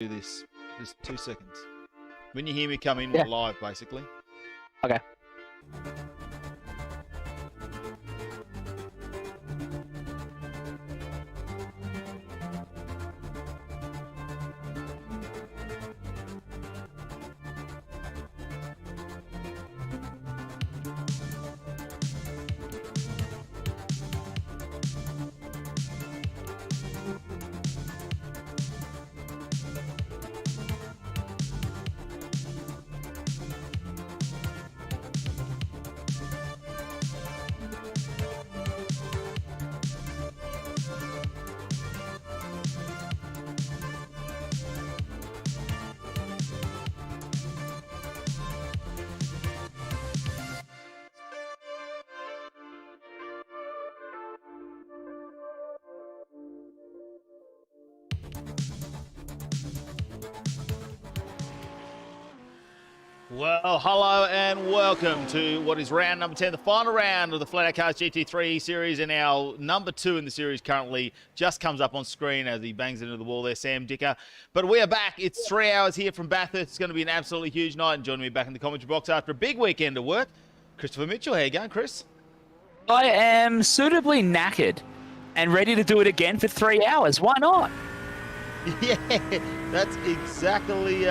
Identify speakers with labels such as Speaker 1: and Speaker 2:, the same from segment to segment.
Speaker 1: do this. Just 2 seconds. When you hear me come in live, basically.
Speaker 2: Okay.
Speaker 1: Well, hello and welcome to what is round number 10, the final round of the FlatOut Karts GT3 series, and our number 2 in the series currently just comes up on screen as he bangs into the wall there, Sam Dicker. But we are back. It's 3 hours here from Bathurst. It's going to be an absolutely huge night, and joining me back in the commentary box after a big weekend of work, Christopher Mitchell. How you going, Chris?
Speaker 2: I am suitably knackered and ready to do it again for 3 hours. Why not?
Speaker 1: Yeah, that's exactly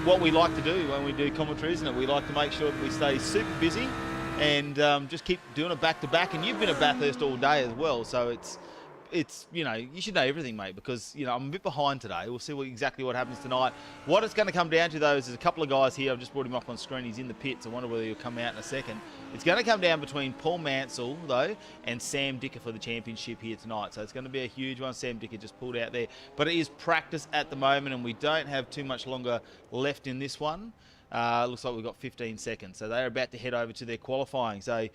Speaker 1: what we like to do when we do commentary, isn't it? We like to make sure that we stay super busy and just keep doing it back to back. And you've been at Bathurst all day as well, so it's you know, you should know everything, mate, because you know I'm a bit behind today. We'll see exactly what happens tonight. What it's going to come down to though is there's a couple of guys here. I've just brought him up on screen. He's in the pits. I wonder whether he'll come out in a second. It's going to come down between Paul Mansell though and Sam Dicker for the championship here tonight. So it's going to be a huge one. Sam Dicker just pulled out there, but it is practice at the moment, and we don't have too much longer left in this one. Looks like we've got 15 seconds, so they're about to head over to their qualifying. So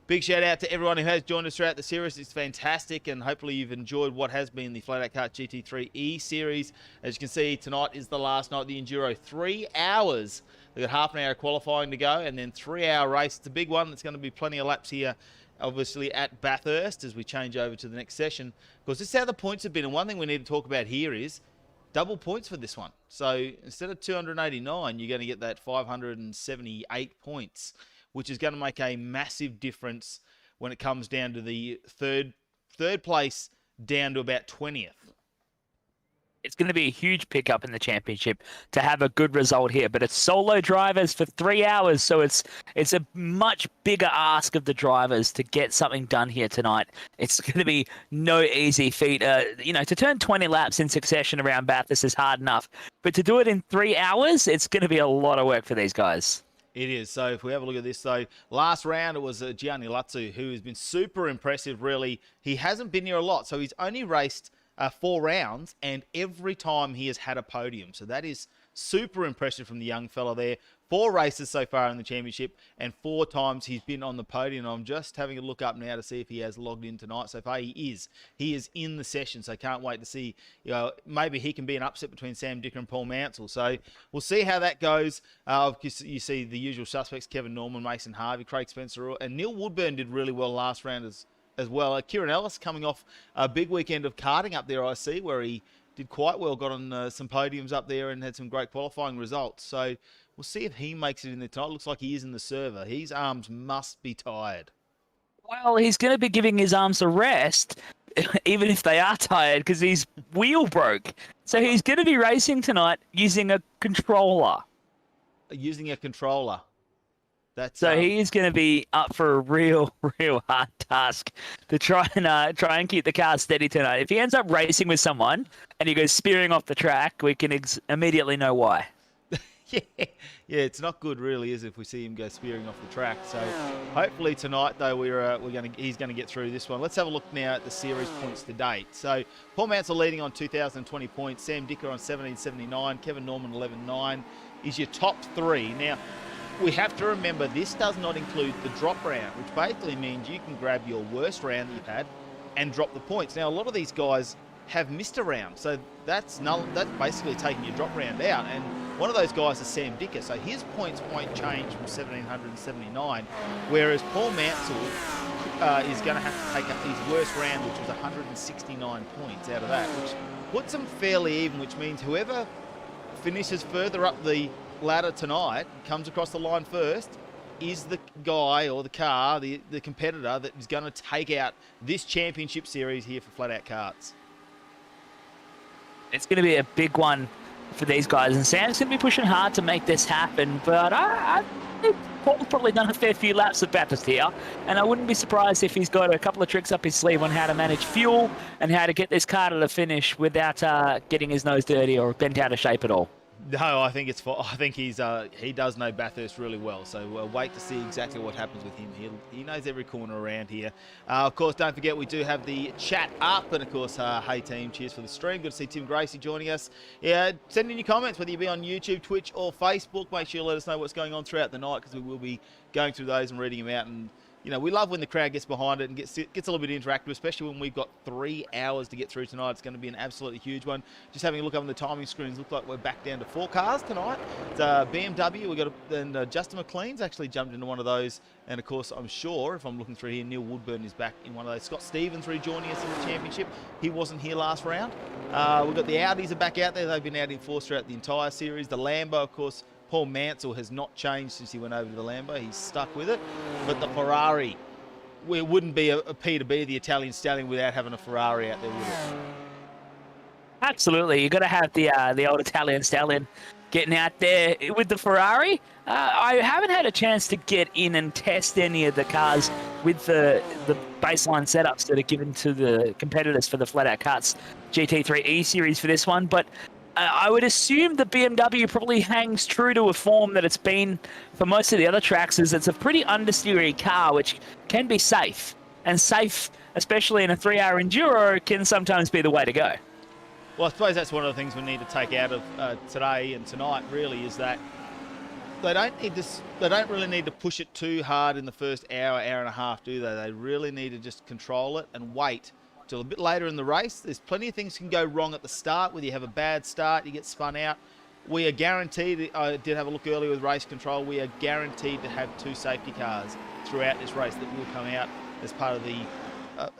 Speaker 1: big shout out to everyone who has joined us throughout the series. It's fantastic, and hopefully you've enjoyed what has been the FlatOut Karts GT3 E series. As you can see, tonight is the last night of the Enduro. 3 hours. We've got half an hour of qualifying to go, and then 3 hour race. It's a big one. There's going to be plenty of laps here, obviously, at Bathurst as we change over to the next session. Because this is how the points have been, and one thing we need to talk about here is double points for this one. So instead of 289, you're going to get that 578 points, which is going to make a massive difference when it comes down to the third place down to about 20th.
Speaker 2: It's going to be a huge pickup in the championship to have a good result here, but it's solo drivers for 3 hours, so it's a much bigger ask of the drivers to get something done here tonight. It's going to be no easy feat. You know, to turn 20 laps in succession around Bathurst is hard enough, but to do it in 3 hours, it's going to be a lot of work for these guys.
Speaker 1: It is. So if we have a look at this, though, last round it was Gianni Lazzu, who has been super impressive, really. He hasn't been here a lot, so he's only raced 4 rounds, and every time he has had a podium. So that is super impressive from the young fella there. 4 races so far in the championship, and 4 times he's been on the podium. I'm just having a look up now to see if he has logged in tonight. So far he is. He is in the session, so can't wait to see. You know, maybe he can be an upset between Sam Dicker and Paul Mansell. So we'll see how that goes. You see the usual suspects: Kevin Norman, Mason Harvey, Craig Spencer, and Neil Woodburn did really well last round as well. Kieran Ellis coming off a big weekend of karting up there, I see, where he did quite well, got on some podiums up there and had some great qualifying results. So we'll see if he makes it in there tonight. Looks like he is in the server. His arms must be tired.
Speaker 2: Well, he's going to be giving his arms a rest, even if they are tired, because his wheel broke. So he's going to be racing tonight using a controller.
Speaker 1: Using a controller.
Speaker 2: So he is going to be up for a real hard task to try and keep the car steady tonight. If he ends up racing with someone and he goes spearing off the track, we can immediately know why.
Speaker 1: Yeah, it's not good, really, is it, if we see him go spearing off the track. So hopefully tonight, though, he's going to get through this one. Let's have a look now at the series points to date. So Paul Mansell leading on 2,020 points, Sam Dicker on 1,779, Kevin Norman 11.9 is your top 3. Now, we have to remember this does not include the drop round, which basically means you can grab your worst round that you've had and drop the points. Now, a lot of these guys have missed a round, so that's basically taking your drop round out. And one of those guys is Sam Dicker, so his points won't change from 1,779, whereas Paul Mansell is going to have to take up his worst round, which was 169 points out of that, which puts him fairly even, which means whoever finishes further up the ladder tonight, comes across the line first, is the guy or the car, the competitor that is going to take out this championship series here for FlatOut Karts.
Speaker 2: It's going to be a big one for these guys, and Sam's going to be pushing hard to make this happen, but I think Paul's probably done a fair few laps of Bathurst here, and I wouldn't be surprised if he's got a couple of tricks up his sleeve on how to manage fuel and how to get this car to the finish without getting his nose dirty or bent out of shape at all.
Speaker 1: No, I think he does know Bathurst really well. So we'll wait to see exactly what happens with him. He knows every corner around here. Of course, don't forget we do have the chat up, and of course, hey team, cheers for the stream. Good to see Tim Gracie joining us. Yeah, send in your comments whether you be on YouTube, Twitch, or Facebook. Make sure you let us know what's going on throughout the night, because we will be going through those and reading them out. And you know, we love when the crowd gets behind it and gets a little bit interactive, especially when we've got 3 hours to get through tonight. It's going to be an absolutely huge one. Just having a look up on the timing screens, look like we're back down to 4 cars tonight. It's BMW, we've got and Justin McLean's actually jumped into one of those. And of course, I'm sure, if I'm looking through here, Neil Woodburn is back in one of those. Scott Stevens rejoining us in the championship. He wasn't here last round. We've got the Audis are back out there. They've been out in force throughout the entire series. The Lambo, of course, Paul Mansell has not changed since he went over to the Lambo. He's stuck with it. But the Ferrari, it wouldn't be a P2B, the Italian Stallion, without having a Ferrari out there with it.
Speaker 2: Absolutely, you got to have the old Italian Stallion getting out there with the Ferrari. I haven't had a chance to get in and test any of the cars with the baseline setups that are given to the competitors for the FlatOut Karts GT3 E Series for this one, but I would assume the BMW probably hangs true to a form that it's been for most of the other tracks, is it's a pretty understeery car, which can be safe. And safe, especially in a 3-hour Enduro, can sometimes be the way to go.
Speaker 1: Well, I suppose that's one of the things we need to take out of today and tonight, really, is that they don't really need to push it too hard in the first hour and a half, do they? They really need to just control it and wait till a bit later in the race. There's plenty of things can go wrong at the start, whether you have a bad start, you get spun out. We are guaranteed, I did have a look earlier with race control, we are guaranteed to have 2 safety cars throughout this race that will come out as part of the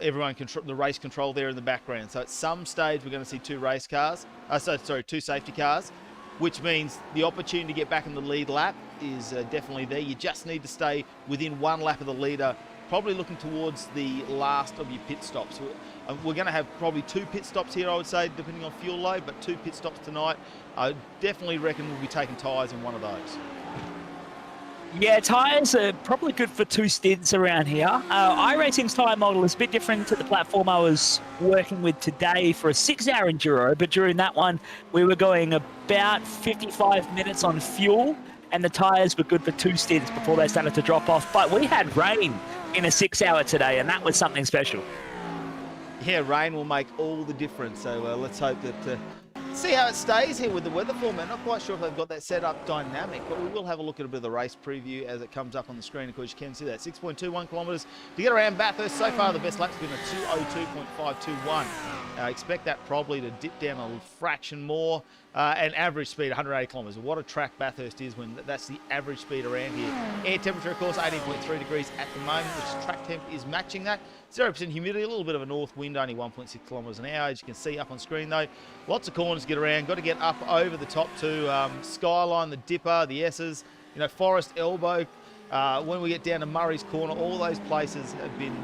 Speaker 1: the race control there in the background. So at some stage we're going to see 2 race cars, 2 safety cars, which means the opportunity to get back in the lead lap is definitely there. You just need to stay within 1 lap of the leader, probably looking towards the last of your pit stops. We're going to have probably 2 pit stops here, I would say, depending on fuel load, but 2 pit stops tonight. I definitely reckon we'll be taking tyres in one of those.
Speaker 2: Yeah, tyres are probably good for 2 stints around here. iRacing's tyre model is a bit different to the platform I was working with today for a 6-hour Enduro, but during that one, we were going about 55 minutes on fuel, and the tyres were good for 2 stints before they started to drop off. But we had rain in a 6-hour today, and that was something special.
Speaker 1: Yeah, rain will make all the difference. So let's hope that see how it stays here with the weather format. Not quite sure if they've got that set up dynamic, but we will have a look at a bit of the race preview as it comes up on the screen. Of course, you can see that 6.21 kilometres to get around Bathurst. So far, the best lap's been a 2:02.521. Expect that probably to dip down a fraction more. And average speed 180 kilometres. What a track Bathurst is when that's the average speed around here. Air temperature, of course, 18.3 degrees at the moment, which track temp is matching that. 0% humidity, a little bit of a north wind, only 1.6 kilometres an hour. As you can see up on screen though, lots of corners to get around. Got to get up over the top to Skyline, the Dipper, the S's, Forest Elbow. When we get down to Murray's Corner, all those places have been,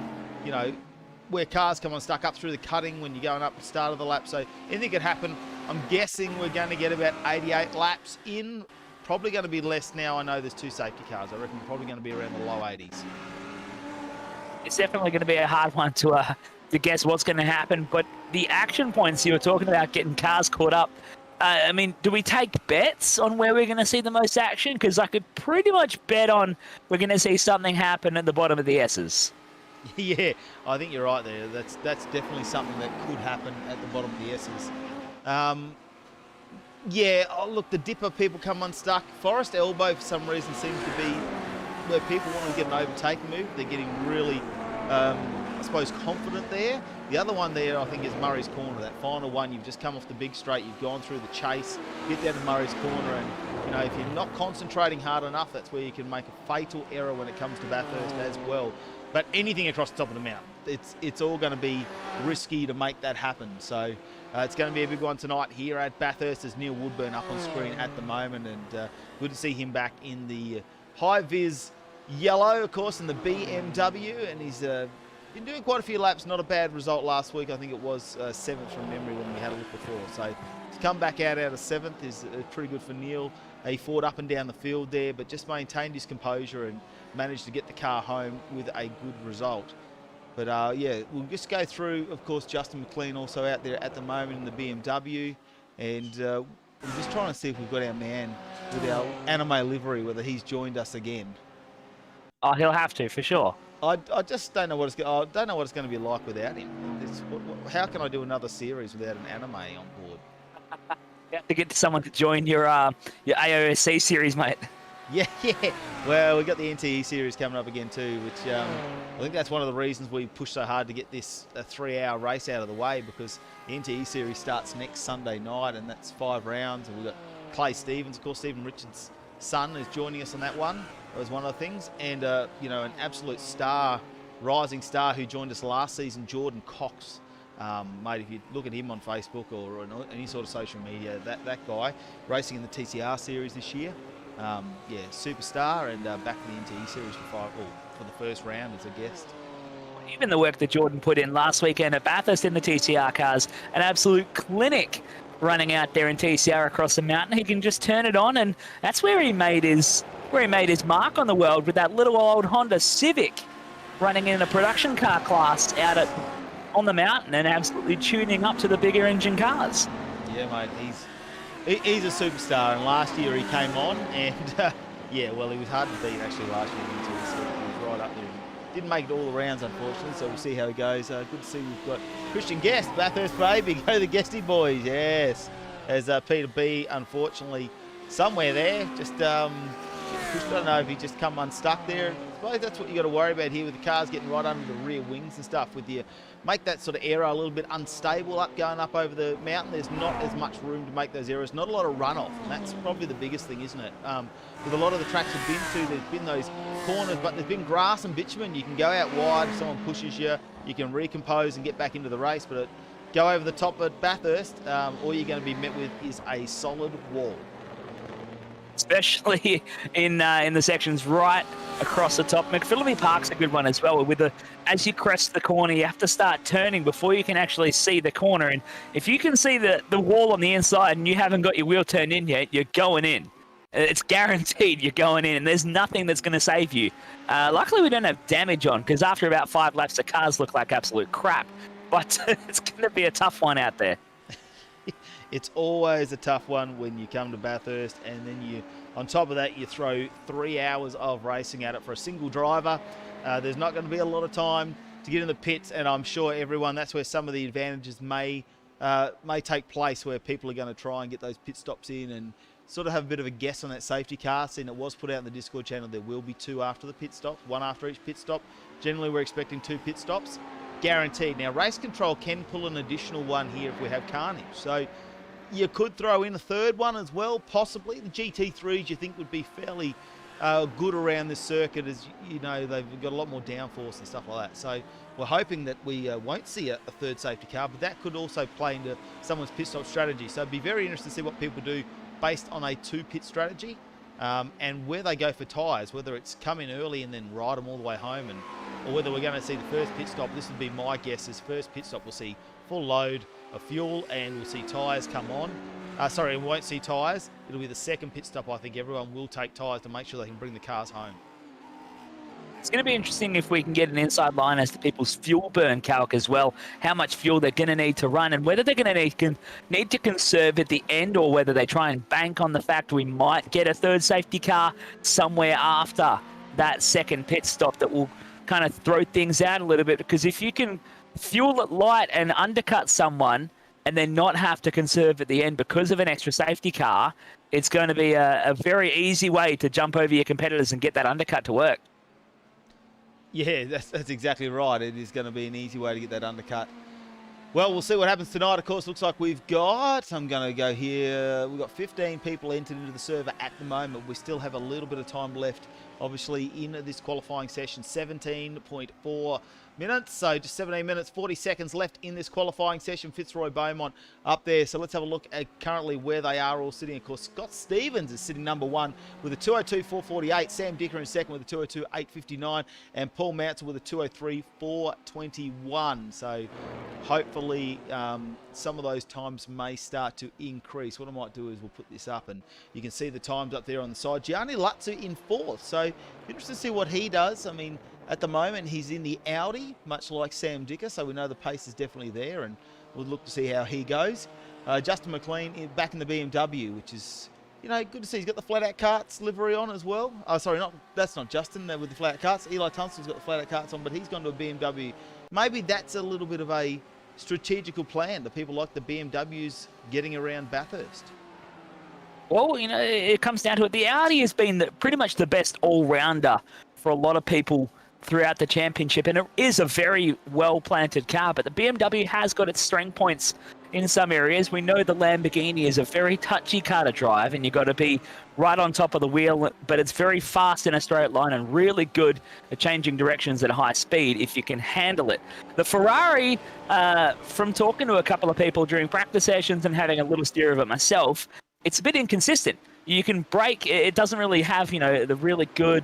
Speaker 1: where cars come unstuck up through the cutting when you're going up the start of the lap. So anything could happen. I'm guessing we're going to get about 88 laps in. Probably going to be less now. I know there's 2 safety cars. I reckon we're probably going to be around the low 80s.
Speaker 2: It's definitely going to be a hard one to guess what's going to happen. But the action points you were talking about, getting cars caught up, do we take bets on where we're going to see the most action? Because I could pretty much bet on we're going to see something happen at the bottom of the S's.
Speaker 1: Yeah, I think you're right there. That's definitely something that could happen at the bottom of the S's. Look, the Dipper people come unstuck. Forest Elbow, for some reason, seems to be where people want to get an overtaking move. They're getting really, confident there. The other one there, I think, is Murray's Corner. That final one, you've just come off the big straight, you've gone through the chase, get down to Murray's Corner, and if you're not concentrating hard enough, that's where you can make a fatal error when it comes to Bathurst as well. but anything across the top of the mountain, it's all going to be risky to make that happen. So it's going to be a big one tonight here at Bathurst. There's Neil Woodburn up on screen at the moment, and good to see him back in the high-vis yellow, of course, in the BMW, and he's been doing quite a few laps. Not a bad result last week. I think it was 7th from memory when we had a look before. So to come back out of 7th is pretty good for Neil. He fought up and down the field there, but just maintained his composure and managed to get the car home with a good result. But yeah, we'll just go through, of course, Justin McLean also out there at the moment in the BMW, and we're just trying to see if we've got our man with our anime livery, whether he's joined us again.
Speaker 2: Oh, he'll have to, for sure.
Speaker 1: I just don't know what it's going to be like without him. How can I do another series without an anime on board?
Speaker 2: You have to get someone to join your AOSC series, mate.
Speaker 1: Yeah. Well, we've got the NTE series coming up again too, which I think that's one of the reasons we pushed so hard to get this 3-hour race out of the way, because the NTE series starts next Sunday night, and that's 5 rounds. And we've got Clay Stevens, of course, Stephen Richards' son, is joining us on that one. That was one of the things. And, you know, an absolute star, rising star who joined us last season, Jordan Cox. Mate, if you look at him on Facebook or on any sort of social media, that guy, racing in the TCR series this year. Yeah, superstar, and back in the NTE series for the first round as a guest.
Speaker 2: Even the work that Jordan put in last weekend at Bathurst in the TCR cars, an absolute clinic running out there in TCR across the mountain. He can just turn it on, and that's where he made his mark on the world, with that little old Honda Civic running in a production car class out on the mountain and absolutely tuning up to the bigger engine cars.
Speaker 1: Yeah, mate, he's a superstar, and last year he came on, and yeah, well, he was hard to beat actually last year. He was right up there. Didn't make it all the rounds, unfortunately, so we'll see how he goes. Good to see we've got Christian Guest, Bathurst baby. Go the Guesty boys, yes. As Peter B, unfortunately, somewhere there, just I don't know if he just come unstuck there. I suppose that's what you got to worry about here, with the cars getting right under the rear wings and stuff. With you make that sort of error a little bit unstable going up over the mountain, there's not as much room to make those errors. Not a lot of runoff, and that's probably the biggest thing, isn't it? With a lot of the tracks we've been to, there's been those corners, but there's been grass and bitumen. You can go out wide if someone pushes you, you can recompose and get back into the race, but go over the top at Bathurst, all you're going to be met with is a solid wall.
Speaker 2: Especially in the sections right across the top. McPhillippi Park's a good one as well. As you crest the corner, you have to start turning before you can actually see the corner. And if you can see the wall on the inside and you haven't got your wheel turned in yet, you're going in. It's guaranteed you're going in, and there's nothing that's going to save you. Luckily, we don't have damage on, because after about 5 laps, the cars look like absolute crap. But it's going to be a tough one out there.
Speaker 1: It's always a tough one when you come to Bathurst, and then on top of that, you throw 3 hours of racing at it for a single driver. There's not going to be a lot of time to get in the pits, and I'm sure that's where some of the advantages may take place, where people are going to try and get those pit stops in and sort of have a bit of a guess on that safety car. Seeing it was put out in the Discord channel, there will be 2 after the pit stops, 1 after each pit stop. Generally, we're expecting 2 pit stops, guaranteed. Now, Race Control can pull an additional one here if we have carnage. So you could throw in a 3rd one as well, possibly. The GT3s you think would be fairly good around this circuit, as you know, they've got a lot more downforce and stuff like that. So we're hoping that we won't see a 3rd safety car, but that could also play into someone's pit stop strategy. So it'd be very interesting to see what people do based on a 2 pit strategy, and where they go for tyres, whether it's come in early and then ride them all the way home, or whether we're going to see the first pit stop. This would be my guess, is first pit stop we'll see full load of fuel, and we'll see tyres come on. We won't see tyres. It'll be the 2nd pit stop. I think everyone will take tyres to make sure they can bring the cars home.
Speaker 2: It's going to be interesting if we can get an inside line as to people's fuel burn calc as well, how much fuel they're going to need to run, and whether they're going to need to conserve at the end, or whether they try and bank on the fact we might get a 3rd safety car somewhere after that 2nd pit stop that will kind of throw things out a little bit. Because if you can fuel it light and undercut someone and then not have to conserve at the end because of an extra safety car, it's going to be a very easy way to jump over your competitors and get that undercut to work.
Speaker 1: Yeah, that's exactly right. It is going to be an easy way to get that undercut Well, we'll see what happens tonight. Of course, looks like I'm going to go here. We've got 15 people entered into the server at the moment. We still have a little bit of time left, obviously, in this qualifying session. 17.4 minutes. So just 17 minutes, 40 seconds left in this qualifying session. Fitzroy Beaumont up there. So let's have a look at currently where they are all sitting. Of course, Scott Stevens is sitting number 1 with a 202.448. Sam Dicker in second with a 202.859. And Paul Mountain with a 203.421. So hopefully some of those times may start to increase. What I might do is we'll put this up and you can see the times up there on the side. Gianni Lutzu in 4th. So interested to see what he does. I mean, at the moment, he's in the Audi, much like Sam Dicker, so we know the pace is definitely there, and we'll look to see how he goes. Justin McLean back in the BMW, which is, you know, good to see. He's got the FlatOut Karts livery on as well. Oh, sorry, that's not Justin with the FlatOut Karts. Eli Tunstall's got the FlatOut Karts on, but he's gone to a BMW. Maybe that's a little bit of a strategical plan to people like the BMWs getting around Bathurst.
Speaker 2: Well, you know, it comes down to it. The Audi has been pretty much the best all-rounder for a lot of people throughout the championship, and it is a very well-planted car, but the BMW has got its strength points in some areas. We know the Lamborghini is a very touchy car to drive, and you've got to be right on top of the wheel, but it's very fast in a straight line and really good at changing directions at high speed if you can handle it. The Ferrari, from talking to a couple of people during practice sessions and having a little steer of it myself, it's a bit inconsistent. You can brake, it doesn't really have, you know, the really good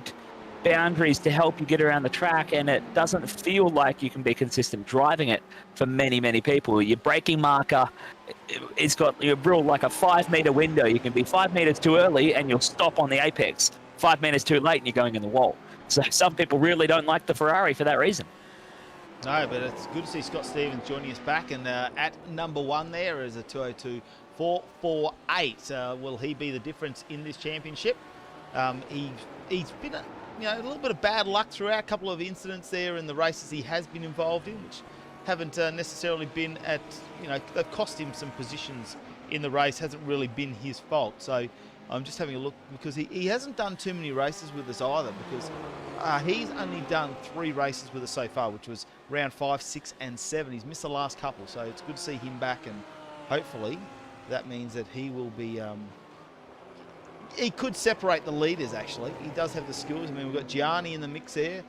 Speaker 2: boundaries to help you get around the track, and it doesn't feel like you can be consistent driving it for many people. Your braking marker, it's got your real like a 5-meter window. You can be 5 meters too early and you'll stop on the apex, 5 meters too late and you're going in the wall. So some people really don't like the Ferrari for that reason.
Speaker 1: No, but it's good to see Scott Stevens joining us back, and at number 1 there is a 202.448. Will he be the difference in this championship? He's been a little bit of bad luck throughout, a couple of incidents there in the races he has been involved in, which haven't necessarily been at, you know, they've cost him some positions in the race. Hasn't really been his fault. So I'm just having a look, because he hasn't done too many races with us either, because he's only done 3 races with us so far, which was round 5, 6 and 7. He's missed the last couple, so it's good to see him back, and hopefully that means that he will be he could separate the leaders, actually. He does have the skills. I mean, we've got Gianni in the mix there.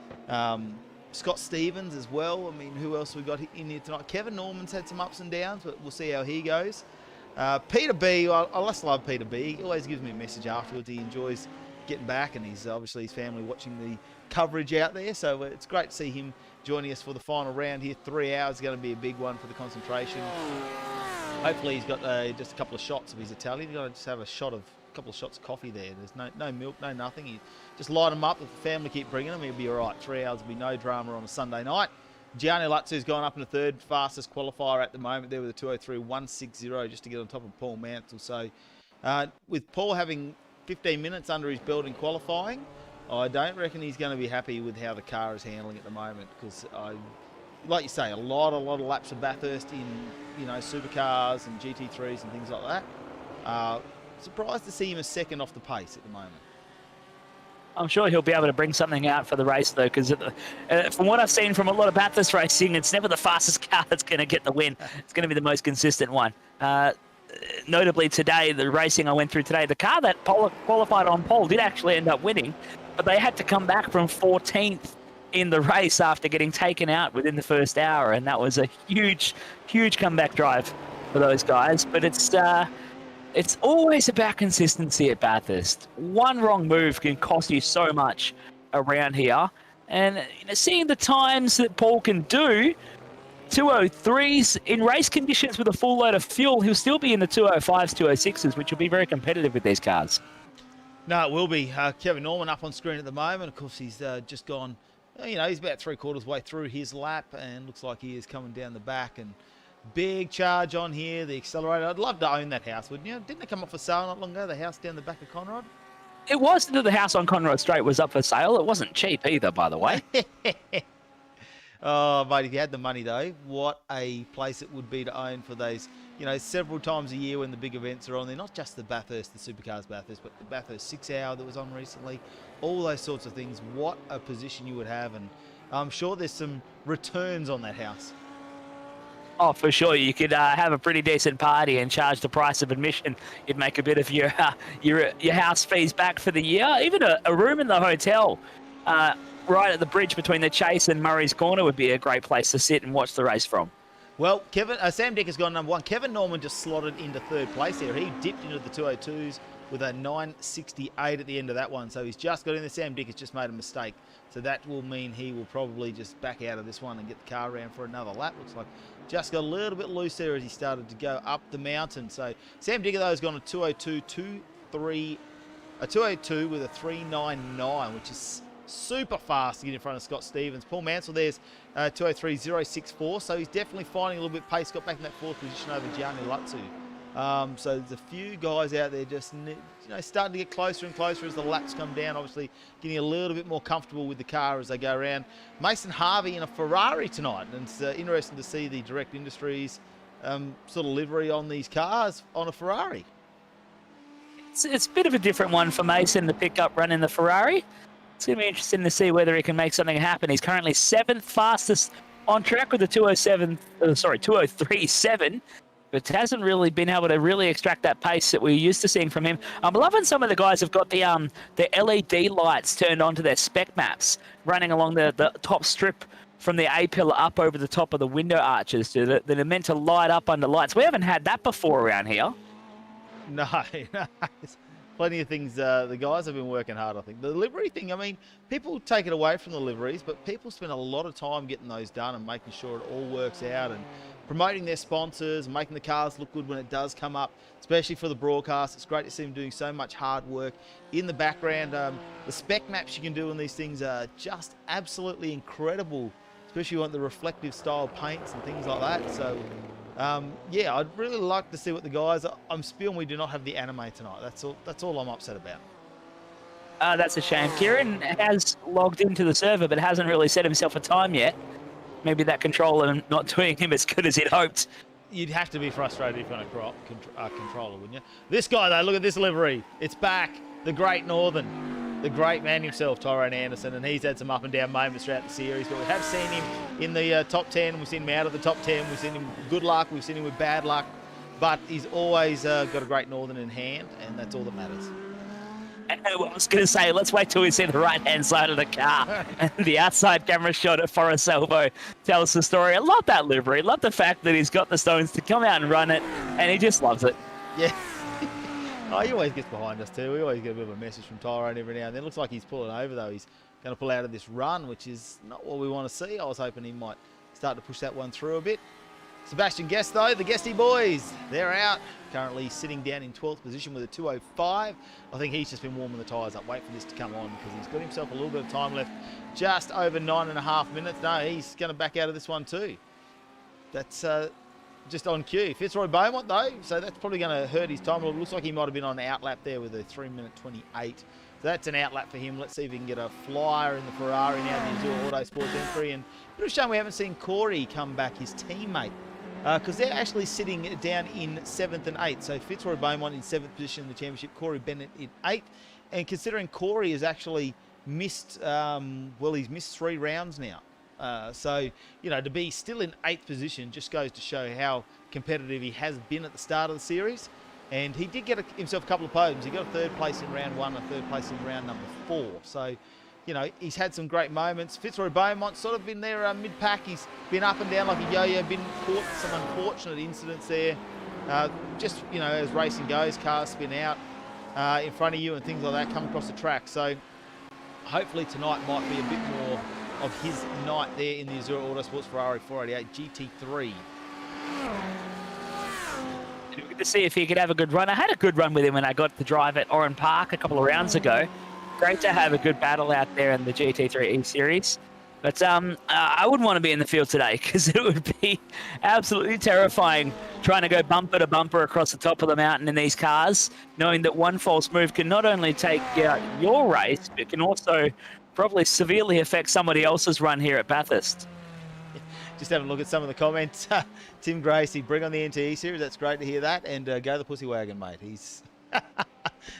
Speaker 1: Scott Stevens as well. I mean, who else we got in here tonight? Kevin Norman's had some ups and downs, but we'll see how he goes. Peter B, I just love Peter B. He always gives me a message afterwards. He enjoys getting back, and he's obviously his family watching the coverage out there. So it's great to see him joining us for the final round here. 3 hours is going to be a big one for the concentration. Hopefully he's got just a couple of shots of his Italian. He's going to just have a couple of shots of coffee there. There's no milk, no nothing. You just light them up. If the family keep bringing them, he'll be all right. 3 hours will be no drama on a Sunday night. Gianni Lutzu's gone up in the 3rd fastest qualifier at the moment there with a 203.160 just to get on top of Paul Mansell. So with Paul having 15 minutes under his belt in qualifying, I don't reckon he's going to be happy with how the car is handling at the moment, because like you say, a lot of laps of Bathurst in, you know, supercars and GT3s and things like that. Surprised to see him a second off the pace at the moment.
Speaker 2: I'm sure he'll be able to bring something out for the race, though, because from what I've seen from a lot of Bathurst racing, it's never the fastest car that's going to get the win. It's going to be the most consistent one. Notably today, the racing I went through today, the car that qualified on pole did actually end up winning, but they had to come back from 14th in the race after getting taken out within the first hour, and that was a huge comeback drive for those guys. But it's always about consistency at Bathurst. One wrong move can cost you so much around here. And you know, seeing the times that Paul can do, 203s in race conditions with a full load of fuel, he'll still be in the 205s, 206s, which will be very competitive with these cars.
Speaker 1: No, it will be. Kevin Norman up on screen at the moment. Of course, he's just gone, you know, he's about 3/4 way through his lap, and looks like he is coming down the back. And big charge on here, the accelerator. I'd love to own that house, wouldn't you? Didn't it come up for sale not long ago, the house down the back of Conrod?
Speaker 2: It was. The house on Conrod Street was up for sale. It wasn't cheap either, by the way.
Speaker 1: Oh, mate, if you had the money, though, what a place it would be to own for those, you know, several times a year when the big events are on there. Not just the Bathurst, the Supercars Bathurst, but the Bathurst 6 Hour that was on recently. All those sorts of things. What a position you would have, and I'm sure there's some returns on that house.
Speaker 2: Oh, for sure. You could have a pretty decent party and charge the price of admission. You'd make a bit of your house fees back for the year. Even a room in the hotel, right at the bridge between the Chase and Murray's Corner, would be a great place to sit and watch the race from.
Speaker 1: Well, Sam Dick has gone number 1. Kevin Norman just slotted into 3rd place there. He dipped into the 202s with a 9.68 at the end of that one. So he's just got in there. Sam Dick has just made a mistake. So that will mean he will probably just back out of this one and get the car around for another lap. Looks like just got a little bit loose there as he started to go up the mountain. So Sam Dick, though, has gone a 202 with a 3.99, which is super fast to get in front of Scott Stevens. Paul Mansell there's 203.064, so he's definitely finding a little bit pace. Got back in that 4th position over Gianni Lutzu. So there's a few guys out there just starting to get closer and closer as the laps come down. Obviously getting a little bit more comfortable with the car as they go around. Mason Harvey in a Ferrari tonight, and it's interesting to see the Direct Industries sort of livery on these cars on a Ferrari.
Speaker 2: It's a bit of a different one for Mason to pick up running the Ferrari. It's going to be interesting to see whether he can make something happen. He's currently 7th fastest on track with the 203.7, but hasn't really been able to really extract that pace that we're used to seeing from him. I'm loving some of the guys have got the LED lights turned onto their spec maps, running along the top strip from the A-pillar up over the top of the window arches that are meant to light up under lights. We haven't had that before around here.
Speaker 1: No. Plenty of things. The guys have been working hard, I think. The livery thing, I mean, people take it away from the liveries, but people spend a lot of time getting those done and making sure it all works out and promoting their sponsors, making the cars look good when it does come up, especially for the broadcast. It's great to see them doing so much hard work in the background. The spec maps you can do on these things are just absolutely incredible, especially on the reflective style paints and things like that. So yeah, I'd really like to see what the guys. I'm spewing we do not have the anime tonight. That's all I'm upset about.
Speaker 2: That's a shame. Kieran has logged into the server but hasn't really set himself a time yet. Maybe that controller not doing him as good as he'd hoped.
Speaker 1: You'd have to be frustrated if you're on a controller, wouldn't you? This guy, though, look at this livery. It's back. The Great Northern. The great man himself, Tyrone Anderson, and he's had some up and down moments throughout the series, but we have seen him in the top 10. We've seen him out of the top 10. We've seen him with good luck. We've seen him with bad luck, but he's always got a Great Northern in hand, and that's all that matters.
Speaker 2: I was going to say, let's wait till we see the right-hand side of the car. And the outside camera shot at Forest Elbow tells the story. I love that livery. I love the fact that he's got the stones to come out and run it, and he just loves it.
Speaker 1: Yeah. Oh, he always gets behind us too. We always get a bit of a message from Tyrone every now and then. Looks like he's pulling over though. He's going to pull out of this run, which is not what we want to see. I was hoping he might start to push that one through a bit. Sebastian Guest though, the Guesty boys, they're out. Currently sitting down in 12th position with a 205. I think he's just been warming the tyres up. Wait for this to come on because he's got himself a little bit of time left. Just over 9.5 minutes. No, he's going to back out of this one too. That's just on cue. Fitzroy Beaumont though, so that's probably going to hurt his time. It looks like he might have been on an outlap there with a 3:28. So that's an outlap for him. Let's see if we can get a flyer in the Ferrari now, the Enduro Auto Sports entry. And a bit of a shame we haven't seen Corey come back, his teammate, because they're actually sitting down in 7th and 8th. So Fitzroy Beaumont in 7th position in the championship, Corey Bennett in 8th. And considering Corey has actually missed, well, he's missed 3 rounds now. So, you know, to be still in 8th position just goes to show how competitive he has been at the start of the series. And he did get himself a couple of podiums. He got a 3rd place in round 1 and a 3rd place in round number 4. So, you know, he's had some great moments. Fitzroy Beaumont sort of been there mid-pack. He's been up and down like a yo-yo, been caught some unfortunate incidents there. Just, you know, as racing goes, cars spin out in front of you and things like that come across the track. So hopefully tonight might be a bit more of his night there in the Enduro Autosports Ferrari 488 GT3.
Speaker 2: Good to see if he could have a good run. I had a good run with him when I got to drive at Oran Park a couple of rounds ago. Great to have a good battle out there in the GT3 E-Series. But I wouldn't want to be in the field today because it would be absolutely terrifying trying to go bumper to bumper across the top of the mountain in these cars, knowing that one false move can not only take out your race, but can also probably severely affect somebody else's run here at Bathurst.
Speaker 1: Just having a look at some of the comments. Tim Gracie, bring on the NTE series. That's great to hear that. And go the pussy wagon, mate. He's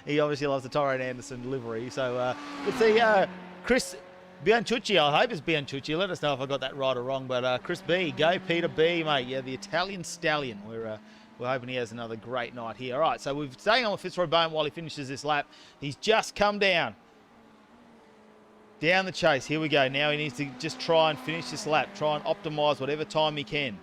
Speaker 1: he obviously loves the Tyrone Anderson livery. So let's see. Chris Bianchucci, I hope it's Bianchucci. Let us know if I got that right or wrong. But Chris B, go Peter B, mate. Yeah, the Italian stallion. We're hoping he has another great night here. All right, so we're staying on with Fitzroy Bone while he finishes this lap. He's just come down the chase. Here we go. Now he needs to just try and finish this lap. Try and optimise whatever time he can.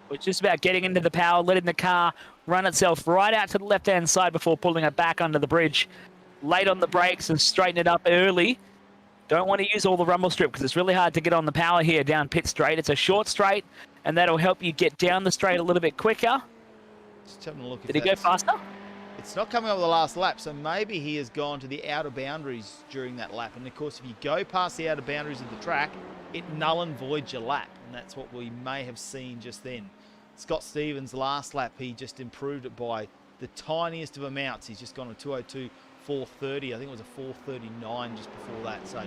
Speaker 2: It's just about getting into the power, letting the car run itself right out to the left-hand side before pulling it back under the bridge. Late on the brakes and straighten it up early. Don't want to use all the rumble strip because it's really hard to get on the power here down pit straight. It's a short straight, and that'll help you get down the straight a little bit quicker.
Speaker 1: Just having a look.
Speaker 2: Did he go faster?
Speaker 1: It's not coming up with the last lap, so maybe he has gone to the outer boundaries during that lap. And of course, if you go past the outer boundaries of the track, it null and voids your lap. And that's what we may have seen just then. Scott Stevens' last lap, he just improved it by the tiniest of amounts. He's just gone to 2:02.430. I think it was a 4:39 just before that. So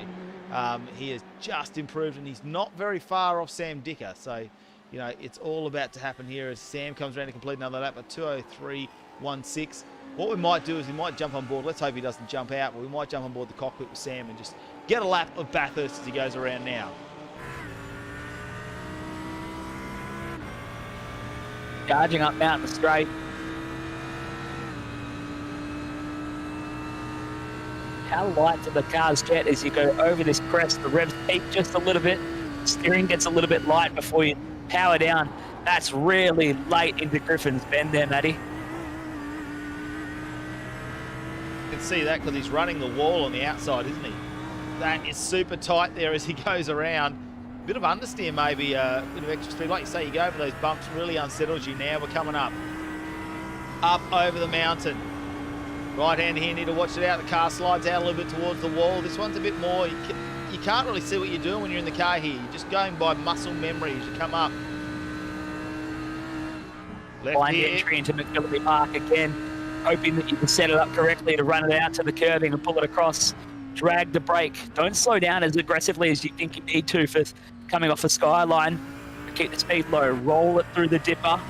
Speaker 1: he has just improved, and he's not very far off Sam Dicker. So, you know, it's all about to happen here as Sam comes around to complete another lap at 2:03.16. What we might do is we might jump on board. Let's hope he doesn't jump out, but we might jump on board the cockpit with Sam and just get a lap of Bathurst as he goes around now.
Speaker 2: Charging up Mountain Straight. How light do the cars get as you go over this crest? The revs peak just a little bit. Steering gets a little bit light before you power down. That's really late into Griffin's Bend there, Matty.
Speaker 1: You can see that because he's running the wall on the outside, isn't he? That is super tight there as he goes around. Bit of understeer maybe, a bit of extra speed. Like you say, you go over those bumps, really unsettles you. Now we're coming up over the mountain. Right hand here, need to watch it out. The car slides out a little bit towards the wall. This one's a bit more, you can't really see what you're doing when you're in the car here. You're just going by muscle memory as you come up.
Speaker 2: Blind entry into McPhillips Park again, hoping that you can set it up correctly to run it out to the curving and pull it across. Drag the brake. Don't slow down as aggressively as you think you need to for coming off the skyline. Keep the speed low. Roll it through the dipper.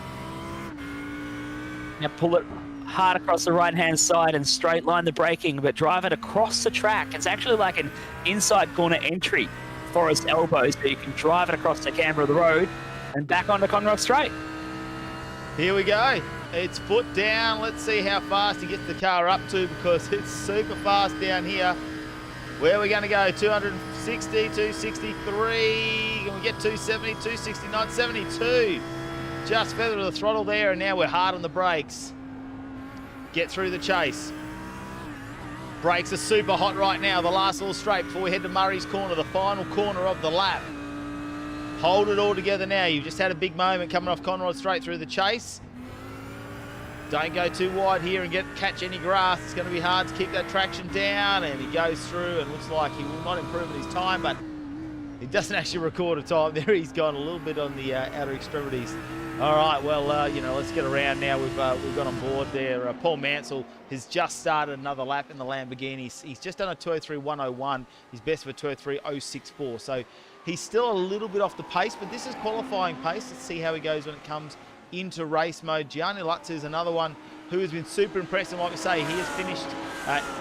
Speaker 2: Now pull it hard across the right-hand side and straight line the braking, but drive it across the track. It's actually like an inside corner entry, Forest Elbow, so you can drive it across the camber of the road and back onto Conroe Straight.
Speaker 1: Here we go. It's foot down. Let's see how fast he gets the car up to, because it's super fast down here. Where are we going to go? 260, 263. Can we get 270, 269, 72? Just feather to the throttle there, and now we're hard on the brakes. Get through the chase. Brakes are super hot right now. The last little straight before we head to Murray's Corner, the final corner of the lap. Hold it all together now. You've just had a big moment coming off Conrod Straight through the chase. Don't go too wide here and catch any grass. It's going to be hard to keep that traction down, and he goes through and looks like he will not improve in his time, but he doesn't actually record a time there. He's gone a little bit on the outer extremities. All right, well, you know, let's get around now. We've got on board there. Paul Mansell has just started another lap in the Lamborghini. He's just done a 203.101. He's best for 203.064. So he's still a little bit off the pace, but this is qualifying pace. Let's see how he goes when it comes into race mode. Gianni Lutz is another one who has been super impressive. Like we say, he has finished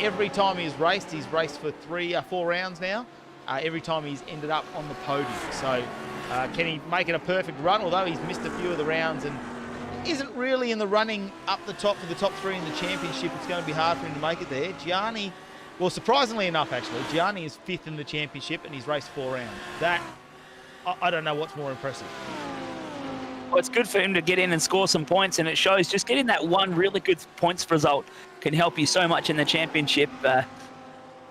Speaker 1: every time he's raced for 4 rounds now. Every time he's ended up on the podium. So can he make it a perfect run? Although he's missed a few of the rounds and isn't really in the running up the top for the top 3 in the championship, it's going to be hard for him to make it there. Gianni, well, surprisingly enough, actually, Gianni is 5th in the championship and he's raced 4 rounds. That, I don't know what's more impressive.
Speaker 2: Well, it's good for him to get in and score some points, and it shows just getting that one really good points result can help you so much in the championship.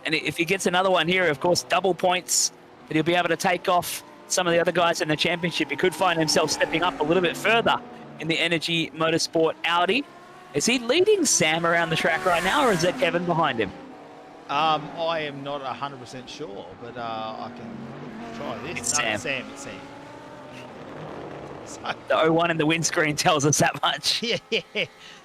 Speaker 2: And if he gets another one here, of course, double points, that he'll be able to take off some of the other guys in the championship. He could find himself stepping up a little bit further in the Energy Motorsport Audi. Is he leading Sam around the track right now, or is that Kevin behind him?
Speaker 1: I am not 100% sure, but I can try this.
Speaker 2: It's Sam.
Speaker 1: It's Sam. So,
Speaker 2: the 01 in the windscreen tells us that much.
Speaker 1: Yeah.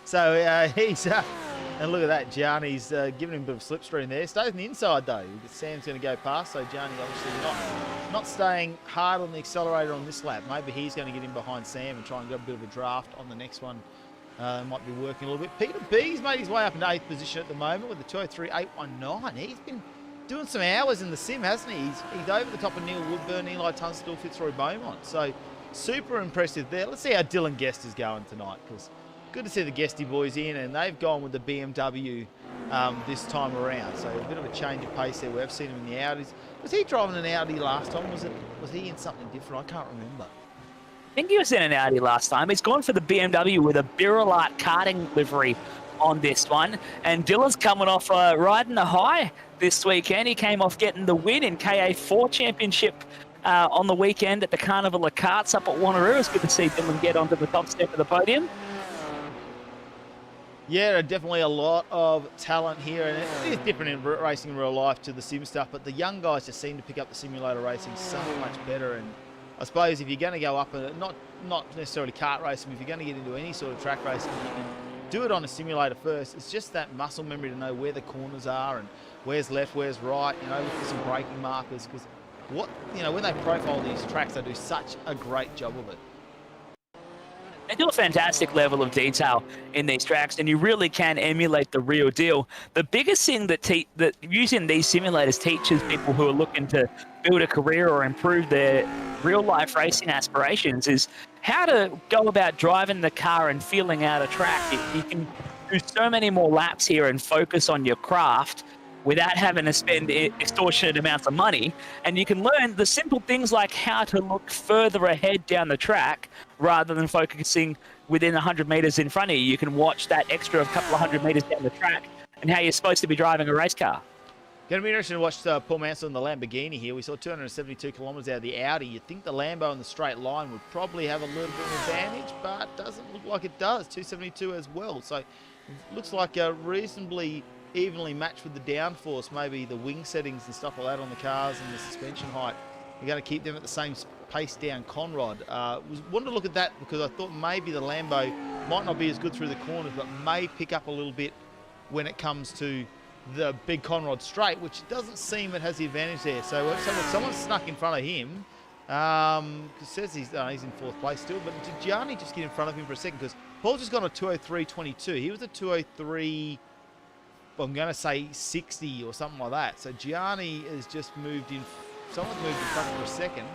Speaker 1: So he's, and look at that, Gianni's giving him a bit of slipstream there. Stays on the inside though. Sam's going to go past, so Gianni obviously not staying hard on the accelerator on this lap. Maybe he's going to get in behind Sam and try and get a bit of a draft on the next one. Might be working a little bit. Peter B's made his way up in 8th position at the moment with the 203.819. He's been doing some hours in the sim, hasn't he? He's over the top of Neil Woodburn, Eli Tunstall, Fitzroy Beaumont. So super impressive there. Let's see how Dylan Guest is going tonight, because good to see the Guesty boys in, and they've gone with the BMW this time around. So a bit of a change of pace there. We have seen him in the Audis. Was he driving an Audi last time? Was he in something different? I can't remember.
Speaker 2: I think he was in an Audi last time. He's gone for the BMW with a Birolite karting livery on this one. And Dylan's coming off riding a high this weekend. He came off getting the win in KA4 Championship on the weekend at the Carnival of Karts up at Wanneroo. It's good to see Dylan get onto the top step of the podium.
Speaker 1: Yeah, definitely a lot of talent here, and it is different in racing in real life to the sim stuff, but the young guys just seem to pick up the simulator racing so much better. And I suppose if you're going to go up, not necessarily kart racing, but if you're going to get into any sort of track racing, you can do it on a simulator first. It's just that muscle memory to know where the corners are and where's left, where's right, look for some braking markers, because when they profile these tracks, they do such a great job of it.
Speaker 2: They do a fantastic level of detail in these tracks, and you really can emulate the real deal. The biggest thing that using these simulators teaches people who are looking to build a career or improve their real-life racing aspirations is how to go about driving the car and feeling out a track. You can do so many more laps here and focus on your craft without having to spend extortionate amounts of money. And you can learn the simple things like how to look further ahead down the track rather than focusing within 100 meters in front of you. You can watch that extra couple of 100 meters down the track and how you're supposed to be driving a race car.
Speaker 1: Going to be interesting to watch Paul Mansell in the Lamborghini here. We saw 272 kilometres out of the Audi. You'd think the Lambo in the straight line would probably have a little bit of advantage, but doesn't look like it does. 272 as well. So it looks like a reasonably evenly matched with the downforce, maybe the wing settings and stuff like that on the cars and the suspension height. You're going to keep them at the same pace down Conrod. Wanted to look at that because I thought maybe the Lambo might not be as good through the corners, but may pick up a little bit when it comes to the big Conrod straight, which doesn't seem it has the advantage there. So someone snuck in front of him. It says he's in fourth place still, but did Gianni just get in front of him for a second? Because Paul's just gone a 203.22. He was a 203. I'm going to say 60 or something like that. So Gianni has just moved in. Someone's moved in front for a second.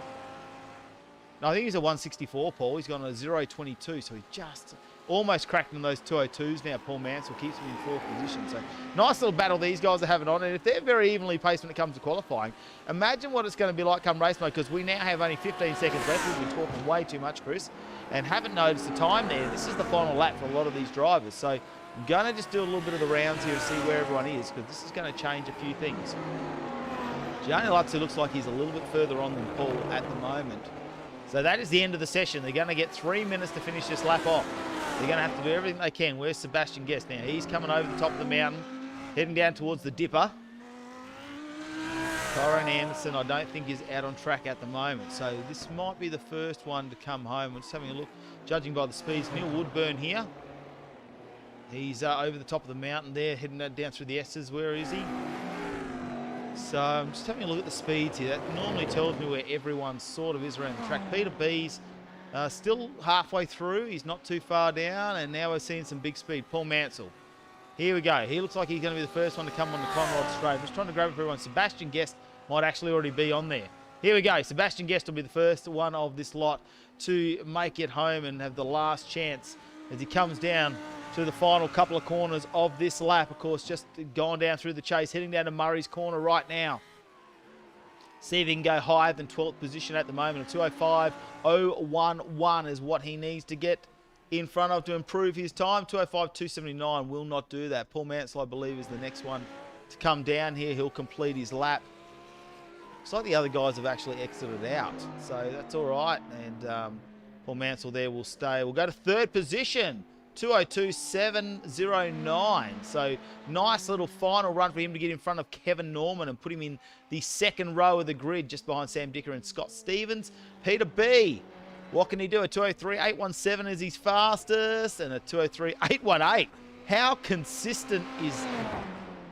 Speaker 1: No, I think he's a 164, Paul. He's gone a 0.22, so he just almost cracked in those 202s now. Paul Mansell keeps him in fourth position. So nice little battle these guys are having on. And if they're very evenly paced when it comes to qualifying, imagine what it's going to be like come race mode, because we now have only 15 seconds left. We've been talking way too much, Chris, and haven't noticed the time there. This is the final lap for a lot of these drivers. So I'm going to just do a little bit of the rounds here to see where everyone is, because this is going to change a few things. Gianni Lutzer looks like he's a little bit further on than Paul at the moment. So that is the end of the session. They're going to get 3 minutes to finish this lap off. They're going to have to do everything they can. Where's Sebastian Guest now? He's coming over the top of the mountain, heading down towards the Dipper. Tyrone Anderson, I don't think, is out on track at the moment. So this might be the first one to come home. We're just having a look, judging by the speeds. Neil Woodburn here. He's over the top of the mountain there, heading down through the S's. Where is he? So I'm just having a look at the speeds here. That normally tells me where everyone sort of is around the track. Peter B's still halfway through. He's not too far down, and now we're seeing some big speed. Paul Mansell. Here we go. He looks like he's going to be the first one to come on the Conrod straight. I'm just trying to grab it for everyone. Sebastian Guest might actually already be on there. Here we go. Sebastian Guest will be the first one of this lot to make it home and have the last chance as he comes down to the final couple of corners of this lap. Of course, just gone down through the chase, heading down to Murray's Corner right now. See if he can go higher than 12th position at the moment. A 205.011 is what he needs to get in front of to improve his time. 205.279 will not do that. Paul Mansell, I believe, is the next one to come down here. He'll complete his lap. Looks like the other guys have actually exited out, so that's all right. And Paul Mansell there will stay. We'll go to third position. 202.709. So nice little final run for him to get in front of Kevin Norman and put him in the second row of the grid, just behind Sam Dicker and Scott Stevens. Peter B, what can he do? A 203.817 is his fastest, and a 203.818. How consistent is...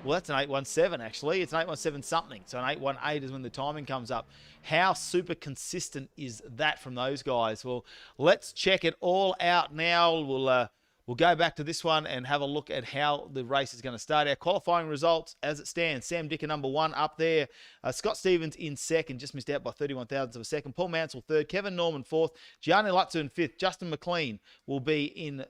Speaker 1: Well, that's an 817 actually. It's an 817 something. So an 818 is when the timing comes up. How super consistent is that from those guys? Well, let's check it all out now. We'll We'll go back to this one and have a look at how the race is going to start. Our qualifying results as it stands. Sam Dicker number 1 up there. Scott Stevens in second, just missed out by 31 thousandths of a second. Paul Mansell third. Kevin Norman fourth. Gianni Lutzu in fifth. Justin McLean will be in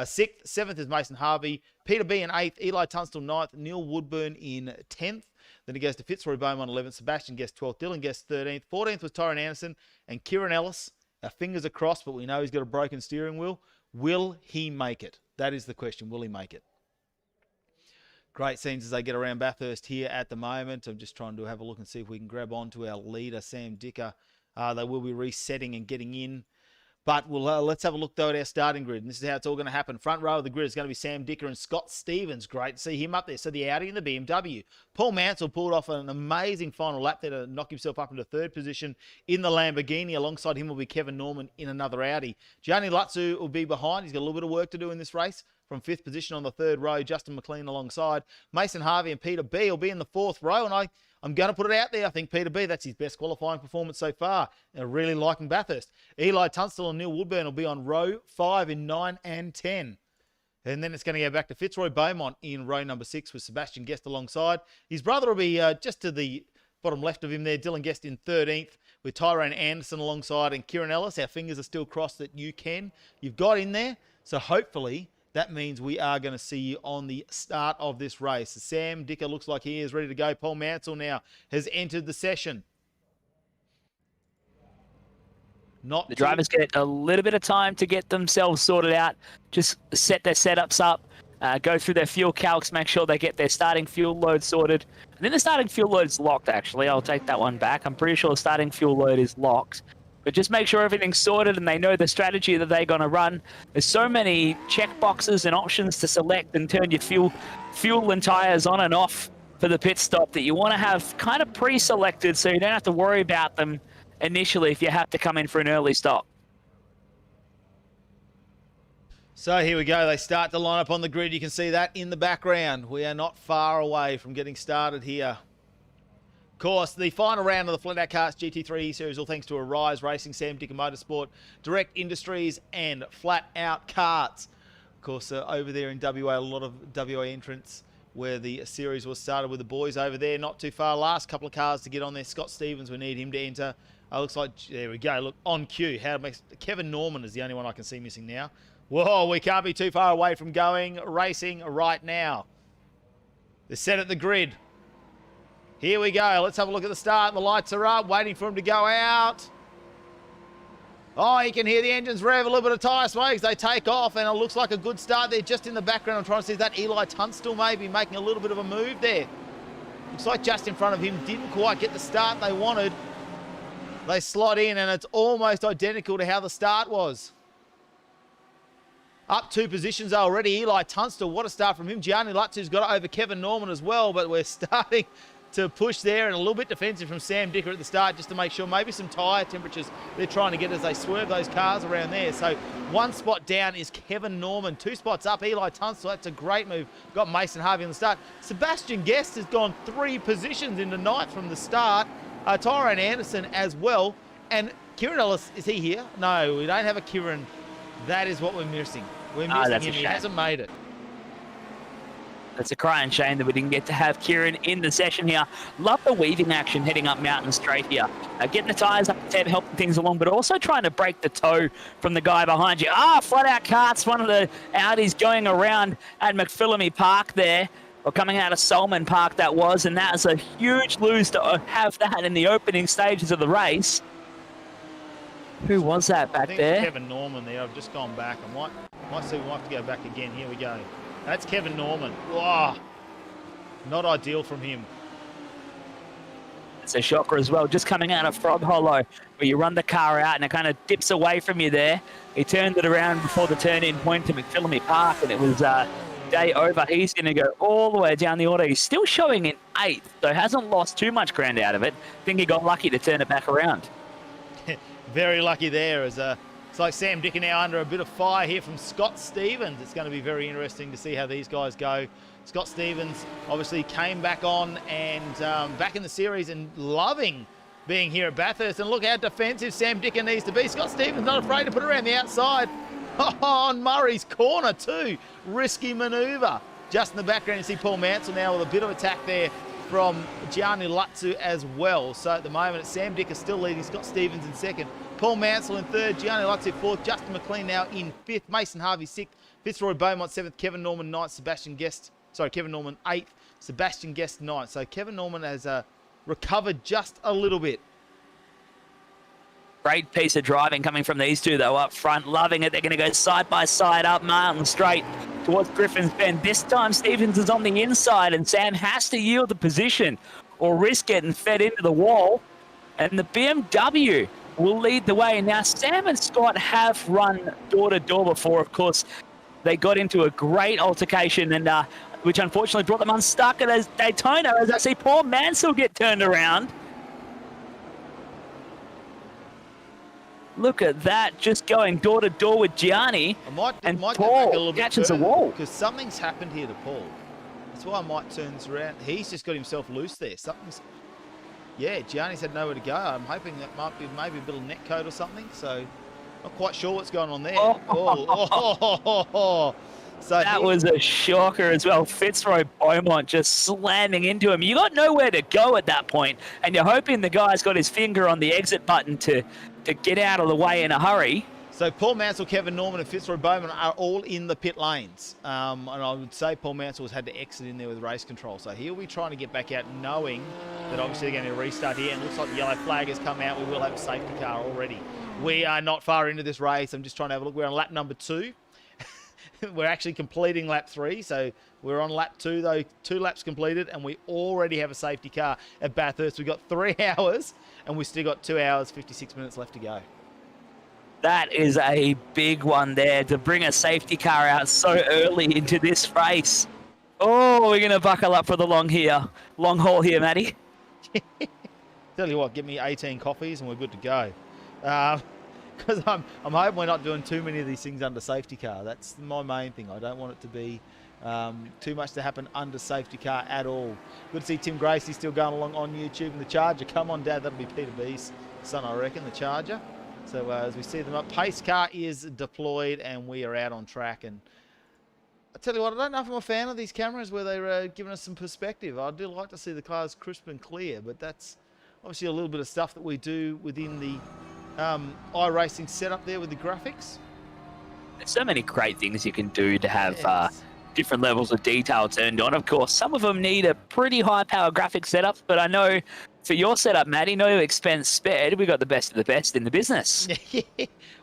Speaker 1: sixth. Seventh is Mason Harvey. Peter B in eighth. Eli Tunstall ninth. Neil Woodburn in 10th. Then he goes to Fitzroy Beaumont 11th. Sebastian Guest 12th. Dylan Guest 13th. 14th was Tyron Anderson. And Kieran Ellis. Our fingers are crossed, but we know he's got a broken steering wheel. Will he make it? That is the question. Will he make it? Great scenes as they get around Bathurst here at the moment. I'm just trying to have a look and see if we can grab onto our leader, Sam Dicker. They will be resetting and getting in. But let's have a look, though, at our starting grid. And this is how it's all going to happen. Front row of the grid is going to be Sam Dicker and Scott Stevens. Great to see him up there. So the Audi and the BMW. Paul Mansell pulled off an amazing final lap there to knock himself up into third position in the Lamborghini. Alongside him will be Kevin Norman in another Audi. Gianni Lutzu will be behind. He's got a little bit of work to do in this race. From fifth position on the third row, Justin McLean alongside. Mason Harvey and Peter B will be in the fourth row. And I'm going to put it out there. I think Peter B, that's his best qualifying performance so far. I really liking Bathurst. Eli Tunstall and Neil Woodburn will be on row 5 in 9 and 10. And then it's going to go back to Fitzroy Beaumont in row number 6 with Sebastian Guest alongside. His brother will be just to the bottom left of him there. Dylan Guest in 13th with Tyrone Anderson alongside and Kieran Ellis. Our fingers are still crossed that you've got in there. So hopefully that means we are going to see you on the start of this race. Sam Dicker looks like he is ready to go. Paul Mansell now has entered the session.
Speaker 2: The drivers get a little bit of time to get themselves sorted out, just set their setups up, go through their fuel calcs, make sure they get their starting fuel load sorted. And then the starting fuel load's locked, actually. I'll take that one back. I'm pretty sure the starting fuel load is locked. But just make sure everything's sorted and they know the strategy that they're going to run. There's so many check boxes and options to select and turn your fuel and tires on and off for the pit stop that you want to have kind of pre-selected so you don't have to worry about them initially if you have to come in for an early stop.
Speaker 1: So here we go. They start to line up on the grid. You can see that in the background. We are not far away from getting started here. Of course, the final round of the FlatOut Karts GT3 series, all thanks to Arise Racing, Sam Dicker Motorsport, Direct Industries, and FlatOut Karts. Of course, over there in WA, a lot of WA entrants where the series was started with the boys over there. Not too far. Last couple of cars to get on there. Scott Stevens, we need him to enter. Looks like, there we go. Look, on cue. Kevin Norman is the only one I can see missing now. Whoa, we can't be too far away from going racing right now. They're set at the grid. Here we go. Let's have a look at the start. The lights are up, waiting for him to go out. Oh, you can hear the engines rev, a little bit of tyre smoke as they take off, and it looks like a good start there. Just in the background, I'm trying to see that Eli Tunstall maybe making a little bit of a move there. Looks like just in front of him didn't quite get the start they wanted. They slot in, and it's almost identical to how the start was. Up 2 positions already. Eli Tunstall, what a start from him. Gianni Lutzu's got it over Kevin Norman as well, but we're starting to push there, and a little bit defensive from Sam Dicker at the start just to make sure maybe some tyre temperatures they're trying to get as they swerve those cars around there. So 1 spot down is Kevin Norman. 2 spots up, Eli Tunstall. That's a great move. Got Mason Harvey on the start. Sebastian Guest has gone 3 positions into 9th from the start. Tyrone Anderson as well. And Kieran Ellis, is he here? No, we don't have a Kieran. That is what we're missing. We're missing him. He hasn't made it.
Speaker 2: It's a crying shame that we didn't get to have Kieran in the session here. Love the weaving action heading up Mountain Straight here. Getting the tyres up to helping things along, but also trying to break the toe from the guy behind you. FlatOut Karts, one of the Audis going around at McPhillamy Park there, or coming out of Solomon Park that was, and that was a huge lose to have that in the opening stages of the race. Who was that back there?
Speaker 1: Kevin Norman there. I've just gone back. Might see we might have to go back again. Here we go. That's Kevin Norman. Wow. Not ideal from him.
Speaker 2: It's a shocker as well. Just coming out of Frog Hollow, where you run the car out and it kind of dips away from you there. He turned it around before the turn-in point to McPhillamy Park, and it was day over. He's going to go all the way down the order. He's still showing in 8th, so hasn't lost too much ground out of it. I think he got lucky to turn it back around.
Speaker 1: Very lucky there. It's like Sam Dicker now under a bit of fire here from Scott Stevens. It's going to be very interesting to see how these guys go. Scott Stevens obviously came back on and back in the series and loving being here at Bathurst. And look how defensive Sam Dicker needs to be. Scott Stevens not afraid to put it around the outside. on Murray's corner too. Risky manoeuvre. Just in the background, you see Paul Mansell now with a bit of attack there from Gianni Lutzu as well. So at the moment, it's Sam Dicker still leading. Scott Stevens in second. Paul Mansell in third. Gianni Lutzu fourth. Justin McLean now in fifth. Mason Harvey sixth. Fitzroy Beaumont seventh. Kevin Norman ninth. Kevin Norman eighth. Sebastian Guest ninth. So Kevin Norman has recovered just a little bit.
Speaker 2: Great piece of driving coming from these two, though, up front. Loving it. They're going to go side by side up Martin Straight towards Griffin's Bend. This time, Stevens is on the inside, and Sam has to yield the position or risk getting fed into the wall. And the BMW will lead the way. Now, Sam and Scott have run door-to-door before, of course. They got into a great altercation, and which unfortunately brought them unstuck at Daytona, as I see Paul Mansell get turned around. Look at that, just going door to door with Gianni. And Paul catches a wall.
Speaker 1: Because something's happened here to Paul. That's why I might turn this around. He's just got himself loose there. Yeah, Gianni's had nowhere to go. I'm hoping that might be maybe a bit of net code or something. So, not quite sure what's going on there. So
Speaker 2: that was a shocker as well. Fitzroy Beaumont just slamming into him. You got nowhere to go at that point, and you're hoping the guy's got his finger on the exit button to get out of the way in a hurry.
Speaker 1: So Paul Mansell, Kevin Norman and Fitzroy Bowman are all in the pit lanes. And I would say Paul Mansell has had to exit in there with race control. So he'll be trying to get back out knowing that obviously they're going to restart here. And it looks like the yellow flag has come out. We will have a safety car already. We are not far into this race. I'm just trying to have a look. We're on lap number 2. We're actually completing lap 3. So we're on lap 2, though. 2 laps completed. And we already have a safety car at Bathurst. We've got 3 hours. And we've still got 2 hours, 56 minutes left to go.
Speaker 2: That is a big one there to bring a safety car out so early into this race. Oh, we're going to buckle up for the long haul here, Matty.
Speaker 1: Tell you what, give me 18 coffees and we're good to go. Because I'm hoping we're not doing too many of these things under safety car. That's my main thing. I don't want it to be too much to happen under safety car at all. Good to see Tim Gracie still going along on YouTube and the Charger. Come on, Dad, that'll be Peter B's son, I reckon, the Charger. So as we see them up, pace car is deployed and we are out on track. And I tell you what, I don't know if I'm a fan of these cameras where they're giving us some perspective. I do like to see the cars crisp and clear, but that's obviously a little bit of stuff that we do within the iRacing setup there with the graphics.
Speaker 2: There's so many great things you can do to have different levels of detail turned on. Of course, some of them need a pretty high power graphic setup, but I know for your setup, Matty, no expense spared. We got the best of the best in the business.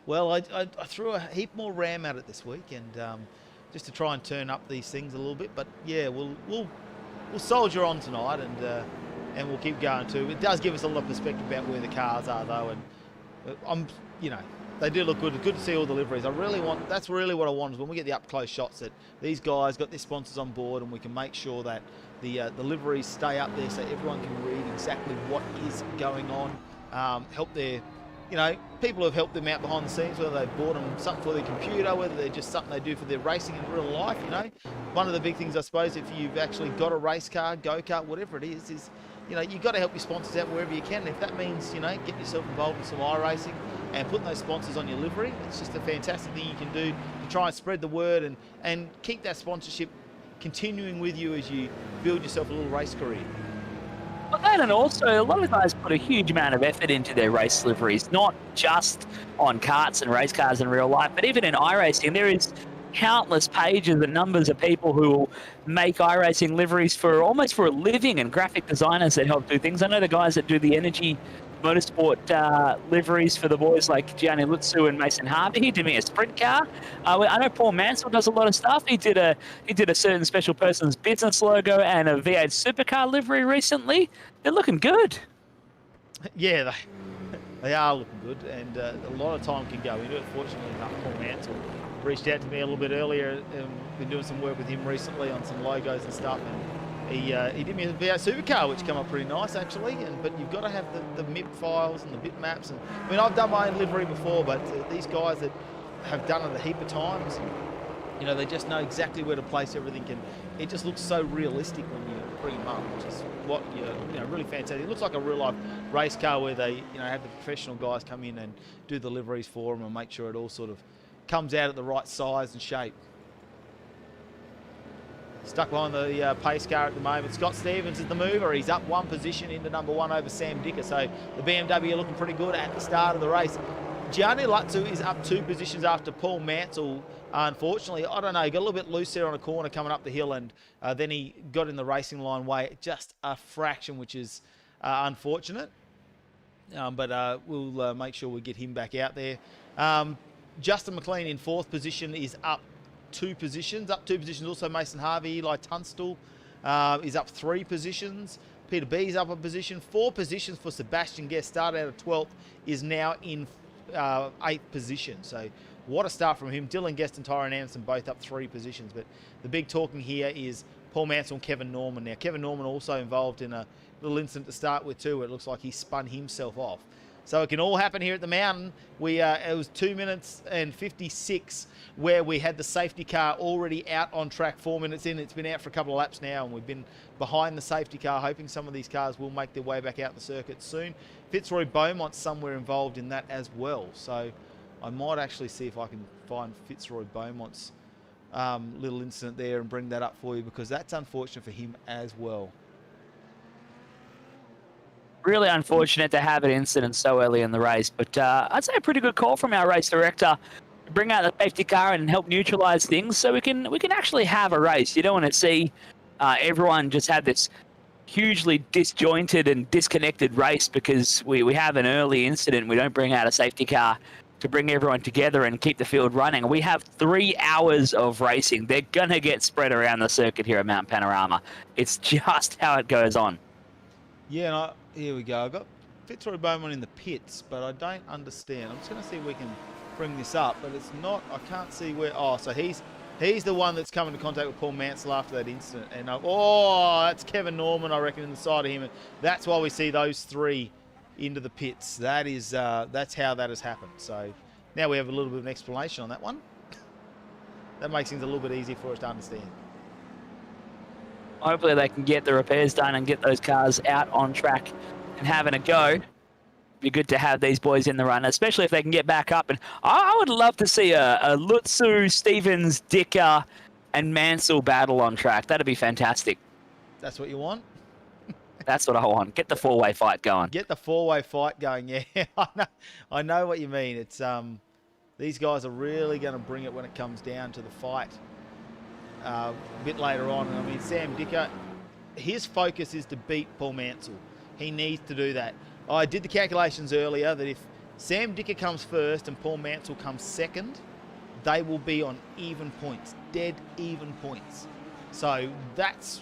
Speaker 1: Well, I threw a heap more RAM at it this week, and just to try and turn up these things a little bit. But yeah, we'll soldier on tonight, and we'll keep going too. It does give us a lot of perspective about where the cars are, though, and they do look good. It's good to see all the liveries. That's really what I want, is when we get the up close shots that these guys got their sponsors on board, and we can make sure that the liveries stay up there so everyone can read exactly what is going on. Help their, people have helped them out behind the scenes, whether they've bought them something for their computer, whether they're just something they do for their racing in real life. One of the big things, I suppose, if you've actually got a race car, go-kart, whatever it is you've got to help your sponsors out wherever you can. And if that means, get yourself involved in some iRacing and putting those sponsors on your livery, it's just a fantastic thing you can do to try and spread the word and keep that sponsorship continuing with you as you build yourself a little race career.
Speaker 2: Well, and also, a lot of guys put a huge amount of effort into their race liveries, not just on karts and race cars in real life, but even in iRacing. There is countless pages and numbers of people who will make iRacing liveries for almost for a living, and graphic designers that help do things. I know the guys that do the Energy Motorsport liveries for the boys like Gianni Lutzu and Mason Harvey. He did me a sprint car. I know Paul Mansell does a lot of stuff. He did a certain special person's business logo and a V8 supercar livery recently. They're looking good.
Speaker 1: Yeah, they are looking good, and a lot of time can go into it. Fortunately enough, Paul Mansell reached out to me a little bit earlier. Been doing some work with him recently on some logos and stuff, and he did me a V8 supercar, which came up pretty nice actually. But you've got to have the MIP files and the bitmaps. And I mean, I've done my own livery before, but these guys that have done it a heap of times, they just know exactly where to place everything, and it just looks so realistic when you bring them up, which is what really fantastic. It looks like a real life race car where they have the professional guys come in and do the liveries for them and make sure it all sort of comes out at the right size and shape. Stuck behind the pace car at the moment. Scott Stevens is the mover. He's up 1 position into number 1 over Sam Dicker. So the BMW are looking pretty good at the start of the race. Gianni Lutzu is up 2 positions after Paul Mansell. Unfortunately, I don't know, he got a little bit loose there on a corner coming up the hill, and then he got in the racing line way just a fraction, which is unfortunate. But we'll make sure we get him back out there. Justin McLean in 4th position is up 2 positions. Up 2 positions also Mason Harvey. Eli Tunstall is up 3 positions. Peter B is up a position. 4 positions for Sebastian Guest. Started out of 12th, is now in 8th position. So what a start from him. Dylan Guest and Tyron Anderson both up 3 positions. But the big talking here is Paul Mansell and Kevin Norman. Now, Kevin Norman also involved in a little incident to start with too, where it looks like he spun himself off. So it can all happen here at the mountain. It was 2 minutes and 56 where we had the safety car already out on track 4 minutes in. It's been out for a couple of laps now, and we've been behind the safety car, hoping some of these cars will make their way back out the circuit soon. Fitzroy Beaumont's somewhere involved in that as well. So I might actually see if I can find Fitzroy Beaumont's little incident there and bring that up for you, because that's unfortunate for him as well.
Speaker 2: Really unfortunate to have an incident so early in the race, but I'd say a pretty good call from our race director to bring out the safety car and help neutralize things so we can actually have a race. You don't want to see everyone just have this hugely disjointed and disconnected race because we have an early incident. We don't bring out a safety car to bring everyone together and keep the field running. We have 3 hours of racing. They're going to get spread around the circuit here at Mount Panorama. It's just how it goes on.
Speaker 1: Yeah, here we go. I've got Fitzroy Beaumont in the pits, but I don't understand. I'm just going to see if we can bring this up, but it's not. I can't see where. Oh, so he's the one that's come into contact with Paul Mansell after that incident. And oh, that's Kevin Norman, I reckon, in the side of him. And that's why we see those 3 into the pits. That is that's how that has happened. So now we have a little bit of an explanation on that one. That makes things a little bit easier for us to understand.
Speaker 2: Hopefully they can get the repairs done and get those cars out on track and having a go. Be good to have these boys in the run, especially if they can get back up. And I would love to see a Lutzu, Stevens, Dicker, and Mansell battle on track. That'd be fantastic.
Speaker 1: That's what you want?
Speaker 2: That's what I want. Get the 4-way fight going.
Speaker 1: Get the 4-way fight going, yeah. I know what you mean. It's these guys are really going to bring it when it comes down to the fight. A bit later on. I mean, Sam Dicker, his focus is to beat Paul Mansell. He needs to do that. I did the calculations earlier that if Sam Dicker comes first and Paul Mansell comes second, they will be on even points, dead even points. So that's,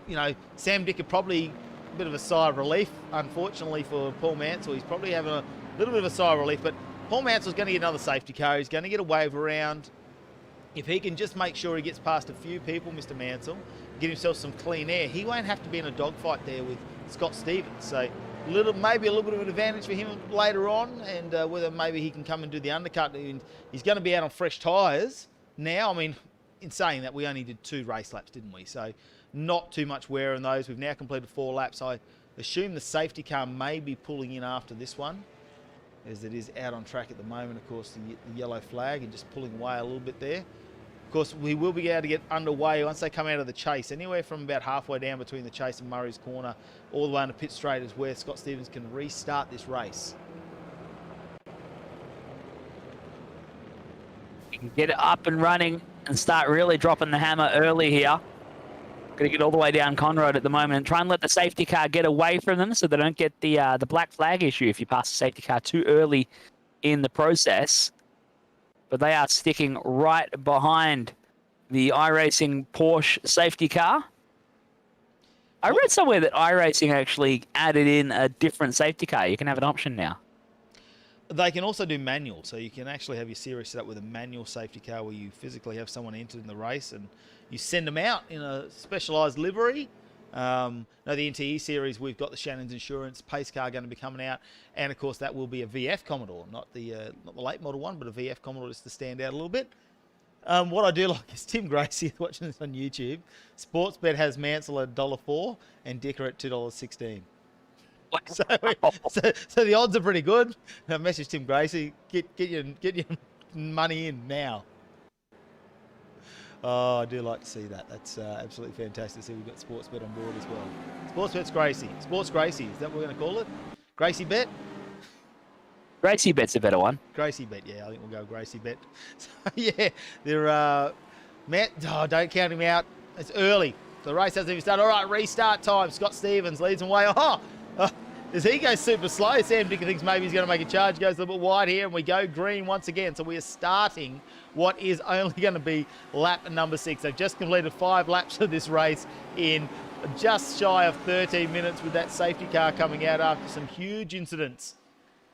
Speaker 1: you know, Sam Dicker probably a bit of a sigh of relief, unfortunately for Paul Mansell. He's probably having a little bit of a sigh of relief, but Paul Mansell's going to get another safety car. He's going to get a wave around. If he can just make sure he gets past a few people, Mr. Mansell, get himself some clean air, he won't have to be in a dogfight there with Scott Stevens. So maybe a little bit of an advantage for him later on, and whether maybe he can come and do the undercut. He's going to be out on fresh tyres now. I mean, in saying that, we only did 2 race laps, didn't we? So not too much wear on those. We've now completed 4 laps. I assume the safety car may be pulling in after this one, as it is out on track at the moment. Of course, the yellow flag and just pulling away a little bit there. Of course, we will be able to get underway once they come out of the chase. Anywhere from about halfway down between the chase and Murray's Corner, all the way into pit straight is where Scott Stevens can restart this race.
Speaker 2: You can get it up and running and start really dropping the hammer early here. Got to get all the way down Conroad at the moment and try and let the safety car get away from them so they don't get the black flag issue if you pass the safety car too early in the process. But they are sticking right behind the iRacing Porsche safety car. I read somewhere that iRacing actually added in a different safety car. You can have an option now.
Speaker 1: They can also do manual, so you can actually have your series set up with a manual safety car where you physically have someone entered in the race and you send them out in a specialised livery. No, the NTE series, we've got the Shannon's Insurance pace car going to be coming out, and of course that will be a VF Commodore, not the late model one, but a VF Commodore just to stand out a little bit. What I do like is Tim Gracie watching this on YouTube. Sportsbet has Mansell at $1.04 and Dicker at $2.16. So the odds are pretty good. I messaged Tim Gracie, get your money in now. Oh, I do like to see that. That's absolutely fantastic to see we've got Sportsbet on board as well. Sportsbet's Gracie. Sports Gracie, is that what we're going to call it? Gracie Bet?
Speaker 2: Gracie Bet's a better one.
Speaker 1: Gracie Bet, yeah, I think we'll go Gracie Bet. So, yeah, they're, Matt, oh, don't count him out. It's early. The race hasn't even started. All right, restart time. Scott Stevens leads away. As he goes super slow, Sam Dicker thinks maybe he's going to make a charge. Goes a little bit wide here, and we go green once again. So we are starting what is only going to be lap number 6. They've just completed 5 laps of this race in just shy of 13 minutes with that safety car coming out after some huge incidents,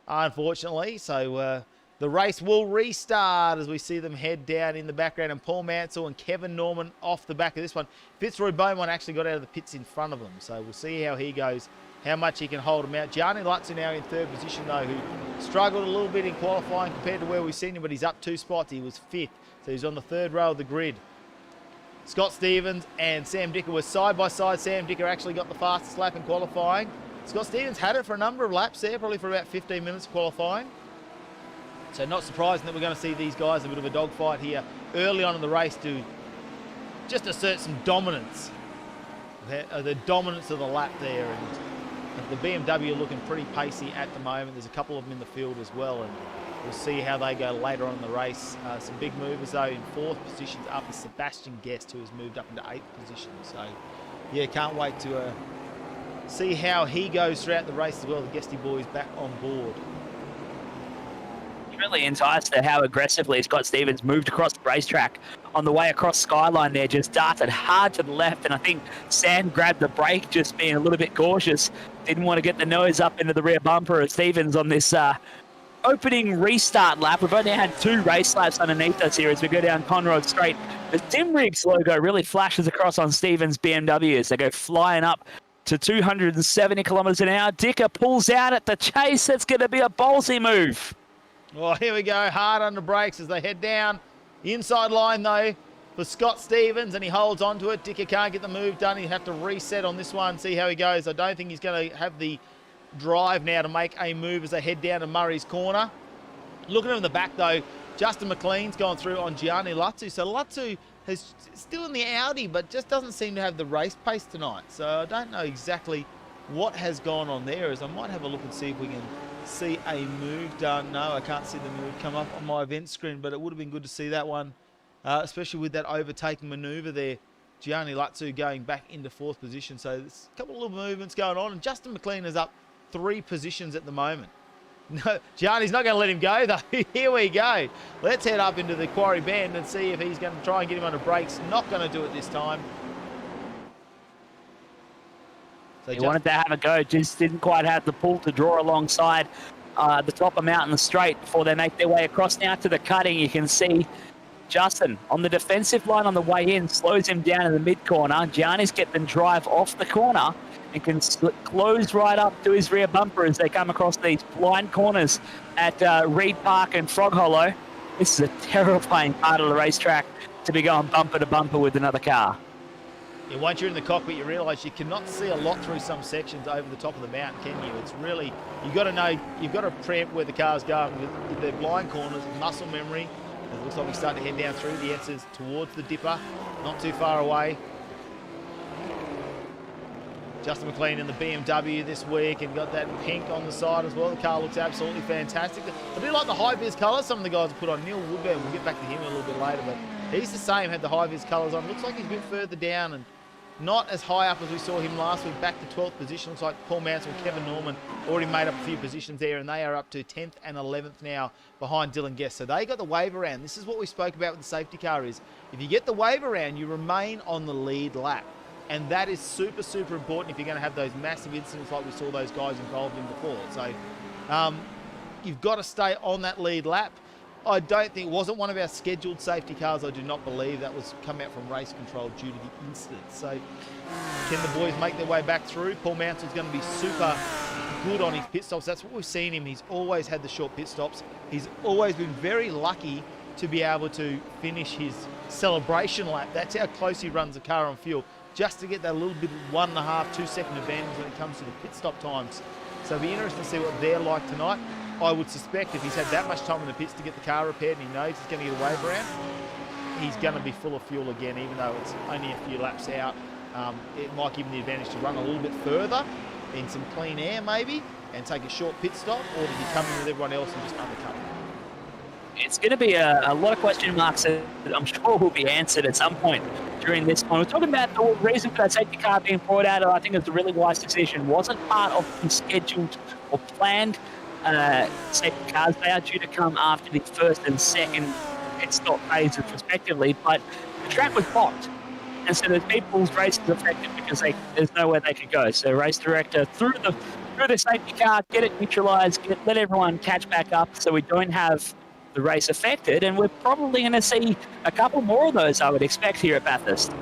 Speaker 1: unfortunately. So the race will restart as we see them head down in the background, and Paul Mansell and Kevin Norman off the back of this one. Fitzroy Beaumont actually got out of the pits in front of them, so we'll see how he goes, how much he can hold him out. Gianni Lutzu now in 3rd position though, who struggled a little bit in qualifying compared to where we've seen him, but he's up 2 spots. He was 5th, so he's on the 3rd row of the grid. Scott Stevens and Sam Dicker were side by side. Sam Dicker actually got the fastest lap in qualifying. Scott Stevens had it for a number of laps there, probably for about 15 minutes qualifying. So not surprising that we're going to see these guys a bit of a dogfight here early on in the race to just assert some dominance. The dominance of the lap there, and the BMW are looking pretty pacey at the moment. There's a couple of them in the field as well, and we'll see how they go later on in the race. Some big movers though. In 4th position up is Sebastian Guest, who has moved up into 8th position. So yeah, can't wait to see how he goes throughout the race as well. The Guesty boys back on board.
Speaker 2: Really enticed at how aggressively Scott Stevens moved across the racetrack on the way across Skyline there, just darted hard to the left, and I think Sam grabbed the brake, just being a little bit cautious. Didn't want to get the nose up into the rear bumper of Stevens on this opening restart lap. We've only had 2 race laps underneath us here as we go down Conrod Straight. The Tim Riggs logo really flashes across on Stevens' BMW as they go flying up to 270 kilometres an hour. Dicker pulls out at the chase. That's going to be a ballsy move.
Speaker 1: Oh, here we go, hard on the brakes as they head down. Inside line, though, for Scott Stevens, and he holds on to it. Dicker can't get the move done. He'll have to reset on this one, see how he goes. I don't think he's going to have the drive now to make a move as they head down to Murray's Corner. Looking in the back, though, Justin McLean's gone through on Gianni Lutzu. So Lutzu is still in the Audi, but just doesn't seem to have the race pace tonight. So I don't know exactly what has gone on there, as I might have a look and see if we can see a move done. No, I can't see the move come up on my event screen, but it would have been good to see that one, especially with that overtaking manoeuvre there. Gianni Lutzu going back into 4th position. So there's a couple of little movements going on, and Justin McLean is up 3 positions at the moment. No, Gianni's not going to let him go, though. Here we go. Let's head up into the Quarry Bend and see if he's going to try and get him on the brakes. Not going to do it this time. So
Speaker 2: he wanted to have a go, just didn't quite have the pull to draw alongside the top of Mountain Straight before they make their way across now to the cutting. You can see Justin on the defensive line on the way in, slows him down in the mid-corner. Gianni's get them drive off the corner and can close right up to his rear bumper as they come across these blind corners at Reed Park and Frog Hollow. This is a terrifying part of the racetrack to be going bumper to bumper with another car.
Speaker 1: Yeah, once you're in the cockpit, you realise you cannot see a lot through some sections over the top of the mountain, can you? It's really, you've got to know, you've got to preempt where the car's going. With their blind corners, muscle memory. It looks like we start to head down through the S's towards the Dipper, not too far away. Justin McLean in the BMW this week, and got that pink on the side as well. The car looks absolutely fantastic. I do like the high-vis colours some of the guys have put on. Neil Woodburn, we'll get back to him a little bit later, but he's the same, had the high-vis colours on. Looks like he's a bit further down and not as high up as we saw him last week, back to 12th position. Looks like Paul Mansell and Kevin Norman already made up a few positions there, and they are up to 10th and 11th now behind Dylan Guest. So they got the wave around. This is what we spoke about with the safety car is, if you get the wave around, you remain on the lead lap. And that is super, super important if you're going to have those massive incidents like we saw those guys involved in before. So you've got to stay on that lead lap. I don't think, it wasn't one of our scheduled safety cars. I do not believe that was come out from race control due to the incident. So can the boys make their way back through? Paul Mansell's going to be super good on his pit stops. That's what we've seen him. He's always had the short pit stops. He's always been very lucky to be able to finish his celebration lap. That's how close he runs the car on fuel, just to get that little bit 1.5, 2 second advantage when it comes to the pit stop times. So it'll be interesting to see what they're like tonight. I would suspect if he's had that much time in the pits to get the car repaired and he knows he's going to get a wave around, he's going to be full of fuel again, even though it's only a few laps out. It might give him the advantage to run a little bit further in some clean air maybe and take a short pit stop, or does he come in with everyone else and just undercut him?
Speaker 2: It's going to be a lot of question marks that I'm sure will be answered at some point during this one. We're talking about the reason for that safety car being brought out, and I think it's a really wise decision. Wasn't part of the scheduled or planned safety cars. They are due to come after the first and second pit stop phases respectively, but the track was blocked. And so the people's race is affected because there's nowhere they could go. So race director through the safety car, get it neutralised, let everyone catch back up so we don't have the race affected. And we're probably going to see a couple more of those, I would expect, here at Bathurst.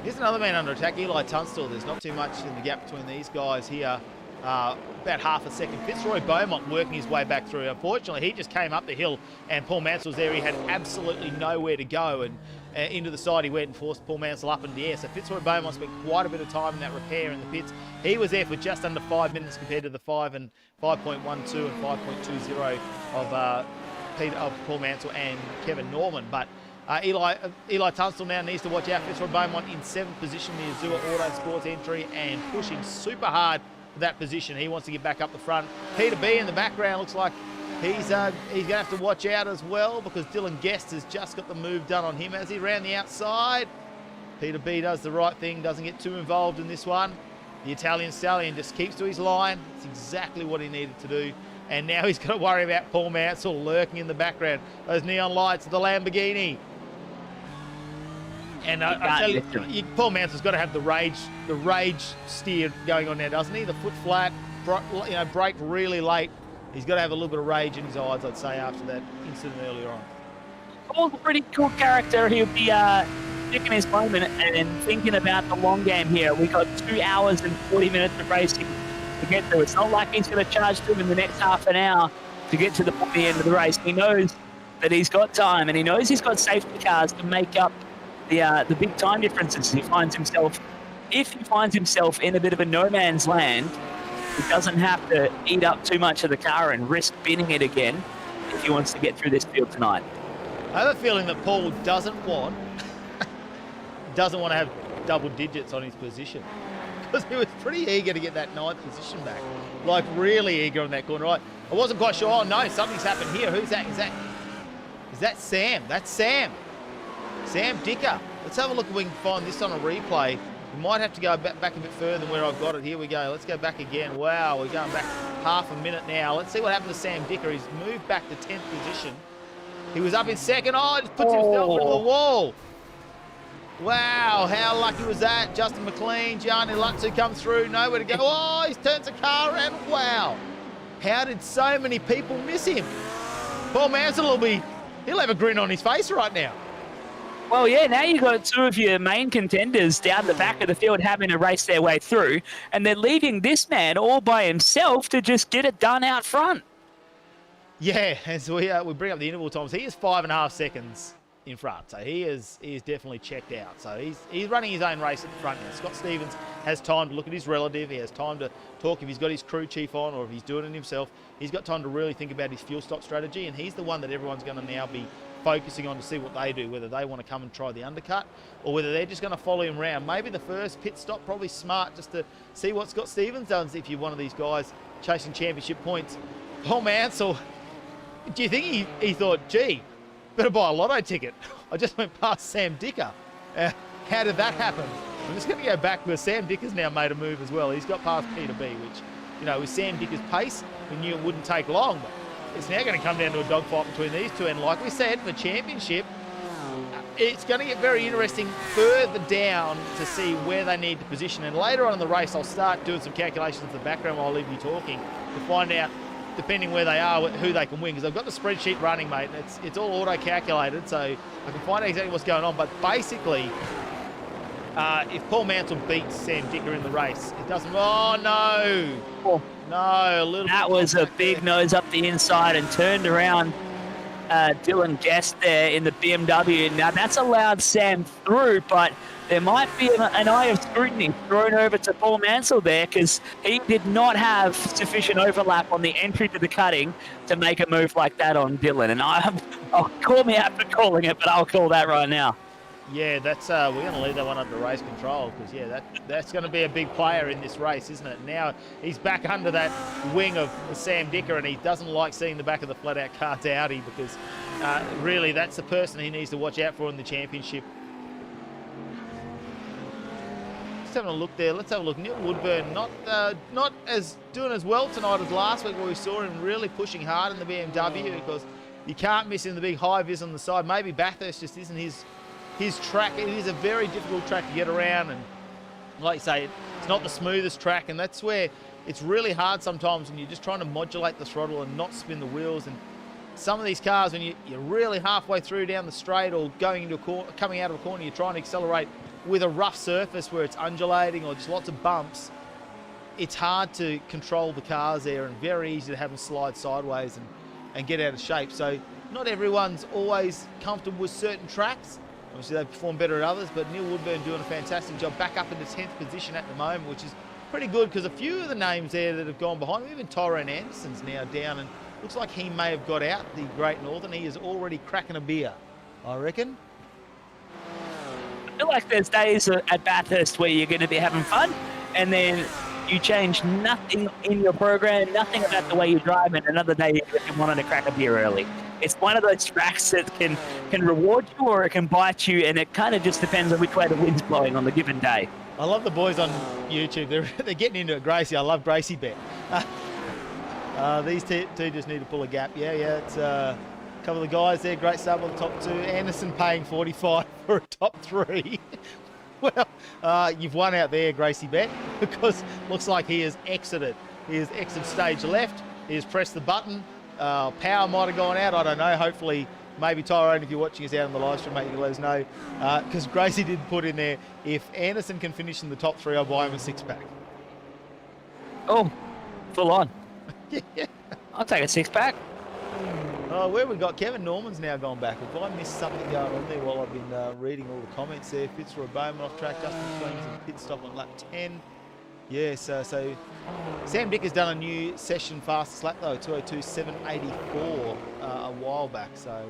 Speaker 1: Here's another man under attack, Eli Tunstall. There's not too much in the gap between these guys here. About half a second. Fitzroy Beaumont working his way back through. Unfortunately, he just came up the hill and Paul Mansell was there. He had absolutely nowhere to go, and into the side he went and forced Paul Mansell up in the air. So Fitzroy Beaumont spent quite a bit of time in that repair in the pits. He was there for just under 5 minutes compared to the 5.12 and 5.20 of Paul Mansell and Kevin Norman. But Eli Tunstall now needs to watch out. Fitzroy Beaumont in 7th position, the Azure Auto Sports entry, and pushing super hard for that position. He wants to get back up the front. Peter B in the background looks like he's going to have to watch out as well, because Dylan Guest has just got the move done on him as he ran the outside. Peter B does the right thing, doesn't get too involved in this one. The Italian Stallion just keeps to his line. It's exactly what he needed to do. And now he's got to worry about Paul Mansell lurking in the background. Those neon lights of the Lamborghini. And I tell you, Paul Mansell's got to have the rage steer going on now, doesn't he? The foot flat, brake really late. He's got to have a little bit of rage in his eyes, I'd say, after that incident earlier on.
Speaker 2: Paul's a pretty cool character. He'll be picking his moment and thinking about the long game here. We got 2 hours and 40 minutes of racing to get through. It's not like he's going to charge through in the next half an hour to get to the end of the race. He knows that he's got time, and he knows he's got safety cars to make up the big time differences. If he finds himself in a bit of a no man's land, he doesn't have to eat up too much of the car and risk binning it again if he wants to get through this field tonight.
Speaker 1: I have a feeling that Paul doesn't want to have double digits on his position, because he was pretty eager to get that 9th position back, like really eager on that corner. Right, I wasn't quite sure. Oh no, something's happened here. Who's that? Is that Sam? That's Sam Dicker. Let's have a look if we can find this on a replay. We might have to go back a bit further than where I've got it. Here we go. Let's go back again. Wow, we're going back half a minute now. Let's see what happened to Sam Dicker. He's moved back to 10th position. He was up in 2nd. Oh, just puts himself into the wall. Wow, how lucky was that? Justin McLean, Gianni Lutzu comes through, nowhere to go. Oh, he's turned the car around. Wow. How did so many people miss him? Paul Mansell he'll have a grin on his face right now.
Speaker 2: Well, yeah, now you've got 2 of your main contenders down the back of the field having to race their way through, and they're leaving this man all by himself to just get it done out front.
Speaker 1: Yeah, and so we bring up the interval times. He is 5.5 seconds in front, so he is definitely checked out. So he's running his own race at the front now. Scott Stevens has time to look at his relative. He has time to talk if he's got his crew chief on or if he's doing it himself. He's got time to really think about his fuel stop strategy, and he's the one that everyone's going to now be focusing on to see what they do, whether they want to come and try the undercut or whether they're just going to follow him around. Maybe the first pit stop, probably smart just to see what Scott Stevens does if you're one of these guys chasing championship points. Paul Mansell, do you think he thought, gee, better buy a lotto ticket? I just went past Sam Dicker. How did that happen? I'm just going to go back because Sam Dicker's now made a move as well. He's got past Peter B, which, with Sam Dicker's pace, we knew it wouldn't take long, but it's now going to come down to a dogfight between these two. And like we said, for championship, it's going to get very interesting further down to see where they need to position. And later on in the race, I'll start doing some calculations in the background while I'll leave you talking to find out, depending where they are, who they can win. Because I've got the spreadsheet running, mate, and it's all auto-calculated, so I can find out exactly what's going on. But basically, if Paul Mansell beats Sam Dicker in the race, it doesn't... Oh, no!
Speaker 2: Oh.
Speaker 1: No, a little...
Speaker 2: That was a big nose up the inside and turned around Dylan Guest there in the BMW. Now, that's allowed Sam through, but there might be an eye of scrutiny thrown over to Paul Mansell there, because he did not have sufficient overlap on the entry to the cutting to make a move like that on Dylan. And I'll call me out for calling it, but I'll call that right now.
Speaker 1: Yeah, that's we're going to leave that one up to race control, because yeah, that's going to be a big player in this race, isn't it? Now he's back under that wing of Sam Dicker, and he doesn't like seeing the back of the FlatOut Karts Audi, because really that's the person he needs to watch out for in the championship. Just having a look there. Let's have a look. Neil Woodburn not as doing as well tonight as last week, where we saw him really pushing hard in the BMW, because you can't miss in the big high vis on the side. Maybe Bathurst just isn't his track. It is a very difficult track to get around, and like you say, it's not the smoothest track, and that's where it's really hard sometimes when you're just trying to modulate the throttle and not spin the wheels. And some of these cars, when you're really halfway through down the straight or going into a corner, coming out of a corner, you're trying to accelerate with a rough surface where it's undulating or just lots of bumps, it's hard to control the cars there, and very easy to have them slide sideways and get out of shape. So not everyone's always comfortable with certain tracks. Obviously they perform better at others, but Neil Woodburn doing a fantastic job, back up in the 10th position at the moment, which is pretty good, because a few of the names there that have gone behind him, even Tyrone Anderson's now down, and looks like he may have got out the Great Northern. He is already cracking a beer, I reckon.
Speaker 2: I feel like there's days at Bathurst where you're going to be having fun, and then you change nothing in your program, nothing about the way you drive, and another day you're wanting to crack a beer early. It's one of those tracks that can reward you or it can bite you, and it kind of just depends on which way the wind's blowing on the given day.
Speaker 1: I love the boys on YouTube. They're getting into it, Gracie. I love Gracie Bet. These two just need to pull a gap. Yeah, it's a couple of the guys there. Great start on the top two. Anderson paying 45 for a top three. Well, you've won out there, Gracie Bet, because looks like he has exited. He has exited stage left. He has pressed the button. Power might have gone out. I don't know. Hopefully, maybe Tyrone, if you're watching us out on the live stream, mate, you can let us know. Because Gracie did put in there, if Anderson can finish in the top three, I'll buy him a six-pack.
Speaker 2: Oh, full on.
Speaker 1: Yeah.
Speaker 2: I'll take a six-pack.
Speaker 1: Oh, where we got Kevin Norman's now gone back. If I missed something going on there while I've been reading all the comments there, Fitzroy Bowman off track, Justin Flemings in pit stop on lap 10. Yes, so Sam Dick has done a new session fastest lap though, 2:02.784 a while back. So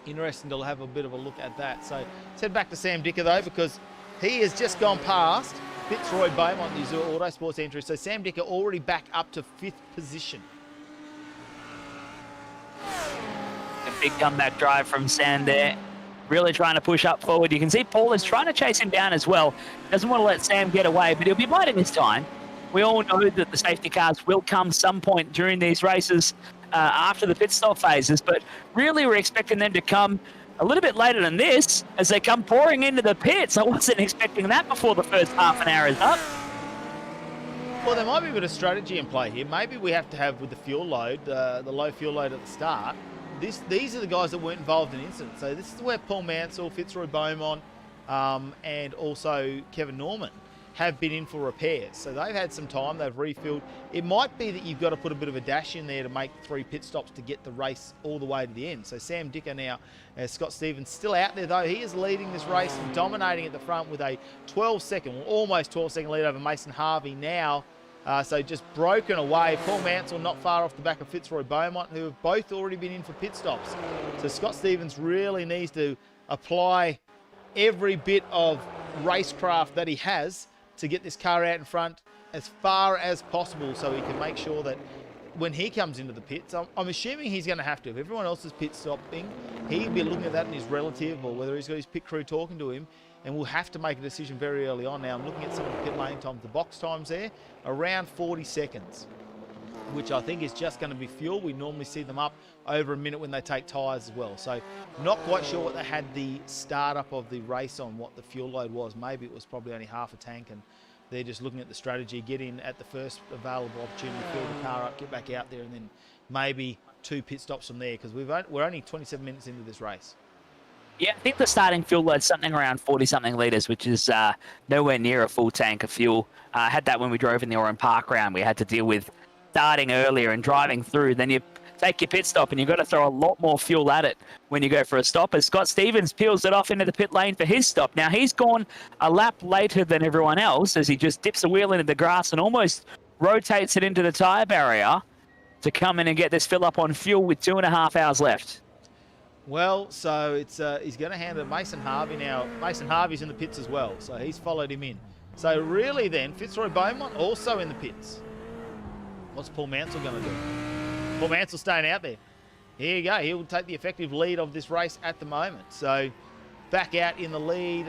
Speaker 1: interesting to have a bit of a look at that. So let's head back to Sam Dicker though, because he has just gone past Fitzroy Beaumont, the Zoo Autosports entry. So Sam Dicker already back up to 5th position.
Speaker 2: A big comeback drive from Sam there. Really trying to push up forward. You can see Paul is trying to chase him down as well. Doesn't want to let Sam get away, but he'll be biting his time. We all know that the safety cars will come some point during these races after the pit stop phases, but really we're expecting them to come a little bit later than this as they come pouring into the pits. I wasn't expecting that before the first half an hour is up.
Speaker 1: Well, there might be a bit of strategy in play here. Maybe we have to have, with the fuel load, the low fuel load at the start, these are the guys that weren't involved in incidents. So this is where Paul Mansell, Fitzroy Beaumont, and also Kevin Norman have been in for repairs. So they've had some time, they've refilled. It might be that you've got to put a bit of a dash in there to make 3 pit stops to get the race all the way to the end. So Sam Dicker now, Scott Stevens still out there though. He is leading this race and dominating at the front with a 12-second, almost 12-second lead over Mason Harvey now. So just broken away. Paul Mansell not far off the back of Fitzroy Beaumont, who have both already been in for pit stops. So Scott Stevens really needs to apply every bit of racecraft that he has to get this car out in front as far as possible, so he can make sure that when he comes into the pits, I'm assuming he's going to have to. If everyone else is pit stopping, he'll be looking at that in his relative, or whether he's got his pit crew talking to him, and we'll have to make a decision very early on. Now I'm looking at some of the pit lane times, the box times there, around 40 seconds, which I think is just going to be fuel. We normally see them up over a minute when they take tyres as well. So not quite sure what they had the startup of the race on, what the fuel load was. Maybe it was probably only half a tank, and they're just looking at the strategy, get in at the first available opportunity, fill the car up, get back out there, and then maybe 2 pit stops from there, because we're only 27 minutes into this race.
Speaker 2: Yeah, I think the starting fuel load's something around 40-something litres, which is nowhere near a full tank of fuel. I had that when we drove in the Oran Park round. We had to deal with starting earlier and driving through. Then you take your pit stop, and you've got to throw a lot more fuel at it when you go for a stop. As Scott Stevens peels it off into the pit lane for his stop. Now, he's gone a lap later than everyone else as he just dips a wheel into the grass and almost rotates it into the tyre barrier to come in and get this fill up on fuel with 2.5 hours left.
Speaker 1: Well, so it's he's going to hand it to Mason Harvey now. Mason Harvey's in the pits as well, so he's followed him in. So really then, Fitzroy Beaumont also in the pits. What's Paul Mansell going to do? Paul Mansell staying out there. Here you go. He'll take the effective lead of this race at the moment. So back out in the lead.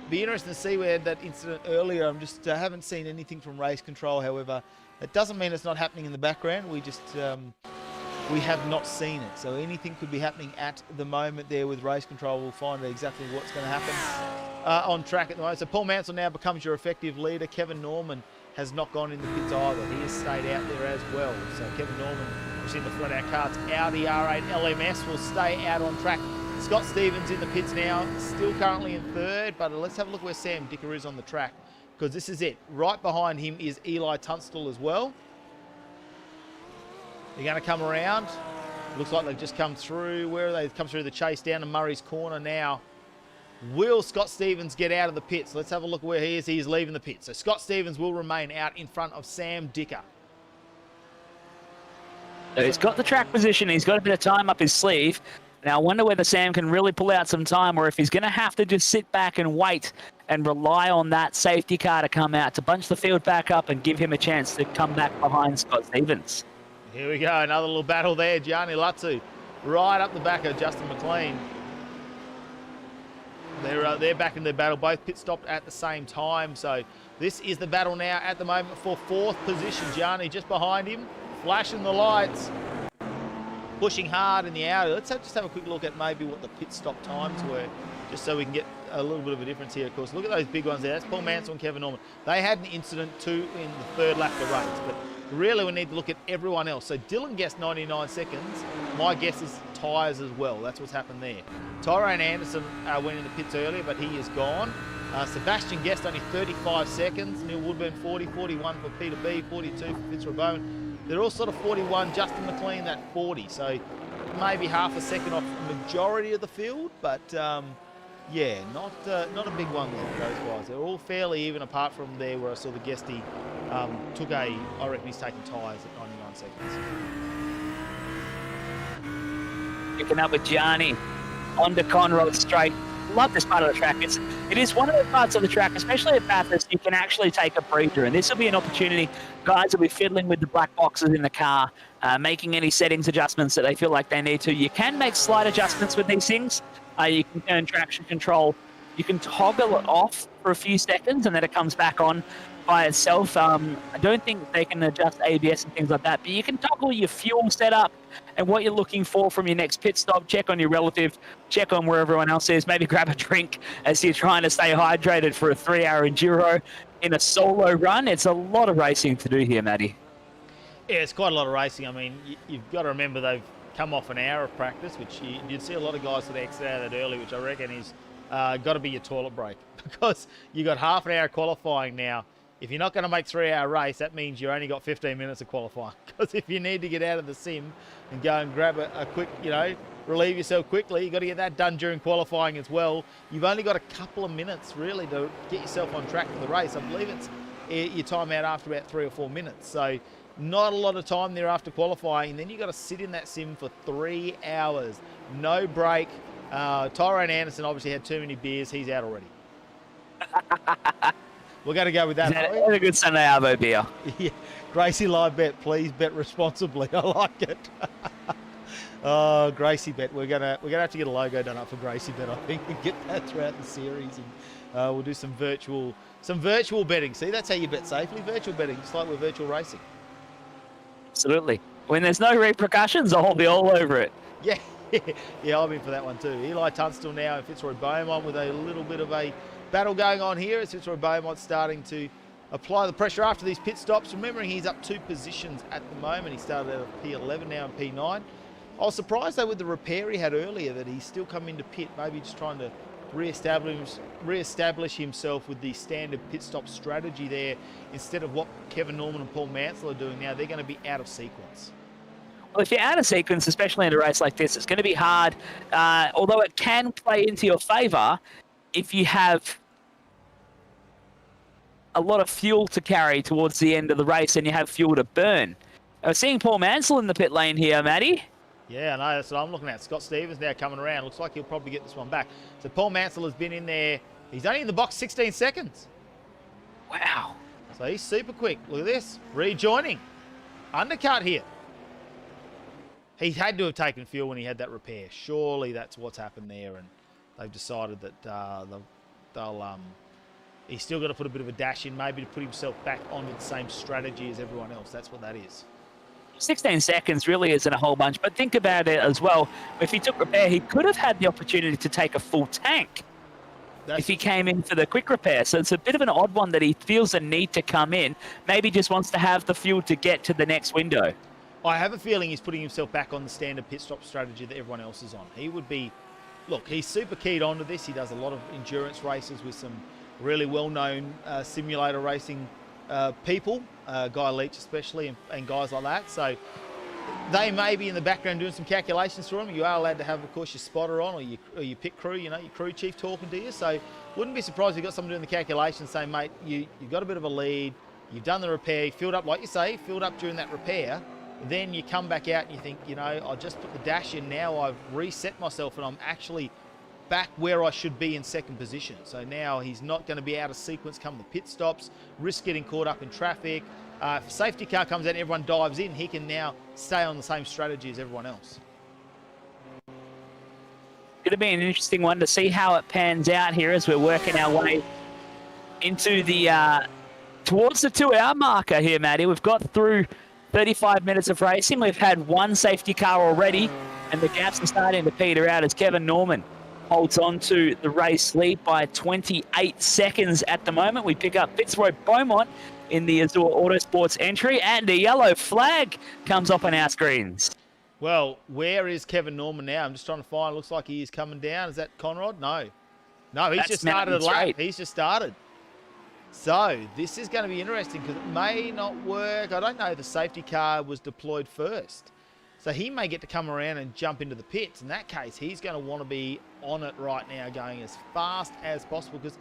Speaker 1: Be interesting to see where that incident earlier. I'm just haven't seen anything from race control. However, it doesn't mean it's not happening in the background. We just we have not seen it. So anything could be happening at the moment there with race control. We'll find out exactly what's going to happen on track at the moment. So Paul Mansell now becomes your effective leader. Kevin Norman has not gone in the pits either. He has stayed out there as well. So Kevin Norman, who's in the FlatOut Karts Audi R8 LMS, will stay out on track. Scott Stevens in the pits now, still currently in third, but let's have a look where Sam Dicker is on the track, because this is it. Right behind him is Eli Tunstall as well. They're going to come around. Looks like they've just come through. Where are they? They've come through the chase down to Murray's Corner now. Will Scott Stevens get out of the pits? Let's have a look where he is. He's leaving the pits. So Scott Stevens will remain out in front of Sam Dicker.
Speaker 2: So he's got the track position. He's got a bit of time up his sleeve. Now, I wonder whether Sam can really pull out some time, or if he's going to have to just sit back and wait and rely on that safety car to come out to bunch the field back up and give him a chance to come back behind Scott Stevens.
Speaker 1: Here we go, another little battle there. Gianni Lattu right up the back of Justin McLean. They're back in their battle, both pit stopped at the same time. So this is the battle now at the moment for fourth position. Gianni just behind him, flashing the lights, pushing hard in the Audi. Let's just have a quick look at maybe what the pit stop times were, just so we can get a little bit of a difference here, of course. Look at those big ones there. That's Paul Mansell and Kevin Norman. They had an incident too in the third lap of the race, but really we need to look at everyone else. So Dylan guessed 99 seconds. My guess is tyres as well. That's what's happened there. Tyrone Anderson went in the pits earlier, but he is gone. Sebastian guessed only 35 seconds. Neil Woodburn 40, 41 for Peter B, 42 for Fitzroy Bowen. They're all sort of 41. Justin McLean that 40. So maybe half a second off the majority of the field, but yeah, not a big one there, those guys. They're all fairly even, apart from there where I saw the guestie took I reckon he's taking tyres at 99 seconds.
Speaker 2: Picking up with Gianni onto Conroy straight. Love this part of the track. It is one of the parts of the track, especially at Bathurst, you can actually take a breather, and this will be an opportunity. Guys will be fiddling with the black boxes in the car, making any settings adjustments that they feel like they need to. You can make slight adjustments with these things. You can turn traction control. You can toggle it off for a few seconds, and then it comes back on by itself. I don't think they can adjust ABS and things like that, but you can toggle your fuel setup and what you're looking for from your next pit stop. Check on your relative, check on where everyone else is, maybe grab a drink as you're trying to stay hydrated for a 3-hour enduro in a solo run. It's a lot of racing to do here, Matty.
Speaker 1: Yeah, it's quite a lot of racing. I mean, you've got to remember they've come off an hour of practice, which you'd see a lot of guys that exit out of that early, which I reckon is got to be your toilet break, because you got half an hour qualifying now. If you're not going to make 3-hour race, that means you only got 15 minutes of qualifying. Because if you need to get out of the sim and go and grab a quick, relieve yourself quickly, you've got to get that done during qualifying as well. You've only got a couple of minutes really to get yourself on track for the race. I believe it's your time out after about 3 or 4 minutes. So not a lot of time there after qualifying. And then you've got to sit in that sim for 3 hours. No break. Tyrone Anderson obviously had too many beers. He's out already. We're going to go with that.
Speaker 2: That's a good Sunday Arvo beer.
Speaker 1: Yeah. Gracie live bet, please bet responsibly. I like it. Oh, Gracie bet. We're gonna have to get a logo done up for Gracie bet, I think, and get that throughout the series. And we'll do some virtual betting. See, that's how you bet safely. Virtual betting, just like with virtual racing.
Speaker 2: Absolutely. When there's no repercussions, I'll be all over it.
Speaker 1: Yeah, yeah, I'm in for that one too. Eli Tunstall now and Fitzroy Beaumont with a little bit of a battle going on here as Fitzroy Beaumont starting to apply the pressure after these pit stops. Remembering he's up 2 positions at the moment. He started out of P11, now in P9. I was surprised though with the repair he had earlier that he's still come into pit, maybe just trying to re-establish himself with the standard pit stop strategy there instead of what Kevin Norman and Paul Mansell are doing now. They're going to be out of sequence.
Speaker 2: Well, if you're out of sequence, especially in a race like this, it's going to be hard. Although it can play into your favour if you have a lot of fuel to carry towards the end of the race and you have fuel to burn. I was seeing Paul Mansell in the pit lane here, Matty.
Speaker 1: Yeah, I know, that's what I'm looking at. Scott Stevens now coming around. Looks like he'll probably get this one back. So Paul Mansell has been in there. He's only in the box 16 seconds.
Speaker 2: Wow.
Speaker 1: So he's super quick. Look at this. Rejoining. Undercut here. He had to have taken fuel when he had that repair. Surely that's what's happened there, and they've decided that he's still got to put a bit of a dash in, maybe to put himself back onto the same strategy as everyone else. That's what that is.
Speaker 2: 16 seconds really isn't a whole bunch, but think about it as well. If he took repair, he could have had the opportunity to take a full tank if he came in for the quick repair. So it's a bit of an odd one that he feels a need to come in. Maybe just wants to have the fuel to get to the next window.
Speaker 1: I have a feeling he's putting himself back on the standard pit stop strategy that everyone else is on. He would be, look, he's super keyed onto this. He does a lot of endurance races with some really well-known simulator racing people, Guy Leach especially, and guys like that. So they may be in the background doing some calculations for him. You are allowed to have, of course, your spotter on, or your pit crew, you know, your crew chief talking to you. So wouldn't be surprised if you got someone doing the calculations saying, mate, you've got a bit of a lead, you've done the repair, you filled up, like you say, filled up during that repair. Then you come back out and you think, you know, I just put the dash in, now I've reset myself and I'm actually back where I should be in second position. So now he's not going to be out of sequence come the pit stops, risk getting caught up in traffic. If a safety car comes out and everyone dives in, he can now stay on the same strategy as everyone else.
Speaker 2: Going to be an interesting one to see how it pans out here as we're working our way into the towards the 2-hour marker here, Matty. We've got through 35 minutes of racing. We've had one safety car already, and the gaps are starting to peter out as Kevin Norman holds on to the race lead by 28 seconds at the moment. We pick up Fitzroy Beaumont in the Azure Autosports entry, and a yellow flag comes up on our screens.
Speaker 1: Well, where is Kevin Norman now? I'm just trying to find. Looks like he is coming down. Is that Conrad? No, he's just started a lap. He's just started. So this is going to be interesting because it may not work. I don't know. The safety car was deployed first. So he may get to come around and jump into the pits. In that case, he's going to want to be on it right now, going as fast as possible. Because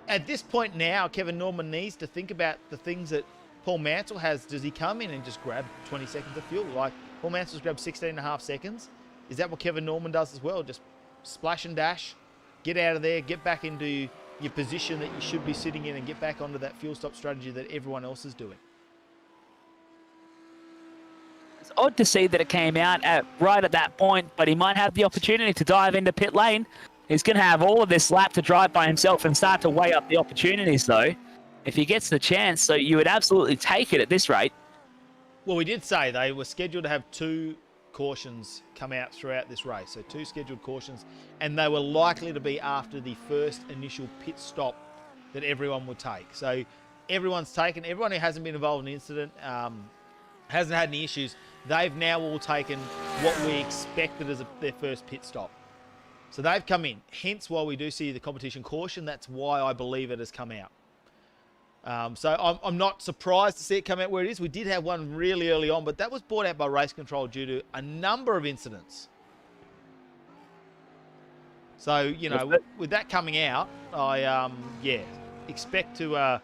Speaker 1: at this point now, Kevin Norman needs to think about the things that Paul Mansell has. Does he come in and just grab 20 seconds of fuel? Like Paul Mansell's grabbed 16.5 seconds. Is that what Kevin Norman does as well? Just splash and dash, get out of there, get back into your position that you should be sitting in and get back onto that fuel stop strategy that everyone else is doing.
Speaker 2: It's odd to see that it came out right at that point, but he might have the opportunity to dive into pit lane. He's going to have all of this lap to drive by himself and start to weigh up the opportunities, though. If he gets the chance, so you would absolutely take it at this rate.
Speaker 1: Well, we did say they were scheduled to have 2 cautions come out throughout this race. So 2 scheduled cautions, and they were likely to be after the first initial pit stop that everyone would take. So everyone's taken, everyone who hasn't been involved in the incident, hasn't had any issues, they've now all taken what we expected as their first pit stop. So they've come in, hence why we do see the competition caution. That's why I believe it has come out. So I'm not surprised to see it come out where it is. We did have one really early on, but that was brought out by race control due to a number of incidents. So, you know, with that coming out, I, expect to,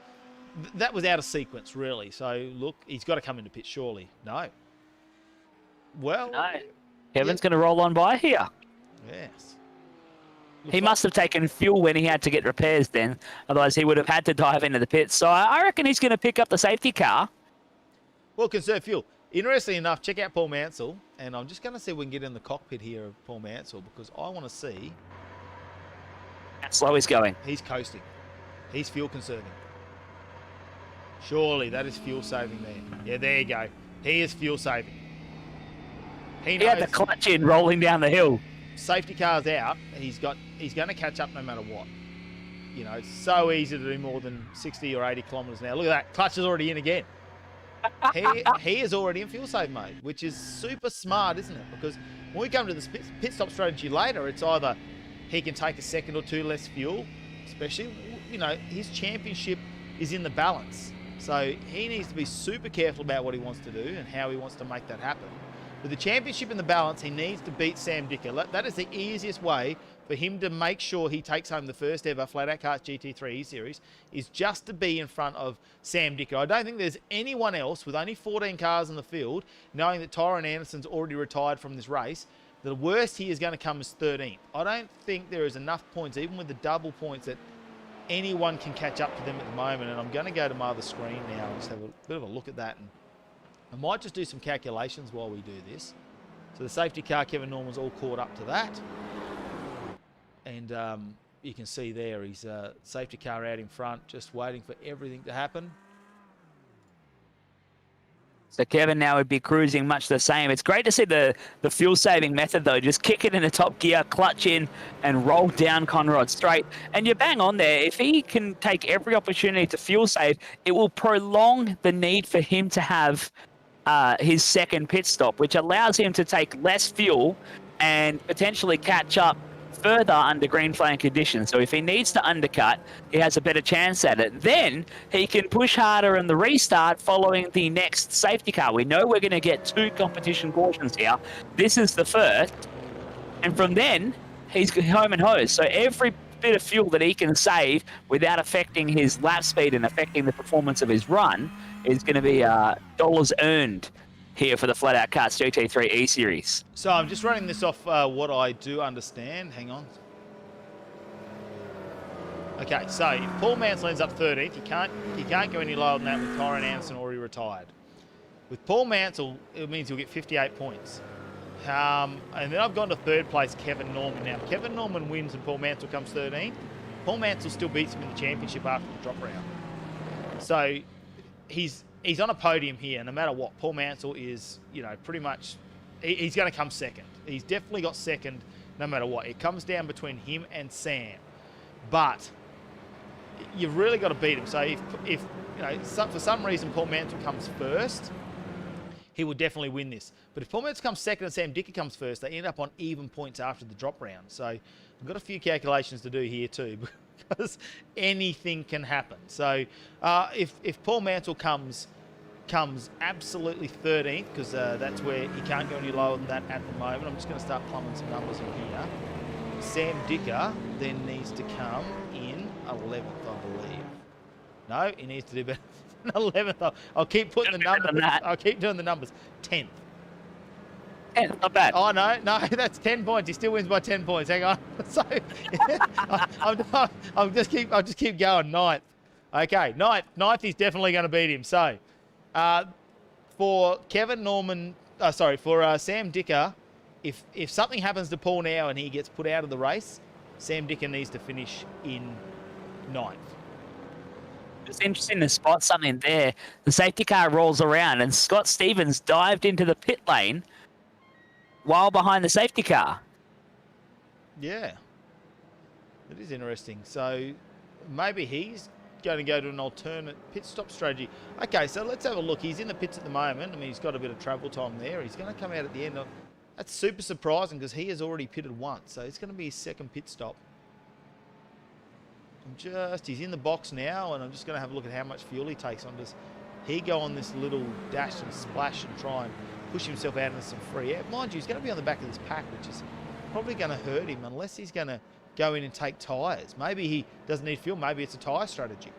Speaker 1: that was out of sequence, really. So, look, he's got to come into pit, surely. No. Well.
Speaker 2: No. Kevin's going to roll on by here.
Speaker 1: Yes.
Speaker 2: He must have taken fuel when he had to get repairs then. Otherwise, he would have had to dive into the pits. So I reckon he's going to pick up the safety car.
Speaker 1: Well, conserve fuel. Interestingly enough, check out Paul Mansell. And I'm just going to see if we can get in the cockpit here of Paul Mansell because I want to see.
Speaker 2: How slow he's going.
Speaker 1: He's coasting. He's fuel conserving. Surely that is fuel saving there. Yeah, there you go. He is fuel saving.
Speaker 2: He had the clutch in rolling down the hill.
Speaker 1: Safety car's out. He's going to catch up no matter what. You know, it's so easy to do more than 60 or 80 kilometres an hour. Look at that. Clutch is already in again. he is already in fuel save mode, which is super smart, isn't it? Because when we come to the pit stop strategy later, it's either he can take a second or 2 less fuel, especially, you know, his championship is in the balance. So he needs to be super careful about what he wants to do and how he wants to make that happen. With the championship in the balance, he needs to beat Sam Dicker. That is the easiest way for him to make sure he takes home the first ever FlatOut Karts GT3 E-Series, is just to be in front of Sam Dicker. I don't think there's anyone else with only 14 cars in the field, knowing that Tyrone Anderson's already retired from this race. The worst he is going to come is 13th. I don't think there is enough points, even with the double points, that anyone can catch up to them at the moment. And I'm going to go to my other screen now and just have a bit of a look at that. And I might just do some calculations while we do this. So the safety car, Kevin Norman's all caught up to that. And you can see there, his safety car out in front, just waiting for everything to happen.
Speaker 2: So Kevin now would be cruising much the same. It's great to see the fuel-saving method, though. Just kick it in the top gear, clutch in, and roll down Conrod straight. And you're bang on there. If he can take every opportunity to fuel save, it will prolong the need for him to have his second pit stop, which allows him to take less fuel and potentially catch up further under green flag conditions. So if he needs to undercut, he has a better chance at it. Then he can push harder in the restart following the next safety car. We know we're going to get 2 competition cautions here. This is the first. And from then, he's home and hose. So every bit of fuel that he can save without affecting his lap speed and affecting the performance of his run is going to be dollars earned here for the FlatOut Karts GT3 E-Series.
Speaker 1: So I'm just running this off what I do understand. Hang on. Okay, so if Paul Mansell ends up 13th, he can't go any lower than that with Tyrone Anderson already retired. With Paul Mansell, it means he'll get 58 points. And then I've gone to third place, Kevin Norman. Now, if Kevin Norman wins and Paul Mansell comes 13th, Paul Mansell still beats him in the championship after the drop round. So he's on a podium here, no matter what. Paul Mansell is, you know, pretty much, he's going to come second. He's definitely got second no matter what. It comes down between him and Sam. But you've really got to beat him. So if you know, for some reason Paul Mansell comes first, he will definitely win this. But if Paul Mansell comes second and Sam Dicker comes first, they end up on even points after the drop round. So I've got a few calculations to do here too, because anything can happen. So if Paul Mansell comes absolutely 13th, because that's where he can't go any lower than that at the moment. I'm just going to start plumbing some numbers in here. Sam Dicker then needs to come in 11th, I believe. No, he needs to do better than 11th. I'll keep putting the numbers. I'll keep doing the numbers. 10th.
Speaker 2: 10th, not bad.
Speaker 1: Oh, no, that's 10 points. He still wins by 10 points. Hang on. So I'll just keep going. 9th. Okay, 9th, he's definitely going to beat him. So for Kevin Norman, for Sam Dicker, if something happens to Paul now and he gets put out of the race, Sam Dicker needs to finish in 9th.
Speaker 2: It's interesting to spot something there. The safety car rolls around and Scott Stevens dived into the pit lane while behind the safety car.
Speaker 1: Yeah, that is interesting. So maybe he's going to go to an alternate pit stop strategy. Okay, so let's have a look. He's in the pits at the moment. I mean, he's got a bit of travel time there. He's going to come out at the end. That's super surprising because he has already pitted once. So it's going to be his second pit stop. He's in the box now, and I'm just going to have a look at how much fuel he takes on. Does he go on this little dash and splash and try and push himself out into some free air? Mind you, he's going to be on the back of this pack, which is probably going to hurt him unless he's going to go in and take tyres. Maybe he doesn't need fuel. Maybe it's a tyre strategy.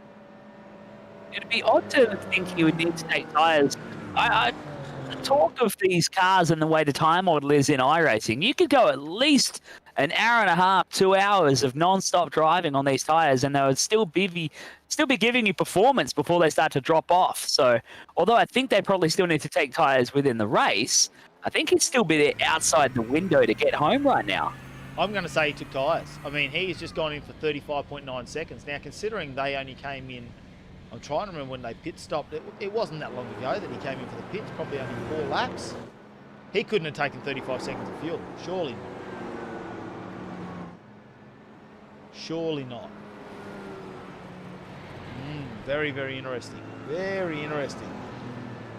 Speaker 2: It'd be odd to think he would need to take tyres. I talk of these cars and the way the tyre model is in iRacing. You could go at least an hour and a half, 2 hours of non-stop driving on these tyres, and they would still be giving you performance before they start to drop off. So, although I think they probably still need to take tyres within the race, I think he'd still be there outside the window to get home right now.
Speaker 1: I'm going to say he took tyres. I mean, he's just gone in for 35.9 seconds. Now, considering they only came in, I'm trying to remember when they pit stopped. It wasn't that long ago that he came in for the pits, probably only 4 laps. He couldn't have taken 35 seconds of fuel. Surely not. Surely not. Very, very interesting. Very interesting.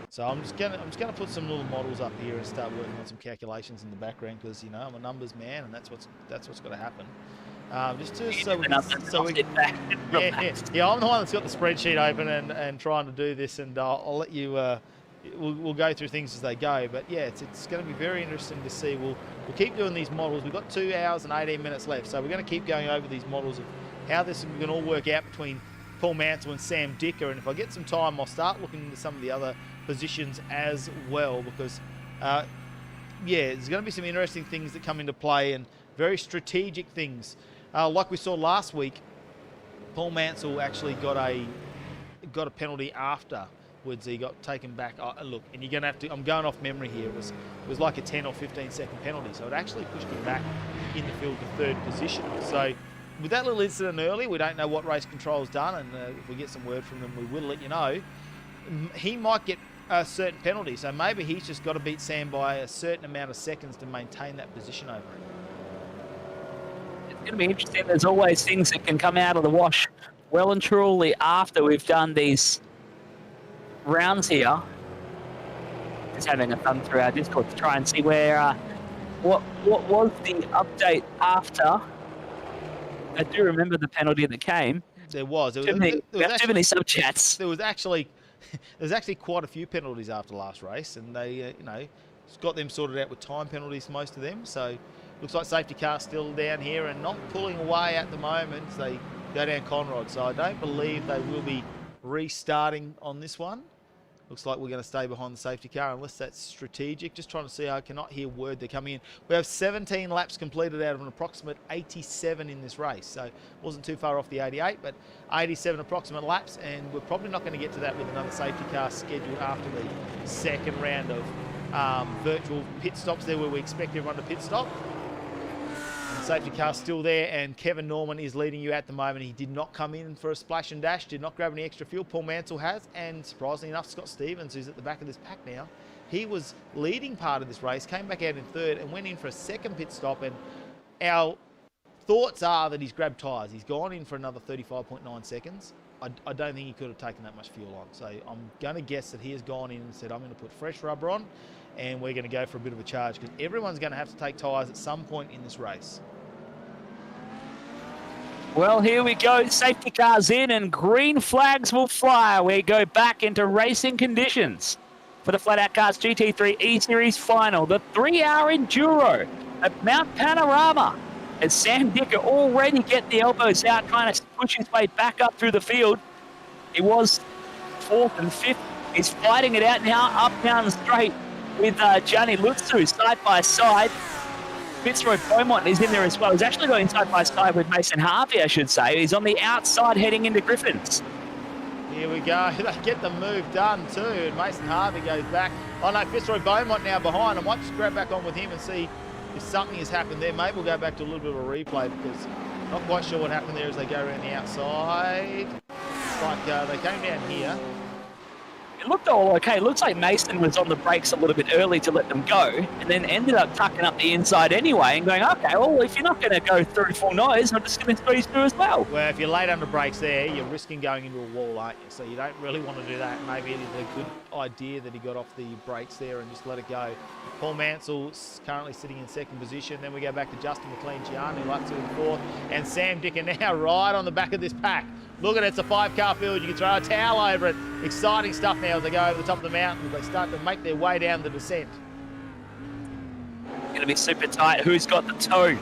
Speaker 1: So I'm just gonna put some little models up here and start working on some calculations in the background because you know I'm a numbers man and that's what's got to happen. I'm the one that's got the spreadsheet open and trying to do this, and I'll let you we'll go through things as they go. But yeah, it's going to be very interesting to see. We'll keep doing these models. We've got 2 hours and 18 minutes left, so we're going to keep going over these models of how this is going to all work out between Paul Mansell and Sam Dicker. And if I get some time, I'll start looking into some of the other positions as well, because yeah, there's going to be some interesting things that come into play and very strategic things. Like we saw last week, Paul Mansell actually got a penalty afterwards. He got taken back. Look, and you're going to have to, I'm going off memory here, it was like a 10 or 15 second penalty, so it actually pushed him back in the field to 3rd position. So with that little incident early, we don't know what race control's done, and if we get some word from them, we will let you know. He might get a certain penalty, so maybe he's just got to beat Sam by a certain amount of seconds to maintain that position over him.
Speaker 2: It's going to be interesting. There's always things that can come out of the wash well and truly after we've done these rounds here. Just having a thumb through our Discord to try and see where what was the update after. I do remember the penalty that came.
Speaker 1: There was.
Speaker 2: Too many sub-chats.
Speaker 1: There's actually quite a few penalties after last race, and they, got them sorted out with time penalties, most of them. So looks like safety car still down here and not pulling away at the moment. They go down Conrod, so I don't believe they will be restarting on this one. Looks like we're going to stay behind the safety car unless that's strategic. Just trying to see. I cannot hear word they're coming in. We have 17 laps completed out of an approximate 87 in this race. So it wasn't too far off the 88, but 87 approximate laps. And we're probably not going to get to that with another safety car scheduled after the second round of virtual pit stops there, where we expect everyone to pit stop. And safety car still there, and Kevin Norman is leading you at the moment. He did not come in for a splash and dash, did not grab any extra fuel. Paul Mansell has, and surprisingly enough, Scott Stevens, who's at the back of this pack now, he was leading part of this race, came back out in 3rd and went in for a second pit stop. And our thoughts are that he's grabbed tyres. He's gone in for another 35.9 seconds. I don't think he could have taken that much fuel on. So I'm going to guess that he has gone in and said, I'm going to put fresh rubber on, and we're going to go for a bit of a charge, because everyone's going to have to take tyres at some point in this race.
Speaker 2: Well, here we go. Safety cars in and green flags will fly. We go back into racing conditions for the FlatOut Karts GT3 E-Series final. The 3-hour Enduro at Mount Panorama. As Sam Dicker already getting the elbows out, trying to push his way back up through the field. He was 4th and 5th. He's fighting it out now, up down the straight with Gianni Lutzu side by side. Fitzroy Beaumont is in there as well. He's actually going side by side with Mason Harvey, I should say. He's on the outside heading into Griffins.
Speaker 1: Here we go. They get the move done too, and Mason Harvey goes back. Oh no, Fitzroy Beaumont now behind. I might just grab back on with him and see if something has happened there. Maybe we'll go back to a little bit of a replay, because I'm not quite sure what happened there as they go around the outside. It's like they came down here.
Speaker 2: It looked all okay. It looks like Mason was on the brakes a little bit early to let them go, and then ended up tucking up the inside anyway and going, okay, well, if you're not going to go through full noise, I'm just going to squeeze through as well.
Speaker 1: Well, if you're late under brakes there, you're risking going into a wall, aren't you? So you don't really want to do that. Maybe it is a good idea that he got off the brakes there and just let it go. Paul Mansell's currently sitting in 2nd position. Then we go back to Justin McLean-Gianni, Lutzu in 4th, and Sam Dicker now right on the back of this pack. Look at it, it's a 5-car field. You can throw a towel over it. Exciting stuff now as they go over the top of the mountain. They start to make their way down the descent.
Speaker 2: Going to be super tight. Who's got the toe?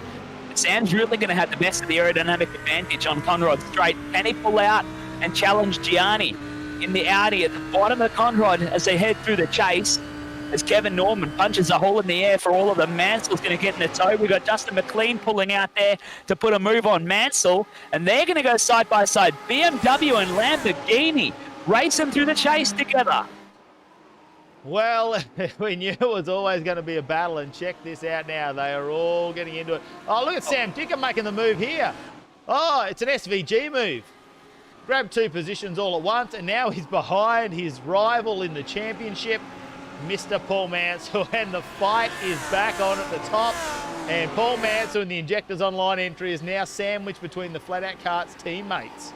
Speaker 2: Sam's really going to have the best of the aerodynamic advantage on Conrod straight. Can he pull out and challenge Gianni in the Audi at the bottom of Conrod as they head through the chase? As Kevin Norman punches a hole in the air for all of them. Mansell's going to get in the tow. We've got Justin McLean pulling out there to put a move on Mansell. And they're going to go side by side. BMW and Lamborghini racing through the chase together.
Speaker 1: Well, we knew it was always going to be a battle, and check this out now. They are all getting into it. Oh, look at Sam Dicker making the move here. Oh, it's an SVG move. Grabbed 2 positions all at once, and now he's behind his rival in the championship, Mr. Paul Mansell, and the fight is back on at the top. And Paul Mansell in the Injectors Online entry is now sandwiched between the FlatOut Karts teammates.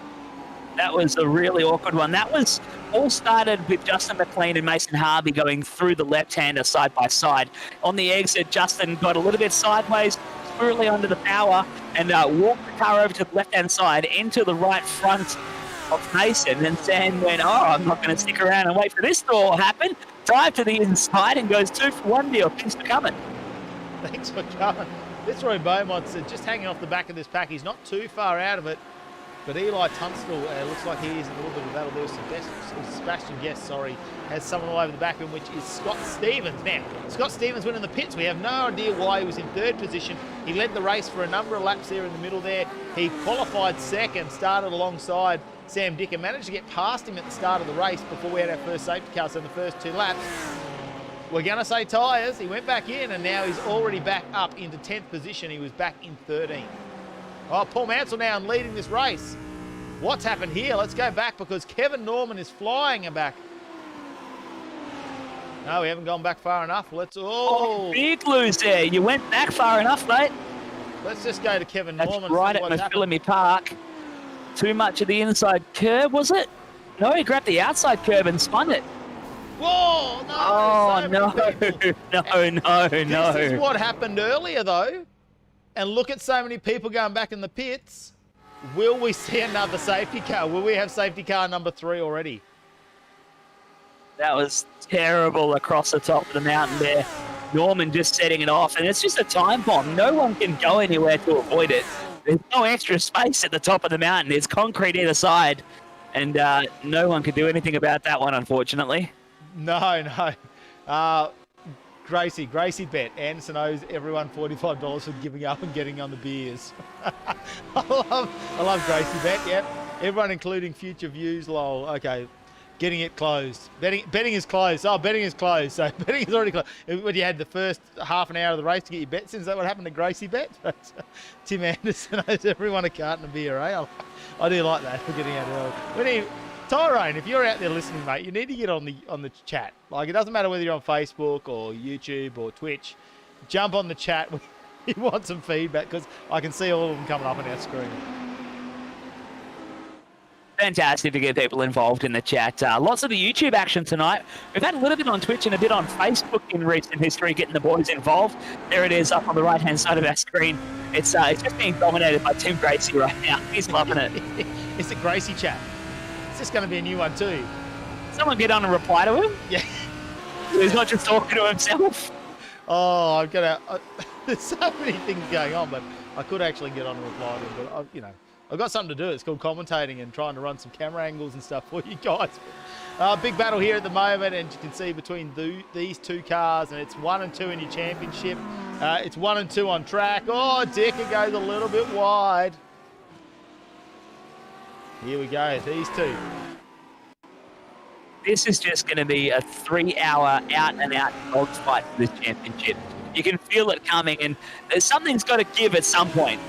Speaker 2: That was a really awkward one. That was all started with Justin McLean and Mason Harvey going through the left-hander side by side. On the exit, Justin got a little bit sideways, squirrely under the power, and walked the car over to the left-hand side into the right front of Mason. And Sam went, oh, I'm not going to stick around and wait for this to all happen. dive to the inside and goes 2 for 1 deal. Thanks for coming.
Speaker 1: Thanks for coming. Fitzroy Beaumont's just hanging off the back of this pack. He's not too far out of it. But Eli Tunstall looks like he is in a little bit of a battle there. Sebastian Guest, sorry, has someone all over the back of him, which is Scott Stevens. Now, Scott Stevens went in the pits. We have no idea why he was in 3rd position. He led the race for a number of laps there in the middle there. He qualified 2nd, started alongside Sam Dicker, managed to get past him at the start of the race before we had our first safety car, so in the first 2 laps. We're going to say tyres. He went back in, and now he's already back up into 10th position. He was back in 13th. Oh, Paul Mansell now leading this race. What's happened here? Let's go back because Kevin Norman is flying back. No, we haven't gone back far enough.
Speaker 2: Oh, big lose there. You went back far enough, mate.
Speaker 1: Let's just go to Kevin
Speaker 2: That's
Speaker 1: Norman.
Speaker 2: Right at Mafilimi Park. Too much of the inside curb, was it? No, he grabbed the outside curb and spun it.
Speaker 1: Whoa, no.
Speaker 2: Oh,
Speaker 1: so
Speaker 2: no.
Speaker 1: This is what happened earlier, though. And look at so many people going back in the pits. Will we see another safety car? Will we have safety car number 3 already?
Speaker 2: That was terrible across the top of the mountain there. Norman just setting it off. And it's just a time bomb. No one can go anywhere to avoid it. There's no extra space at the top of the mountain. There's concrete either side. And no one can do anything about that one, unfortunately.
Speaker 1: No. Gracie bet. Anderson owes everyone $45 for giving up and getting on the beers. I love Gracie bet, yep. Everyone including Future Views, lol. Okay, getting it closed. Betting is closed. Oh, betting is closed. So betting is already closed. When you had the first half an hour of the race to get your bets in, is that what happened to Gracie bet? Tim Anderson owes everyone a carton of beer, eh? I do like that for getting out early. Tyrone, if you're out there listening, mate, you need to get on the chat. Like, it doesn't matter whether you're on Facebook or YouTube or Twitch. Jump on the chat. We want some feedback because I can see all of them coming up on our screen.
Speaker 2: Fantastic to get people involved in the chat. Lots of the YouTube action tonight. We've had a little bit on Twitch and a bit on Facebook in recent history, getting the boys involved. There it is up on the right-hand side of our screen. It's just being dominated by Tim Gracie right now. He's loving it.
Speaker 1: It's the Gracie chat. It's going to be a new one too.
Speaker 2: Someone get on and reply to him?
Speaker 1: Yeah.
Speaker 2: He's not just talking to himself.
Speaker 1: Oh, I've got to... there's so many things going on, but I could actually get on and reply to him. But, I've got something to do. It's called commentating and trying to run some camera angles and stuff for you guys. Big battle here at the moment, and you can see between these 2 cars, and it's 1 and 2 in your championship. It's 1 and 2 on track. Oh, Dicker goes a little bit wide. Here we go, these 2.
Speaker 2: This is just going to be a 3-hour out-and-out dogfight for this championship. You can feel it coming, and something's got to give at some point.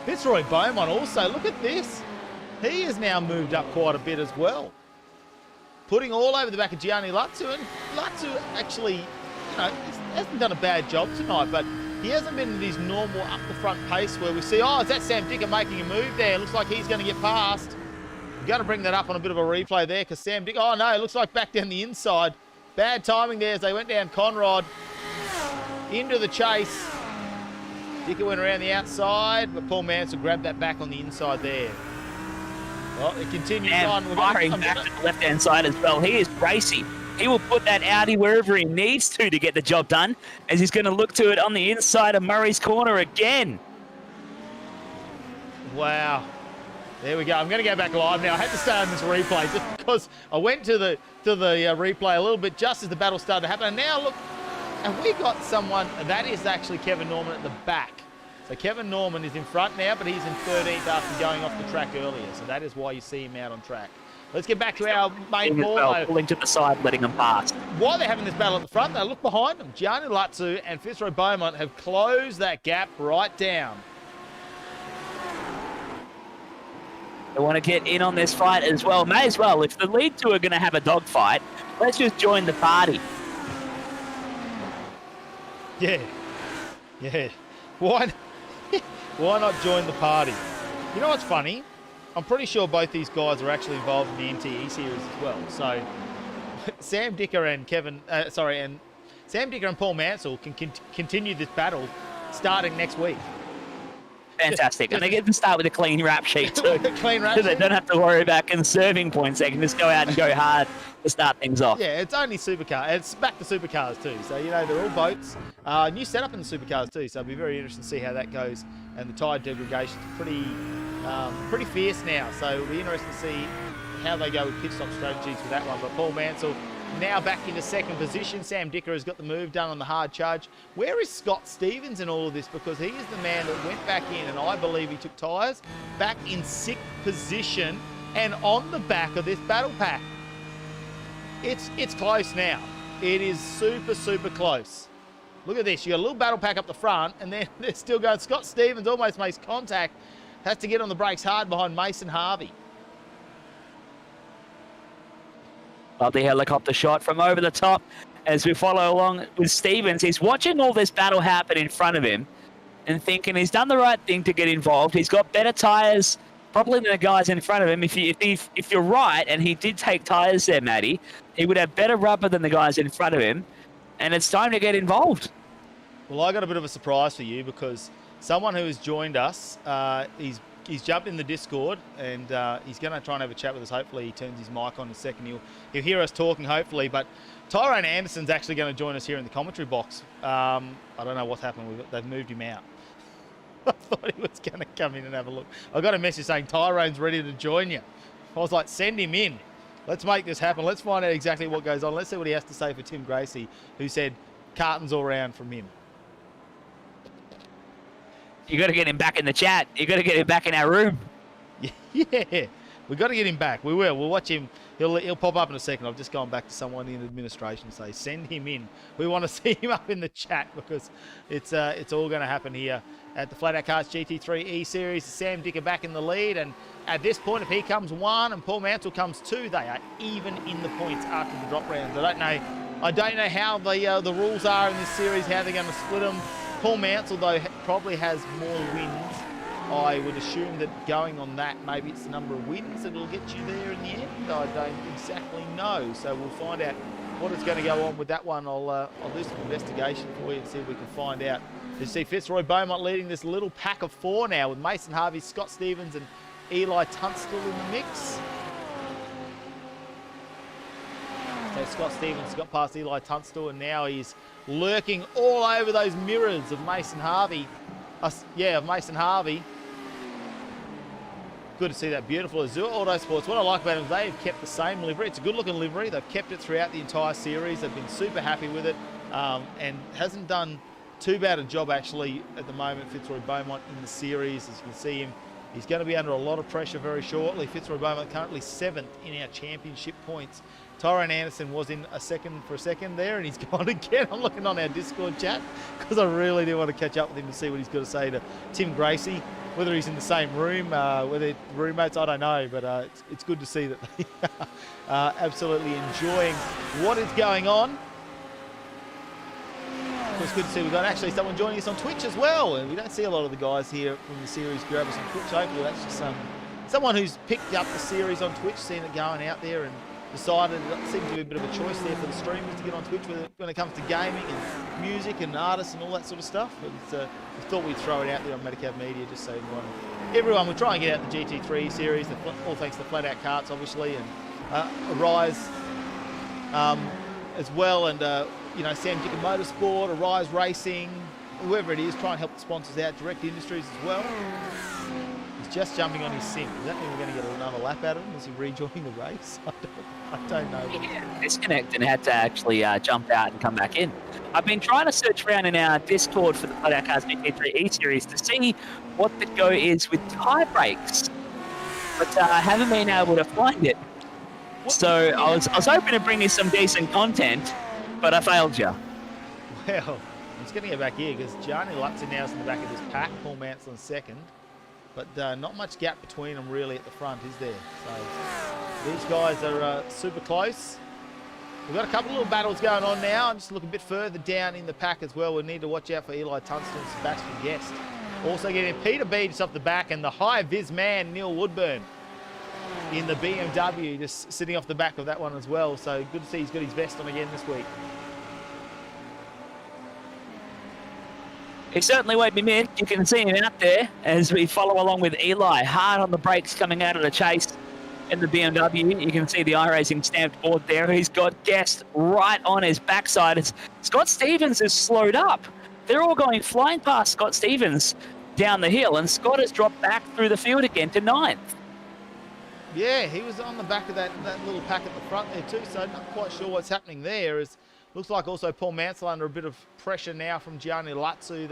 Speaker 1: Fitzroy Beaumont also, look at this. He has now moved up quite a bit as well. Putting all over the back of Gianni Latsu, and Latsu actually, hasn't done a bad job tonight, but he hasn't been in his normal up-the-front pace where we see, oh, is that Sam Dicker making a move there? Looks like he's going to get past. We're going to bring that up on a bit of a replay there because Sam Dicker, oh no, it looks like back down the inside. Bad timing there as they went down Conrod into the chase. Dicker went around the outside, but Paul Mansell grabbed that back on the inside there. Well, it continues on.
Speaker 2: We're firing back to the left-hand side as well. He is racy. He will put that Audi wherever he needs to get the job done, as he's going to look to it on the inside of Murray's corner again.
Speaker 1: Wow. There we go. I'm going to go back live now. I had to stay on this replay just because I went to the replay a little bit just as the battle started to happen. And now look, and we got someone, that is actually Kevin Norman at the back. So Kevin Norman is in front now, but he's in 13th after going off the track earlier. So that is why you see him out on track. Let's get back to our main ball.
Speaker 2: Pulling to the side, letting them pass.
Speaker 1: While they're having this battle at the front, they look behind them. Gianni Latsu and Fitzroy Beaumont have closed that gap right down.
Speaker 2: They want to get in on this fight as well. May as well. If the lead two are going to have a dogfight, let's just join the party.
Speaker 1: Yeah. Why not join the party? You know what's funny? I'm pretty sure both these guys are actually involved in the MTE series as well. So Sam Dicker and Sam Dicker and Paul Mansell can continue this battle starting next week.
Speaker 2: Fantastic. And they get to start with a clean rap sheet too.
Speaker 1: Clean rap
Speaker 2: So they
Speaker 1: sheet.
Speaker 2: don't have to worry about conserving points. They can just go out and go hard to start things off.
Speaker 1: Yeah, it's only supercar. It's back to supercars too. So, you know, they're all boats. New setup in the supercars too. So it'll be very interesting to see how that goes. And the tyre degradation's pretty fierce now. So it'll be interesting to see how they go with pit stop strategies for that one. But Paul Mansell now back into second position. Sam Dicker has got the move done on the hard charge. Where is Scott Stevens in all of this? Because he is the man that went back in, and I believe he took tyres back in 6th position and on the back of this battle pack. It's close now. It is super, super close. Look at this. You got a little battle pack up the front, and then they're still going. Scott Stevens almost makes contact. Has to get on the brakes hard behind Mason Harvey.
Speaker 2: Lovely helicopter shot from over the top as we follow along with Stevens. He's watching all this battle happen in front of him and thinking he's done the right thing to get involved. He's got better tyres probably than the guys in front of him. If you're right, and he did take tyres there, Matty, he would have better rubber than the guys in front of him, and it's time to get involved.
Speaker 1: Well, I got a bit of a surprise for you because someone who has joined us, he's jumped in the Discord, and he's going to try and have a chat with us. Hopefully he turns his mic on in a second. He'll hear us talking, hopefully. But Tyrone Anderson's actually going to join us here in the commentary box. I don't know what's happened. They've moved him out. I thought he was going to come in and have a look. I got a message saying Tyrone's ready to join you. I was like, send him in. Let's make this happen. Let's find out exactly what goes on. Let's see what he has to say for Tim Gracie, who said cartons all round from him.
Speaker 2: You got to get him back in the chat. You got to get him back in our room.
Speaker 1: Yeah, we got to get him back. We will. We'll watch him. He'll pop up in a second. I've just gone back to someone in administration to say send him in. We want to see him up in the chat because it's all going to happen here at the FlatOut Karts GT3 E Series. Sam Dicker back in the lead, and at this point, if he comes 1 and Paul Mansell comes 2, they are even in the points after the drop rounds. I don't know how the rules are in this series, how they're going to split them. Paul Mansell, though, probably has more wins. I would assume that going on that, maybe it's the number of wins that will get you there in the end. I don't exactly know. So we'll find out what is going to go on with that one. I'll do some investigation for you and see if we can find out. You see Fitzroy Beaumont leading this little pack of 4 now with Mason Harvey, Scott Stevens and Eli Tunstall in the mix. So Scott Stevens got past Eli Tunstall, and now he's lurking all over those mirrors of Mason Harvey. Of Mason Harvey. Good to see that beautiful Azure Autosports. What I like about them is they've kept the same livery. It's a good looking livery. They've kept it throughout the entire series. They've been super happy with it, and hasn't done too bad a job actually at the moment. Fitzroy Beaumont in the series, as you can see him, he's going to be under a lot of pressure very shortly. Fitzroy Beaumont currently 7th in our championship points. Tyrone Anderson was in a second there, and he's gone again. I'm looking on our Discord chat because I really do want to catch up with him to see what he's got to say to Tim Gracie. Whether he's in the same room, whether they're roommates, I don't know. But it's good to see that they are absolutely enjoying what is going on. It's good to see we've got actually someone joining us on Twitch as well. And we don't see a lot of the guys here from the series grab us on Twitch. Hopefully that's just someone who's picked up the series on Twitch, seen it going out there, and decided it seemed to be a bit of a choice there for the streamers to get on Twitch when it comes to gaming and music and artists and all that sort of stuff. But we thought we'd throw it out there on Medicab Media just so everyone will try and get out the GT3 series, all thanks to FlatOut Karts, obviously, and Arise as well, and Sam Dicker Motorsport, Arise Racing, whoever it is, try and help the sponsors out, Direct Industries as well. He's just jumping on his sim. Does that mean we're going to get another lap out of him? Is he rejoining the race? I don't know.
Speaker 2: Yeah, disconnected and had to actually jump out and come back in. I've been trying to search around in our Discord for the FlatOut Karts GT3 E Series to see what the go is with tie brakes, but I haven't been able to find it. So I was hoping to bring you some decent content, but I failed you.
Speaker 1: Well, I'm just going to get back here because Gianni Lutzer now's in the back of this pack, Paul Mansell in second, but not much gap between them really at the front, is there? So these guys are super close. We've got a couple of little battles going on now. I'm just looking a bit further down in the pack as well. We need to watch out for Eli Tunstall and Sebastian Guest. Also getting Peter B just off the back, and the high-vis man, Neil Woodburn, in the BMW, just sitting off the back of that one as well. So good to see he's got his vest on again this week.
Speaker 2: He certainly won't be missed. You can see him out there as we follow along with Eli. Hard on the brakes coming out of the chase in the BMW. You can see the iRacing stamped board there. He's got Guest right on his backside. Scott Stevens is slowed up. They're all going flying past Scott Stevens down the hill, and Scott has dropped back through the field again to 9th.
Speaker 1: Yeah, he was on the back of that little pack at the front there too, so not quite sure what's happening there. Looks like also Paul Mansell under a bit of pressure now from Gianni Latsu.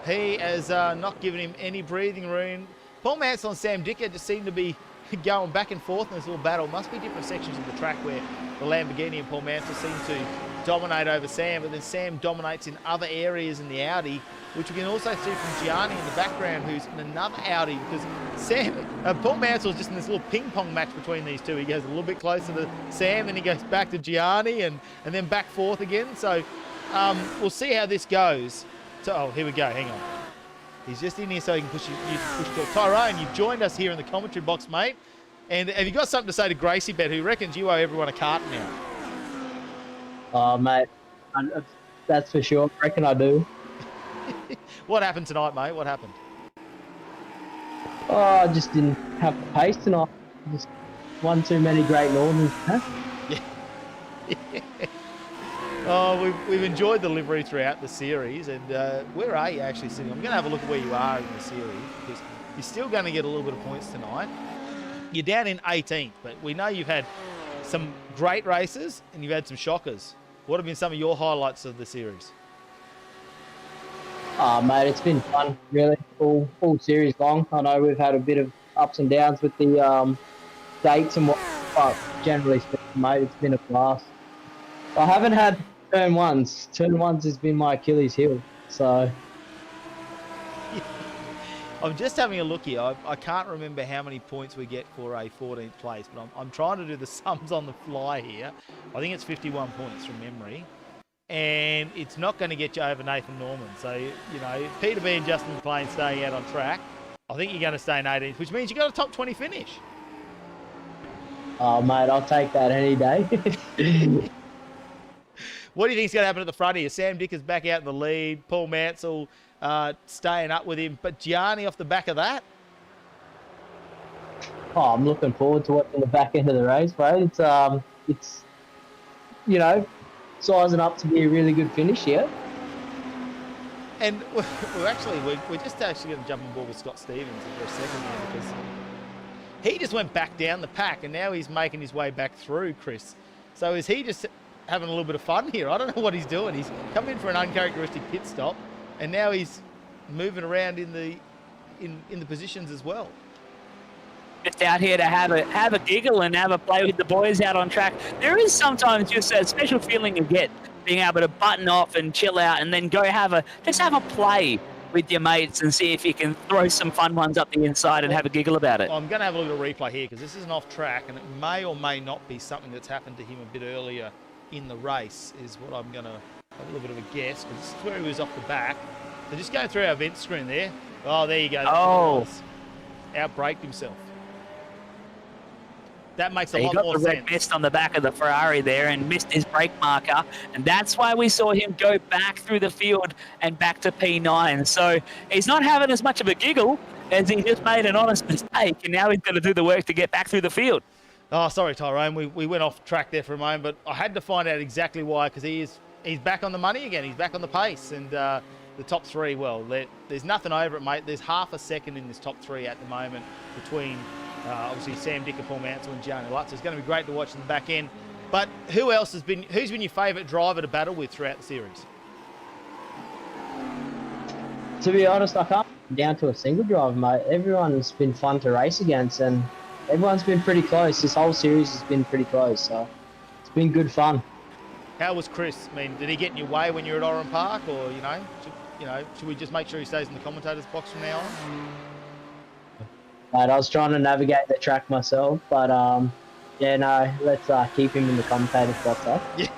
Speaker 1: He has not given him any breathing room. Paul Mansell and Sam Dicker just seem to be going back and forth in this little battle. Must be different sections of the track where the Lamborghini and Paul Mansell seem to dominate over Sam, but then Sam dominates in other areas in the Audi, which we can also see from Gianni in the background, who's in another Audi, because Paul Mansell is just in this little ping pong match between these two. He goes a little bit closer to Sam, then he goes back to Gianni, and then back forth again. So we'll see how this goes. So, here we go, hang on. He's just in here so he can push to Tyrone. You've joined us here in the commentary box, mate. And have you got something to say to Gracie Bet, who reckons you owe everyone a cart now?
Speaker 3: Oh, mate, that's for sure. I reckon I do.
Speaker 1: What happened tonight, mate? What happened?
Speaker 3: Oh, I just didn't have the pace tonight. Just one too many Great Northerns. Huh?
Speaker 1: Yeah. Oh, we've enjoyed the livery throughout the series, and where are you actually sitting? I'm going to have a look at where you are in the series, because you're still going to get a little bit of points tonight. You're down in 18th, but we know you've had some great races and you've had some shockers. What have been some of your highlights of the series?
Speaker 3: Oh, mate, it's been fun, really, all series long. I know we've had a bit of ups and downs with the dates and what, but generally speaking, mate, it's been a blast. I haven't had turn ones. Turn ones has been my Achilles heel, so...
Speaker 1: I'm just having a look here. I can't remember how many points we get for a 14th place, but I'm trying to do the sums on the fly here. I think it's 51 points from memory. And it's not going to get you over Nathan Norman. So, you know, Peter B and Justin McLean staying out on track. I think you're going to stay in 18th, which means you got a top 20 finish.
Speaker 3: Oh, mate, I'll take that any day.
Speaker 1: What do you think is going to happen at the front here? Sam Dicker's back out in the lead. Paul Mansell staying up with him. But Gianni off the back of that?
Speaker 3: Oh, I'm looking forward to watching the back end of the race, mate. It's you know, sizing up to be a really good finish here.
Speaker 1: And we're just actually going to jump on board with Scott Stevens for a second here, because he just went back down the pack and now he's making his way back through, Chris. So is he just having a little bit of fun here? I don't know what he's doing. He's come in for an uncharacteristic pit stop and now he's moving around in the positions as well.
Speaker 2: Just out here to have a giggle and have a play with the boys out on track. There is sometimes just a special feeling you get being able to button off and chill out and then go have a play with your mates and see if you can throw some fun ones up the inside and have a giggle about it.
Speaker 1: I'm going to have a look at a replay here because this is an off track and it may or may not be something that's happened to him a bit earlier in the race, is what I'm going to have a little bit of a guess, because this is where he was off the back. So just going through our event screen there. Oh, there you go.
Speaker 2: Oh.
Speaker 1: Outbraked himself. That makes a
Speaker 2: He
Speaker 1: lot
Speaker 2: got
Speaker 1: more
Speaker 2: the red
Speaker 1: sense.
Speaker 2: mist on the back of the Ferrari there and missed his brake marker, and that's why we saw him go back through the field and back to P9. So he's not having as much of a giggle as he just made an honest mistake, and now he's going to do the work to get back through the field.
Speaker 1: Oh, sorry, Tyrone. We went off track there for a moment, but I had to find out exactly why, because he's back on the money again. He's back on the pace, and the top three, well, there's nothing over it, mate. There's half a second in this top three at the moment between obviously Sam Dicker, Paul Mansell and Gianni Lutz. It's going to be great to watch in the back end. But who's been your favourite driver to battle with throughout the series?
Speaker 3: To be honest, I can't come down to a single driver, mate. Everyone's been fun to race against and everyone's been pretty close. This whole series has been pretty close, so it's been good fun.
Speaker 1: How was Chris? I mean, did he get in your way when you were at Oran Park, or should we just make sure he stays in the commentator's box from now on?
Speaker 3: Mate, I was trying to navigate the track myself, but yeah, no, let's keep him in the commentator's box, huh?
Speaker 1: Yeah,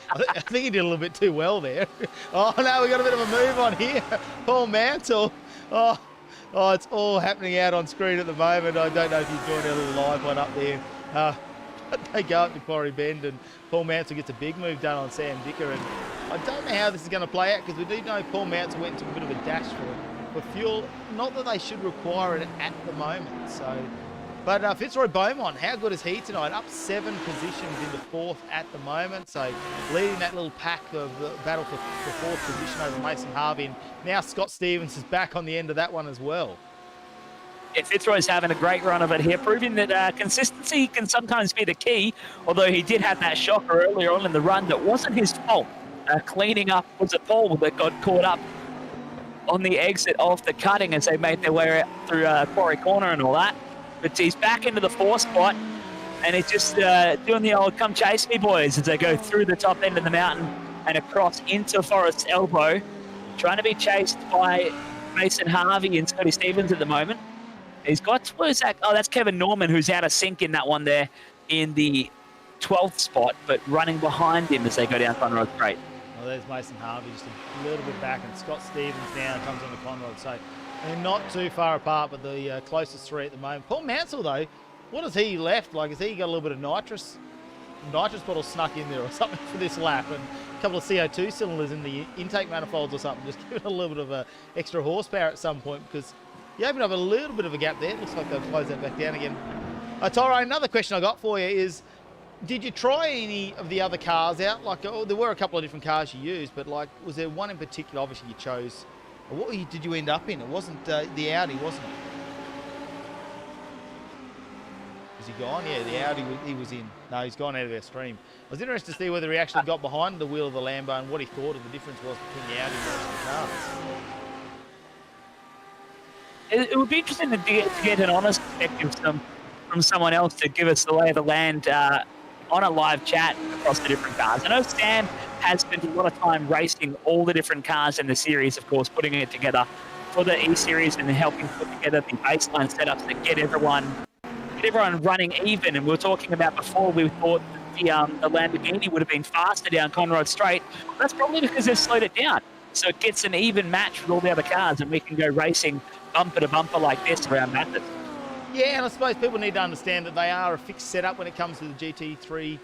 Speaker 1: I think he did a little bit too well there. Oh no, we got a bit of a move on here. Paul Mansell. Oh, it's all happening out on screen at the moment. I don't know if you joined our little live one up there. They go up to Quarry Bend and Paul Mansell gets a big move done on Sam Dicker, and I don't know how this is going to play out because we do know Paul Mounts went into a bit of a dash for fuel. Not that they should require it at the moment. So, but Fitzroy Beaumont, how good is he tonight? Up 7 positions in the 4th at the moment. So leading that little pack of the battle for 4th position over Mason Harvey. And now Scott Stevens is back on the end of that one as well.
Speaker 2: Yeah, Fitzroy's having a great run of it here, proving that consistency can sometimes be the key, although he did have that shocker earlier on in the run that wasn't his fault. Cleaning up, was it Paul that got caught up on the exit of the cutting as they made their way out through Quarry Corner and all that. But he's back into the 4th spot, and he's just doing the old come chase me boys as they go through the top end of the mountain and across into Forest's Elbow, trying to be chased by Mason Harvey and Scotty Stevens at the moment. He's got, what is that? Oh, that's Kevin Norman, who's out of sync in that one there in the 12th spot, but running behind him as they go down Conrod Straight.
Speaker 1: Well, there's Mason Harvey just a little bit back, and Scott Stevens now comes on the Conrod. So they're not too far apart, but the closest 3 at the moment. Paul Mansell, though, what has he left? Like, has he got a little bit of nitrous bottle snuck in there or something for this lap, and a couple of CO2 cylinders in the intake manifolds or something, just give it a little bit of extra horsepower at some point, because you open up a little bit of a gap there. It looks like they'll close that back down again. Toro, another question I got for you is, did you try any of the other cars out? Like, there were a couple of different cars you used, but like, was there one in particular, obviously you chose? What did you end up in? It wasn't the Audi, wasn't it? Is he gone? Yeah, the Audi he was in. No, he's gone out of our stream. I was interested to see whether he actually got behind the wheel of the Lambo and what he thought of the difference was between the Audi and the rest of the cars.
Speaker 2: It would be interesting to get an honest perspective from someone else to give us the lay of the land on a live chat across the different cars. I know Sam has spent a lot of time racing all the different cars in the series, of course, putting it together for the E-Series and helping put together the baseline setups that get everyone running even. And we were talking about before, we thought that the Lamborghini would have been faster down Conrod Straight. That's probably because they've slowed it down. So it gets an even match with all the other cars, and we can go racing bumper to bumper like this around Bathurst.
Speaker 1: Yeah, and I suppose people need to understand that they are a fixed setup when it comes to the GT3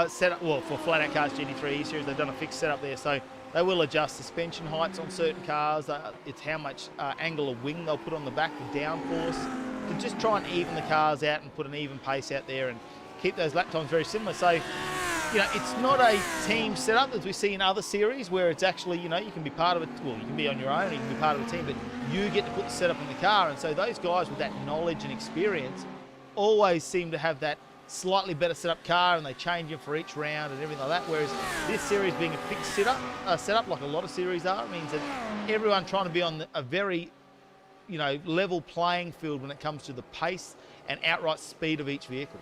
Speaker 1: setup. Well, for FlatOut Cars GT3 E-Series, they've done a fixed setup there, so they will adjust suspension heights on certain cars. It's how much angle of wing they'll put on the back, the downforce, to just try and even the cars out and put an even pace out there and keep those lap times very similar. So, you know, it's not a team setup as we see in other series where it's actually, you know, you can be part of it. Well, you can be on your own, you can be part of a team, but you get to put the setup in the car. And so those guys with that knowledge and experience always seem to have that slightly better setup car, and they change it for each round and everything like that. Whereas this series being a fixed setup like a lot of series are, means that everyone trying to be on a very, you know, level playing field when it comes to the pace and outright speed of each vehicle.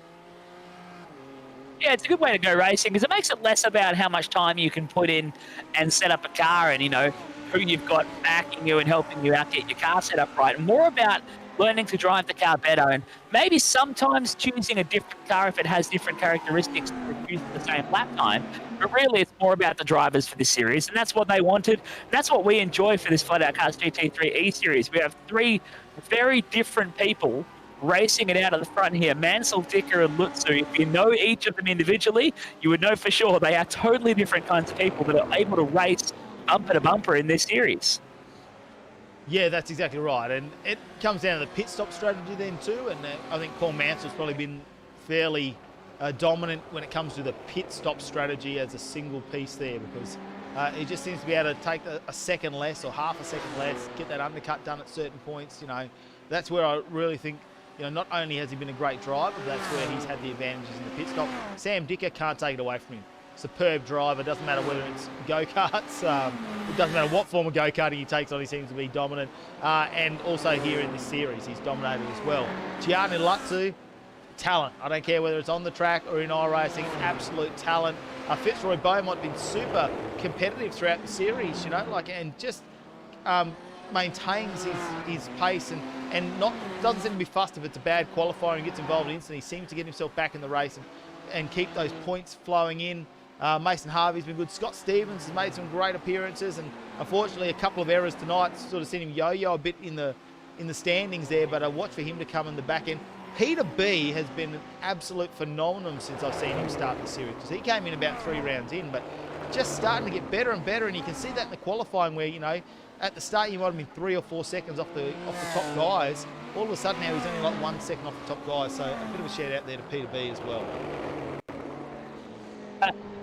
Speaker 2: Yeah, it's a good way to go racing because it makes it less about how much time you can put in and set up a car and, you know, who you've got backing you and helping you out get your car set up right. And more about learning to drive the car better and maybe sometimes choosing a different car if it has different characteristics to produce the same lap time. But really, it's more about the drivers for this series, and that's what they wanted. That's what we enjoy for this FlatOut Cars GT3 E-Series. We have 3 very different people racing it out at the front here. Mansell, Dicker, and Lutzu. If you know each of them individually, you would know for sure they are totally different kinds of people that are able to race bumper to bumper in this series.
Speaker 1: Yeah, that's exactly right. And it comes down to the pit stop strategy then too. And I think Paul Mansell's probably been fairly dominant when it comes to the pit stop strategy as a single piece there, because he just seems to be able to take a second less or half a second less, get that undercut done at certain points. You know, that's where I really think, you know, not only has he been a great driver, but that's where he's had the advantages in the pit stop. Sam Dicker, can't take it away from him. Superb driver, doesn't matter whether it's go-karts, it doesn't matter what form of go-karting he takes on, he seems to be dominant. And also here in this series, he's dominated as well. Gianni Lutzu, talent. I don't care whether it's on the track or in iRacing, absolute talent. Fitzroy Beaumont been super competitive throughout the series, you know, like, and just maintains his pace and doesn't seem to be fussed if it's a bad qualifier and gets involved instantly. He seems to get himself back in the race and keep those points flowing in. Mason Harvey's been good. Scott Stevens has made some great appearances, and unfortunately a couple of errors tonight sort of seen him yo-yo a bit in the standings there, but I watch for him to come in the back end. Peter B has been an absolute phenomenon since I've seen him start the series, because he came in about 3 rounds in, but just starting to get better and better, and you can see that in the qualifying where, you know, at the start you might have been 3 or 4 seconds off the top guys. All of a sudden now he's only like 1 second off the top guys, so a bit of a shout out there to Peter B as well.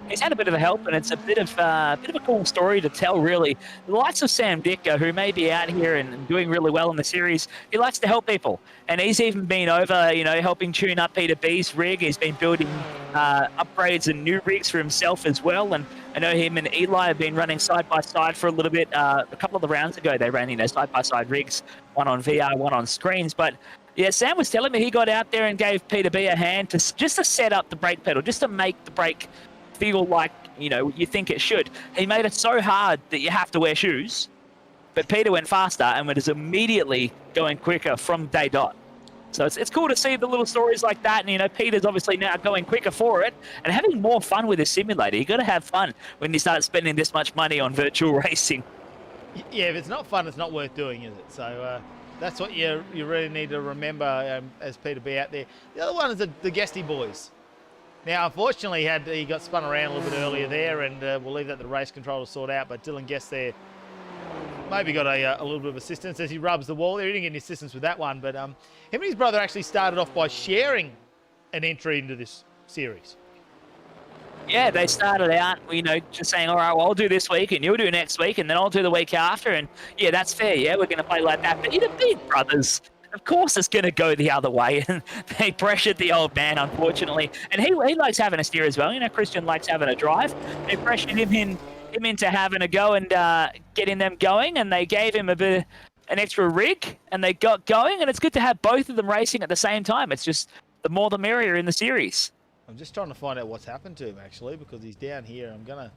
Speaker 2: He's had a bit of a help, and it's a bit of a cool story to tell, really. The likes of Sam Dicker, who may be out here and doing really well in the series, he likes to help people. And he's even been over, you know, helping tune up Peter B's rig. He's been building upgrades and new rigs for himself as well. And I know him and Eli have been running side by side for a little bit. A couple of the rounds ago, they ran, you know, side by side rigs, one on VR, one on screens. But yeah, Sam was telling me he got out there and gave Peter B a hand just to set up the brake pedal, just to make the brake feel like, you know, you think it should. He made it so hard that you have to wear shoes, but Peter went faster and was immediately going quicker from day dot. So it's cool to see the little stories like that, and you know, Peter's obviously now going quicker for it and having more fun with his simulator. You got to have fun when you start spending this much money on virtual racing.
Speaker 1: Yeah, if it's not fun, it's not worth doing, is it? So that's what you really need to remember as Peter B out there. The other one is the Guesty boys. Now, unfortunately, he got spun around a little bit earlier there, and we'll leave that to the race control to sort out. But Dylan Guest there maybe got a little bit of assistance as he rubs the wall there. He didn't get any assistance with that one, but him and his brother actually started off by sharing an entry into this series.
Speaker 2: Yeah, they started out, you know, just saying, all right, well, I'll do this week, and you'll do next week, and then I'll do the week after, and yeah, that's fair, yeah, we're going to play like that. But, you know, big brothers, of course it's going to go the other way, and they pressured the old man, unfortunately. And he likes having a steer as well. You know, Christian likes having a drive. They pressured him into having a go and getting them going, and they gave him an extra rig, and they got going, and it's good to have both of them racing at the same time. It's just the more the merrier in the series.
Speaker 1: I'm just trying to find out what's happened to him, actually, because he's down here. I'm going to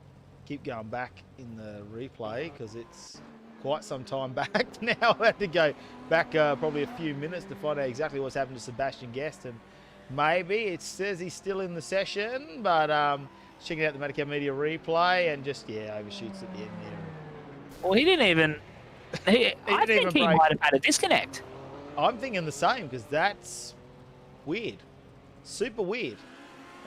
Speaker 1: keep going back in the replay because it's quite some time back now. I had to go back probably a few minutes to find out exactly what's happened to Sebastian Guest, and maybe it says he's still in the session, but checking out the Medicare Media replay and just, yeah, overshoots at the end there.
Speaker 2: Well, he didn't even... I think he might have had a disconnect.
Speaker 1: I'm thinking the same, because that's weird. Super weird.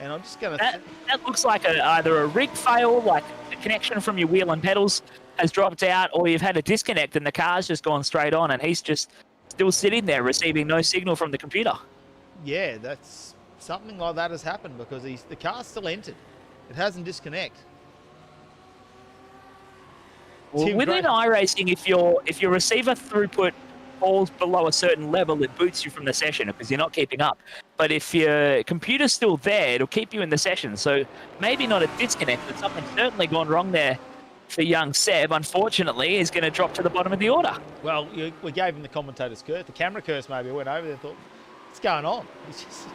Speaker 1: And I'm just going to...
Speaker 2: That looks like either a rig fail, like the connection from your wheel and pedals has dropped out, or you've had a disconnect and the car's just gone straight on and he's just still sitting there receiving no signal from the computer.
Speaker 1: Yeah, that's something like that has happened, because the car's still entered. It hasn't disconnected.
Speaker 2: Well, within iRacing, if your receiver throughput falls below a certain level, it boots you from the session because you're not keeping up. But if your computer's still there, it'll keep you in the session. So maybe not a disconnect, but something's certainly gone wrong there for young Seb. Unfortunately, he's going to drop to the bottom of the order.
Speaker 1: Well, we gave him the commentator's curse, the camera curse maybe. I went over there and thought, what's going on? It's just,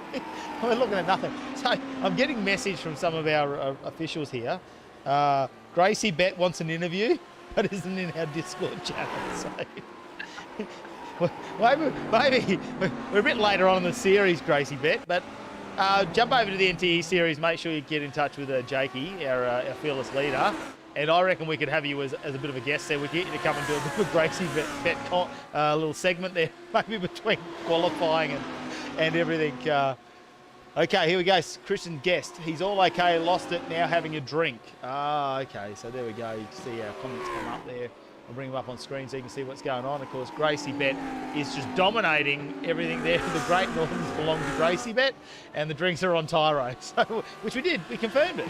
Speaker 1: we're looking at nothing. So I'm getting message from some of our officials here. Gracie Bet wants an interview, but isn't in our Discord channel. So maybe we're a bit later on in the series, Gracie Bet, but jump over to the NTE series. Make sure you get in touch with Jakey, our fearless leader, and I reckon we could have you as a bit of a guest there. We could get you to come and do a bit of a Gracie Bet little segment there, maybe between qualifying and everything. Okay, here we go. Christian Guest. He's all okay. Lost it. Now having a drink. Okay. So there we go. You can see our comments come up there. I'll bring them up on screen so you can see what's going on. Of course, Gracie Bet is just dominating everything there. The Great Northerns belong to Gracie Bet, and the drinks are on Tyro. So, which we did. We confirmed it.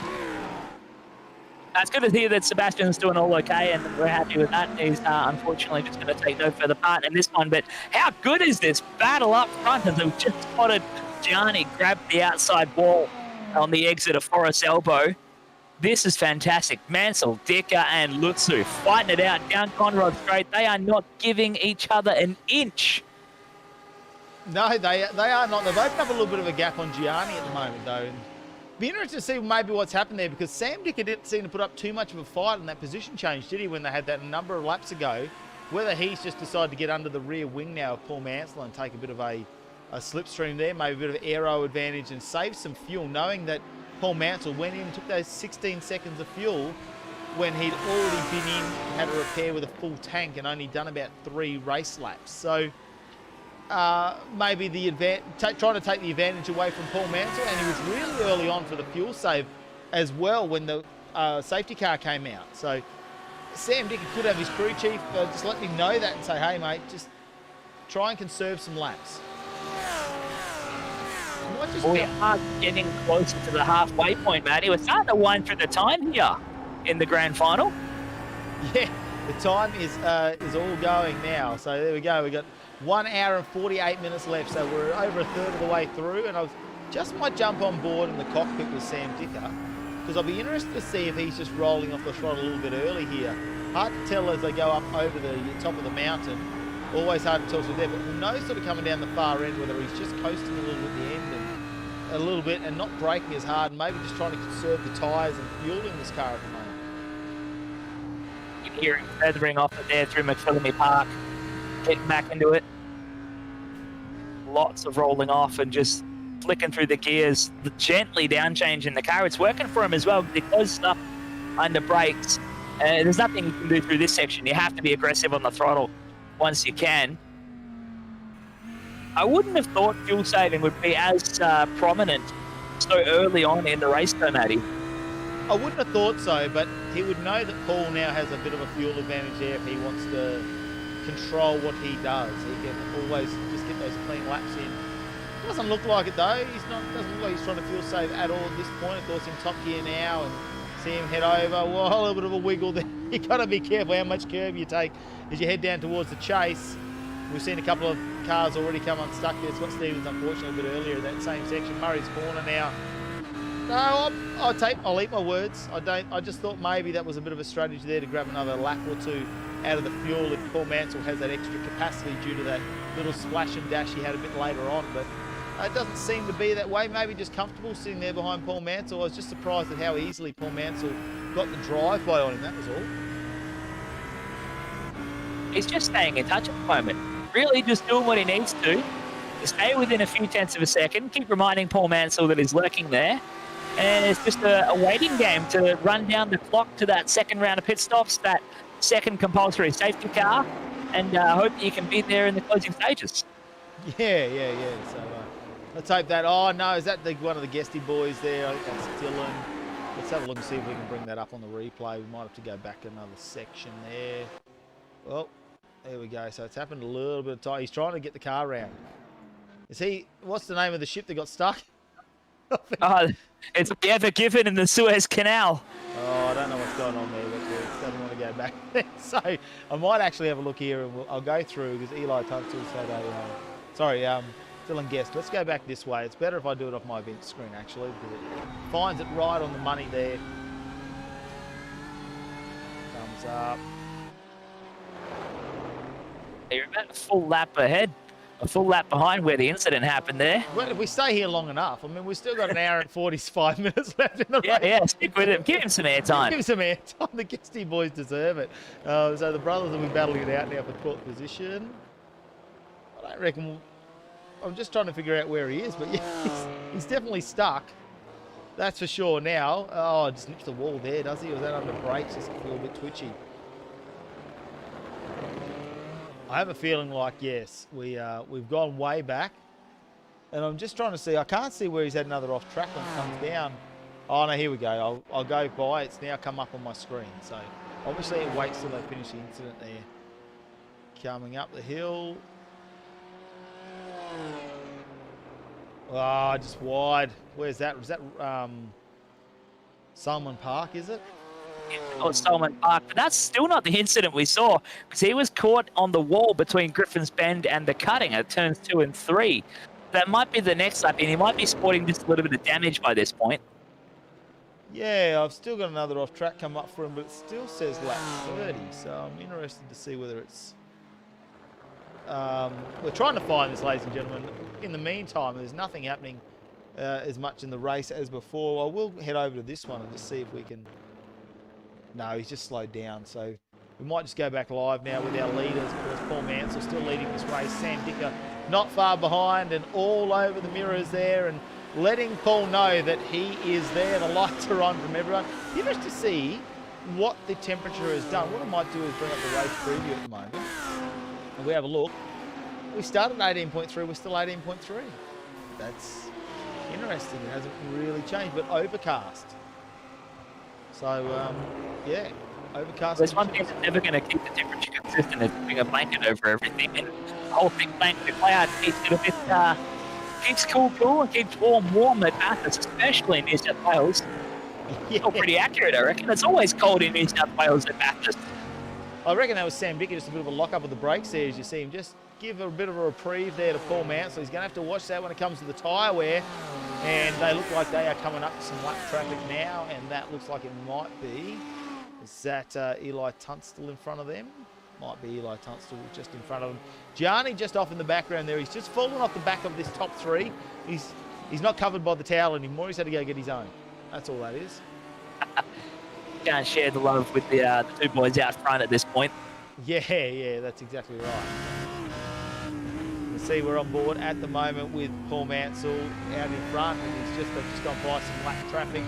Speaker 2: It's good to hear that Sebastian's doing all okay, and we're happy with that. He's unfortunately just going to take no further part in this one. But how good is this battle up front? As they've just spotted Gianni grab the outside wall on the exit of Forest Elbow. This is fantastic. Mansell, Dicker, and Lutzu fighting it out down Conrod Straight. They are not giving each other an inch.
Speaker 1: No, they are not. They've opened up a little bit of a gap on Gianni at the moment, though. And be interested to see maybe what's happened there, because Sam Dicker didn't seem to put up too much of a fight on that position change, did he, when they had that a number of laps ago? Whether he's just decided to get under the rear wing now of Paul Mansell and take a bit of a slipstream there, maybe a bit of aero advantage and save some fuel, knowing that Paul Mansell went in and took those 16 seconds of fuel when he'd already been in, had a repair with a full tank and only done about 3 race laps. So maybe trying to take the advantage away from Paul Mansell, and he was really early on for the fuel save as well when the safety car came out. So Sam Dicker could have his crew chief just let him know that and say, hey, mate, just try and conserve some laps.
Speaker 2: We are getting closer to the halfway point, Matty. We're starting to wind through the time here in the grand final.
Speaker 1: Yeah, the time is all going now. So there we go. We got 1 hour and 48 minutes left. So we're over a third of the way through. And I just might jump on board in the cockpit with Sam Dicker, because I'll be interested to see if he's just rolling off the throttle a little bit early here. Hard to tell as they go up over the top of the mountain. Always hard to tell through there, but who knows sort of coming down the far end whether he's just coasting a little at the end and a little bit and not braking as hard and maybe just trying to conserve the tyres and fueling this car at the moment.
Speaker 2: You can hear him feathering off it there through McPhillamy Park, getting back into it. Lots of rolling off and just flicking through the gears, gently down changing the car. It's working for him as well because stuff under brakes. There's nothing you can do through this section. You have to be aggressive on the throttle once you can. I wouldn't have thought fuel saving would be as prominent so early on in the race, though, Matty.
Speaker 1: I wouldn't have thought so, but he would know that Paul now has a bit of a fuel advantage there if he wants to control what he does. He can always just get those clean laps in. Doesn't look like it though. Doesn't look like he's trying to fuel save at all at this point. Of course, in top gear now and see him head over. Well, a little bit of a wiggle there. You got to be careful how much curve you take as you head down towards the chase. We've seen a couple of cars already come unstuck there. Scott Stevens, unfortunately, a bit earlier in that same section. Murray's corner now. No, I'll eat my words. I just thought maybe that was a bit of a strategy there to grab another lap or two out of the fuel if Paul Mansell has that extra capacity due to that little splash and dash he had a bit later on. But it doesn't seem to be that way. Maybe just comfortable sitting there behind Paul Mansell. I was just surprised at how easily Paul Mansell got the drive-by on him. That was all.
Speaker 2: He's just staying in touch at the moment. Really just doing what he needs to stay within a few tenths of a second, keep reminding Paul Mansell that he's lurking there. And it's just a waiting game to run down the clock to that second round of pit stops, that second compulsory safety car, and hope that you can be there in the closing stages.
Speaker 1: Yeah. So let's hope that. Oh, no, is that one of the guesty boys there? I think that's Dylan. Let's have a look and see if we can bring that up on the replay. We might have to go back another section there. Well, there we go. So it's happened a little bit of time. He's trying to get the car around. What's the name of the ship that got stuck?
Speaker 2: It's the Ever Given in the Suez Canal.
Speaker 1: Oh, I don't know what's going on there, but it doesn't want to go back there. So I might actually have a look here and I'll go through because Eli Tunstall's had Dylan Guest. Let's go back this way. It's better if I do it off my event screen actually because it finds it right on the money there. Thumbs up.
Speaker 2: You're about a full lap ahead. A full lap behind where the incident happened there.
Speaker 1: Well, if we stay here long enough, I mean, we've still got an hour and 45 minutes left in the race.
Speaker 2: Yeah, stick with him. Give him some airtime.
Speaker 1: Give him some airtime. The Guesty boys deserve it. So the brothers will be battling it out now for 12th position. I don't reckon... I'm just trying to figure out where he is, but yeah, he's definitely stuck. That's for sure now. Oh, just nips the wall there, does he? Or was that under brakes? Just a little bit twitchy. I have a feeling like, yes, we've gone way back. And I'm just trying to see. I can't see where he's had another off track when it comes down. Oh, no, here we go. I'll go by. It's now come up on my screen. So, obviously, it waits till they finish the incident there. Coming up the hill. Oh, just wide. Where's that? Was that Salmon Park, is it?
Speaker 2: Or Solomon Park, but that's still not the incident we saw because he was caught on the wall between Griffin's Bend and the cutting at turns 2 and 3. That might be the next lap, and he might be sporting just a little bit of damage by this point.
Speaker 1: Yeah, I've still got another off track come up for him, but it still says lap 30, so I'm interested to see whether it's... we're trying to find this, ladies and gentlemen. In the meantime, there's nothing happening as much in the race as before. I will head over to this one and just see if we can... No, he's just slowed down, so we might just go back live now with our leaders. Of course, Paul Mansell still leading this race. Sam Dicker not far behind and all over the mirrors there and letting Paul know that he is there. The lights are on from everyone. Be interested to see what the temperature has done. What I might do is bring up the race preview at the moment. And we have a look. We started at 18.3, we're still 18.3. That's interesting. It hasn't really changed, but overcast. So, yeah, overcast.
Speaker 2: There's one thing that's never going to keep the temperature consistent is putting a blanket over everything. And the whole thing blanket, the cloud keeps it a bit, keeps cool and keeps warm at Bathurst, especially in New South Wales.
Speaker 1: Yeah.
Speaker 2: Still pretty accurate, I reckon. It's always cold in New South Wales at Bathurst.
Speaker 1: I reckon that was Sam Bicker, just a bit of a lock-up of the brakes there, as you see him just give a bit of a reprieve there to Paul Mount, so he's going to have to watch that when it comes to the tyre wear. And they look like they are coming up to some lap traffic now, and that looks like it might be. Is that Eli Tunstall in front of them? Might be Eli Tunstall just in front of him. Gianni just off in the background there. He's just fallen off the back of this top three. He's not covered by the towel anymore. He's had to go get his own. That's all that is.
Speaker 2: Can't share the love with the two boys out front at this point.
Speaker 1: Yeah, that's exactly right. You see, we're on board at the moment with Paul Mansell out in front, and they've just gone by some lap traffic.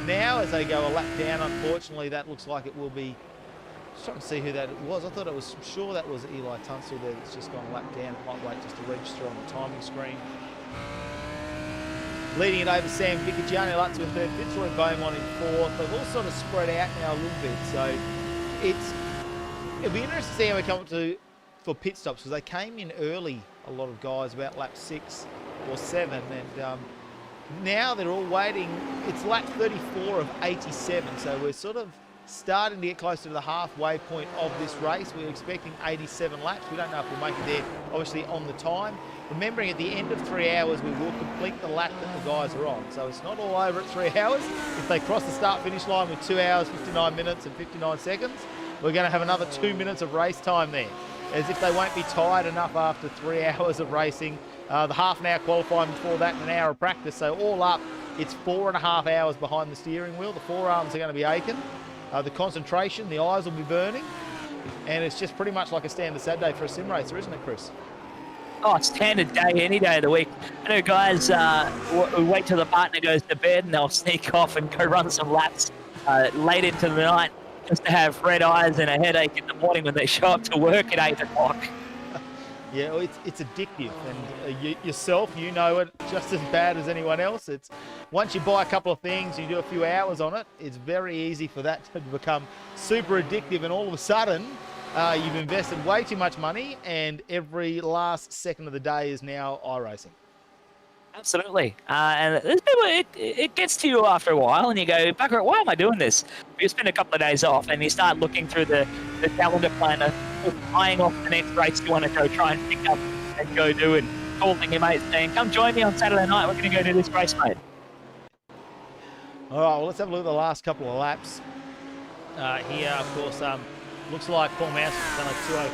Speaker 1: Now, as they go a lap down, unfortunately, that looks like it will be. Just trying to see who that was. I thought it was. I'm sure that was Eli Tunstall there that's just gone a lap down. It might wait just to register on the timing screen. Leading it over Sam Vicker, Gianni Lutz in third, Fitzroy Beaumont in fourth. They've all sort of spread out now a little bit, so it'll be interesting to see how we come up to for pit stops, because they came in early, a lot of guys, about lap 6 or 7, and now they're all waiting. It's lap 34 of 87, so we're sort of starting to get closer to the halfway point of this race. We're expecting 87 laps. We don't know if we'll make it there, obviously, on the time. Remembering at the end of 3 hours, we will complete the lap that the guys are on. So it's not all over at 3 hours. If they cross the start-finish line with 2 hours, 59 minutes and 59 seconds, we're going to have another 2 minutes of race time there. As if they won't be tired enough after 3 hours of racing. The half an hour qualifying before that and an hour of practice. So all up, it's 4.5 hours behind the steering wheel. The forearms are going to be aching. The concentration, the eyes will be burning. And it's just pretty much like a standard Saturday for a sim racer, isn't it, Chris?
Speaker 2: Oh, standard day, any day of the week. I know guys wait till the partner goes to bed and they'll sneak off and go run some laps late into the night just to have red eyes and a headache in the morning when they show up to work at 8 o'clock.
Speaker 1: Yeah, well, it's addictive, and yourself, you know it just as bad as anyone else. It's once you buy a couple of things, you do a few hours on it, it's very easy for that to become super addictive, and all of a sudden, you've invested way too much money, and every last second of the day is now iRacing.
Speaker 2: Absolutely. And there's people, it gets to you after a while, and you go, bugger, why am I doing this? You spend a couple of days off, and you start looking through the calendar planner, eyeing off the next race you want to go try and pick up and go do, and calling your mates saying, come join me on Saturday night, we're going to go do this race, mate.
Speaker 1: All right, well, let's have a look at the last couple of laps. Here, of course, looks like Paul Mansell's done a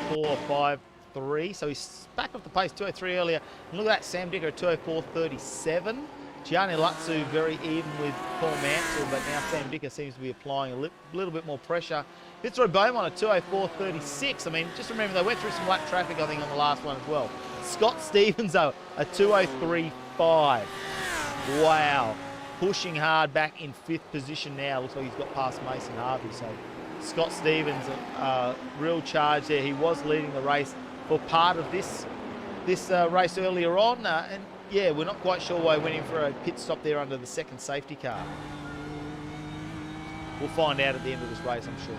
Speaker 1: 2:04.53, so he's back off the pace, 2:03 earlier. And look at that, Sam Dicker at 2:04.37. Gianni Lutzu very even with Paul Mansell, but now Sam Dicker seems to be applying a little bit more pressure. Fitzroy Beaumont at 2:04.36. I mean, just remember they went through some lap traffic, I think, on the last one as well. Scott Stevens, though, at 2:03.5. Wow. Pushing hard back in 5th position now. Looks like he's got past Mason Harvey, so Scott Stevens, real charge there. He was leading the race for part of this race earlier on. And yeah, we're not quite sure why he went in for a pit stop there under the second safety car. We'll find out at the end of this race, I'm sure.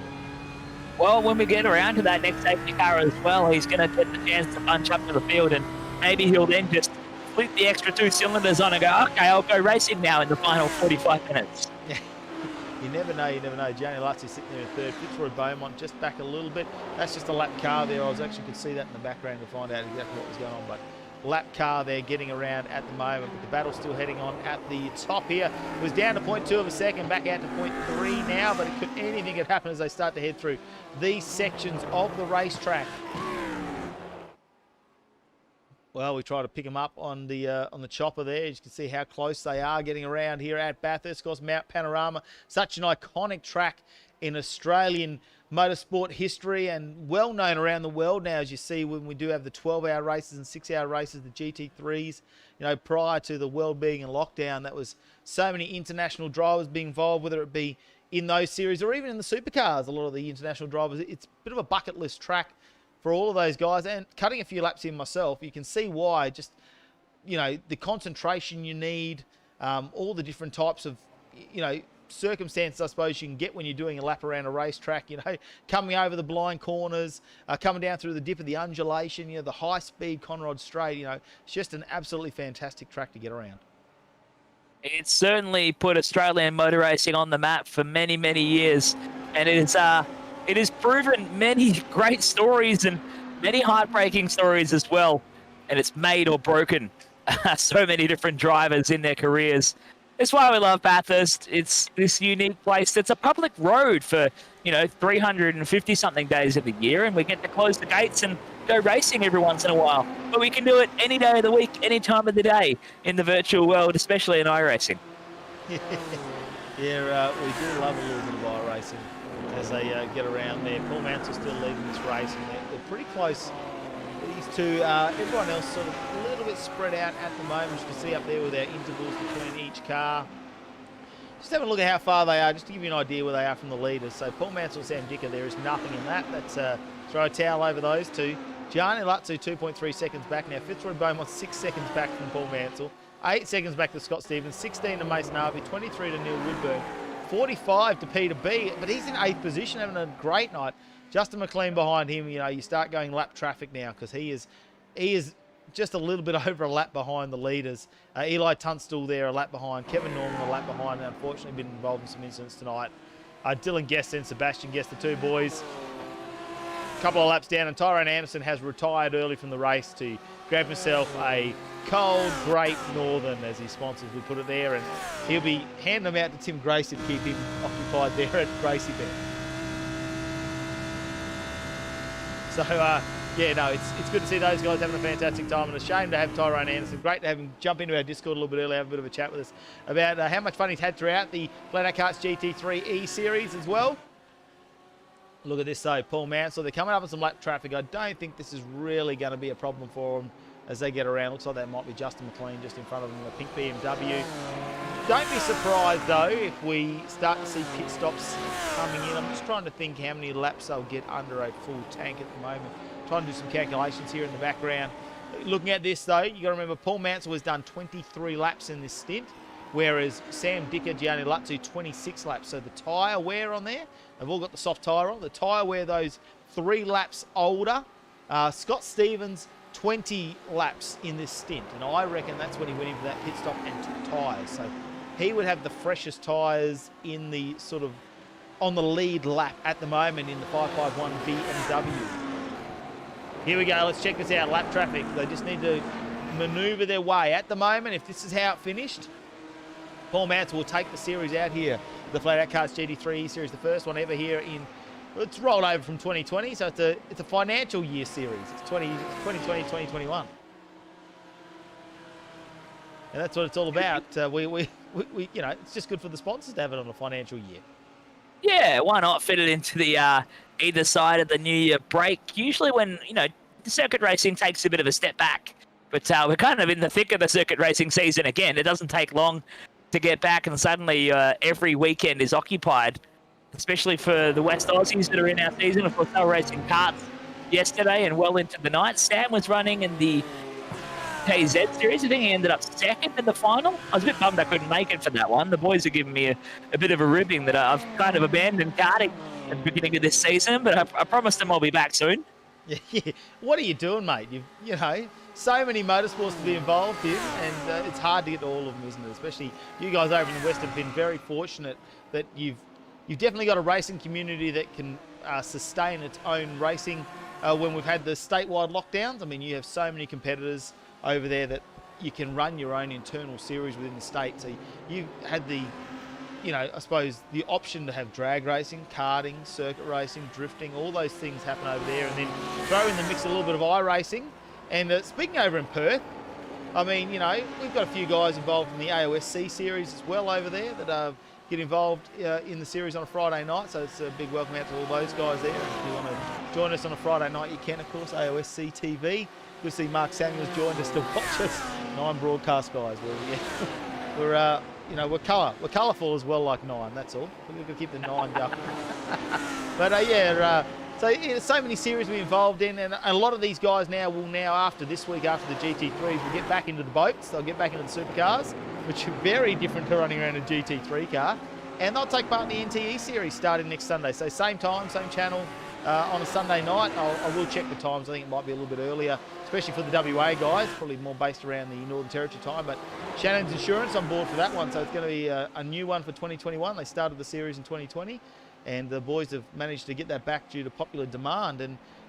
Speaker 2: Well, when we get around to that next safety car as well, he's going to get the chance to punch up to the field, and maybe he'll then just flip the extra 2 cylinders on and go, okay, I'll go racing now in the final 45 minutes.
Speaker 1: Yeah. You never know, Gianni Lutz is sitting there in 3rd. Fitzroy Beaumont just back a little bit. That's just a lap car there. I was actually could see that in the background to find out exactly what was going on. But lap car there getting around at the moment. But the battle's still heading on at the top here. It was down to 0.2 of a second, back out to 0.3 now. But anything could happen as they start to head through these sections of the racetrack. Well, we try to pick them up on the chopper there. You can see how close they are getting around here at Bathurst. Of course, Mount Panorama, such an iconic track in Australian motorsport history and well known around the world now, as you see when we do have the 12-hour races and 6-hour races, the GT3s. You know, prior to the world being in lockdown, that was so many international drivers being involved, whether it be in those series or even in the supercars. A lot of the international drivers, it's a bit of a bucket list track for all of those guys, and cutting a few laps in myself, you can see why. Just, you know, the concentration you need, all the different types of, you know, circumstances, I suppose, you can get when you're doing a lap around a racetrack, you know, coming over the blind corners, coming down through the dip of the undulation, you know, the high-speed Conrod Straight, you know, it's just an absolutely fantastic track to get around.
Speaker 2: It's certainly put Australian motor racing on the map for many, many years, and it has proven many great stories and many heartbreaking stories as well, and it's made or broken so many different drivers in their careers. That's why we love Bathurst. It's this unique place that's a public road for, you know, 350 something days of the year, and we get to close the gates and go racing every once in a while. But we can do it any day of the week, any time of the day in the virtual world, especially in iRacing.
Speaker 1: Yeah, we do love a little bit of iRacing as they get around there. Paul Mansell still leading this race, and they're pretty close. These two, everyone else sort of a little bit spread out at the moment. You can see up there with our intervals between each car. Just have a look at how far they are, just to give you an idea where they are from the leaders. So Paul Mansell, Sam Dicker, there is nothing in that. That's throw a towel over those two. Gianni Lutzu, 2.3 seconds back now. Fitzroy Beaumont, 6 seconds back from Paul Mansell. 8 seconds back to Scott Stevens. 16 to Mason Harvey. 23 to Neil Woodburn. 45 to Peter B. But he's in 8th position, having a great night. Justin McLean behind him. You know, you start going lap traffic now because he is just a little bit over a lap behind the leaders. Eli Tunstall there a lap behind. Kevin Norman a lap behind. And unfortunately, been involved in some incidents tonight. Dylan Guest and Sebastian Guest, the two boys. Couple of laps down, and Tyrone Anderson has retired early from the race to grab himself a cold, great Northern, as his sponsors would put it there, and he'll be handing them out to Tim Gracie to keep him occupied there at Gracie Bend. So, yeah, no, it's good to see those guys having a fantastic time, and a shame to have Tyrone Anderson. Great to have him jump into our Discord a little bit earlier, have a bit of a chat with us about how much fun he's had throughout the FlatOut Karts GT3 E-Series as well. Look at this though, Paul Mansell. They're coming up on some lap traffic. I don't think this is really going to be a problem for them as they get around. Looks like that might be Justin McLean just in front of them in a pink BMW. Don't be surprised though if we start to see pit stops coming in. I'm just trying to think how many laps they'll get under a full tank at the moment. Trying to do some calculations here in the background. Looking at this though, you got to remember Paul Mansell has done 23 laps in this stint, whereas Sam Dicker, Gianni Lutzu, 26 laps. So the tyre wear on there, they've all got the soft tyre on. The tyre wear, those 3 laps older. Scott Stevens, 20 laps in this stint. And I reckon that's when he went in for that pit stop and took tyres. So he would have the freshest tyres in the sort of on the lead lap at the moment in the 551 BMW. Here we go, let's check this out, lap traffic. They just need to manoeuvre their way. At the moment, if this is how it finished, Paul Mansell will take the series out here. The FlatOut Karts GT3 series, the first one ever here in, it's rolled over from 2020, so it's a financial year series. It's 2020, 2021. And that's what it's all about. We you know, it's just good for the sponsors to have it on a financial year.
Speaker 2: Yeah, why not fit it into the either side of the New Year break? Usually when, you know, the circuit racing takes a bit of a step back, but we're kind of in the thick of the circuit racing season again. It doesn't take long to get back, and suddenly every weekend is occupied, especially for the West Aussies that are in our season. Of course, they were racing karts yesterday and well into the night. Sam was running in the KZ series. I think he ended up second in the final. I was a bit bummed I couldn't make it for that one. The boys are giving me a bit of a ribbing that I've kind of abandoned karting at the beginning of this season, but I promised them I'll be back soon.
Speaker 1: Yeah. What are you doing, mate? You know, so many motorsports to be involved in, and it's hard to get to all of them, isn't it? Especially you guys over in the West have been very fortunate that you've definitely got a racing community that can sustain its own racing when we've had the statewide lockdowns. I mean, you have so many competitors over there that you can run your own internal series within the state. So you had the, you know, I suppose the option to have drag racing, karting, circuit racing, drifting, all those things happen over there, and then throw in the mix a little bit of iRacing. And speaking over in Perth, I mean, you know, we've got a few guys involved in the AOSC series as well over there that get involved in the series on a Friday night. So it's a big welcome out to all those guys there. If you want to join us on a Friday night, you can, of course, AOSC TV. Good to see Mark Samuels joined us to watch us. 9 broadcast guys. We're you know, we're colourful as well, like 9. That's all. We're going to keep the 9 going. But yeah, so many series we're involved in, and a lot of these guys now after this week, after the GT3s, will get back into the boats. They'll get back into the supercars, which are very different to running around a GT3 car. and they'll take part in the NTE series starting next Sunday. So same time, same channel on a Sunday night. I will check the times. I think it might be a little bit earlier, especially for the WA guys, probably more based around the Northern Territory time. But Shannon's Insurance on board for that one, so it's going to be a new one for 2021. They started the series in 2020, and the boys have managed to get that back due to popular demand.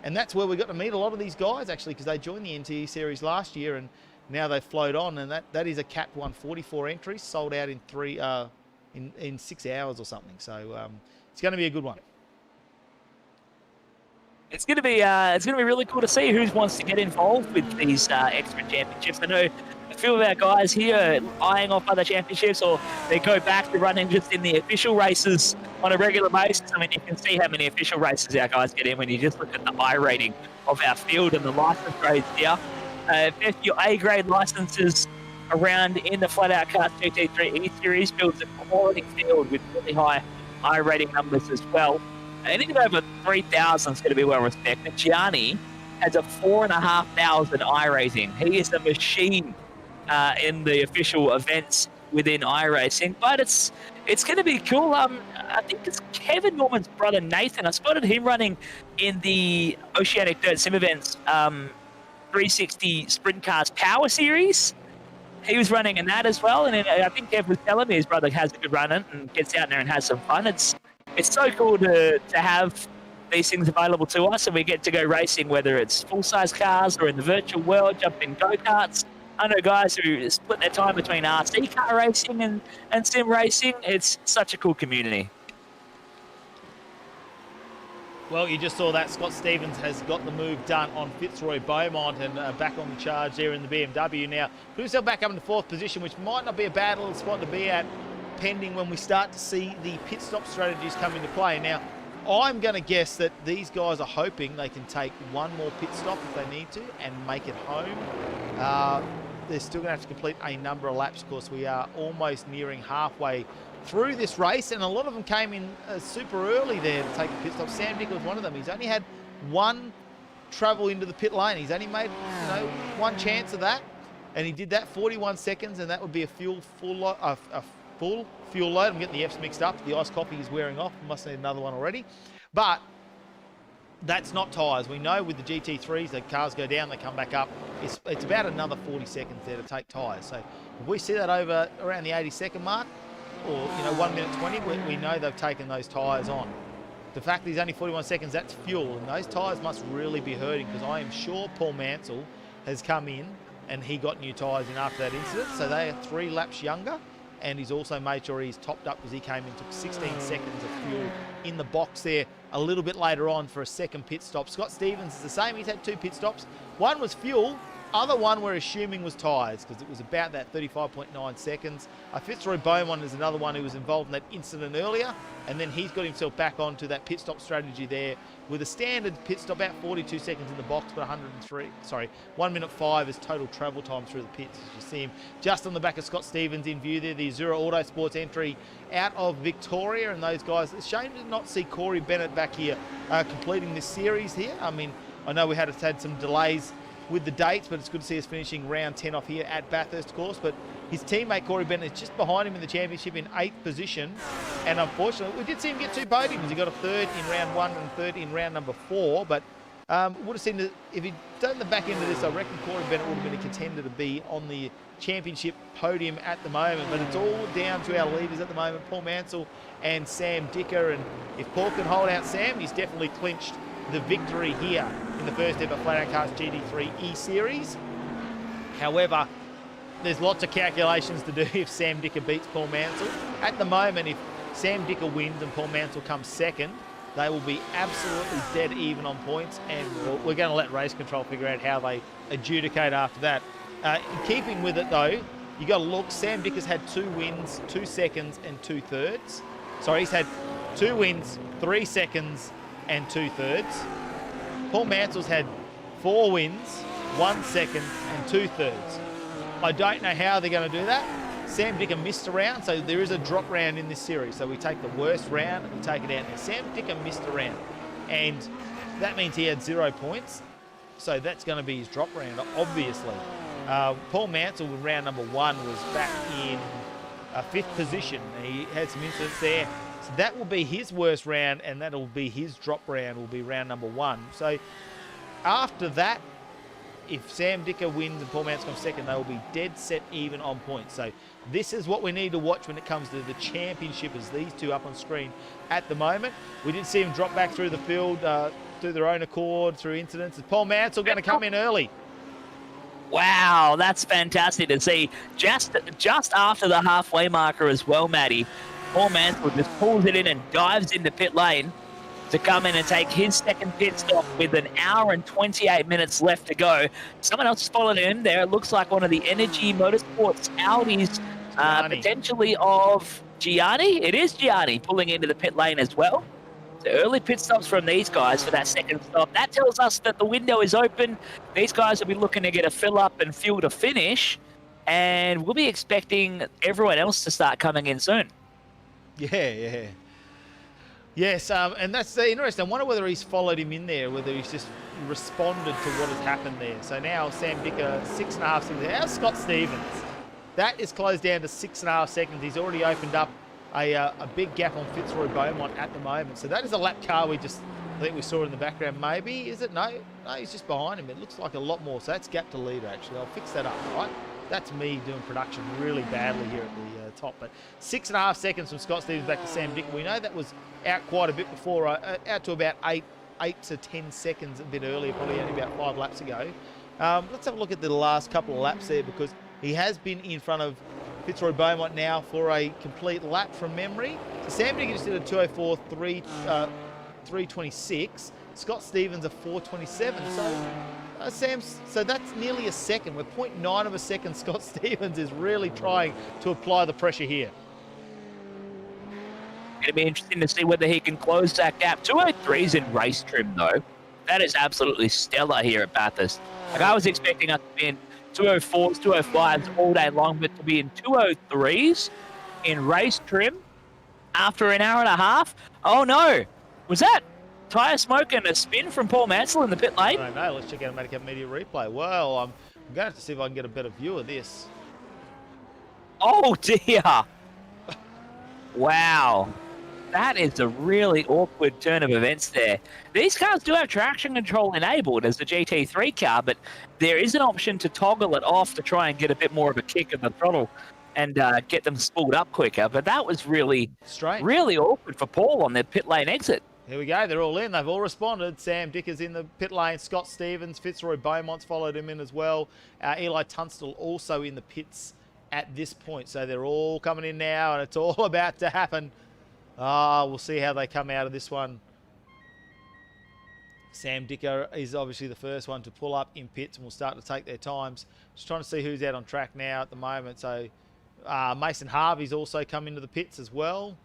Speaker 1: And that's where we got to meet a lot of these guys, actually, because they joined the NTE series last year, and now they've flowed on. And that is a capped one, 44 entries, sold out in 6 hours or something. So it's going to be a good one.
Speaker 2: It's going to be really cool to see who wants to get involved with these extra championships. I know a few of our guys here are eyeing off other championships, or they go back to running just in the official races on a regular basis. I mean, you can see how many official races our guys get in when you just look at the I rating of our field and the license grades here. If your A-grade licenses around in the FlatOut Karts GT3 E-Series builds a quality field with really high I rating numbers as well. Anything over 3,000 is going to be well respected. Gianni has a 4,500 I rating. He is a machine in the official events within iRacing, but it's going to be cool. I think it's Kevin Norman's brother Nathan. I spotted him running in the Oceanic Dirt Sim Events 360 Sprint Cars Power Series. He was running in that as well, and I think Kev was telling me his brother has a good run in and gets out there and has some fun. It's so cool to have these things available to us, and we get to go racing, whether it's full-size cars or in the virtual world, jump in go-karts. I know guys who split their time between RC car racing and sim racing. It's such a cool community.
Speaker 1: Well, you just saw that Scott Stevens has got the move done on Fitzroy Beaumont and back on the charge there in the BMW now. Put himself back up in the 4th position, which might not be a bad little spot to be at, pending when we start to see the pit stop strategies come into play. Now, I'm going to guess that these guys are hoping they can take one more pit stop if they need to and make it home. They're still going to have to complete a number of laps. Of course, we are almost nearing halfway through this race, and a lot of them came in super early there to take a pit stop. Sam Dick was one of them. He's only had one travel into the pit lane. He's only made one chance of that, and he did that 41 seconds, and that would be a full fuel load. I'm getting the F's mixed up. The iced coffee is wearing off. I must need another one already. But that's not tyres. We know with the GT3s, the cars go down, they come back up. It's about another 40 seconds there to take tyres. So if we see that over around the 80-second mark, or 1 minute 20, we know they've taken those tyres on. The fact that he's only 41 seconds, that's fuel, and those tyres must really be hurting, because I am sure Paul Mansell has come in and he got new tyres in after that incident. So they are 3 laps younger, and he's also made sure he's topped up, because he came in, took 16 seconds of fuel in the box there a little bit later on for a second pit stop. Scott Stevens is the same. He's had 2 pit stops. One was fuel, other one we're assuming was tyres, because it was about that 35.9 seconds. Fitzroy Beaumont is another one who was involved in that incident earlier, and then he's got himself back onto that pit stop strategy there with a standard pit stop, about 42 seconds in the box, but 1 minute 5 is total travel time through the pits. As you see him just on the back of Scott Stevens in view there, the Azura Autosports entry out of Victoria, and those guys. It's a shame to not see Corey Bennett back here completing this series here. I mean, I know we had some delays with the dates, but it's good to see us finishing round 10 off here at Bathurst, of course. But his teammate Corey Bennett is just behind him in the championship in 8th position, and unfortunately we did see him get 2 podiums. He got a 3rd in round 1 and 3rd in round number 4, but would have seen that if he'd done the back end of this, I reckon Corey Bennett would have been a contender to be on the championship podium at the moment. But it's all down to our leaders at the moment, Paul Mansell and Sam Dicker, and if Paul can hold out Sam, he's definitely clinched the victory here in the first ever FlatOut Karts GT3 E-Series. However, there's lots of calculations to do if Sam Dicker beats Paul Mansell. At the moment, if Sam Dicker wins and Paul Mansell comes second, they will be absolutely dead even on points, and we're going to let race control figure out how they adjudicate after that. In keeping with it though, you got to look, Sam Dicker's had 2 wins, 2 seconds and 2 thirds. Sorry, he's had 2 wins, 3 seconds and 2 thirds. Paul Mansell's had 4 wins, 1 second and 2 thirds. I don't know how they're going to do that. Sam Dicker missed a round, so there is a drop round in this series. So we take the worst round and we take it out. Now, Sam Dicker missed a round, and that means he had 0 points. So that's going to be his drop round, obviously. Paul Mansell with round number 1 was back in 5th position. He had some incidents there. So that will be his worst round, and that'll be his drop round, will be round number 1. So after that, if Sam Dicker wins and Paul Mansell comes second, they will be dead set even on points. So this is what we need to watch when it comes to the championship, as these two up on screen at the moment. We did see him drop back through the field through their own accord, through incidents. Is Paul Mansell going to come in early?
Speaker 2: Wow, that's fantastic to see. Just after the halfway marker as well, Matty, Paul Mansell just pulls it in and dives into pit lane to come in and take his second pit stop with an hour and 28 minutes left to go. Someone else has followed him there. It looks like one of the Energy Motorsports Audis, potentially of Gianni. It is Gianni pulling into the pit lane as well. So early pit stops from these guys for that second stop. That tells us that the window is open. These guys will be looking to get a fill up and fuel to finish. And we'll be expecting everyone else to start coming in soon.
Speaker 1: Yeah. Yes, and that's interesting. I wonder whether he's followed him in there, whether he's just responded to what has happened there. So now Sam Dicker, 6.5 seconds. How's Scott Stevens? That is closed down to 6.5 seconds. He's already opened up a big gap on Fitzroy Beaumont at the moment. So that is a lap car I think we saw in the background. Maybe, is it? No, he's just behind him. It looks like a lot more. So that's gap to leader, actually. I'll fix that up, right? That's me doing production really badly here at the top. But 6.5 seconds from Scott Stevens back to Sam Dicker. We know that was out quite a bit before, out to about 8 to 10 seconds a bit earlier, probably only about 5 laps ago. Let's have a look at the last couple of laps there, because he has been in front of Fitzroy Beaumont now for a complete lap from memory. So Sam Dicker just did a 2:04, 3:26. Scott Stevens a 4:27. So that's nearly a second. We're 0.9 of a second. Scott Stevens is really trying to apply the pressure here.
Speaker 2: It'll be interesting to see whether he can close that gap. 203's in race trim, though. That is absolutely stellar here at Bathurst. Like, I was expecting us to be in 204s, 205s all day long, but to be in 203s in race trim after an hour and a half? Oh, no. Was that tyre smoke and a spin from Paul Mansell in the pit lane?
Speaker 1: I don't know. Let's check out a Medicap Media replay. Well, I'm going to have to see if I can get a better view of this.
Speaker 2: Oh, dear. Wow. That is a really awkward turn of events there. These cars do have traction control enabled as the GT3 car, but there is an option to toggle it off to try and get a bit more of a kick in the throttle and get them spooled up quicker. But that was really
Speaker 1: strange,
Speaker 2: really awkward for Paul on their pit lane exit.
Speaker 1: Here we go. They're all in. They've all responded. Sam Dicker's in the pit lane. Scott Stevens, Fitzroy Beaumont's followed him in as well. Eli Tunstall also in the pits at this point. So they're all coming in now, and it's all about to happen. We'll see how they come out of this one. Sam Dicker is obviously the first one to pull up in pits, and will start to take their times. Just trying to see who's out on track now at the moment. So Mason Harvey's also come into the pits as well.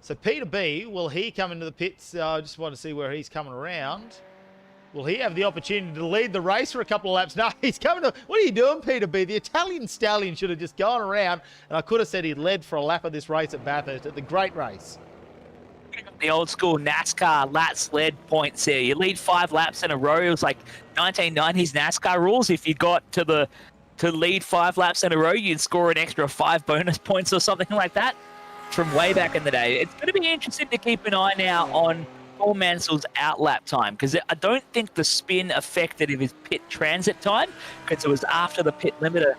Speaker 1: So Peter B, will he come into the pits? I just want to see where he's coming around. Will he have the opportunity to lead the race for a couple of laps? No, he's coming to... What are you doing, Peter B? The Italian stallion should have just gone around, and I could have said he'd led for a lap of this race at Bathurst, at the great race.
Speaker 2: The old school NASCAR laps led points here. You lead 5 laps in a row. It was like 1990s NASCAR rules. If you got to lead 5 laps in a row, you'd score an extra 5 bonus points or something like that from way back in the day. It's going to be interesting to keep an eye now on Paul Mansell's out lap time, because I don't think the spin affected his pit transit time, because it was after the pit limiter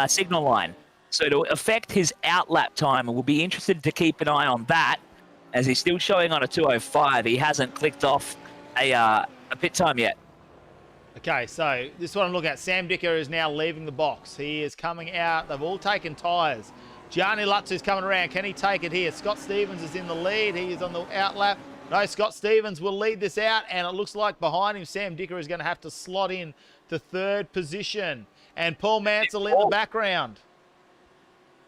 Speaker 2: signal line. So to affect his out lap time, we'll be interested to keep an eye on that, as he's still showing on a 2:05. He hasn't clicked off a pit time yet.
Speaker 1: Okay, so this one I'm looking at. Sam Dicker is now leaving the box. He is coming out. They've all taken tyres. Gianni Lutz is coming around. Can he take it here? Scott Stevens is in the lead. He is on the out lap. No, Scott Stevens will lead this out, and it looks like behind him, Sam Dicker is going to have to slot in to 3rd position. And Paul Mansell in the background.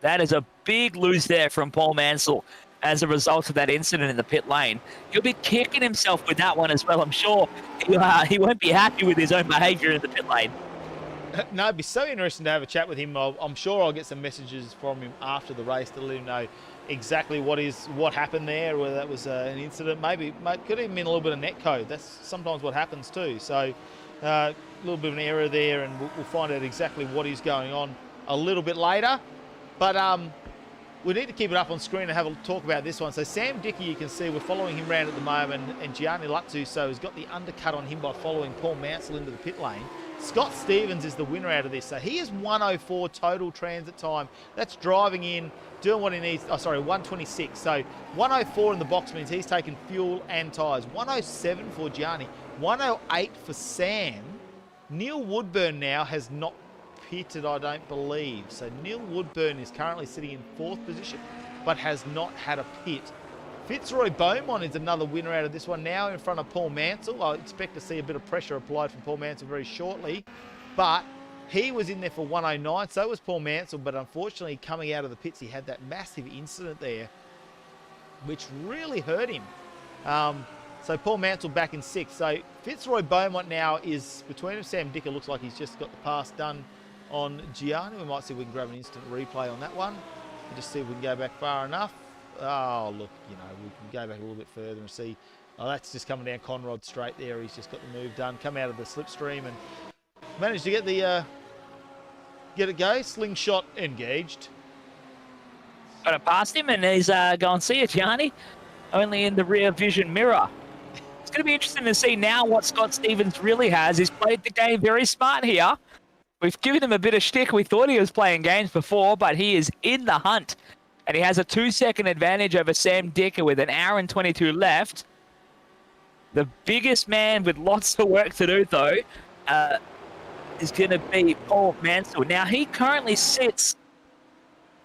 Speaker 2: That is a big lose there from Paul Mansell as a result of that incident in the pit lane. He'll be kicking himself with that one as well. I'm sure he won't be happy with his own behaviour in the pit lane.
Speaker 1: No, it'd be so interesting to have a chat with him. I'm sure I'll get some messages from him after the race to let him know exactly what happened there, whether that was an incident. Maybe could even mean a little bit of net code. That's sometimes what happens too. So a little bit of an error there, and we'll find out exactly what is going on a little bit later. But we need to keep it up on screen and have a talk about this one. So Sam Dickey, you can see we're following him around at the moment, and Gianni Lutzuso has got the undercut on him by following Paul Mansell into the pit lane. Scott Stevens is the winner out of this. So he is 104 total transit time. That's driving in, doing what he needs. Oh, sorry, 126. So 104 in the box means he's taken fuel and tyres. 107 for Gianni. 108 for Sam. Neil Woodburn now has not pitted, I don't believe. So Neil Woodburn is currently sitting in 4th position, but has not had a pit. Fitzroy Beaumont is another winner out of this one now in front of Paul Mansell. I expect to see a bit of pressure applied from Paul Mansell very shortly, but he was in there for 109, so was Paul Mansell, but unfortunately coming out of the pits, he had that massive incident there, which really hurt him. So Paul Mansell back in 6th. So Fitzroy Beaumont now is between him. Sam Dicker looks like he's just got the pass done on Gianni. We might see if we can grab an instant replay on that one and just see if we can go back far enough. Oh, look, you know, we can go back a little bit further and see. Oh, that's just coming down Conrod straight there. He's just got the move done. Come out of the slipstream and managed to get the get it go. Slingshot engaged.
Speaker 2: Got it past him, and he's going, see you, Gianni. Only in the rear vision mirror. It's going to be interesting to see now what Scott Stevens really has. He's played the game very smart here. We've given him a bit of shtick. We thought he was playing games before, but he is in the hunt. And he has a 2-second advantage over Sam Dicker with an hour and 22 left. The biggest man with lots of work to do, though, is going to be Paul Mansell. Now, he currently sits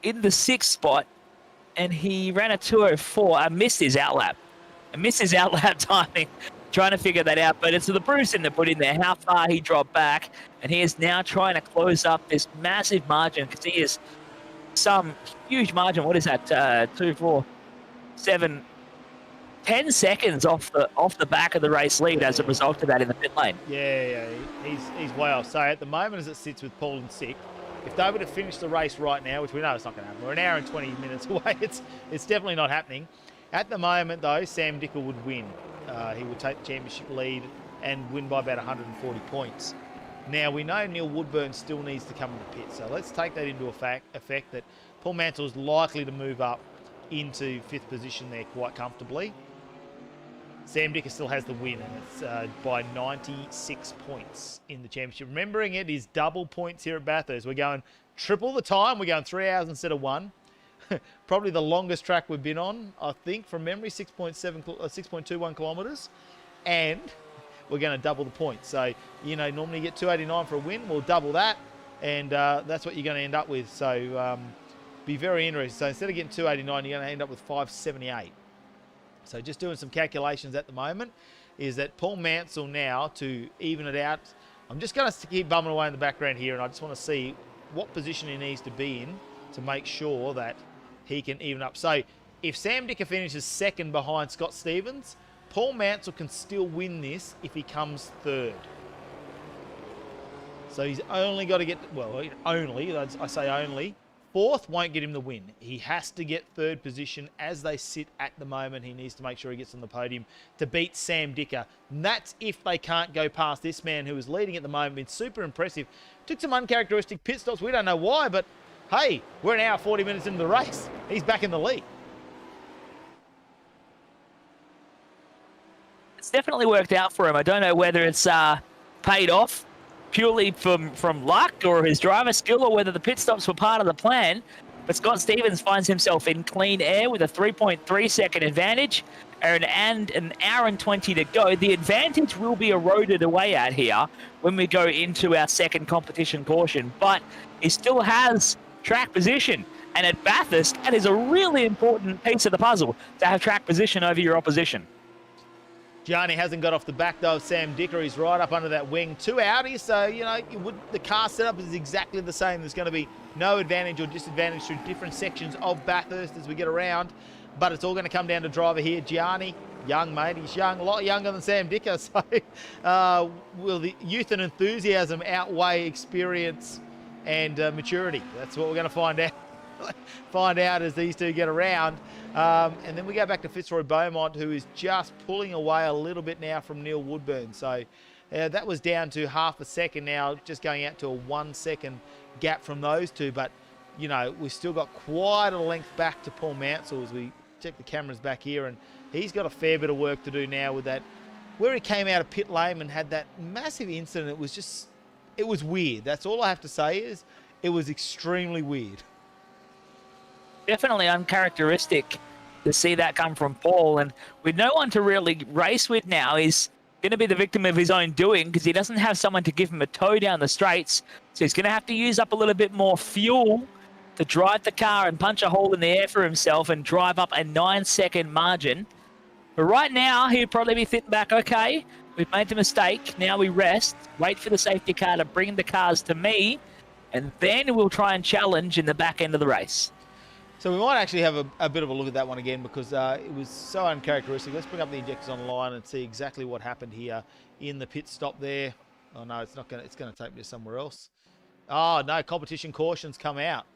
Speaker 2: in the 6th spot, and he ran a 2:04. I missed his outlap. Timing, trying to figure that out. But it's the Bruceson that put in there how far he dropped back, and he is now trying to close up this massive margin because he is some huge margin. What is that? 2, 4, 7, 10 seconds off the back of the race lead as a result of that in the pit lane.
Speaker 1: Yeah, he's way off. So at the moment, as it sits with Paul in 6th, if they were to finish the race right now, which we know it's not going to happen, we're an hour and 20 minutes away. It's definitely not happening. At the moment, though, Sam Dicker would win. He would take the championship lead and win by about 140 points. Now, we know Neil Woodburn still needs to come in the pit, so let's take that into effect that Paul Mansell is likely to move up into 5th position there quite comfortably. Sam Dicker still has the win, and it's by 96 points in the championship. Remembering it is double points here at Bathurst. We're going triple the time. We're going 3 hours instead of 1. Probably the longest track we've been on, I think, from memory, 6.21 kilometres. And we're going to double the points. So, you know, normally you get 289 for a win. We'll double that, and that's what you're going to end up with. So, be very interesting. So, instead of getting 289, you're going to end up with 578. So, just doing some calculations at the moment is that Paul Mansell now, to even it out, I'm just going to keep bumming away in the background here, and I just want to see what position he needs to be in to make sure that he can even up. So, if Sam Dicker finishes 2nd behind Scott Stevens, Paul Mansell can still win this if he comes 3rd. So he's only got to get, well, only, I say only, 4th won't get him the win. He has to get 3rd position as they sit at the moment. He needs to make sure he gets on the podium to beat Sam Dicker. And that's if they can't go past this man who is leading at the moment. It's super impressive. Took some uncharacteristic pit stops. We don't know why, but hey, we're an hour 40 minutes into the race. He's back in the lead.
Speaker 2: It's definitely worked out for him. I don't know whether it's paid off purely from luck or his driver skill, or whether the pit stops were part of the plan. But Scott Stevens finds himself in clean air with a 3.3 second advantage and an hour and 20 to go. The advantage will be eroded away at here when we go into our second competition portion, but he still has track position. And at Bathurst, that is a really important piece of the puzzle, to have track position over your opposition.
Speaker 1: Gianni hasn't got off the back, though, of Sam Dicker. He's right up under that wing. 2 Audis, so, you know, the car setup is exactly the same. There's going to be no advantage or disadvantage through different sections of Bathurst as we get around. But it's all going to come down to driver here. Gianni, young, mate. He's young, a lot younger than Sam Dicker. So will the youth and enthusiasm outweigh experience and maturity? That's what we're going to find out as these two get around. And then we go back to Fitzroy Beaumont, who is just pulling away a little bit now from Neil Woodburn. So that was down to half a second now, just going out to a 1 second gap from those two. But you know, we've still got quite a length back to Paul Mansell as we check the cameras back here, and he's got a fair bit of work to do now with that. Where he came out of pit lane and had that massive incident, it was weird. That's all I have to say is it was extremely weird.
Speaker 2: Definitely uncharacteristic to see that come from Paul, and with no one to really race with now, he's going to be the victim of his own doing because he doesn't have someone to give him a tow down the straights, so he's going to have to use up a little bit more fuel to drive the car and punch a hole in the air for himself and drive up a 9-second margin. But right now, he'd probably be thinking back, okay, we've made the mistake, now we rest, wait for the safety car to bring the cars to me, and then we'll try and challenge in the back end of the race.
Speaker 1: So we might actually have a bit of a look at that one again because it was so uncharacteristic. Let's bring up the injectors online and see exactly what happened here in the pit stop there. Oh no, it's not going to. It's going to take me to somewhere else. Oh no, competition cautions come out.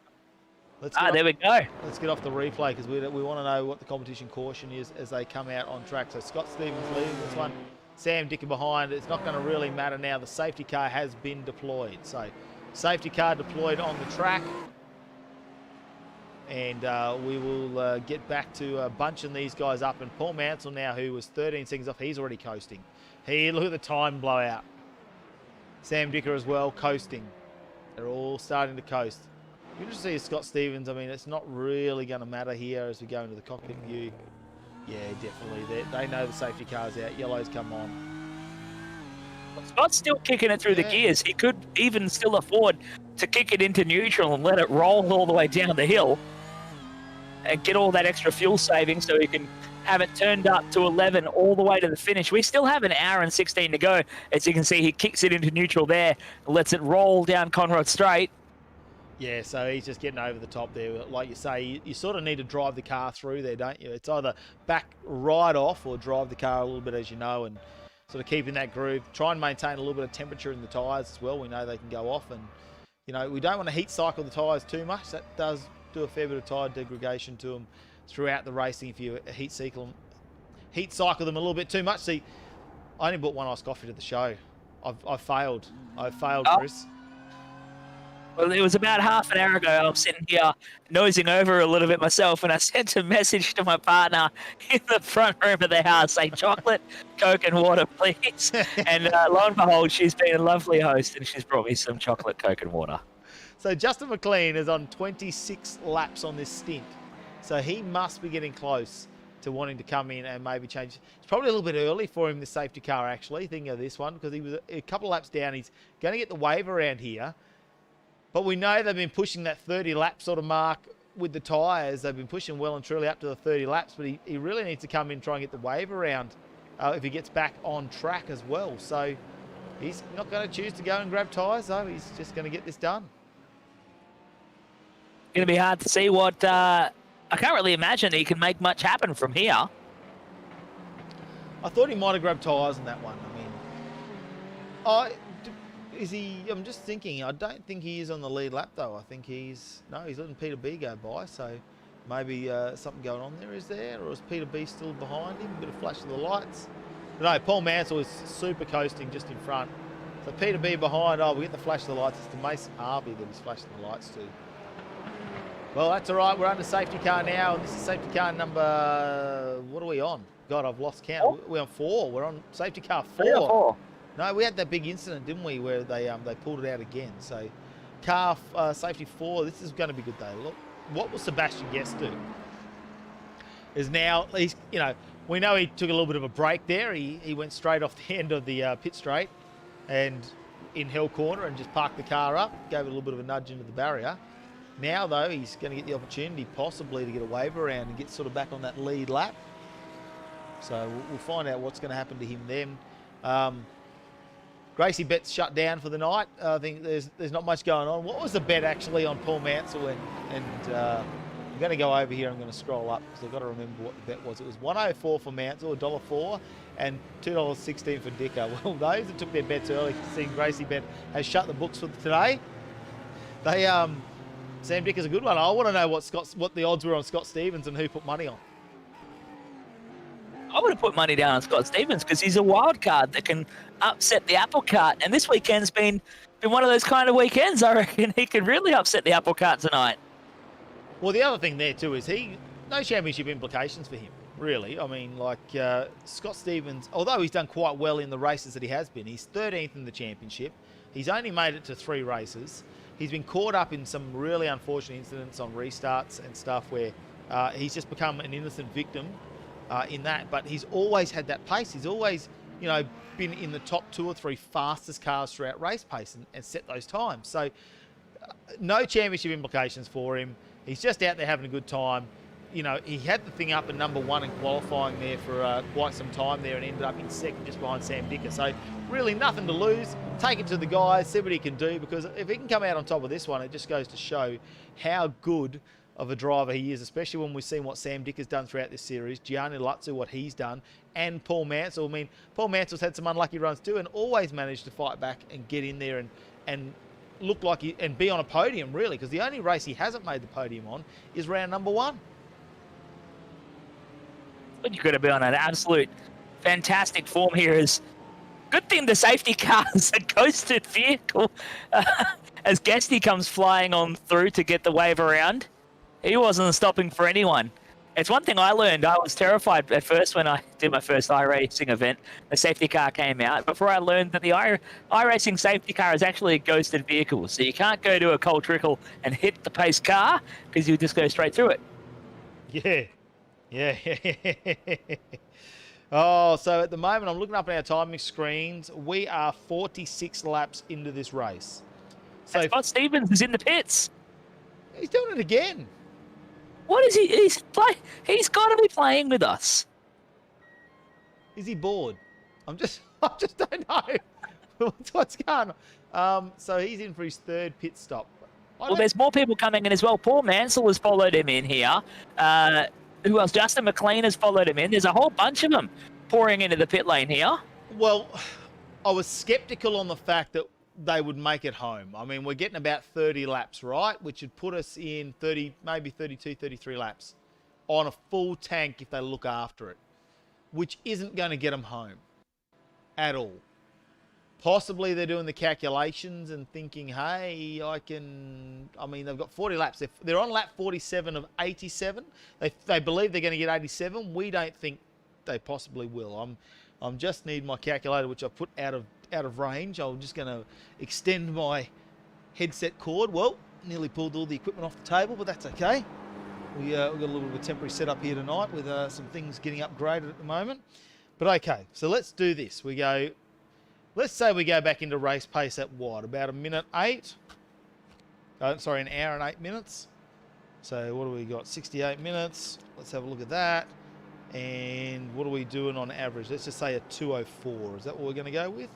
Speaker 2: There we go.
Speaker 1: Let's get off the replay because we want to know what the competition caution is as they come out on track. So Scott Stevens leading this one. Sam Dicker behind. It's not going to really matter now. The safety car has been deployed. So safety car deployed on the track. And we will get back to bunching these guys up. And Paul Mansell now, who was 13 seconds off, he's already coasting. Look at the time blowout. Sam Dicker as well, coasting. They're all starting to coast. You just see Scott Stevens. I mean, it's not really going to matter here as we go into the cockpit view. Yeah, definitely. They know the safety car's out. Yellows come on.
Speaker 2: Scott's still kicking it through the gears. He could even still afford to kick it into neutral and let it roll all the way down the hill and get all that extra fuel saving so he can have it turned up to 11 all the way to the finish. We still have an hour and 16 to go. As you can see, he kicks it into neutral there, lets it roll down Conrod Straight.
Speaker 1: Yeah, so he's just getting over the top there. Like you say, you sort of need to drive the car through there, don't you? It's either back right off or drive the car a little bit, as you know, and sort of keep in that groove. Try and maintain a little bit of temperature in the tyres as well. We know they can go off, and you know, we don't want to heat cycle the tyres too much. That does do a fair bit of tyre degradation to them throughout the racing if you heat cycle them a little bit too much. See, I only bought one iced coffee to the show. I've failed. Chris.
Speaker 2: Well, it was about half an hour ago. I was sitting here nosing over a little bit myself, and I sent a message to my partner in the front room of the house saying, chocolate, Coke, and water, please. And lo and behold, she's been a lovely host, and she's brought me some chocolate, Coke, and water.
Speaker 1: So Justin McLean is on 26 laps on this stint. So he must be getting close to wanting to come in and maybe change. It's probably a little bit early for him, the safety car, actually, thinking of this one, because he was a couple of laps down. He's going to get the wave around here. But we know they've been pushing that 30 lap sort of mark with the tyres. They've been pushing well and truly up to the 30 laps, but he really needs to come in and try and get the wave around if he gets back on track as well. So he's not going to choose to go and grab tyres, though. He's just going to get this done.
Speaker 2: Going to be hard to see what... I can't really imagine he can make much happen from here.
Speaker 1: I thought he might have grabbed tyres in that one. I mean, I'm just thinking, I don't think he is on the lead lap, though. I think he's letting Peter B go by, so maybe something going on there, is there? Or is Peter B still behind him? A bit of flash of the lights. But no, Paul Mansell is super coasting just in front. So Peter B behind, we get the flash of the lights. It's to Mason Harvey that he's flashing the lights to. Well, that's all right. We're under safety car now, and this is safety car number, what are we on? God, I've lost count. We're on 4. We're on safety car 4.
Speaker 2: 3 or 4.
Speaker 1: No, we had that big incident, didn't we, where they pulled it out again. So, car safety 4. This is going to be good though. Look, what will Sebastian Guest do? Is now we know he took a little bit of a break there. He went straight off the end of the pit straight, and in hill corner, and just parked the car up, gave it a little bit of a nudge into the barrier. Now though, he's going to get the opportunity possibly to get a wave around and get sort of back on that lead lap. So we'll find out what's going to happen to him then. Gracie bet's shut down for the night. I think there's not much going on. What was the bet actually on Paul Mansell? And I'm going to go over here. I'm going to scroll up because I've got to remember what the bet was. It was $1.04 for Mansell, $1.04, and $2.16 for Dicker. Well, those that took their bets early, seeing Gracie bet has shut the books for today. They Sam Dicker's a good one. I want to know what the odds were on Scott Stevens and who put money on.
Speaker 2: I would have put money down on Scott Stevens because he's a wild card that can upset the apple cart. And this weekend's been one of those kind of weekends. I reckon he could really upset the apple cart tonight.
Speaker 1: Well, the other thing there too is no championship implications for him, really. I mean, like Scott Stevens, although he's done quite well in the races that he has been, he's 13th in the championship. He's only made it to 3 races. He's been caught up in some really unfortunate incidents on restarts and stuff where he's just become an innocent victim in that. But he's always had that pace. He's always, you know, been in the top 2 or 3 fastest cars throughout race pace and set those times. So no championship implications for him. He's just out there having a good time. You know, he had the thing up at number 1 in qualifying there for quite some time there and ended up in second just behind Sam Dicker. So really nothing to lose. Take it to the guys, see what he can do, because if he can come out on top of this one, it just goes to show how good of a driver he is, especially when we've seen what Sam Dicker's done throughout this series, Gianni Lutzu, what he's done, and Paul Mansell. I mean, Paul Mansell's had some unlucky runs too and always managed to fight back and get in there and look like and be on a podium, really, because the only race he hasn't made the podium on is round number 1.
Speaker 2: But you've got to be on an absolute fantastic form here. Is good thing the safety car is a ghosted vehicle. As Guesty comes flying on through to get the wave around, he wasn't stopping for anyone. It's one thing I learned. I was terrified at first when I did my first iRacing event. The safety car came out. Before I learned that the iRacing safety car is actually a ghosted vehicle. So you can't go to a cold trickle and hit the pace car because you just go straight through it.
Speaker 1: Yeah. Oh, so at the moment, I'm looking up at our timing screens. We are 46 laps into this race. So
Speaker 2: Scott Stevens is in the pits.
Speaker 1: He's doing it again.
Speaker 2: What is he? He's got to be playing with us.
Speaker 1: Is he bored? I just don't know what's going on. So he's in for his 3rd pit stop.
Speaker 2: Well, there's more people coming in as well. Paul Mansell has followed him in here. Who else? Justin McLean has followed him in. There's a whole bunch of them pouring into the pit lane here.
Speaker 1: Well, I was sceptical on the fact that they would make it home. I mean, we're getting about 30 laps, right? Which would put us in 30, maybe 32, 33 laps on a full tank if they look after it, which isn't going to get them home at all. Possibly they're doing the calculations and thinking, hey, I mean, they've got 40 laps. They're on lap 47 of 87. They believe they're going to get 87. We don't think they possibly will. I'm just need my calculator, which I put out of range. I'm just going to extend my headset cord. Well, nearly pulled all the equipment off the table, but that's okay. We've got a little bit of a temporary setup here tonight with some things getting upgraded at the moment. But okay, so let's do this. Let's say we go back into race pace at what? About an hour and 8 minutes. So what do we got? 68 minutes. Let's have a look at that. And what are we doing on average? Let's just say a 2:04. Is that what we're going to go with?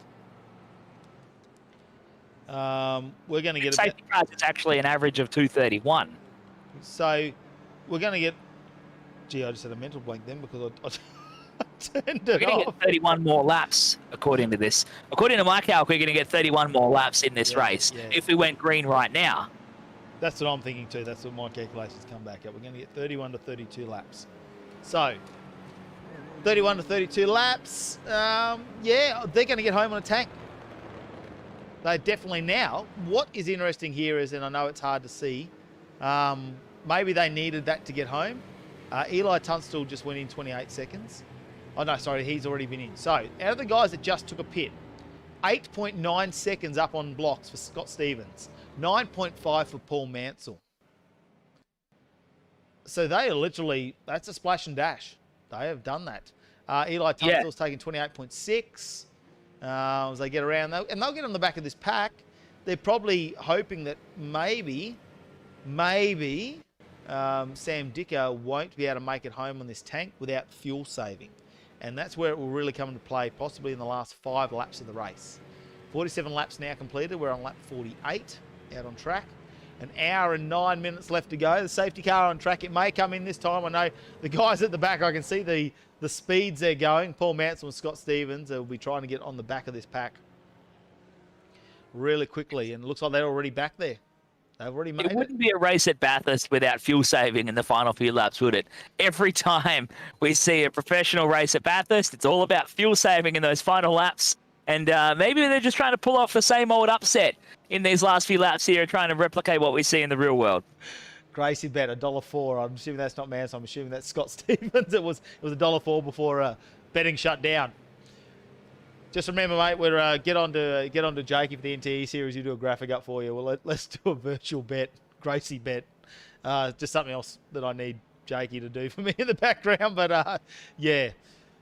Speaker 1: We're going to get
Speaker 2: safety cars. It's actually an average of 2:31.
Speaker 1: So we're going to get. Gee, I just had a mental blank then because I turned it
Speaker 2: We're going to get 31 more laps, according to this. According to my calc, we're going to get 31 more laps in this race if we went green right now.
Speaker 1: That's what I'm thinking too. That's what my calculations come back at. We're going to get 31 to 32 laps. So, 31 to 32 laps. Yeah, they're going to get home on a tank. They definitely now. What is interesting here is, and I know it's hard to see, maybe they needed that to get home. Eli Tunstall just went in 28 seconds. Oh, no, sorry, he's already been in. So, out of the guys that just took a pit, 8.9 seconds up on blocks for Scott Stevens, 9.5 for Paul Mansell. So they are literally, that's a splash and dash. They have done that. Eli Tunstall's taken 28.6 as they get around. And they'll get on the back of this pack. They're probably hoping that maybe Sam Dicker won't be able to make it home on this tank without fuel saving. And that's where it will really come into play, possibly in the last 5 laps of the race. 47 laps now completed. We're on lap 48 out on track. An hour and 9 minutes left to go. The safety car on track. It may come in this time. I know the guys at the back, I can see the speeds they're going. Paul Mansell and Scott Stevens will be trying to get on the back of this pack really quickly. And it looks like they're already back there. They've already made it.
Speaker 2: It wouldn't be a race at Bathurst without fuel saving in the final few laps, would it? Every time we see a professional race at Bathurst, it's all about fuel saving in those final laps. And maybe they're just trying to pull off the same old upset in these last few laps here, trying to replicate what we see in the real world.
Speaker 1: Gracie bet $1.04. I'm assuming that's not man, so I'm assuming that's Scott Stevens. It was $1.04 before betting shut down. Just remember, mate, we're get on to Jakey for the NTE series. You do a graphic up for you. Well, let's do a virtual bet, Gracie bet. Just something else that I need Jakey to do for me in the background. But yeah,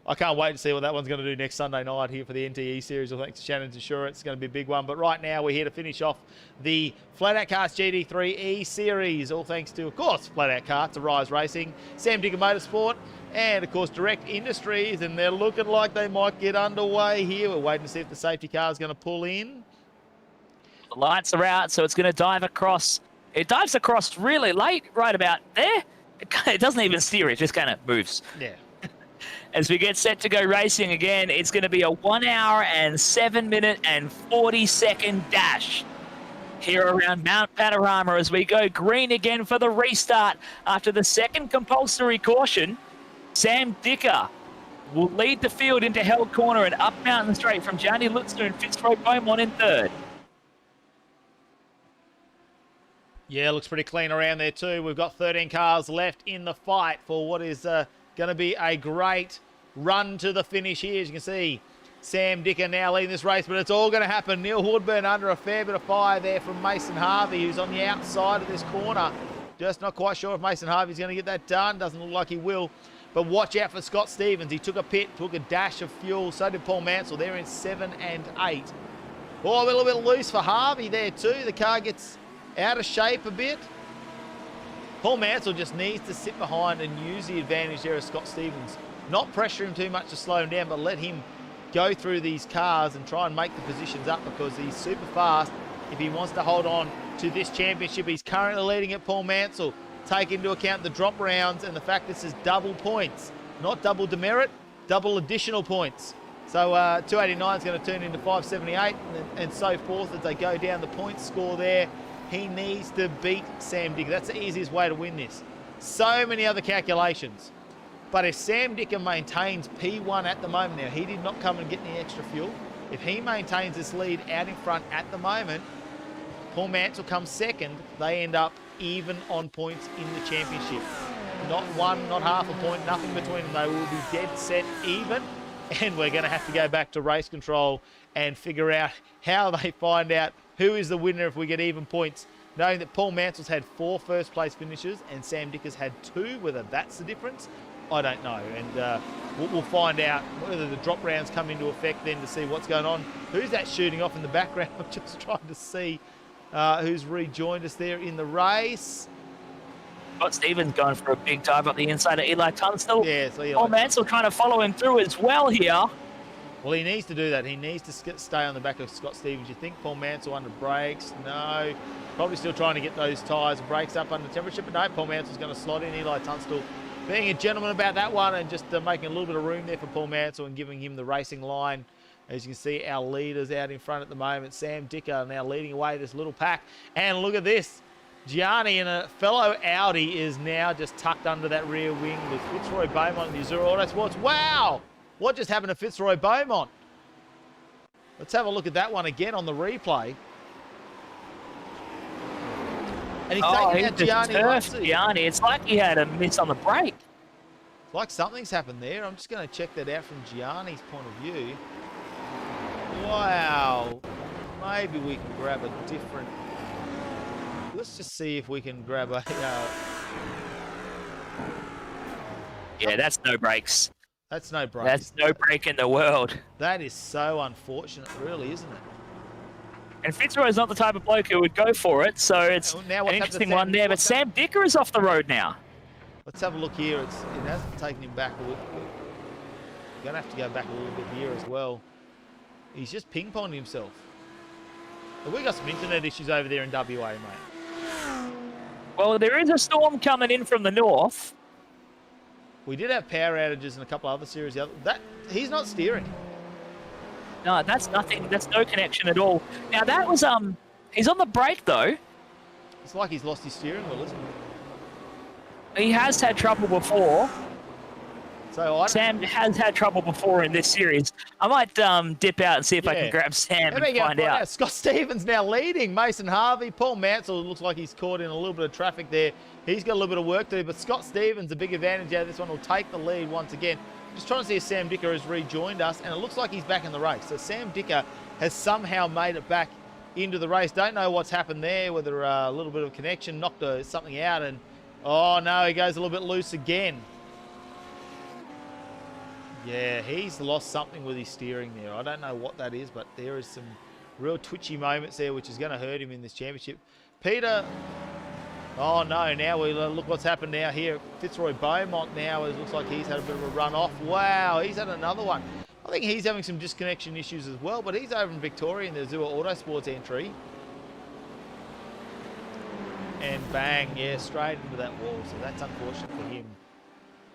Speaker 1: I can't wait to see what that one's going to do next Sunday night here for the NTE series. Well, thanks to Shannon's Insurance, it's going to be a big one. But right now, we're here to finish off the FlatOut Karts GT3 E series. All thanks to, of course, FlatOut Karts, Arise Racing, Sam Digger Motorsport, and of course Direct Industries. And they're looking like they might get underway here. We're waiting to see if the safety car is going to pull in.
Speaker 2: The lights are out, so it's going to dive across. It dives across really late, right about there. It doesn't even steer, it just kind of moves.
Speaker 1: Yeah.
Speaker 2: As we get set to go racing again, it's going to be a 1 hour and 7 minute and 40-second dash here around Mount Panorama as we go green again for the restart. After the second compulsory caution, Sam Dicker will lead the field into Held Corner and up Mountain Straight from Gianni Lutzner and Fitzroy Beaumont in third.
Speaker 1: Yeah, looks pretty clean around there too. We've got 13 cars left in the fight for what is going to be a great run to the finish here. As you can see, Sam Dicker now leading this race, but it's all going to happen. Neil Woodburn under a fair bit of fire there from Mason Harvey, who's on the outside of this corner. Just not quite sure if Mason Harvey's going to get that done. Doesn't look like he will. But watch out for Scott Stevens. He took a pit, took a dash of fuel. So did Paul Mansell. They're in 7 and 8. Oh, a little bit loose for Harvey there too. The car gets out of shape a bit. Paul Mansell just needs to sit behind and use the advantage there of Scott Stevens. Not pressure him too much to slow him down, but let him go through these cars and try and make the positions up because he's super fast if he wants to hold on to this championship. He's currently leading it, Paul Mansell. Take into account the drop rounds and the fact this is double points. Not double demerit, double additional points. So 289 is going to turn into 578 and so forth as they go down the points score there. He needs to beat Sam Dicker. That's the easiest way to win this. So many other calculations. But if Sam Dicker maintains P1 at the moment, now he did not come and get any extra fuel. If he maintains this lead out in front at the moment, Paul Mansell comes second. They end up even on points in the championship. Not one, not half a point, nothing between them. They will be dead set even. And we're going to have to go back to race control and figure out how they find out who is the winner if we get even points, knowing that Paul Mansell's had 4 first-place finishes and Sam Dicker's had 2. Whether that's the difference, I don't know. And we'll find out whether the drop rounds come into effect then to see what's going on. Who's that shooting off in the background? I'm just trying to see who's rejoined us there in the race.
Speaker 2: Scott Stevens going for a big dive up the inside of Eli Tunstall.
Speaker 1: Yeah, so
Speaker 2: Paul Mansell trying to follow him through as well here.
Speaker 1: Well, he needs to do that. He needs to stay on the back of Scott Stevens. You think Paul Mansell under brakes? No. Probably still trying to get those tyres and brakes up under temperature, but no, Paul Mansell's going to slot in. Eli Tunstall being a gentleman about that one and just making a little bit of room there for Paul Mansell and giving him the racing line. As you can see, our leaders out in front at the moment. Sam Dicker now leading away this little pack. And look at this. Gianni and a fellow Audi is now just tucked under that rear wing with Fitzroy Beaumont and the Azura Autosports. Wow! What just happened to Fitzroy Beaumont? Let's have a look at that one again on the replay. And he's taking out
Speaker 2: Gianni. It's like he had a miss on the brake.
Speaker 1: It's like something's happened there. I'm just going to check that out from Gianni's point of view. Wow. Maybe we can grab a different... Let's just see if we can grab a...
Speaker 2: Yeah, that's no brakes.
Speaker 1: That's no break.
Speaker 2: That's no break in the world.
Speaker 1: That is so unfortunate, really, isn't it?
Speaker 2: And Fitzroy's not the type of bloke who would go for it, so it's an interesting one there. But Sam Dicker is off the road now.
Speaker 1: Let's have a look here. It hasn't taken him back a little bit. We're going to have to go back a little bit here as well. He's just ping-ponged himself. Have we got some internet issues over there in WA, mate?
Speaker 2: Well, there is a storm coming in from the north.
Speaker 1: We did have power outages in a couple other series. He's not steering.
Speaker 2: No, that's nothing. That's no connection at all. Now that was he's on the brake though.
Speaker 1: It's like he's lost his steering wheel, isn't it?
Speaker 2: He has had trouble before.
Speaker 1: So
Speaker 2: Sam has had trouble before in this series. I might dip out and see if I can grab Sam and find out.
Speaker 1: Scott Stevens now leading. Mason Harvey. Paul Mansell looks like he's caught in a little bit of traffic there. he's got a little bit of work to do. But Scott Stevens, a big advantage out of this one, will take the lead once again. Just trying to see if Sam Dicker has rejoined us, and it looks like he's back in the race. So Sam Dicker has somehow made it back into the race. Don't know what's happened there, whether a little bit of connection knocked something out, and oh no, he goes a little bit loose again. Yeah, he's lost something with his steering there. I don't know what that is, but there is some real twitchy moments there, which is going to hurt him in this championship. Peter, oh no, now we look what's happened now here. Fitzroy Beaumont now, it looks like he's had a bit of a run off. Wow, he's had another one. I think he's having some disconnection issues as well, but he's over in Victoria in the Zua Autosports entry. And bang, yeah, straight into that wall, so that's unfortunate for him.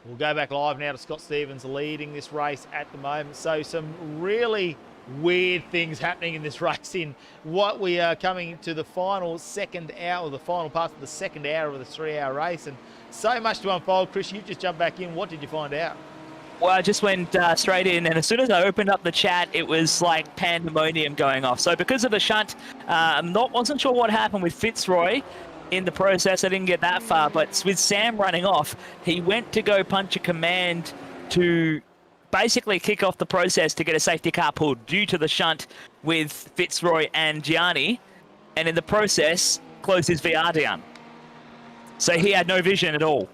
Speaker 1: We'll go back live now to Scott Stevens leading this race at the moment. So some really weird things happening in this race in what we are coming to the final second hour, the final part of the second hour of the 3-hour race. And so much to unfold. Chris, you've just jumped back in. What did you find out?
Speaker 2: Well, I just went straight in, and as soon as I opened up the chat, it was like pandemonium going off. So because of the shunt, wasn't sure what happened with Fitzroy in the process. I didn't get that far, but with Sam running off, he went to go punch a command to basically kick off the process to get a safety car pulled due to the shunt with Fitzroy and Gianni, and in the process closed his VR down. So he had no vision at all.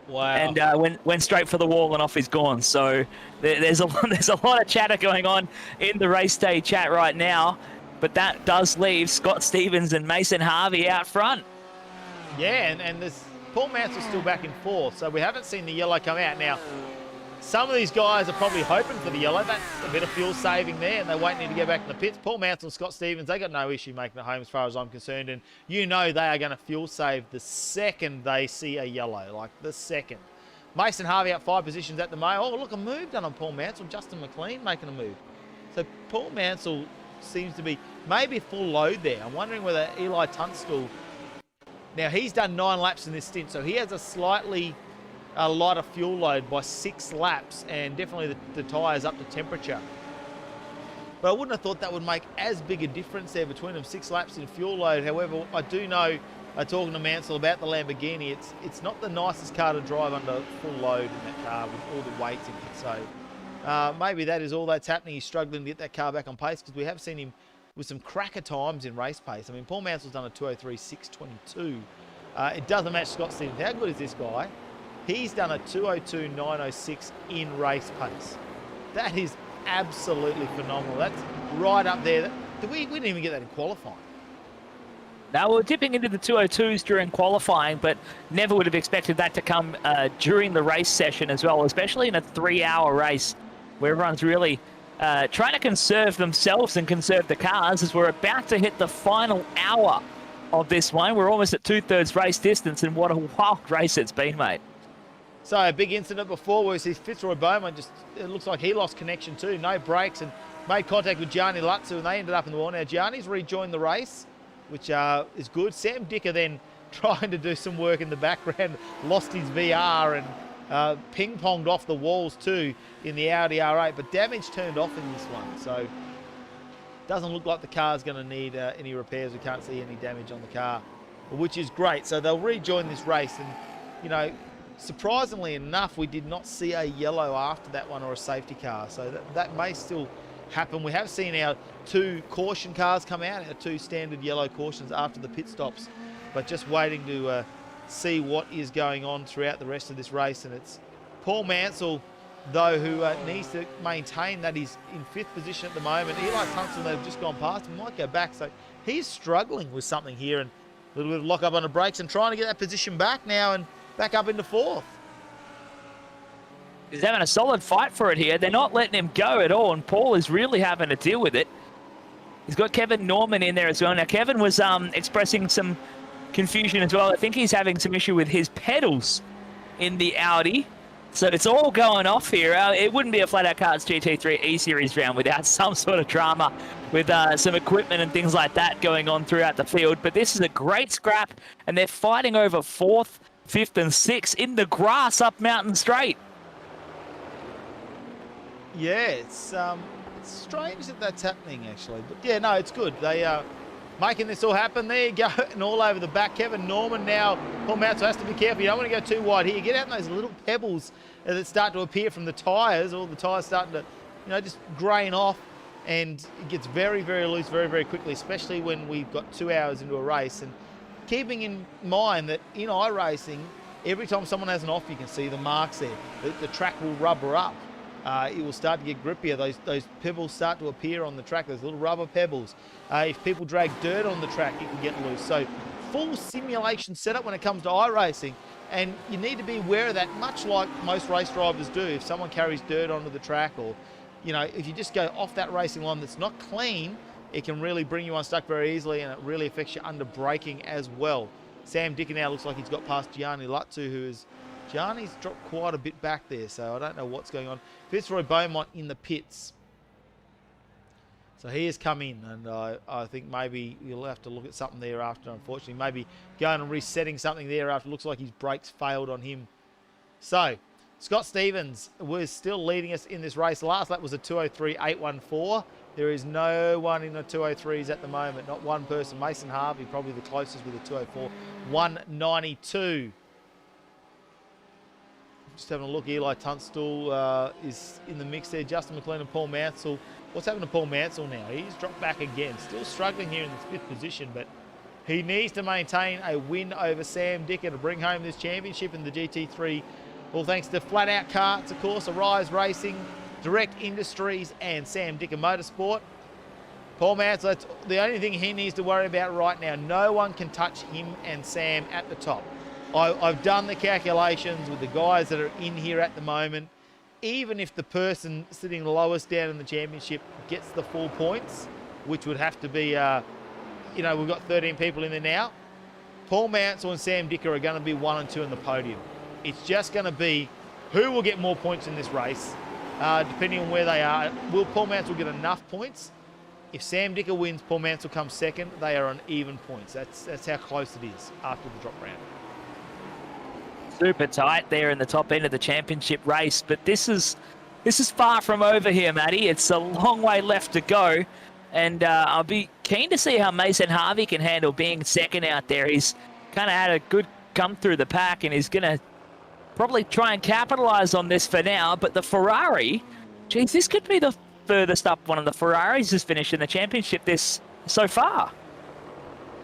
Speaker 1: Wow.
Speaker 2: And went straight for the wall and off he's gone. So there's a lot of chatter going on in the race day chat right now, but that does leave Scott Stevens and Mason Harvey out front.
Speaker 1: Yeah, and there's Paul Mansell's still back and forth, so we haven't seen the yellow come out. Now, some of these guys are probably hoping for the yellow. That's a bit of fuel saving there, and they won't need to go back in the pits. Paul Mansell and Scott Stevens, they got no issue making it home as far as I'm concerned, and you know they are going to fuel save the second they see a yellow, like the second. Mason Harvey out 5 positions at the moment. Oh, look, a move done on Paul Mansell. Justin McLean making a move. So Paul Mansell seems to be maybe full load there. I'm wondering whether Eli Tunstall... Now, he's done 9 laps in this stint, so he has a slightly lighter fuel load by 6 laps, and definitely the tyres up to temperature. But I wouldn't have thought that would make as big a difference there between them, 6 laps in fuel load. However, I do know, talking to Mansell about the Lamborghini, it's not the nicest car to drive under full load in that car with all the weight in it. So maybe that is all that's happening. He's struggling to get that car back on pace, because we have seen him with some cracker times in race pace. I mean, Paul Mansell's done a 2:03.622. It doesn't match Scott Stevens. How good is this guy? He's done a 2:02.906 in race pace. That is absolutely phenomenal. That's right up there. We didn't even get that in qualifying.
Speaker 2: Now, we're dipping into the 202s during qualifying, but never would have expected that to come during the race session as well, especially in a 3-hour race where everyone's really trying to conserve themselves and conserve the cars, as we're about to hit the final hour of this one. We're almost at 2/3 race distance, and what a wild race it's been, mate.
Speaker 1: So a big incident before where we see Fitzroy Beaumont it looks like he lost connection too, no brakes, and made contact with Gianni Lutzu, and they ended up in the wall. Now Gianni's rejoined the race, which is good. Sam Dicker then trying to do some work in the background, lost his VR and ping-ponged off the walls too in the Audi R8, but damage turned off in this one, so doesn't look like the car's going to need any repairs. We can't see any damage on the car, which is great. So they'll rejoin this race, and you know, surprisingly enough, we did not see a yellow after that one or a safety car, so that may still happen. We have seen our 2 caution cars come out, our 2 standard yellow cautions after the pit stops, but just waiting to see what is going on throughout the rest of this race. And it's Paul Mansell, though, who needs to maintain that he's in 5th position at the moment. Eli Tunstall, they've just gone past him, might go back, so he's struggling with something here, and a little bit of lock up on the brakes and trying to get that position back now and back up into 4th.
Speaker 2: He's having a solid fight for it here. They're not letting him go at all, and Paul is really having to deal with it. He's got Kevin Norman in there as well. Now, Kevin was expressing some confusion as well. I think he's having some issue with his pedals in the Audi. So it's all going off here. It wouldn't be a FlatOut Karts GT3 E-Series round without some sort of drama with some equipment and things like that going on throughout the field. But this is a great scrap, and they're fighting over 4th, 5th, and 6th in the grass up Mountain Straight.
Speaker 1: Yeah, it's strange that that's happening, actually. But yeah, no, it's good. They making this all happen. There you go, and all over the back. Kevin Norman now. Paul Mansell has to be careful. You don't want to go too wide here. Get out in those little pebbles that start to appear from the tyres. All the tyres starting to, just grain off, and it gets very, very loose very, very quickly, especially when we've got 2 hours into a race. And keeping in mind that in iRacing, every time someone has an off, you can see the marks there. The track will rubber up. It will start to get grippier. Those pebbles start to appear on the track, those little rubber pebbles. If people drag dirt on the track, it can get loose. So full simulation setup when it comes to iRacing, and you need to be aware of that, much like most race drivers do. If someone carries dirt onto the track, or if you just go off that racing line that's not clean, it can really bring you unstuck very easily, and it really affects you under braking as well. Sam Dicker now looks like he's got past Gianni Lutzu, who is... Gianni's dropped quite a bit back there, so I don't know what's going on. Fitzroy Beaumont in the pits. So he has come in, and I think maybe you'll have to look at something thereafter, unfortunately. Maybe going and resetting something thereafter. Looks like his brakes failed on him. So, Scott Stevens was still leading us in this race. Last lap was a 2:03.814. There is no one in the 2:03s at the moment. Not one person. Mason Harvey, probably the closest with a 2:04.192. Just having a look, Eli Tunstall is in the mix there. Justin McLean and Paul Mansell. What's happened to Paul Mansell now? He's dropped back again. Still struggling here in the 5th position, but he needs to maintain a win over Sam Dicker to bring home this championship in the GT3. All thanks to FlatOut Karts, of course, Arise Racing, Direct Industries, and Sam Dicker Motorsport. Paul Mansell, that's the only thing he needs to worry about right now. No one can touch him and Sam at the top. I've done the calculations with the guys that are in here at the moment. Even if the person sitting lowest down in the championship gets the full points, which would have to be, we've got 13 people in there now. Paul Mansell and Sam Dicker are going to be 1 and 2 in the podium. It's just going to be who will get more points in this race, depending on where they are. Will Paul Mansell get enough points? If Sam Dicker wins, Paul Mansell comes second. They are on even points. That's how close it is after the drop round.
Speaker 2: Super tight there in the top end of the championship race, but this is far from over here, Matty. It's a long way left to go, and I'll be keen to see how Mason Harvey can handle being second out there. He's kind of had a good come through the pack, and he's going to probably try and capitalize on this for now. But the Ferrari, geez, this could be the furthest up one of the Ferraris has finished in the championship this so far.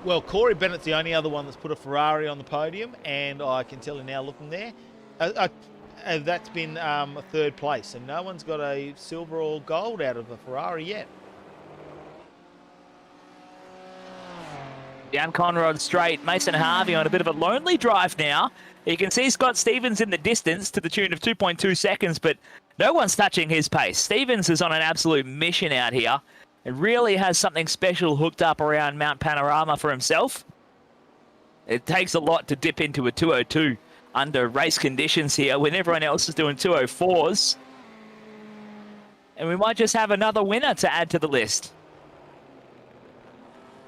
Speaker 1: Well, Corey Bennett's the only other one that's put a Ferrari on the podium, and I can tell you now looking there, that's been a 3rd place, and no one's got a silver or gold out of a Ferrari yet.
Speaker 2: Down Conrod Straight, Mason Harvey on a bit of a lonely drive now. You can see Scott Stevens in the distance to the tune of 2.2 seconds, but no one's touching his pace. Stevens is on an absolute mission out here. It really has something special hooked up around Mount Panorama for himself. It takes a lot to dip into a 2:02 under race conditions here when everyone else is doing 2:04s. And we might just have another winner to add to the list.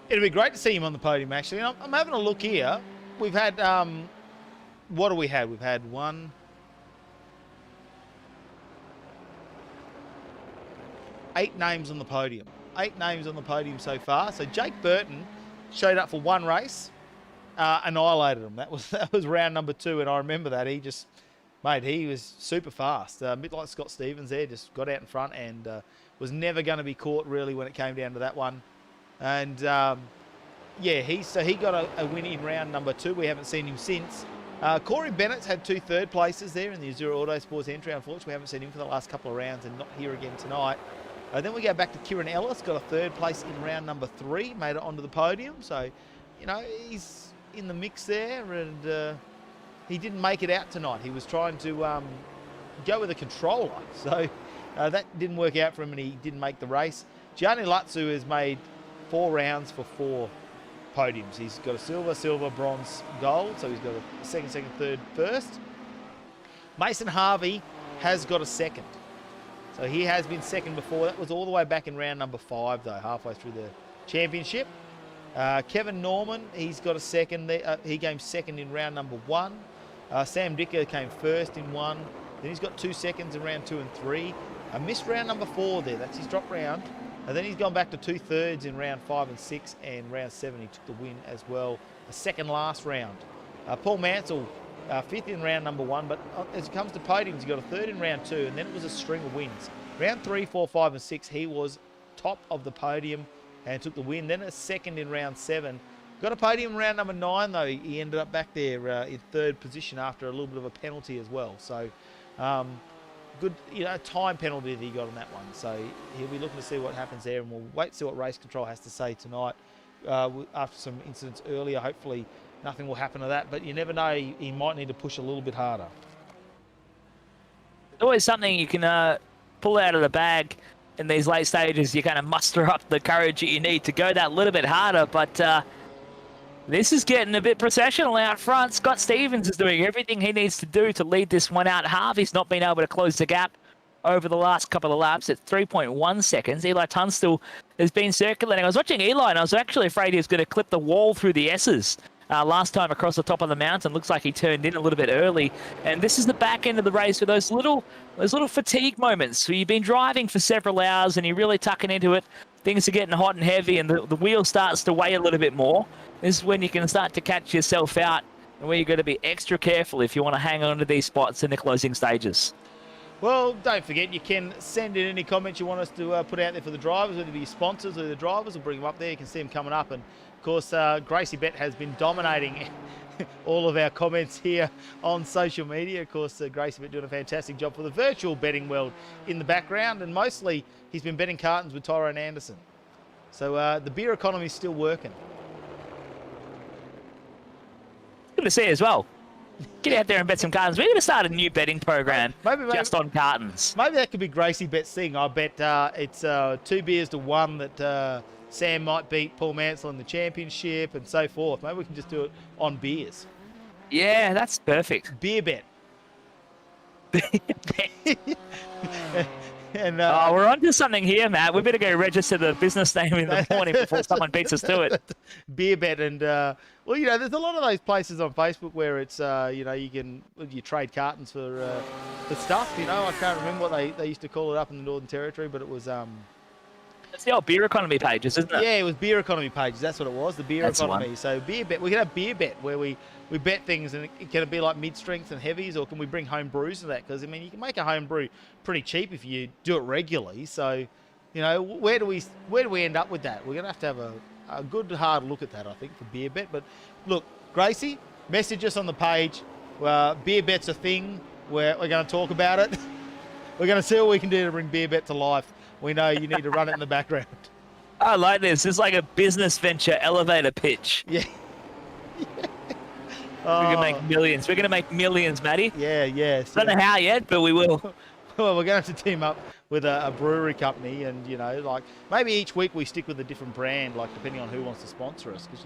Speaker 1: It'd be great to see him on the podium, actually. And I'm having a look here. We've had, what do we have? We've had 8 names on the podium. 8 names on the podium so far. So Jake Burton showed up for 1 race, annihilated him. That was round number 2, and I remember that. He was super fast. A bit like Scott Stevens there, just got out in front and was never going to be caught really when it came down to that one. And he got a win in round number 2. We haven't seen him since. Corey Bennett's had 2 3rd places there in the Azura Autosports entry. Unfortunately, we haven't seen him for the last couple of rounds, and not here again tonight. Then we go back to Kieran Ellis, got a 3rd place in round number 3, made it onto the podium. So, he's in the mix there, and he didn't make it out tonight. He was trying to go with a controller, so that didn't work out for him, and he didn't make the race. Gianni Lutzu has made 4 rounds for 4 podiums. He's got a silver, bronze, gold, so he's got a second, 3rd, 1st. Mason Harvey has got a 2nd. So he has been 2nd before. That was all the way back in round number 5, though, halfway through the championship. Kevin Norman, he's got a 2nd. He came 2nd in round number 1. Sam Dicker came 1st in 1. Then he's got 2 seconds in round 2 and 3. Missed round number 4 there. That's his drop round. And then he's gone back to 2/3 in round 5 and 6, and round 7 he took the win as well. The second last round. Paul Mansell, 5th in round number 1, but as it comes to podiums, he got a 3rd in round 2, and then it was a string of wins. Round 3, 4, 5, and 6, he was top of the podium and took the win. Then a 2nd in round 7. Got a podium in round number 9, though. He ended up back there in 3rd position after a little bit of a penalty as well. So, good, time penalty that he got on that one. So he'll be looking to see what happens there, and we'll wait to see what race control has to say tonight. After some incidents earlier, hopefully nothing will happen to that, but you never know, he might need to push a little bit harder.
Speaker 2: There's always something you can pull out of the bag in these late stages. You kind of muster up the courage that you need to go that little bit harder, but this is getting a bit processional out front. Scott Stevens is doing everything he needs to do to lead this one out. Harvey's not been able to close the gap over the last couple of laps at 3.1 seconds. Eli Tunstall has been circulating. I was watching Eli, and I was actually afraid he was going to clip the wall through the S's. Last time across the top of the mountain, looks like he turned in a little bit early. And this is the back end of the race with those little fatigue moments. So you've been driving for several hours and you're really tucking into it. Things are getting hot and heavy, and the wheel starts to weigh a little bit more. This is when you can start to catch yourself out, and where you've got to be extra careful if you want to hang on to these spots in the closing stages.
Speaker 1: Well, don't forget, you can send in any comments you want us to put out there for the drivers, whether it be sponsors or the drivers. We'll bring them up there. You can see them coming up. And, of course, Gracie Bet has been dominating all of our comments here on social media. Of course, Gracie Bet doing a fantastic job for the virtual betting world in the background. And mostly, he's been betting cartons with Tyrone Anderson. So the beer economy is still working.
Speaker 2: Good to see as well. Get out there and bet some cartons. We're going to start a new betting program just on cartons.
Speaker 1: Maybe that could be Gracie Bet's thing. I bet it's 2 beers to 1 that Sam might beat Paul Mansell in the championship and so forth. Maybe we can just do it on beers.
Speaker 2: Yeah, that's perfect.
Speaker 1: Beer bet. And
Speaker 2: we're onto something here, Matt. We better go register the business name in the morning before someone beats us to it.
Speaker 1: Beer bet. And well, there's a lot of those places on Facebook where it's you trade cartons for stuff. I can't remember what they used to call it up in the Northern Territory, but it was
Speaker 2: it's the old beer economy pages, isn't it?
Speaker 1: Yeah, it was beer economy pages. That's what it was, the beer economy. So beer bet. We can have beer bet where we bet things, and can it be like mid-strengths and heavies, or can we bring home brews to that? Because, you can make a home brew pretty cheap if you do it regularly. So, where do we end up with that? We're going to have a good, hard look at that, I think, for beer bet. But, look, Gracie, message us on the page. Beer bet's a thing. We're going to talk about it. We're going to see what we can do to bring beer bet to life. We know you need to run it in the background.
Speaker 2: I like this. It's like a business venture elevator pitch.
Speaker 1: Yeah.
Speaker 2: We're going to make millions. We're going to make millions, Matty.
Speaker 1: Yeah.
Speaker 2: I don't know how yet, but we will.
Speaker 1: Well, we're going to have to team up with a brewery company, and, maybe each week we stick with a different brand, depending on who wants to sponsor us. Because,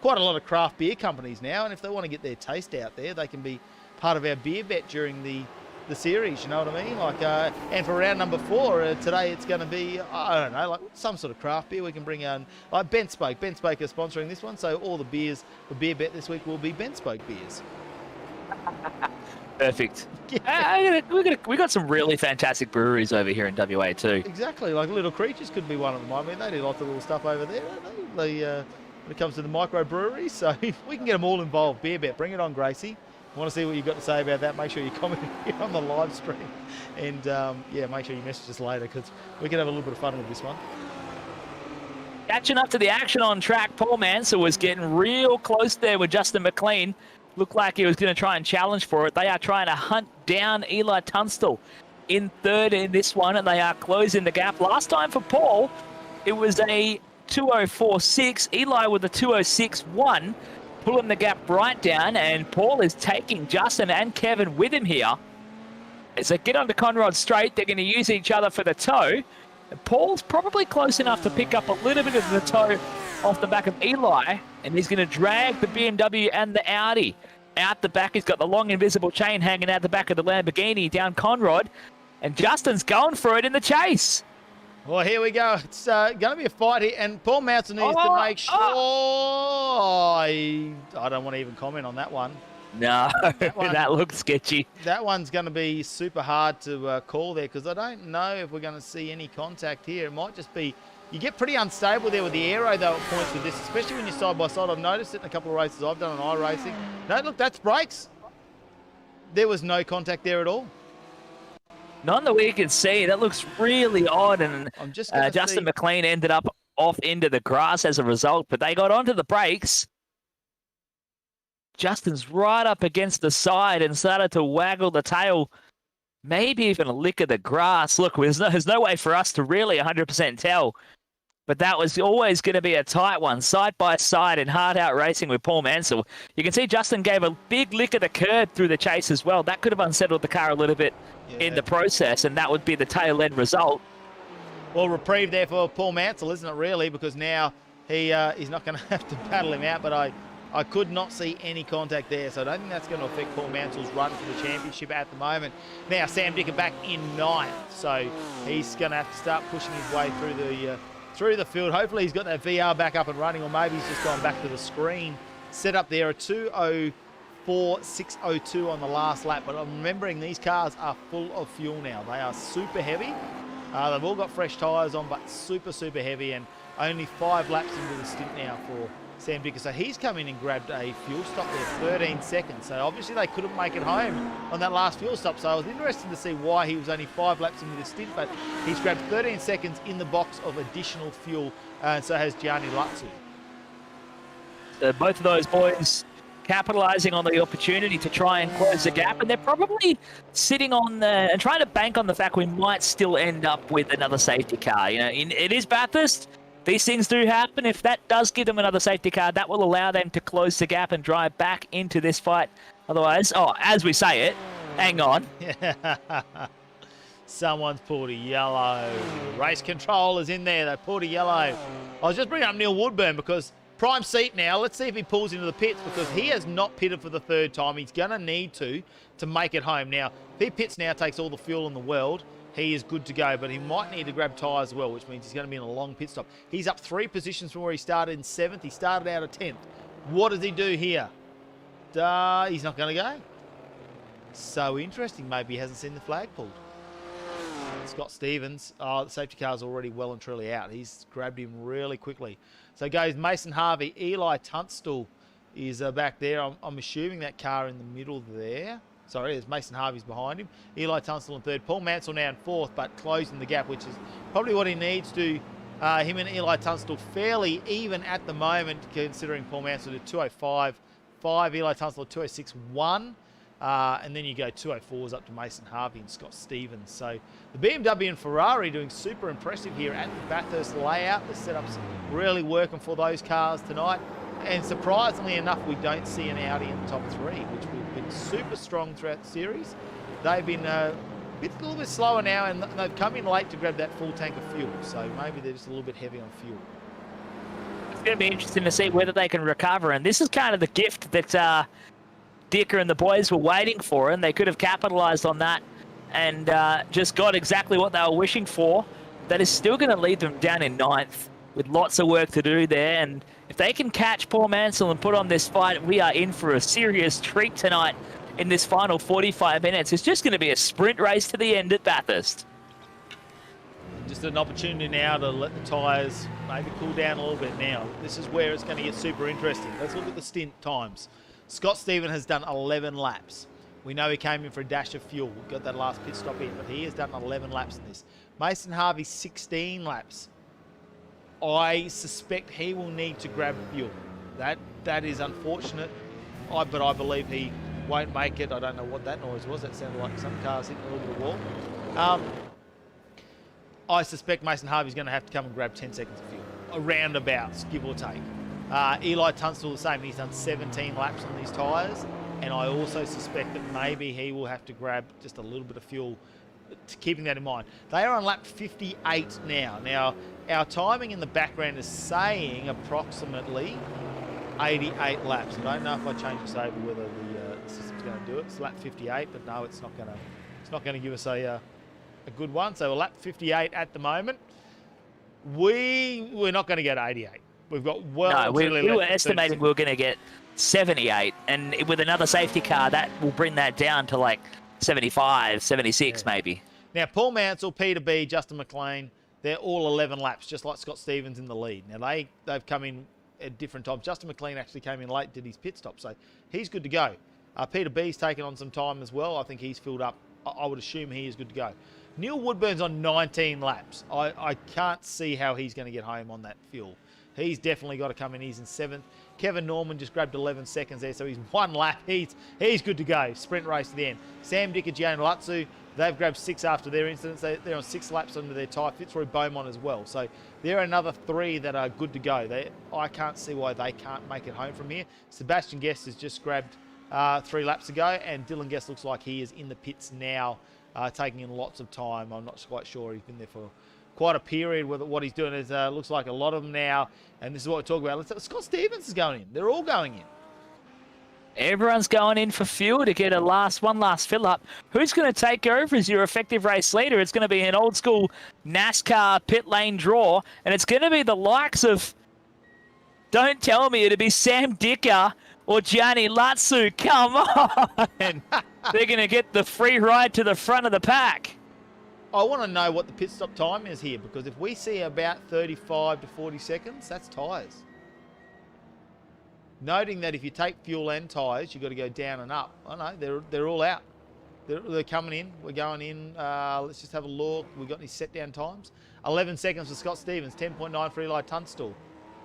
Speaker 1: quite a lot of craft beer companies now, and if they want to get their taste out there, they can be part of our beer bet during the series, you know what I mean? And for round number 4, today it's going to be, I don't know, some sort of craft beer we can bring on. Like Ben Spoke. Ben Spoke is sponsoring this one, so all the beers for beer bet this week will be Ben Spoke beers.
Speaker 2: Perfect. Yeah. We got some really fantastic breweries over here in WA too.
Speaker 1: Exactly, like Little Creatures could be one of them. They do lots of little stuff over there, don't they? When it comes to the micro breweries, so if we can get them all involved. Beer bet, bring it on, Gracie. I want to see what you've got to say about that. Make sure you comment here on the live stream. And, make sure you message us later, because we can have a little bit of fun with this one.
Speaker 2: Catching up to the action on track, Paul Mansell was getting real close there with Justin McLean. Looked like he was going to try and challenge for it. They are trying to hunt down Eli Tunstall in 3rd in this one, and they are closing the gap. Last time for Paul, it was a 2:04.6. Eli with a 2:06.1. Pulling the gap right down, and Paul is taking Justin and Kevin with him here. As they get onto Conrod Straight, they're going to use each other for the toe. And Paul's probably close enough to pick up a little bit of the toe off the back of Eli, and he's going to drag the BMW and the Audi out the back. He's got the long invisible chain hanging out the back of the Lamborghini down Conrod, and Justin's going for it in the chase.
Speaker 1: Well, here we go. It's going to be a fight here, and Paul Mansell needs to make sure. I don't want to even comment on that one.
Speaker 2: No,
Speaker 1: one-
Speaker 2: that looked sketchy.
Speaker 1: That one's going to be super hard to call there because I don't know if we're going to see any contact here. It might just be, you get pretty unstable there with the aero though at points with this, especially when you're side by side. I've noticed it in a couple of races I've done on iRacing. No, look, that's brakes. There was no contact there at all.
Speaker 2: None that we can see. That looks really odd. And
Speaker 1: I'm just gonna
Speaker 2: Justin
Speaker 1: see.
Speaker 2: McLean ended up off into the grass as a result, but they got onto the brakes. Justin's right up against the side and started to waggle the tail, maybe even a lick of the grass. Look, there's no way for us to really 100% tell, but that was always going to be a tight one, side by side in hard out racing with Paul Mansell. You can see Justin gave a big lick of the curb through the chase as well. That could have unsettled the car a little bit in the process, and that would be the tail-end result.
Speaker 1: Well, reprieve there for Paul Mansell, isn't it, really? Because now he's not going to have to battle him out, but I could not see any contact there, so I don't think that's going to affect Paul Mansell's run for the championship at the moment. Now, Sam Dicker back in 9th, so he's going to have to start pushing his way through the field. Hopefully he's got that VR back up and running, or maybe he's just gone back to the screen. Set up there a 2:04.602 on the last lap, but I'm remembering these cars are full of fuel now. They are super heavy. They've all got fresh tyres on, but super, super heavy, and only 5 laps into the stint now for Sam Dicker. So he's come in and grabbed a fuel stop there, 13 seconds. So obviously they couldn't make it home on that last fuel stop. So I was interested to see why he was only 5 laps into the stint, but he's grabbed 13 seconds in the box of additional fuel, and so has Gianni Lutzu.
Speaker 2: Both of those boys capitalizing on the opportunity to try and close the gap, and they're probably sitting on and trying to bank on the fact we might still end up with another safety car. You know, it is Bathurst. These things do happen. If that does give them another safety car, that will allow them to close the gap and drive back into this fight. Otherwise, as we say it, hang on.
Speaker 1: Someone's pulled a yellow. Race control is in there. They pulled a yellow. I was just bringing up Neil Woodburn because prime seat now. Let's see if he pulls into the pits because he has not pitted for the 3rd time. He's going to need to make it home. Now, if he pits now, takes all the fuel in the world, he is good to go, but he might need to grab tyres as well, which means he's going to be in a long pit stop. He's up 3 positions from where he started in 7th. He started out of 10th. What does he do here? He's not going to go. So interesting. Maybe he hasn't seen the flag pulled. Scott Stevens, the safety car's already well and truly out. He's grabbed him really quickly. So goes Mason Harvey. Eli Tunstall is back there. I'm assuming that car in the middle there. Sorry, there's Mason Harvey's behind him. Eli Tunstall in 3rd. Paul Mansell now in 4th, but closing the gap, which is probably what he needs to. Him and Eli Tunstall fairly even at the moment, considering Paul Mansell did 2:05.5, Eli Tunstall 2:06.1. And then you go 2:04s up to Mason Harvey and Scott Stevens. So the BMW and Ferrari doing super impressive here at the Bathurst layout. The setup's really working for those cars tonight. And surprisingly enough, we don't see an Audi in the top 3, which we've been super strong throughout the series. They've been a little bit slower now, and they've come in late to grab that full tank of fuel. So maybe they're just a little bit heavy on fuel.
Speaker 2: It's going to be interesting to see whether they can recover. And this is kind of the gift that Dicker and the boys were waiting for, and they could have capitalized on that and just got exactly what they were wishing for. That is still going to lead them down in 9th with lots of work to do there. And if they can catch Paul Mansell and put on this fight, we are in for a serious treat tonight in this final 45 minutes. It's just going to be a sprint race to the end at Bathurst.
Speaker 1: Just an opportunity now to let the tyres maybe cool down a little bit now. This is where it's going to get super interesting. Let's look at the stint times. Scott Stevens has done 11 laps. We know he came in for a dash of fuel. Got that last pit stop in, but he has done 11 laps in this. Mason Harvey, 16 laps. I suspect he will need to grab fuel. That is unfortunate, but I believe he won't make it. I don't know what that noise was. That sounded like some cars hitting a little bit of wall. I suspect Mason Harvey's going to have to come and grab 10 seconds of fuel, around abouts, give or take. Eli Tunstall the same. He's done 17 laps on these tyres, and I also suspect that maybe he will have to grab just a little bit of fuel, keeping that in mind. They are on lap 58 now. Now, our timing in the background is saying approximately 88 laps. I don't know if I change this over whether the system's going to do it. It's lap 58, but no, it's not going to give us a good one. So we're lap 58 at the moment. We're not going to get 88. We've got
Speaker 2: we were estimating we were going to get 78, and with another safety car, that will bring that down to like 75, 76 maybe.
Speaker 1: Now, Paul Mansell, Peter B, Justin McLean, they're all 11 laps, just like Scott Stevens in the lead. Now, they've come in at different times. Justin McLean actually came in late, did his pit stop, so he's good to go. Peter B's taken on some time as well. I think he's filled up. I would assume he is good to go. Neil Woodburn's on 19 laps. I can't see how he's going to get home on that fuel. He's definitely got to come in. He's in 7th. Kevin Norman just grabbed 11 seconds there, so he's 1 lap. He's good to go. Sprint race to the end. Sam Dicker, Gian Latsu, they've grabbed 6 after their incidents. They're on 6 laps under their tyre. Fitzroy Beaumont as well. So there are another 3 that are good to go. I can't see why they can't make it home from here. Sebastian Guest has just grabbed 3 laps ago, and Dylan Guest looks like he is in the pits now, taking in lots of time. I'm not quite sure. He's been there for quite a period. With what he's doing is looks like a lot of them now, and this is what we're talking about. Scott Stevens is going in. They're all going in.
Speaker 2: Everyone's going in for fuel to get one last fill up. Who's going to take over as your effective race leader? It's going to be an old school NASCAR pit lane draw, and it's going to be the likes of, don't tell me it'll be Sam Dicker or Gianni Latsu. Come on. They're going to get the free ride to the front of the pack.
Speaker 1: I want to know what the pit stop time is here, because if we see about 35 to 40 seconds, that's tyres. Noting that if you take fuel and tyres, you've got to go down and up. I know, they're all out. They're coming in. We're going in. Let's just have a look. We've got any set down times. 11 seconds for Scott Stevens, 10.9 for Eli Tunstall.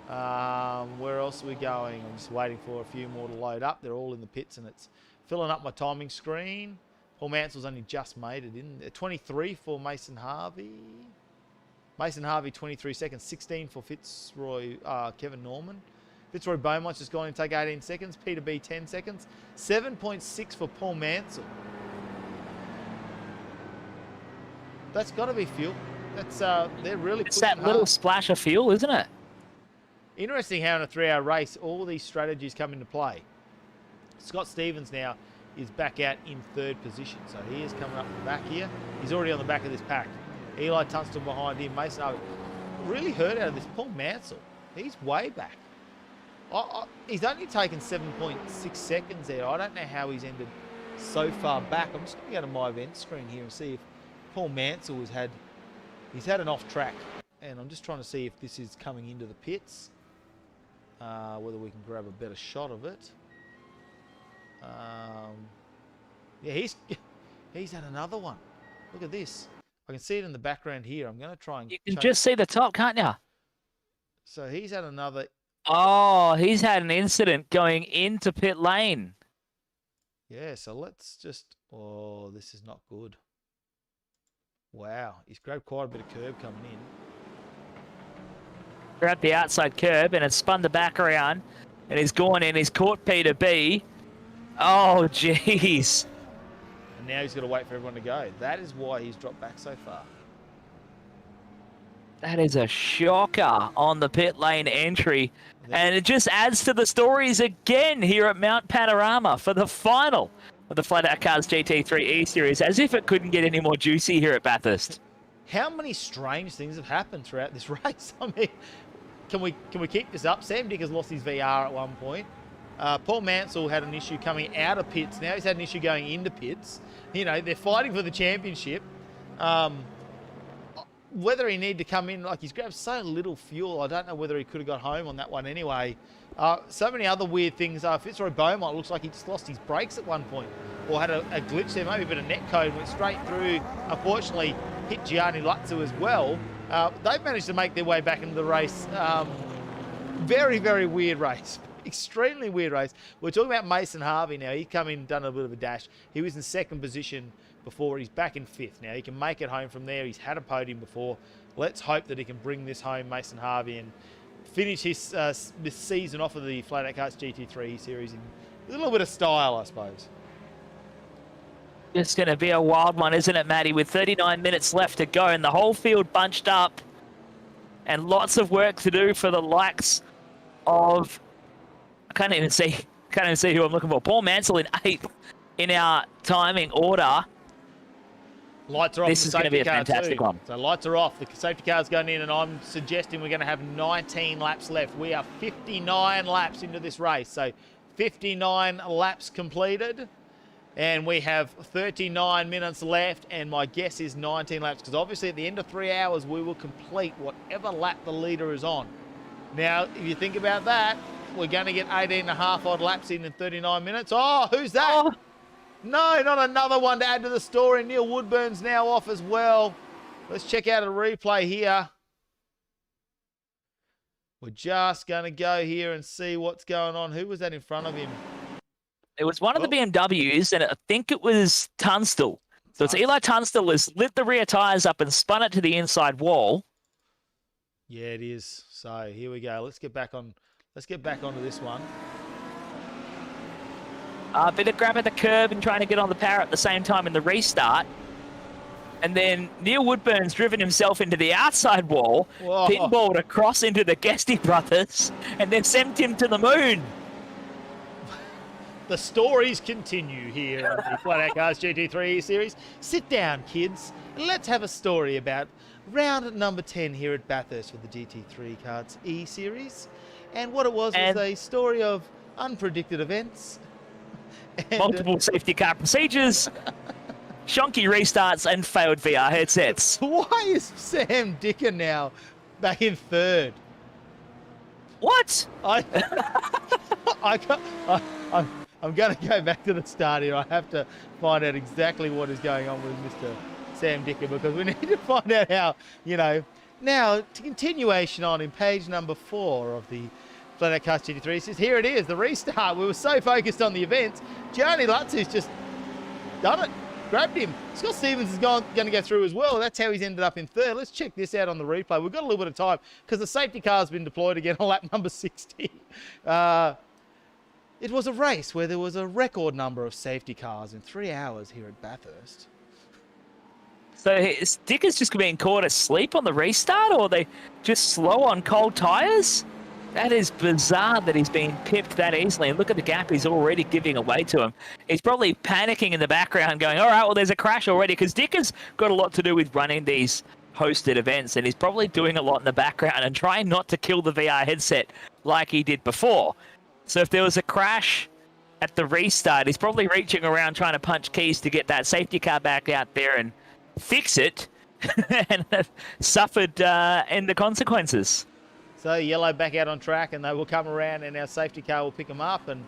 Speaker 1: Where else are we going? I'm just waiting for a few more to load up. They're all in the pits, and it's filling up my timing screen. Paul Mansell's only just made it in. 23 for Mason Harvey. Mason Harvey, 23 seconds. 16 for Fitzroy, Kevin Norman. Fitzroy Beaumont's just gone in to take 18 seconds. Peter B, 10 seconds. 7.6 for Paul Mansell. That's got to be fuel. That's they're really.
Speaker 2: It's that little splash of fuel, isn't it?
Speaker 1: Interesting how in a 3-hour race, all these strategies come into play. Scott Stevens now is back out in 3rd position. So he is coming up the back here. He's already on the back of this pack. Eli Tunstall behind him. Mason Harvey. Really hurt out of this. Paul Mansell, he's way back. He's only taken 7.6 seconds there. I don't know how he's ended so far back. I'm just going to go to my event screen here and see if Paul Mansell he's had an off track. And I'm just trying to see if this is coming into the pits. Whether we can grab a better shot of it. Yeah, he's had another one. Look at this. I can see it in the background here. I'm going to try and...
Speaker 2: You can just see the top, can't you?
Speaker 1: So he's had another...
Speaker 2: Oh, he's had an incident going into pit lane.
Speaker 1: Yeah, so let's just... Oh, this is not good. Wow, he's grabbed quite a bit of curb coming in.
Speaker 2: Grabbed the outside curb and it's spun the back around. And he's gone in. He's caught Peter B. Oh, jeez.
Speaker 1: And now he's got to wait for everyone to go. That is why he's dropped back so far.
Speaker 2: That is a shocker on the pit lane entry. And it just adds to the stories again here at Mount Panorama for the final of the FlatOut Cars GT3 E-Series, as if it couldn't get any more juicy here at Bathurst.
Speaker 1: How many strange things have happened throughout this race? I mean, can we keep this up? Sam Dick has lost his VR at one point. Paul Mansell had an issue coming out of pits. Now he's had an issue going into pits. You know, they're fighting for the championship. Whether he needed to come in, like he's grabbed so little fuel, I don't know whether he could have got home on that one anyway. So many other weird things. Fitzroy Beaumont looks like he just lost his brakes at one point, or had a glitch there, maybe a bit of net code, went straight through. Unfortunately, hit Gianni Latsu as well. They've managed to make their way back into the race. Very, very weird race. Extremely weird race. We're talking about Mason Harvey now. He's come in, done a bit of a dash. He was in 2nd position before. He's back in 5th now. He can make it home from there. He's had a podium before. Let's hope that he can bring this home, Mason Harvey, and finish his this season off of the FlatOut Cars GT3 series in a little bit of style, I suppose.
Speaker 2: It's going to be a wild one, isn't it, Matty? With 39 minutes left to go and the whole field bunched up and lots of work to do for the likes of... I can't even see who I'm looking for. Paul Mansell in 8th in our timing order.
Speaker 1: Lights are off.
Speaker 2: This is going to be a fantastic one.
Speaker 1: So lights are off. The safety car's going in, and I'm suggesting we're going to have 19 laps left. We are 59 laps into this race. So 59 laps completed. And we have 39 minutes left, and my guess is 19 laps, because obviously at the end of 3 hours, we will complete whatever lap the leader is on. Now, if you think about that, we're going to get 18 and a half odd laps in 39 minutes. Oh, who's that?
Speaker 2: Oh.
Speaker 1: No, not another one to add to the story. Neil Woodburn's now off as well. Let's check out a replay here. We're just going to go here and see what's going on. Who was that in front of him?
Speaker 2: It was one of the BMWs, and I think it was Tunstall. So it's Eli Tunstall has lit the rear tyres up and spun it to the inside wall.
Speaker 1: Yeah, it is. So here we go. Let's get back on. Let's get back onto this one.
Speaker 2: A bit of grab at the curb and trying to get on the power at the same time in the restart. And then Neil Woodburn's driven himself into the outside wall, pinballed across into the Guesty brothers, and then sent him to the moon.
Speaker 1: The stories continue here on the FlatOut Cars GT3 series. Sit down, kids, and let's have a story about round number 10 here at Bathurst for the GT3 Karts E series. And what it was a story of unpredicted events. And,
Speaker 2: multiple safety car procedures, shonky restarts, and failed VR headsets.
Speaker 1: Why is Sam Dicker now back in third?
Speaker 2: What?
Speaker 1: I'm going to go back to the start here. I have to find out exactly what is going on with Mr. Sam Dicker, because we need to find out how, you know. Now, to continuation on in page number 4 of the FlatOut Cars GT3 says, here it is, the restart. We were so focused on the events. Gianni Lutzi's just done it, grabbed him. Scott Stevens is going to go through as well. That's how he's ended up in third. Let's check this out on the replay. We've got a little bit of time because the safety car's been deployed again on lap number 60. It was a race where there was a record number of safety cars in 3 hours here at Bathurst.
Speaker 2: So Dicker's just being caught asleep on the restart, or are they just slow on cold tyres? That is bizarre that he's being pipped that easily. And look at the gap he's already giving away to him. He's probably panicking in the background going, all right, well, there's a crash already, because Dicker's got a lot to do with running these hosted events, and he's probably doing a lot in the background and trying not to kill the VR headset like he did before. So if there was a crash at the restart, he's probably reaching around trying to punch keys to get that safety car back out there and fix it and have suffered in the consequences.
Speaker 1: So yellow back out on track, and they will come around and our safety car will pick them up. And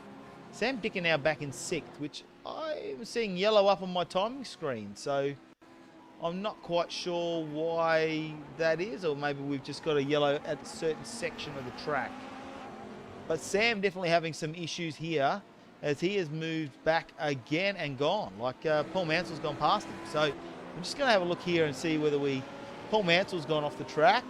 Speaker 1: Sam Dicker now back in 6th, which I'm seeing yellow up on my timing screen. So I'm not quite sure why that is, or maybe we've just got a yellow at a certain section of the track. But Sam definitely having some issues here as he has moved back again and gone. Like Paul Mansell's gone past him. So I'm just going to have a look here and see whether Paul Mansell's gone off the track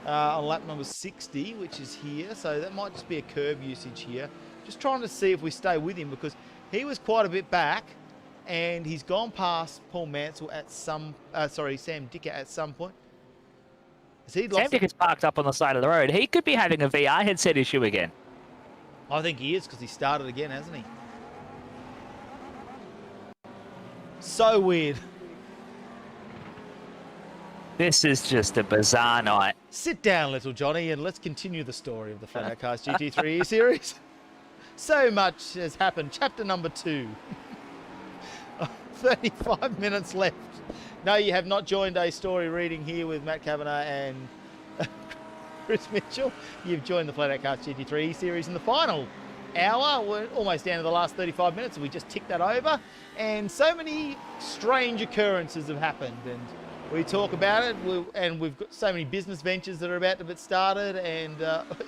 Speaker 1: on lap number 60, which is here. So that might just be a curb usage here. Just trying to see if we stay with him, because he was quite a bit back and he's gone past Paul Mansell at Sam Dicker at some point.
Speaker 2: Sam Dicker's parked up on the side of the road. He could be having a VR headset issue again.
Speaker 1: I think he is, because he started again, hasn't he? So weird.
Speaker 2: This is just a bizarre night.
Speaker 1: Sit down, little Johnny, and let's continue the story of the FlatOut Cars GT3 series. So much has happened. Chapter number 2. 35 minutes left. No, you have not joined a story reading here with Matt Kavanagh and Chris Mitchell. You've joined the FlatOut Cars GT3 series in the final hour. We're almost down to the last 35 minutes, and we just ticked that over. And so many strange occurrences have happened, and we talk about it, and we've got so many business ventures that are about to get started, and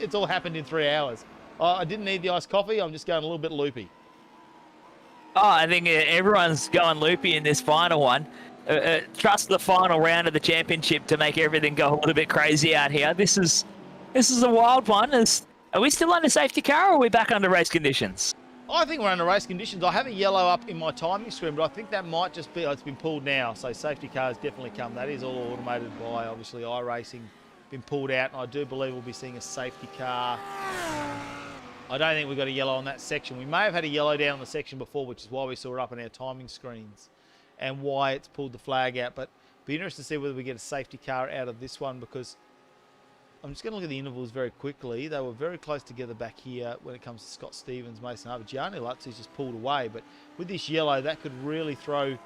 Speaker 1: it's all happened in 3 hours. I didn't need the iced coffee. I'm just going a little bit loopy.
Speaker 2: Oh, I think everyone's going loopy in this final one. Trust the final round of the championship to make everything go a little bit crazy out here. This is a wild one. Are we still under safety car, or are we back under race conditions?
Speaker 1: I think we're under race conditions. I have a yellow up in my timing screen, but I think that might just be, it's been pulled now. So safety cars definitely come. That is all automated by, obviously, iRacing. Been pulled out, and I do believe we'll be seeing a safety car. I don't think we've got a yellow on that section. We may have had a yellow down on the section before, which is why we saw it up in our timing screens and why it's pulled the flag out. But be interested to see whether we get a safety car out of this one, because I'm just going to look at the intervals very quickly. They were very close together back here when it comes to Scott Stevens, Mason Harvey. Gianni Lutzi's just pulled away, but with this yellow, that could really throw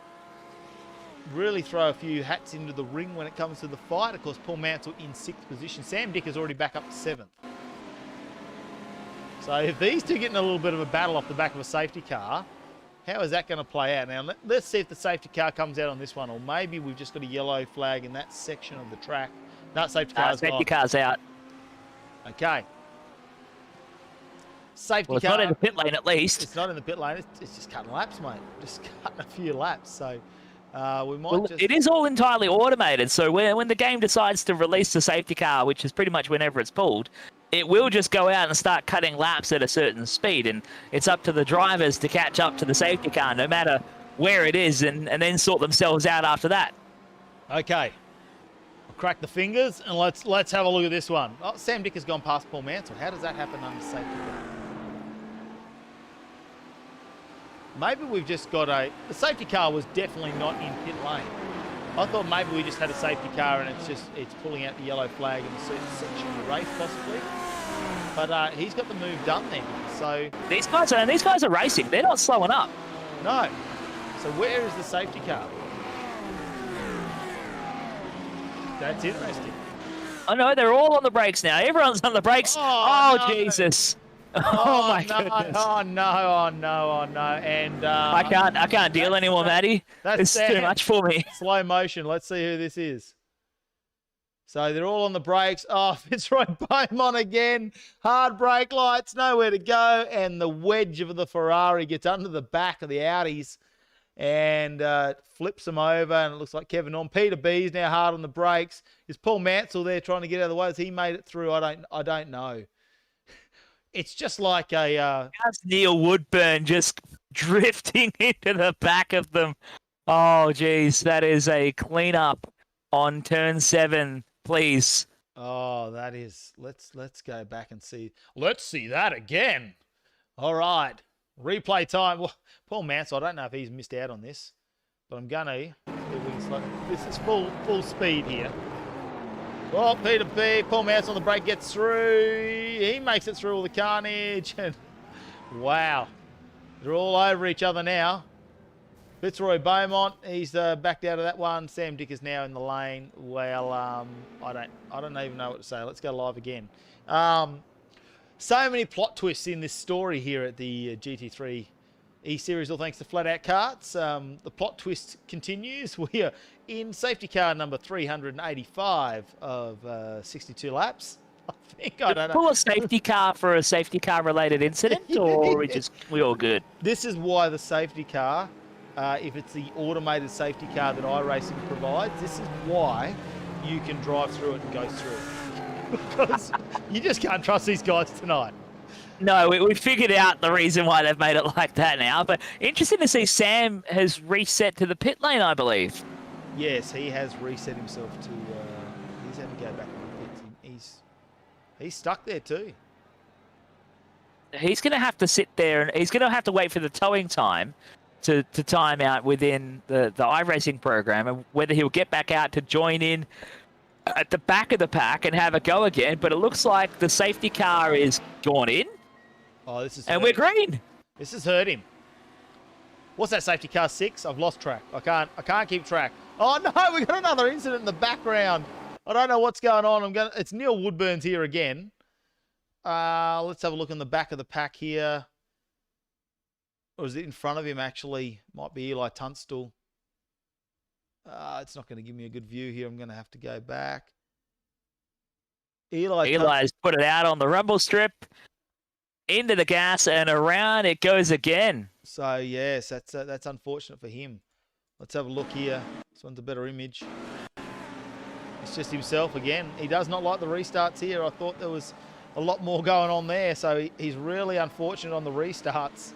Speaker 1: a few hats into the ring when it comes to the fight. Of course, Paul Mansell in 6th position. Sam Dick is already back up to 7th. So if these two get in a little bit of a battle off the back of a safety car, how is that going to play out? Now, let's see if the safety car comes out on this one, or maybe we've just got a yellow flag in that section of the track. No, safety car's
Speaker 2: out.
Speaker 1: Okay. Safety
Speaker 2: Well, it's
Speaker 1: car.
Speaker 2: not in the pit lane at least.
Speaker 1: It's not in the pit lane. It's just cutting laps, mate. Just cutting a few laps. So we might just...
Speaker 2: It is all entirely automated. So when the game decides to release the safety car, which is pretty much whenever it's pulled, it will just go out and start cutting laps at a certain speed. And it's up to the drivers to catch up to the safety car, no matter where it is, and then sort themselves out after that.
Speaker 1: Okay. Crack the fingers and let's have a look at this one. Oh, Sam Dick has gone past Paul Mansell. How does that happen under safety car? Maybe we've just got the safety car was definitely not in pit lane. I thought maybe we just had a safety car and it's pulling out the yellow flag in a certain section of the race possibly. But he's got the move done then. So
Speaker 2: these guys are racing. They're not slowing up.
Speaker 1: No. So where is the safety car? That's interesting.
Speaker 2: I know, they're all on the brakes now. Everyone's on the brakes. Oh no. Jesus. Oh my goodness.
Speaker 1: Oh no. And
Speaker 2: I can't deal anymore, Matty. It's too much for me.
Speaker 1: Slow motion. Let's see who this is. So they're all on the brakes. Oh, Fitzroy Beaumont again. Hard brake lights, nowhere to go. And the wedge of the Ferrari gets under the back of the Audis and flips them over. And it looks like Kevin on. Peter B's now hard on the brakes. Is Paul Mansell there trying to get out of the way? Has he made it through? I don't know. It's just like a...
Speaker 2: That's Neil Woodburn just drifting into the back of them. Oh, geez. That is a cleanup on turn 7, please.
Speaker 1: Oh, that is... Let's go back and see. Let's see that again. All right. Replay time. Well, Paul Mansell, I don't know if he's missed out on this, but I'm going to... This is full speed here. Well, Peter B, Paul Mansell on the brake gets through. He makes it through all the carnage. And wow. They're all over each other now. Fitzroy Beaumont, he's backed out of that one. Sam Dick is now in the lane. Well, I don't even know what to say. Let's go live again. So many plot twists in this story here at the GT3 E-Series, all thanks to FlatOut Karts. The plot twist continues. We are in safety car number 385 of 62 laps. I think, I don't know.
Speaker 2: Pull a safety car for a safety car related incident, or we all good?
Speaker 1: This is why the safety car, if it's the automated safety car that iRacing provides, this is why you can drive through it and go through it. Because you just can't trust these guys tonight.
Speaker 2: No, we figured out the reason why they've made it like that now. But interesting to see Sam has reset to the pit lane, I believe.
Speaker 1: Yes, he has reset himself to... he's had to go back in the pits. He's stuck there too.
Speaker 2: He's going to have to sit there and he's going to have to wait for the towing time to time out within the iRacing program, and whether he'll get back out to join in at the back of the pack and have a go again. But it looks like the safety car is gone in.
Speaker 1: Oh, this is...
Speaker 2: And we're green.
Speaker 1: This has hurt him. What's that safety car? 6? I've lost track. I can't keep track. Oh no, we got another incident in the background. I don't know what's going on. It's Neil Woodburn's here again. Let's have a look in the back of the pack here. Or is it in front of him actually? Might be Eli Tunstall. It's not going to give me a good view here. I'm going to have to go back.
Speaker 2: Eli's put it out on the rumble strip. Into the gas and around it goes again.
Speaker 1: So yes, that's unfortunate for him. Let's have a look here. This one's a better image. It's just himself again. He does not like the restarts here. I thought there was a lot more going on there. So he's really unfortunate on the restarts.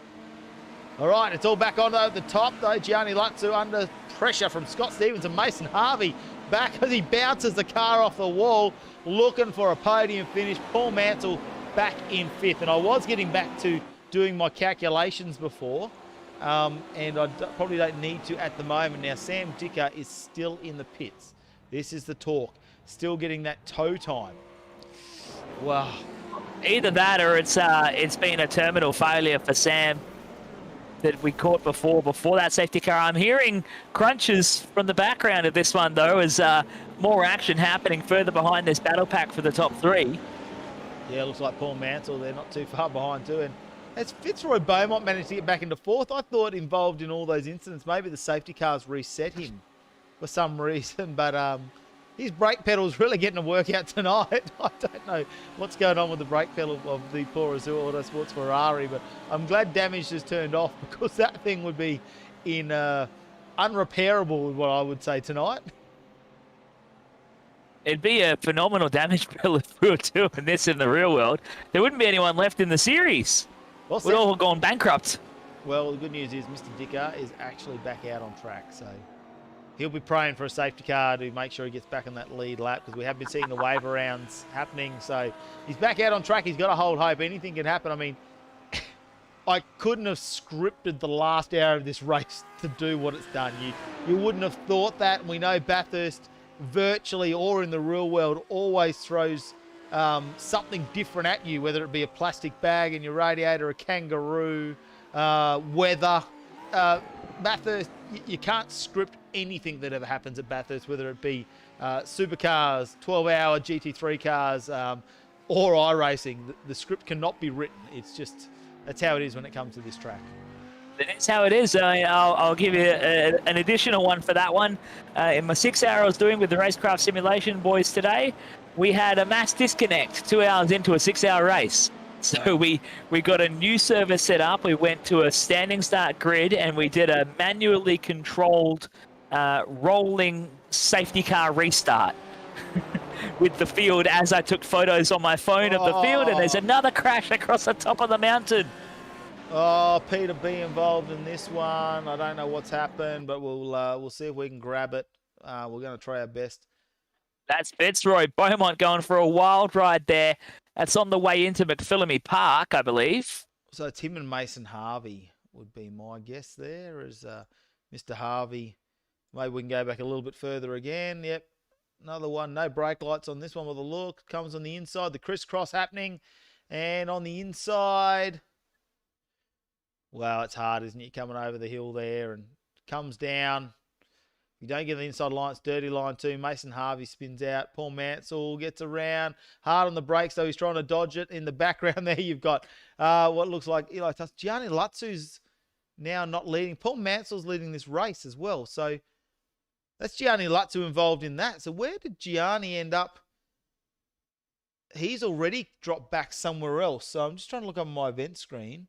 Speaker 1: All right, it's all back on the top though. Gianni Lutzu under pressure from Scott Stevens and Mason Harvey back as he bounces the car off the wall, looking for a podium finish. Paul Mansell back in 5th, and I was getting back to doing my calculations before, and I probably don't need to at the moment. Now, Sam Dicker is still in the pits. This is the talk. Still getting that tow time. Wow.
Speaker 2: Either that or it's been a terminal failure for Sam that we caught before that safety car. I'm hearing crunches from the background of this one, though, as more action happening further behind this battle pack for the top 3.
Speaker 1: Yeah, looks like Paul Mansell, they're not too far behind too. And as Fitzroy Beaumont managed to get back into 4th, I thought involved in all those incidents, maybe the safety cars reset him for some reason, but his brake pedal's really getting a workout tonight. I don't know what's going on with the brake pedal of the poor Azul Autosports Ferrari, but I'm glad damage has turned off, because that thing would be in unrepairable, what I would say, tonight.
Speaker 2: It'd be a phenomenal damage bill if we were doing this in the real world. There wouldn't be anyone left in the series.
Speaker 1: Well,
Speaker 2: we'd all gone bankrupt.
Speaker 1: Well, the good news is Mr. Dicker is actually back out on track, so he'll be praying for a safety car to make sure he gets back on that lead lap, because we have been seeing the waiver rounds happening. So he's back out on track. He's got to hold hope. Anything can happen. I mean, I couldn't have scripted the last hour of this race to do what it's done. You wouldn't have thought that. We know Bathurst, virtually or in the real world, always throws something different at you, whether it be a plastic bag in your radiator, a kangaroo, weather. Bathurst, you can't script anything that ever happens at Bathurst, whether it be supercars, 12-hour GT3 cars, or iRacing. The script cannot be written. It's just, that's how it is when it comes to this track.
Speaker 2: That's how it is. I'll give you an additional one for that one. In my 6 hour I was doing with the Racecraft Simulation boys today, we had a mass disconnect 2 hours into a 6 hour race. So we got a new server set up. We went to a standing start grid and we did a manually controlled rolling safety car restart with the field as I took photos on my phone of the field, and there's another crash across the top of the mountain.
Speaker 1: Oh, Peter B involved in this one. I don't know what's happened, but we'll see if we can grab it. We're going to try our best.
Speaker 2: That's Fitzroy Beaumont going for a wild ride there. That's on the way into McPhillamy Park, I believe.
Speaker 1: So it's him and Mason Harvey would be my guess there, as Mr. Harvey. Maybe we can go back a little bit further again. Yep, another one. No brake lights on this one with a look. Comes on the inside. The crisscross happening. And on the inside... Wow, it's hard, isn't it? Coming over the hill there and comes down. You don't get the inside line, it's dirty line too. Mason Harvey spins out. Paul Mansell gets around. Hard on the brakes, though. He's trying to dodge it. In the background there, you've got what looks like Eli Tuss. Gianni Latsu's now not leading. Paul Mansell's leading this race as well. So that's Gianni Latsu involved in that. So where did Gianni end up? He's already dropped back somewhere else. So I'm just trying to look on my event screen,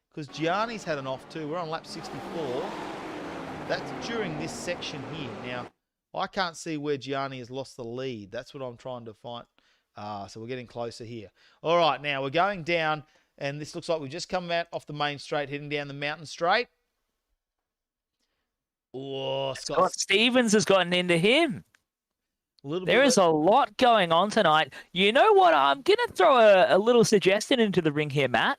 Speaker 1: because Gianni's had an off too. We're on lap 64. That's during this section here. Now, I can't see where Gianni has lost the lead. That's what I'm trying to find. So we're getting closer here. All right, now we're going down, and this looks like we've just come out off the main straight, heading down the mountain straight. Oh,
Speaker 2: Scott Stevens has gotten into him. There is a lot going on tonight. You know what? I'm going to throw a little suggestion into the ring here, Matt.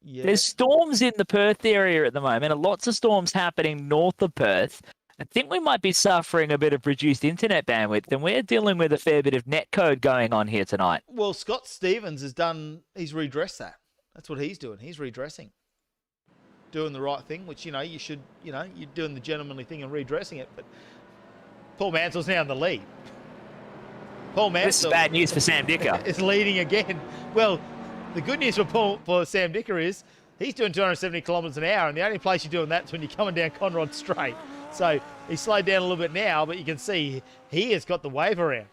Speaker 1: Yeah.
Speaker 2: There's storms in the Perth area at the moment, and lots of storms happening north of Perth. I think we might be suffering a bit of reduced internet bandwidth, and we're dealing with a fair bit of net code going on here tonight.
Speaker 1: Well, Scott Stevens he's redressed that. That's what he's doing. He's redressing. Doing the right thing, which, you should, you're doing the gentlemanly thing and redressing it. But Paul Mansell's now in the lead. Paul Mansell.
Speaker 2: This is bad news for Sam Dicker.
Speaker 1: Is leading again. Well, the good news for Sam Dicker is he's doing 270 kilometres an hour, and the only place you're doing that is when you're coming down Conrod Straight. So he slowed down a little bit now, but you can see he has got the wave around.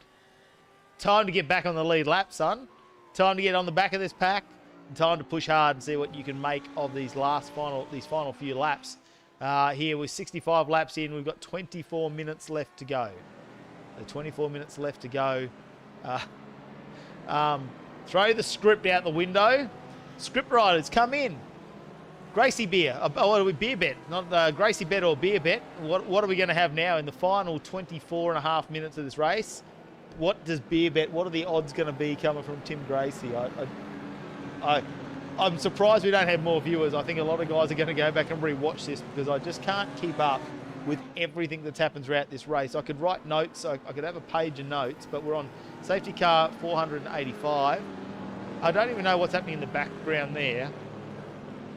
Speaker 1: Time to get back on the lead lap, son. Time to get on the back of this pack. And time to push hard and see what you can make of these final few laps. Here we're 65 laps in. We've got 24 minutes left to go. So 24 minutes left to go. Throw the script out the window. Script writers, come in. Gracie Beer. Beer bet. Not Gracie Bet or Beer Bet. What are we going to have now in the final 24 and a half minutes of this race? What does Beer Bet, what are the odds going to be coming from Tim Gracie? I'm surprised we don't have more viewers. I think a lot of guys are going to go back and rewatch this, because I just can't keep up with everything that's happened throughout this race. I could write notes, I could have a page of notes, but we're on safety car 485. I don't even know what's happening in the background there.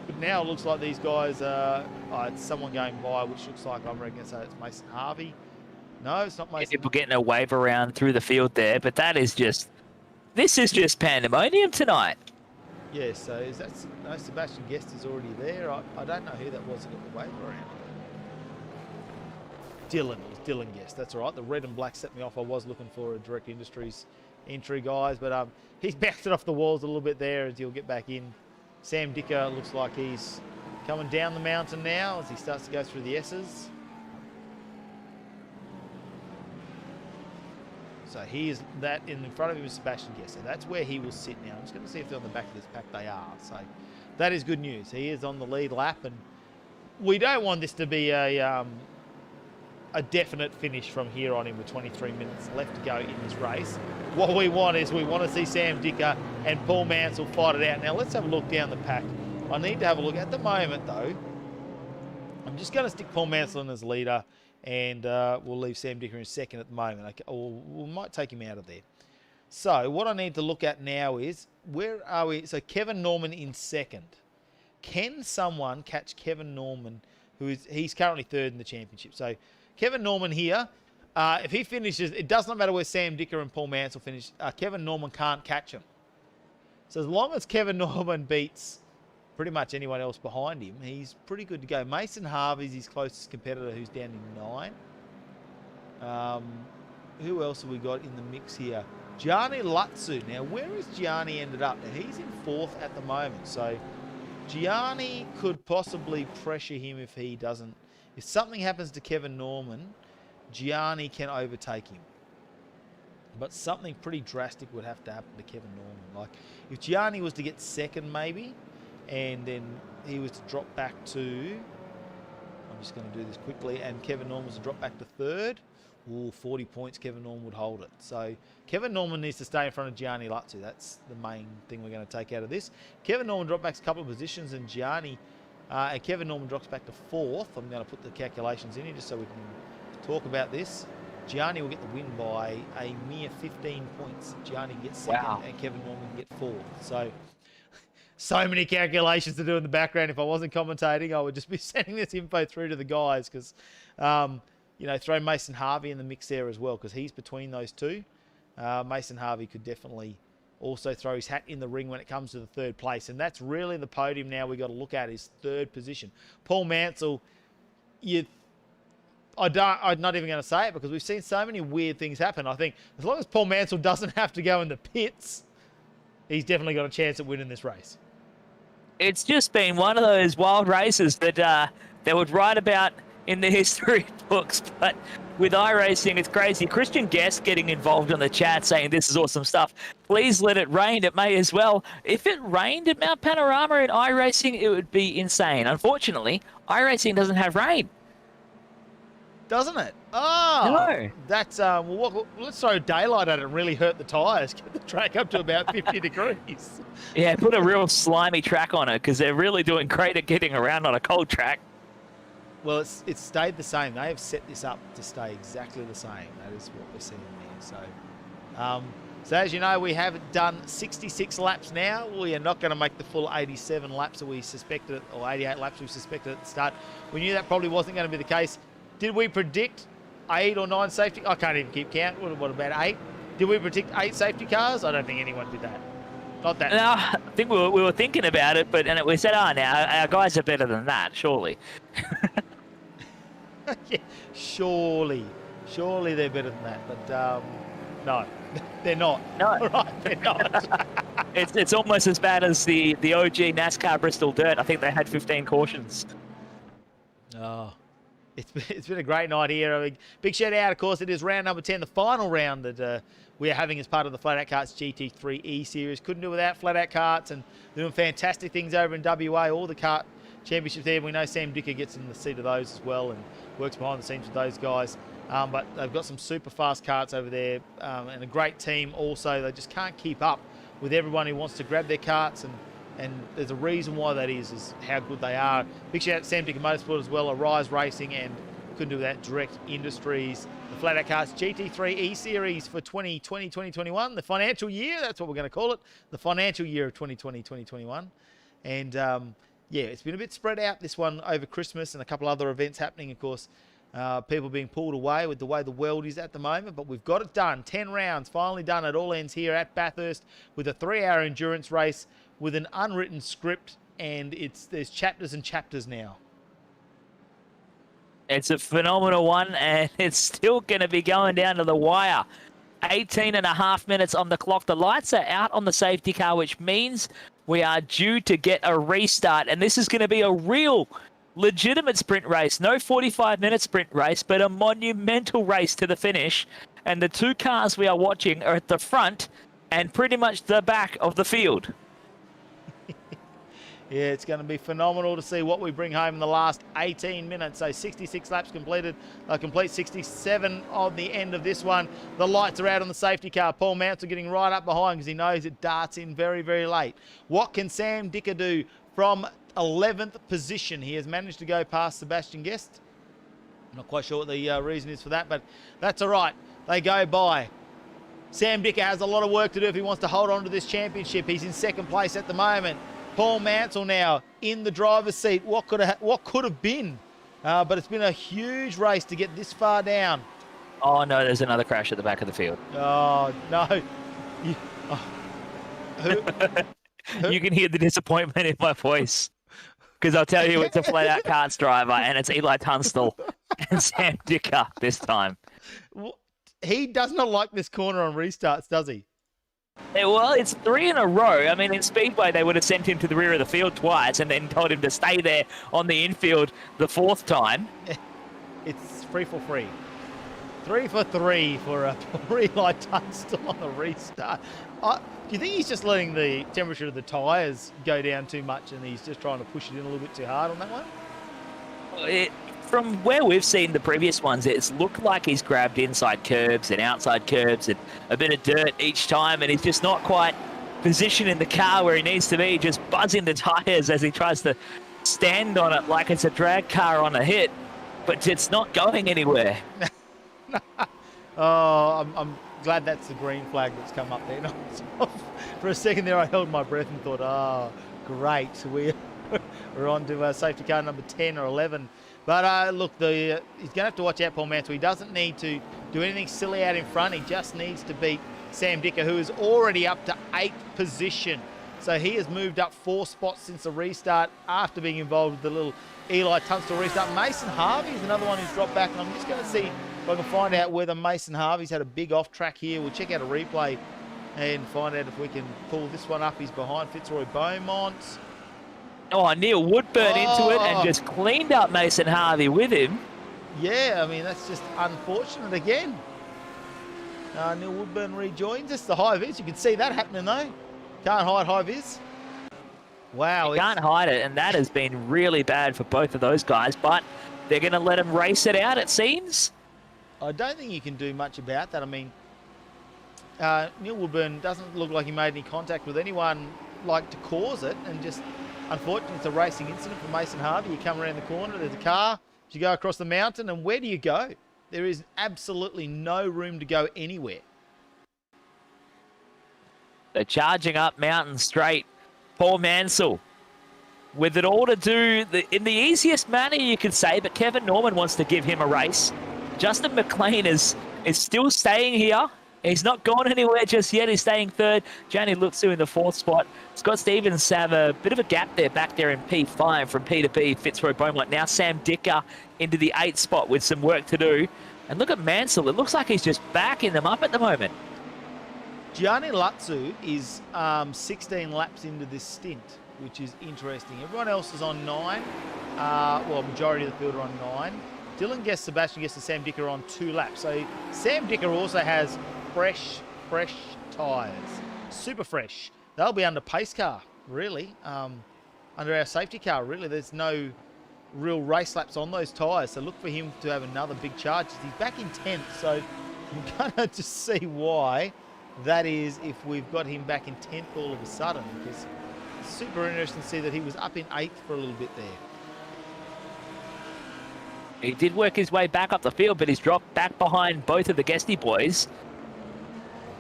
Speaker 1: But now it looks like these guys are, it's someone going by, which looks like, I'm reckon, so it's Mason Harvey. No, it's not Mason.
Speaker 2: People getting a wave around through the field there, but this is just pandemonium tonight.
Speaker 1: Yeah, so is that, no, Sebastian Guest is already there. I don't know who that was that got the wave around. Dylan, it was Dylan Guest, that's all right. The red and black set me off. I was looking for a Direct Industries entry, guys, but he's bounced it off the walls a little bit there as he'll get back in. Sam Dicker looks like he's coming down the mountain now as he starts to go through the S's. So here's that in front of him is Sebastian Guest. So that's where he will sit now. I'm just going to see if they're on the back of this pack. They are. So that is good news. He is on the lead lap, and we don't want this to be a definite finish from here on in with 23 minutes left to go in this race. What we want to see Sam Dicker and Paul Mansell fight it out. Now let's have a look down the pack. I need to have a look. At the moment though, I'm just going to stick Paul Mansell in as leader, and we'll leave Sam Dicker in second at the moment. Okay, or we might take him out of there. So what I need to look at now is, where are we? So Kevin Norman in second. Can someone catch Kevin Norman, he's currently third in the championship. So Kevin Norman here, if he finishes, it does not matter where Sam Dicker and Paul Mansell finish, Kevin Norman can't catch him. So as long as Kevin Norman beats pretty much anyone else behind him, he's pretty good to go. Mason Harvey's his closest competitor, who's down in 9. Who else have we got in the mix here? Gianni Lutzu. Now, where has Gianni ended up? Now, he's in 4th at the moment. So Gianni could possibly pressure him if he doesn't. If something happens to Kevin Norman, Gianni can overtake him. But something pretty drastic would have to happen to Kevin Norman. Like, if Gianni was to get second maybe, and then he was to drop back to, I'm just going to do this quickly, and Kevin Norman was to drop back to third, 40 points, Kevin Norman would hold it. So Kevin Norman needs to stay in front of Gianni Lutzu. That's the main thing we're going to take out of this. Kevin Norman dropped back a couple of positions, and and Kevin Norman drops back to 4th. I'm going to put the calculations in here just so we can talk about this. Gianni will get the win by a mere 15 points. Gianni gets second, and Kevin Norman can get 4th. So many calculations to do in the background. If I wasn't commentating, I would just be sending this info through to the guys, because, throw Mason Harvey in the mix there as well, because he's between those two. Mason Harvey could definitely also throw his hat in the ring when it comes to the 3rd place. And that's really the podium now we've got to look at, is 3rd position. Paul Mansell, I'm not even going to say it, because we've seen so many weird things happen. I think as long as Paul Mansell doesn't have to go in the pits, he's definitely got a chance at winning this race.
Speaker 2: It's just been one of those wild races that they would write about in the history books, but with iRacing, it's crazy. Christian Guest getting involved in the chat saying this is awesome stuff. Please let it rain. It may as well. If it rained at Mount Panorama in iRacing, it would be insane. Unfortunately, iRacing doesn't have rain.
Speaker 1: Doesn't it? Oh,
Speaker 2: no.
Speaker 1: That's let's throw daylight at it and really hurt the tyres. Get the track up to about 50 degrees.
Speaker 2: Yeah, put a real slimy track on it, because they're really doing great at getting around on a cold track.
Speaker 1: Well, it's stayed the same. They have set this up to stay exactly the same. That is what we're seeing there. So as you know, we have done 66 laps now. We are not going to make the full 87 laps that we suspected, or 88 laps we suspected at the start. We knew that probably wasn't going to be the case. Did we predict 8 or 9 safety? I can't even keep count. What about 8? Did we predict 8 safety cars? I don't think anyone did that. Not that.
Speaker 2: No, I think we were thinking about it, but we said, now our guys are better than that, surely.
Speaker 1: Yeah, surely they're better than that. But no, they're not.
Speaker 2: No,
Speaker 1: right, they're not.
Speaker 2: it's almost as bad as the OG NASCAR Bristol Dirt. I think they had 15 cautions.
Speaker 1: Oh. It's been a great night here. I mean, big shout out, of course, it is round number 10, the final round that we are having as part of the FlatOut Karts GT3 E-Series. Couldn't do without FlatOut Karts, and doing fantastic things over in WA. All the kart championships there. We know Sam Dicker gets in the seat of those as well and works behind the scenes with those guys. But they've got some super fast karts over there, and a great team also. They just can't keep up with everyone who wants to grab their karts, and there's a reason why that is how good they are. Big shout out to Sam Dicker Motorsport as well, Arise Racing, and couldn't do that. Direct Industries, the FlatOut Karts GT3 E-Series for 2020-2021, the financial year, that's what we're going to call it, the financial year of 2020-2021. And yeah, it's been a bit spread out, this one, over Christmas, and a couple other events happening, of course. People being pulled away with the way the world is at the moment, but we've got it done. 10 rounds, finally done at all ends here at Bathurst with a 3-hour endurance race with an unwritten script, and there's chapters and chapters now.
Speaker 2: It's a phenomenal one, and it's still going to be going down to the wire. 18.5 minutes on the clock. The lights are out on the safety car, which means we are due to get a restart, and this is going to be a real legitimate sprint race. No 45-minute sprint race, but a monumental race to the finish. And the two cars we are watching are at the front and pretty much the back of the field.
Speaker 1: Yeah, it's going to be phenomenal to see what we bring home in the last 18 minutes. So 66 laps completed, a complete 67 on the end of this one. The lights are out on the safety car. Paul Mansell getting right up behind because he knows it darts in very, very late. What can Sam Dicker do from 11th position? He has managed to go past Sebastian Guest. I'm not quite sure what the reason is for that, but that's all right. They go by. Sam Dicker has a lot of work to do if he wants to hold on to this championship. He's in second place at the moment. Paul Mansell now in the driver's seat. What could have been? But it's been a huge race to get this far down.
Speaker 2: Oh, no, there's another crash at the back of the field.
Speaker 1: Oh, no.
Speaker 2: You can hear the disappointment in my voice. Because I'll tell you, it's a FlatOut Karts driver, and it's Eli Tunstall and Sam Dicker this time.
Speaker 1: He does not like this corner on restarts, does he?
Speaker 2: Yeah, well, it's 3 in a row. I mean, in Speedway, they would have sent him to the rear of the field twice and then told him to stay there on the infield the 4th time.
Speaker 1: It's 3 for 3. 3 for 3 for Eli Tunstall on the restart. Do you think he's just letting the temperature of the tyres go down too much and he's just trying to push it in a little bit too hard on that one?
Speaker 2: From where we've seen the previous ones, it's looked like he's grabbed inside curbs and outside curbs and a bit of dirt each time, and he's just not quite positioned in the car where he needs to be, just buzzing the tyres as he tries to stand on it like it's a drag car on a hit, but it's not going anywhere.
Speaker 1: Oh, I'm glad that's the green flag that's come up there. For a second there, I held my breath and thought, oh, great. We're on to safety car number 10 or 11. But look, he's going to have to watch out, Paul Mansell. He doesn't need to do anything silly out in front. He just needs to beat Sam Dicker, who is already up to 8th position. So he has moved up 4 spots since the restart after being involved with the little Eli Tunstall restart. Mason Harvey's another one who's dropped back, and I'm just going to see if I can find out whether Mason Harvey's had a big off track here. We'll check out a replay and find out if we can pull this one up. He's behind Fitzroy Beaumont.
Speaker 2: Oh, Neil Woodburn into it and just cleaned up Mason Harvey with him.
Speaker 1: Yeah, I mean, that's just unfortunate again. Neil Woodburn rejoins us. The high vis, you can see that happening though. Can't hide high vis. Wow.
Speaker 2: You can't hide it, and that has been really bad for both of those guys, but they're going to let him race it out, it seems.
Speaker 1: I don't think you can do much about that. I mean, Neil Woodburn doesn't look like he made any contact with anyone like to cause it, and just unfortunately it's a racing incident for Mason Harvey. You come around the corner, there's a car, you go across the mountain, and where do you go? There is absolutely no room to go anywhere.
Speaker 2: They're charging up Mountain Straight. Paul Mansell with it all to do in the easiest manner you could say, but Kevin Norman wants to give him a race. Justin McLean is still staying here. He's not gone anywhere just yet. He's staying 3rd. Johnny Lutsu in the 4th spot. Scott Stevens have a bit of a gap there back there in P5 from P to P. Fitzroy Beaumont. Now Sam Dicker into the 8th spot with some work to do. And look at Mansell. It looks like he's just backing them up at the moment.
Speaker 1: Gianni Lutsu is 16 laps into this stint, which is interesting. Everyone else is on 9. Well, majority of the field are on 9. Dylan Guest, Sebastian Guest, and Sam Dicker are on 2 laps. So Sam Dicker also has fresh tyres. Super fresh. They'll be under pace car, really. Under our safety car, really. There's no real race laps on those tyres. So look for him to have another big charge. He's back in 10th, so I'm going to just see why that is if we've got him back in 10th all of a sudden, because it's super interesting to see that he was up in 8th for a little bit there.
Speaker 2: He did work his way back up the field, but he's dropped back behind both of the Guesty boys.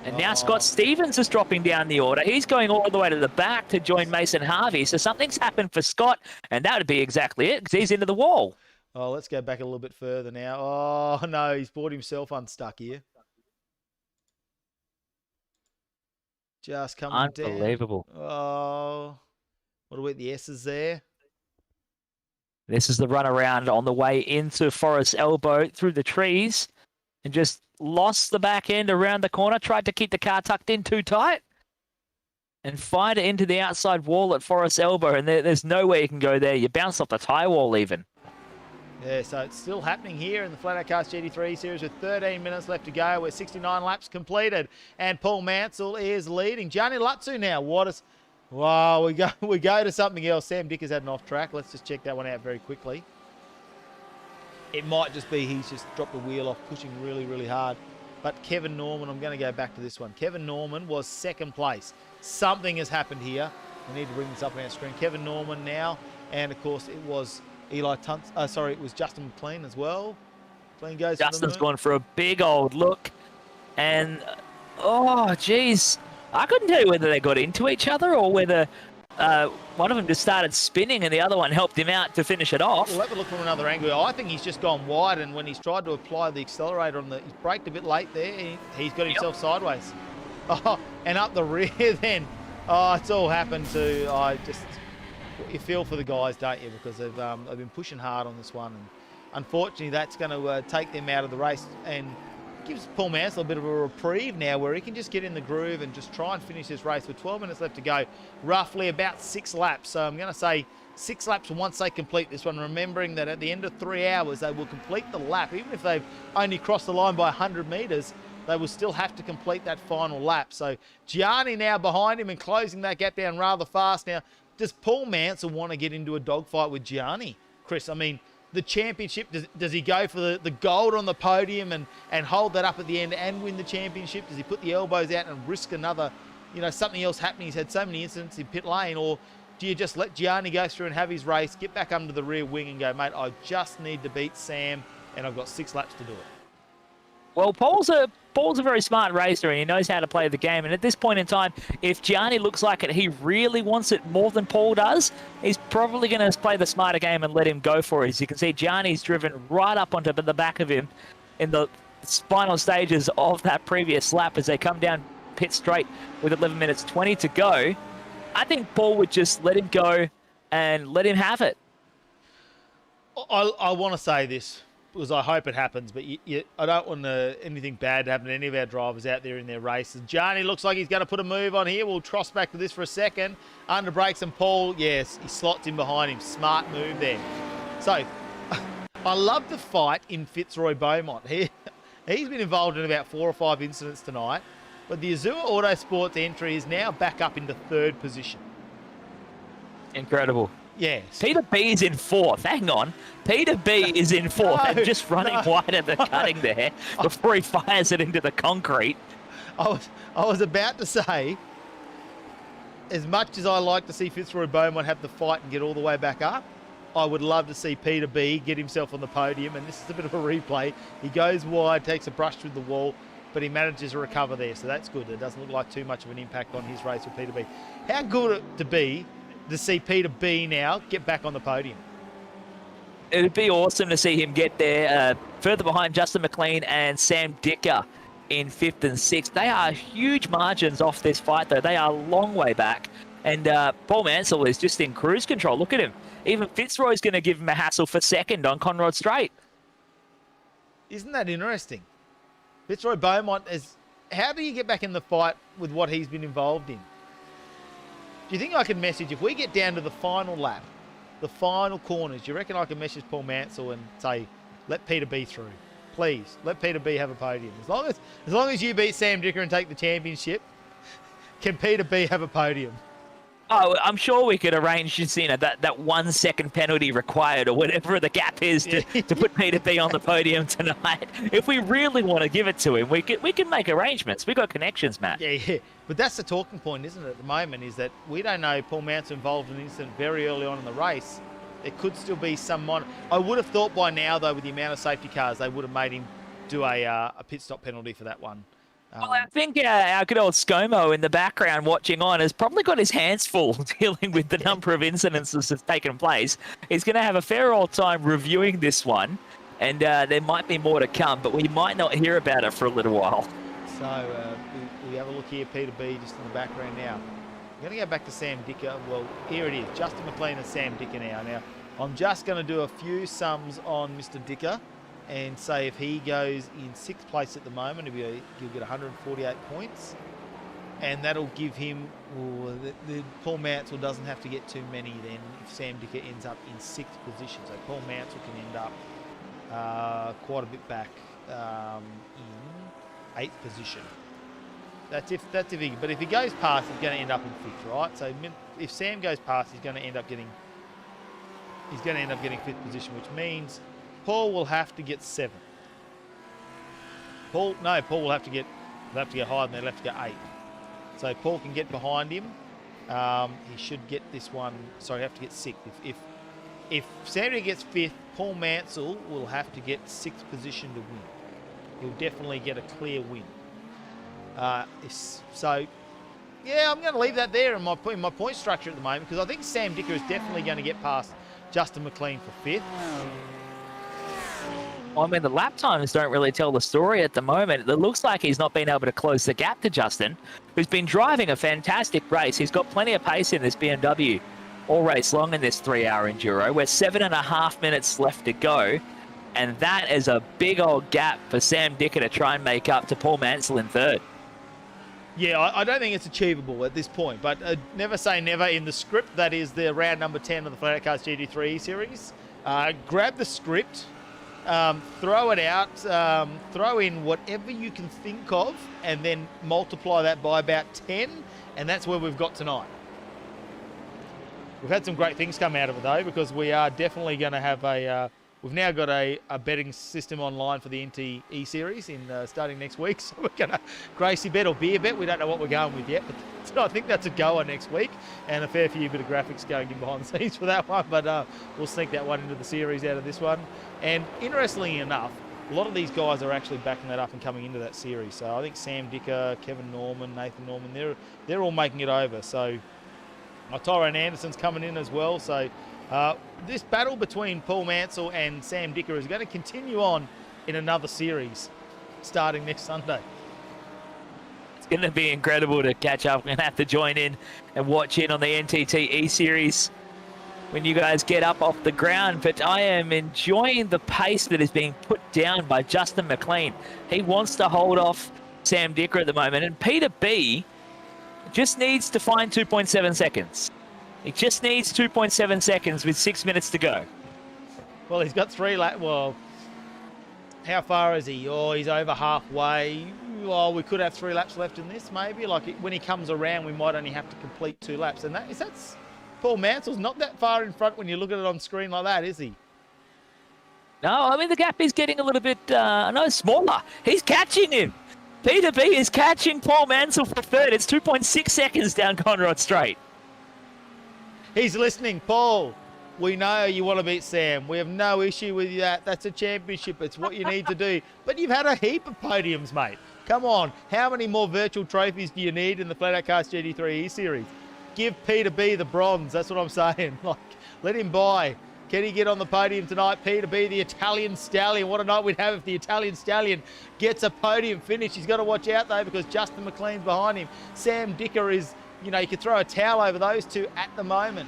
Speaker 2: And now Scott Stevens is dropping down the order. He's going all the way to the back to join Mason Harvey. So something's happened for Scott, and that would be exactly it, because he's into the wall.
Speaker 1: Oh, let's go back a little bit further now. Oh, no, he's brought himself unstuck here. Just coming down.
Speaker 2: Unbelievable.
Speaker 1: Oh, what are we at the S's there?
Speaker 2: This is the run around on the way into Forest Elbow through the trees, and just lost the back end around the corner, tried to keep the car tucked in too tight, and fired it into the outside wall at Forest Elbow, and there's no way you can go there. You bounce off the tyre wall even.
Speaker 1: Yeah, so it's still happening here in the FlatOut Karts GT3 series with 13 minutes left to go. We're 69 laps completed, and Paul Mansell is leading. Gianni Lutzu now. What is... Wow, we go to something else. Sam Dicker's had an off track. Let's just check that one out very quickly. It might just be he's just dropped the wheel off, pushing really, really hard. But Kevin Norman, I'm going to go back to this one. Kevin Norman was second place. Something has happened here. We need to bring this up on our screen. Kevin Norman now, and of course it was Eli Tunt. Sorry, it was Justin McLean as well. McLean goes.
Speaker 2: Justin's gone for a big old look, and oh, geez, I couldn't tell you whether they got into each other or whether one of them just started spinning and the other one helped him out to finish it off.
Speaker 1: We'll have a look from another angle. I think he's just gone wide, and when he's tried to apply the accelerator on he's braked a bit late there. He's got himself sideways. Oh, and up the rear then. Oh, it's all happened to. You feel for the guys, don't you? Because they've been pushing hard on this one, and unfortunately, that's going to take them out of the race and gives Paul Mansell a bit of a reprieve now, where he can just get in the groove and just try and finish this race with 12 minutes left to go, roughly about 6 laps. So I'm going to say 6 laps once they complete this one, remembering that at the end of 3 hours, they will complete the lap. Even if they've only crossed the line by 100 metres, they will still have to complete that final lap. So Gianni now behind him and closing that gap down rather fast. Now, does Paul Mansell want to get into a dogfight with Gianni? Chris, I mean, the championship, does he go for the gold on the podium and hold that up at the end and win the championship? Does he put the elbows out and risk another, something else happening? He's had so many incidents in pit lane. Or do you just let Gianni go through and have his race, get back under the rear wing and go, mate, I just need to beat Sam and I've got 6 laps to do it?
Speaker 2: Well, Paul's a very smart racer and he knows how to play the game. And at this point in time, if Gianni looks like he really wants it more than Paul does, he's probably going to play the smarter game and let him go for it. As you can see, Gianni's driven right up onto the back of him in the final stages of that previous lap as they come down pit straight with 11 minutes 20 to go. I think Paul would just let him go and let him have it.
Speaker 1: I want to say this, because I hope it happens, but I don't want anything bad to happen to any of our drivers out there in their races. Gianni looks like he's going to put a move on here. We'll toss back to this for a second. Under brakes, and Paul, yes, he slots in behind him. Smart move there. So, I love the fight in Fitzroy Beaumont. He's been involved in about 4 or 5 incidents tonight, but the Azure Autosports entry is now back up into 3rd position.
Speaker 2: Incredible.
Speaker 1: Yes.
Speaker 2: Peter B is in 4th. Hang on. Peter B is in 4th and just running wide at the cutting there before he fires it into the concrete.
Speaker 1: I was about to say, as much as I like to see Fitzroy Beaumont have the fight and get all the way back up, I would love to see Peter B get himself on the podium, and this is a bit of a replay. He goes wide, takes a brush through the wall, but he manages to recover there, so that's good. It doesn't look like too much of an impact on his race with Peter B. How good would it be to see Peter B now get back on the podium?
Speaker 2: It'd be awesome to see him get there, further behind Justin McLean and Sam Dicker in 5th and 6th. They are huge margins off this fight, though. They are a long way back. And Paul Mansell is just in cruise control. Look at him. Even Fitzroy's going to give him a hassle for 2nd on Conrod Straight.
Speaker 1: Isn't that interesting? Fitzroy Beaumont is... How do you get back in the fight with what he's been involved in? Do you think I can message, if we get down to the final lap, the final corners, do you reckon I can message Paul Mansell and say, let Peter B through? Please, let Peter B have a podium. As long as you beat Sam Dicker and take the championship, can Peter B have a podium?
Speaker 2: Oh, I'm sure we could arrange that 1 second penalty required or whatever the gap is to put Peter B on the podium tonight. If we really want to give it to him, we can make arrangements. We've got connections, Matt.
Speaker 1: Yeah. But that's the talking point, isn't it, at the moment, is that we don't know Paul Mansell involved in an incident very early on in the race. there could still be some I would have thought by now, though, with the amount of safety cars, they would have made him do a pit stop penalty for that one.
Speaker 2: Well, I think our good old ScoMo in the background watching on has probably got his hands full dealing with the number of incidents that have taken place. He's going to have a fair old time reviewing this one, and there might be more to come, but we might not hear about it for a little while.
Speaker 1: So we have a look here, Peter B, just in the background now. I'm going to go back to Sam Dicker. Well, here it is, Justin McLean and Sam Dicker now. Now, I'm just going to do a few sums on Mr. Dicker and say if he goes in 6th place at the moment, he'll get 148 points. And that'll give him, the Paul Mansell doesn't have to get too many then if Sam Dicker ends up in 6th position. So Paul Mansell can end up quite a bit back in 8th position. That's if he, but if he goes past, he's going to end up in 5th, right? So if Sam goes past, he's going to end up getting 5th position, which means Paul will have to get 7th. Paul will have to get higher than that. He'll have to get 8th. So Paul can get behind him. He should get this one. Sorry, have to get 6th. If Sandra gets 5th, Paul Mansell will have to get 6th position to win. He'll definitely get a clear win. So, yeah, I'm going to leave that there in my point structure at the moment because I think Sam Dicker is definitely going to get past Justin McLean for 5th.
Speaker 2: I mean, the lap times don't really tell the story at the moment. It looks like he's not been able to close the gap to Justin, who's been driving a fantastic race. He's got plenty of pace in this BMW all race long in this 3-hour Enduro. We're 7.5 minutes left to go, and that is a big old gap for Sam Dicker to try and make up to Paul Mansell in 3rd.
Speaker 1: Yeah, I don't think it's achievable at this point, but never say never. In the script, that is the round number 10 of the FlatOut GT3 series. Grab the script, throw it out, throw in whatever you can think of, and then multiply that by about 10, and that's where we've got tonight. We've had some great things come out of it, though, because we are definitely going to have we've now got a betting system online for the NTE series starting next week. So we're going to Gracie bet or beer bet. We don't know what we're going with yet, but I think that's a goer next week. And a fair few bit of graphics going in behind the scenes for that one. But we'll sneak that one into the series out of this one. And interestingly enough, a lot of these guys are actually backing that up and coming into that series. So I think Sam Dicker, Kevin Norman, Nathan Norman, they're all making it over. So Tyrone Anderson's coming in as well. So this battle between Paul Mansell and Sam Dicker is going to continue on in another series starting next Sunday.
Speaker 2: It's going to be incredible to catch up. I'm going to have to join in and watch in on the NTT series when you guys get up off the ground. But I am enjoying the pace that is being put down by Justin McLean. He wants to hold off Sam Dicker at the moment. And Peter B just needs to find 2.7 seconds. He just needs 2.7 seconds with 6 minutes to go.
Speaker 1: Well, he's got 3 laps. Well, how far is he? Oh, he's over halfway. Well, we could have 3 laps left in this, maybe. Like when he comes around, we might only have to complete 2 laps. And that's Paul Mansell's not that far in front when you look at it on screen like that, is he?
Speaker 2: No, I mean, the gap is getting a little bit, smaller. He's catching him. Peter B is catching Paul Mansell for 3rd. It's 2.6 seconds down Conrad Straight.
Speaker 1: He's listening. Paul, we know you want to beat Sam. We have no issue with that. That's a championship. It's what you need to do. But you've had a heap of podiums, mate. Come on. How many more virtual trophies do you need in the FlatOut Karts GT3 series? Give Peter B the bronze. That's what I'm saying. Like, let him buy. Can he get on the podium tonight? Peter B, the Italian Stallion. What a night we'd have if the Italian Stallion gets a podium finish. He's got to watch out, though, because Justin McLean's behind him. Sam Dicker is... You know, you could throw a towel over those two at the moment.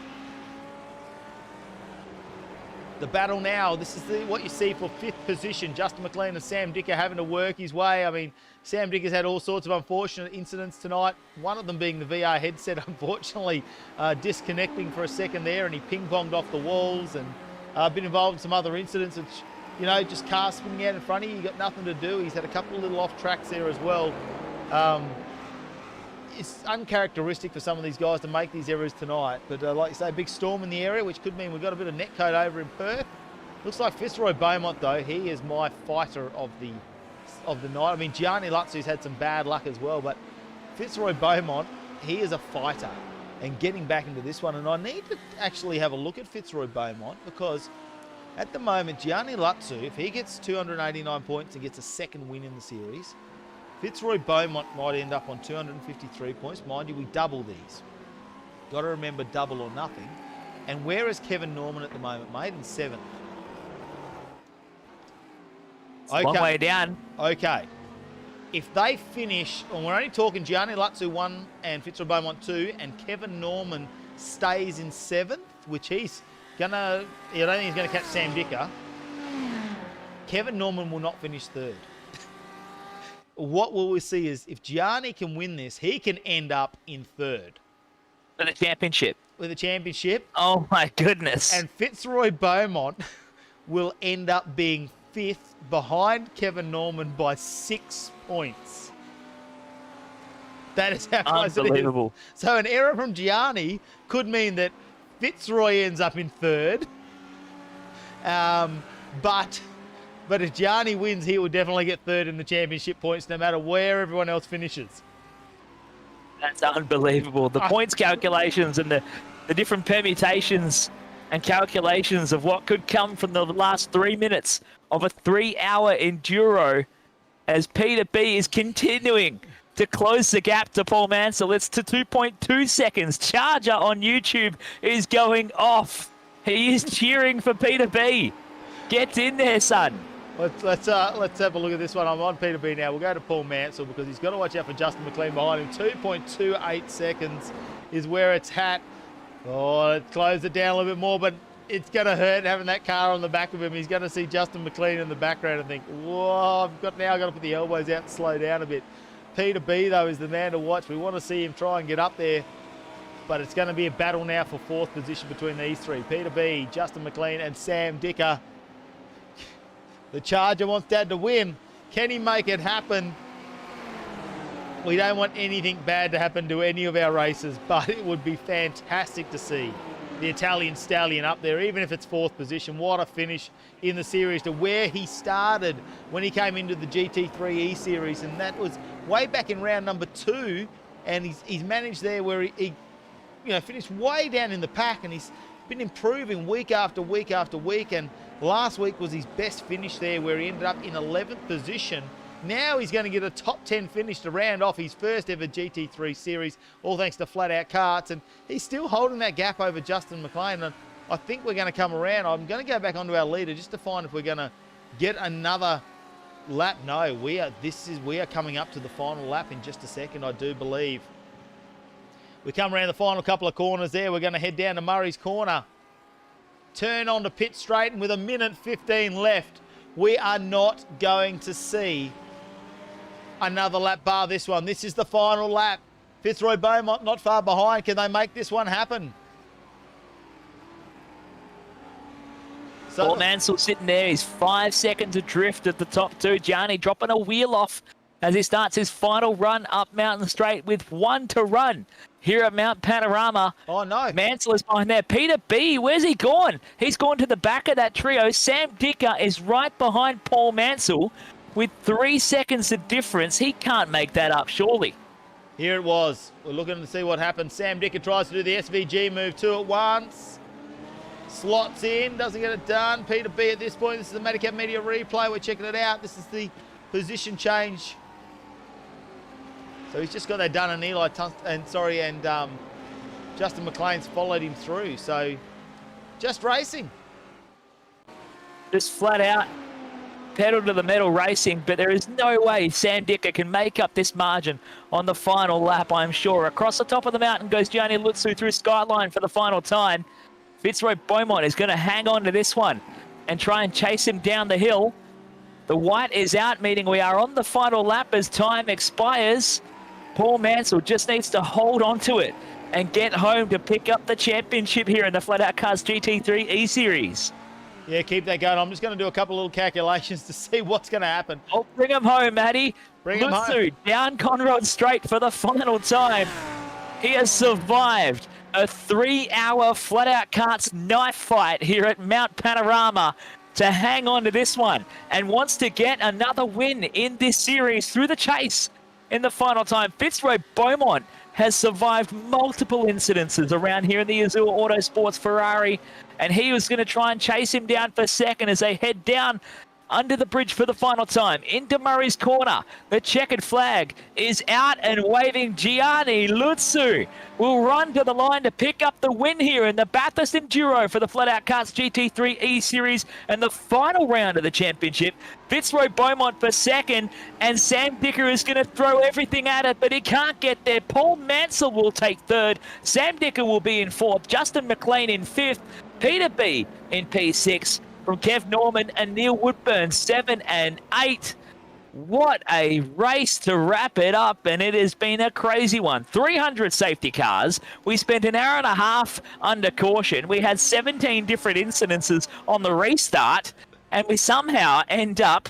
Speaker 1: The battle now, this is what you see for 5th position. Justin McLean and Sam Dicker having to work his way. I mean, Sam Dicker's had all sorts of unfortunate incidents tonight. One of them being the VR headset, unfortunately, disconnecting for a second there, and he ping-ponged off the walls and been involved in some other incidents, which, you know, just car spinning out in front of you. You've got nothing to do. He's had a couple of little off tracks there as well. It's uncharacteristic for some of these guys to make these errors tonight. But like you say, big storm in the area, which could mean we've got a bit of net code over in Perth. Looks like Fitzroy Beaumont, though, he is my fighter of the night. I mean, Gianni Lutzu's had some bad luck as well, but Fitzroy Beaumont, he is a fighter. and getting back into this one. And I need to actually have a look at Fitzroy Beaumont, because at the moment, Gianni Lutzu, if he gets 289 points and gets a second win in the series, Fitzroy Beaumont might end up on 253 points. Mind you, we double these. Got to remember double or nothing. And where is Kevin Norman at the moment, mate? In 7th.
Speaker 2: Okay. Long way down.
Speaker 1: Okay. If they finish, and we're only talking Gianni Lutzu 1 and Fitzroy Beaumont 2, and Kevin Norman stays in 7th, which he's gonna, I don't think he's gonna catch Sam Dicker. Kevin Norman will not finish 3rd. What will we see is if Gianni can win this, he can end up in 3rd.
Speaker 2: For the championship.
Speaker 1: With a championship.
Speaker 2: Oh my goodness.
Speaker 1: And Fitzroy Beaumont will end up being 5th behind Kevin Norman by 6 points. That is how close it is.
Speaker 2: Unbelievable.
Speaker 1: So an error from Gianni could mean that Fitzroy ends up in 3rd. But if Gianni wins, he will definitely get 3rd in the championship points, no matter where everyone else finishes.
Speaker 2: That's unbelievable. The points calculations and the different permutations and calculations of what could come from the last 3 minutes of a 3-hour enduro, as Peter B is continuing to close the gap to Paul Mansell. It's to 2.2 seconds. Charger on YouTube is going off. He is cheering for Peter B. Get in there, son.
Speaker 1: Let's have a look at this one. I'm on Peter B now. We'll go to Paul Mansell because he's got to watch out for Justin McLean behind him. 2.28 seconds is where it's at. Oh, it closed it down a little bit more, but it's going to hurt having that car on the back of him. He's going to see Justin McLean in the background and think, whoa, I've got to put the elbows out and slow down a bit. Peter B, though, is the man to watch. We want to see him try and get up there, but it's going to be a battle now for 4th position between these three. Peter B, Justin McLean, and Sam Dicker. The Charger wants Dad to win. Can he make it happen? We don't want anything bad to happen to any of our races, but it would be fantastic to see the Italian Stallion up there, even if it's 4th position. What a finish in the series to where he started when he came into the GT3 E-Series, and that was way back in round number 2, and he's managed there where he finished way down in the pack, and he's been improving week after week after week, and last week was his best finish there where he ended up in 11th position. Now he's going to get a top 10 finish to round off his first ever GT3 series, all thanks to FlatOut Karts, and he's still holding that gap over Justin McLean, and I think we're going to come around. I'm going to go back onto our leader just to find if we're going to get another lap. No, we are coming up to the final lap in just a second, I do believe. We come around the final couple of corners there. We're going to head down to Murray's Corner. Turn on to pit straight, and with 1:15 left, we are not going to see another lap bar this one. This is the final lap. Fitzroy Beaumont not far behind. Can they make this one happen?
Speaker 2: Paul Mansell sitting there. He's 5 seconds adrift at the top 2. Gianni dropping a wheel off as he starts his final run up Mountain Straight with 1 to run here at Mount Panorama.
Speaker 1: Oh, no.
Speaker 2: Mansell is behind there. Peter B, where's he gone? He's gone to the back of that trio. Sam Dicker is right behind Paul Mansell with 3 seconds of difference. He can't make that up, surely.
Speaker 1: Here it was. We're looking to see what happens. Sam Dicker tries to do the SVG move 2 at once. Slots in, doesn't get it done. Peter B at this point. This is the Medicap Media replay. We're checking it out. This is the position change. So he's just got that done, and Justin McLean's followed him through. So just racing.
Speaker 2: Just flat out pedal to the metal racing, but there is no way Sam Dicker can make up this margin on the final lap, I'm sure. Across the top of the mountain goes Gianni Lutzu through Skyline for the final time. Fitzroy Beaumont is going to hang on to this one and try and chase him down the hill. The white is out, meaning we are on the final lap as time expires. Paul Mansell just needs to hold on to it and get home to pick up the championship here in the FlatOut Karts GT3 E-Series.
Speaker 1: Yeah, keep that going. I'm just going to do a couple of little calculations to see what's going to happen.
Speaker 2: Oh, bring him home, Matty.
Speaker 1: Bring him home.
Speaker 2: Down Conrod Straight for the final time. He has survived a 3-hour FlatOut Karts knife fight here at Mount Panorama to hang on to this one and wants to get another win in this series through the chase in the final time. Fitzroy Beaumont has survived multiple incidences around here in the Azul Autosports Ferrari, and he was going to try and chase him down for second as they head down under the bridge for the final time. Into Murray's corner, the checkered flag is out and waving. Gianni Lutsu will run to the line to pick up the win here in the Bathurst Enduro for the FlatOut Karts GT3 E-Series and the final round of the championship. Fitzroy Beaumont for second, and Sam Dicker is going to throw everything at it, but he can't get there. Paul Mansell will take third. Sam Dicker will be in fourth. Justin McLean in fifth. Peter B in P6. From Kev Norman and Neil Woodburn, 7 and 8. What a race to wrap it up, and it has been a crazy one. 300 safety cars. We spent an hour and a half under caution. We had 17 different incidences on the restart, and we somehow end up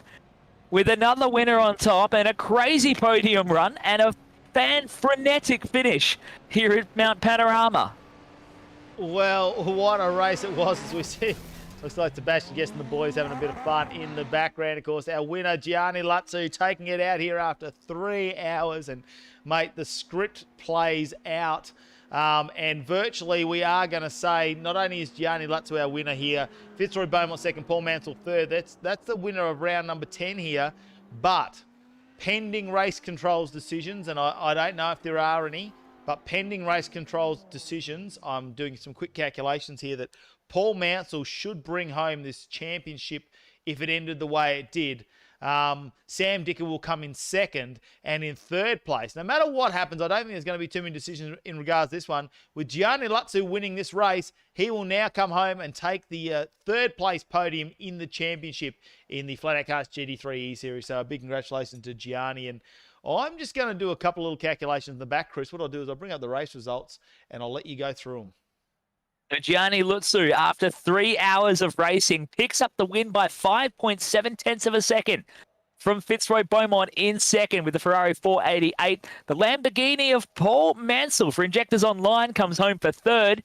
Speaker 2: with another winner on top and a crazy podium run and a frenetic finish here at Mount Panorama.
Speaker 1: Well, what a race it was, as we see. Looks like Sebastian Guest and the boys having a bit of fun in the background. Of course, our winner, Gianni Lutsu, taking it out here after 3 hours. And, mate, the script plays out. And virtually we are going to say not only is Gianni Lutsu our winner here, Fitzroy Beaumont second, Paul Mansell third. That's the winner of round number 10 here. But pending race controls decisions, and I don't know if there are any, but pending race controls decisions, I'm doing some quick calculations here that Paul Mansell should bring home this championship if it ended the way it did. Sam Dicker will come in second, and in third place. No matter what happens, I don't think there's going to be too many decisions in regards to this one. With Gianni Lutsu winning this race, he will now come home and take the third place podium in the championship in the FlatOut Karts GT3 E-Series. So a big congratulations to Gianni. And I'm just going to do a couple little calculations in the back, Chris. What I'll do is I'll bring up the race results and I'll let you go through them.
Speaker 2: Gianni Lutsu, after 3 hours of racing, picks up the win by 5.7 of a second from Fitzroy Beaumont in second with the Ferrari 488. The Lamborghini of Paul Mansell for Injectors Online comes home for third,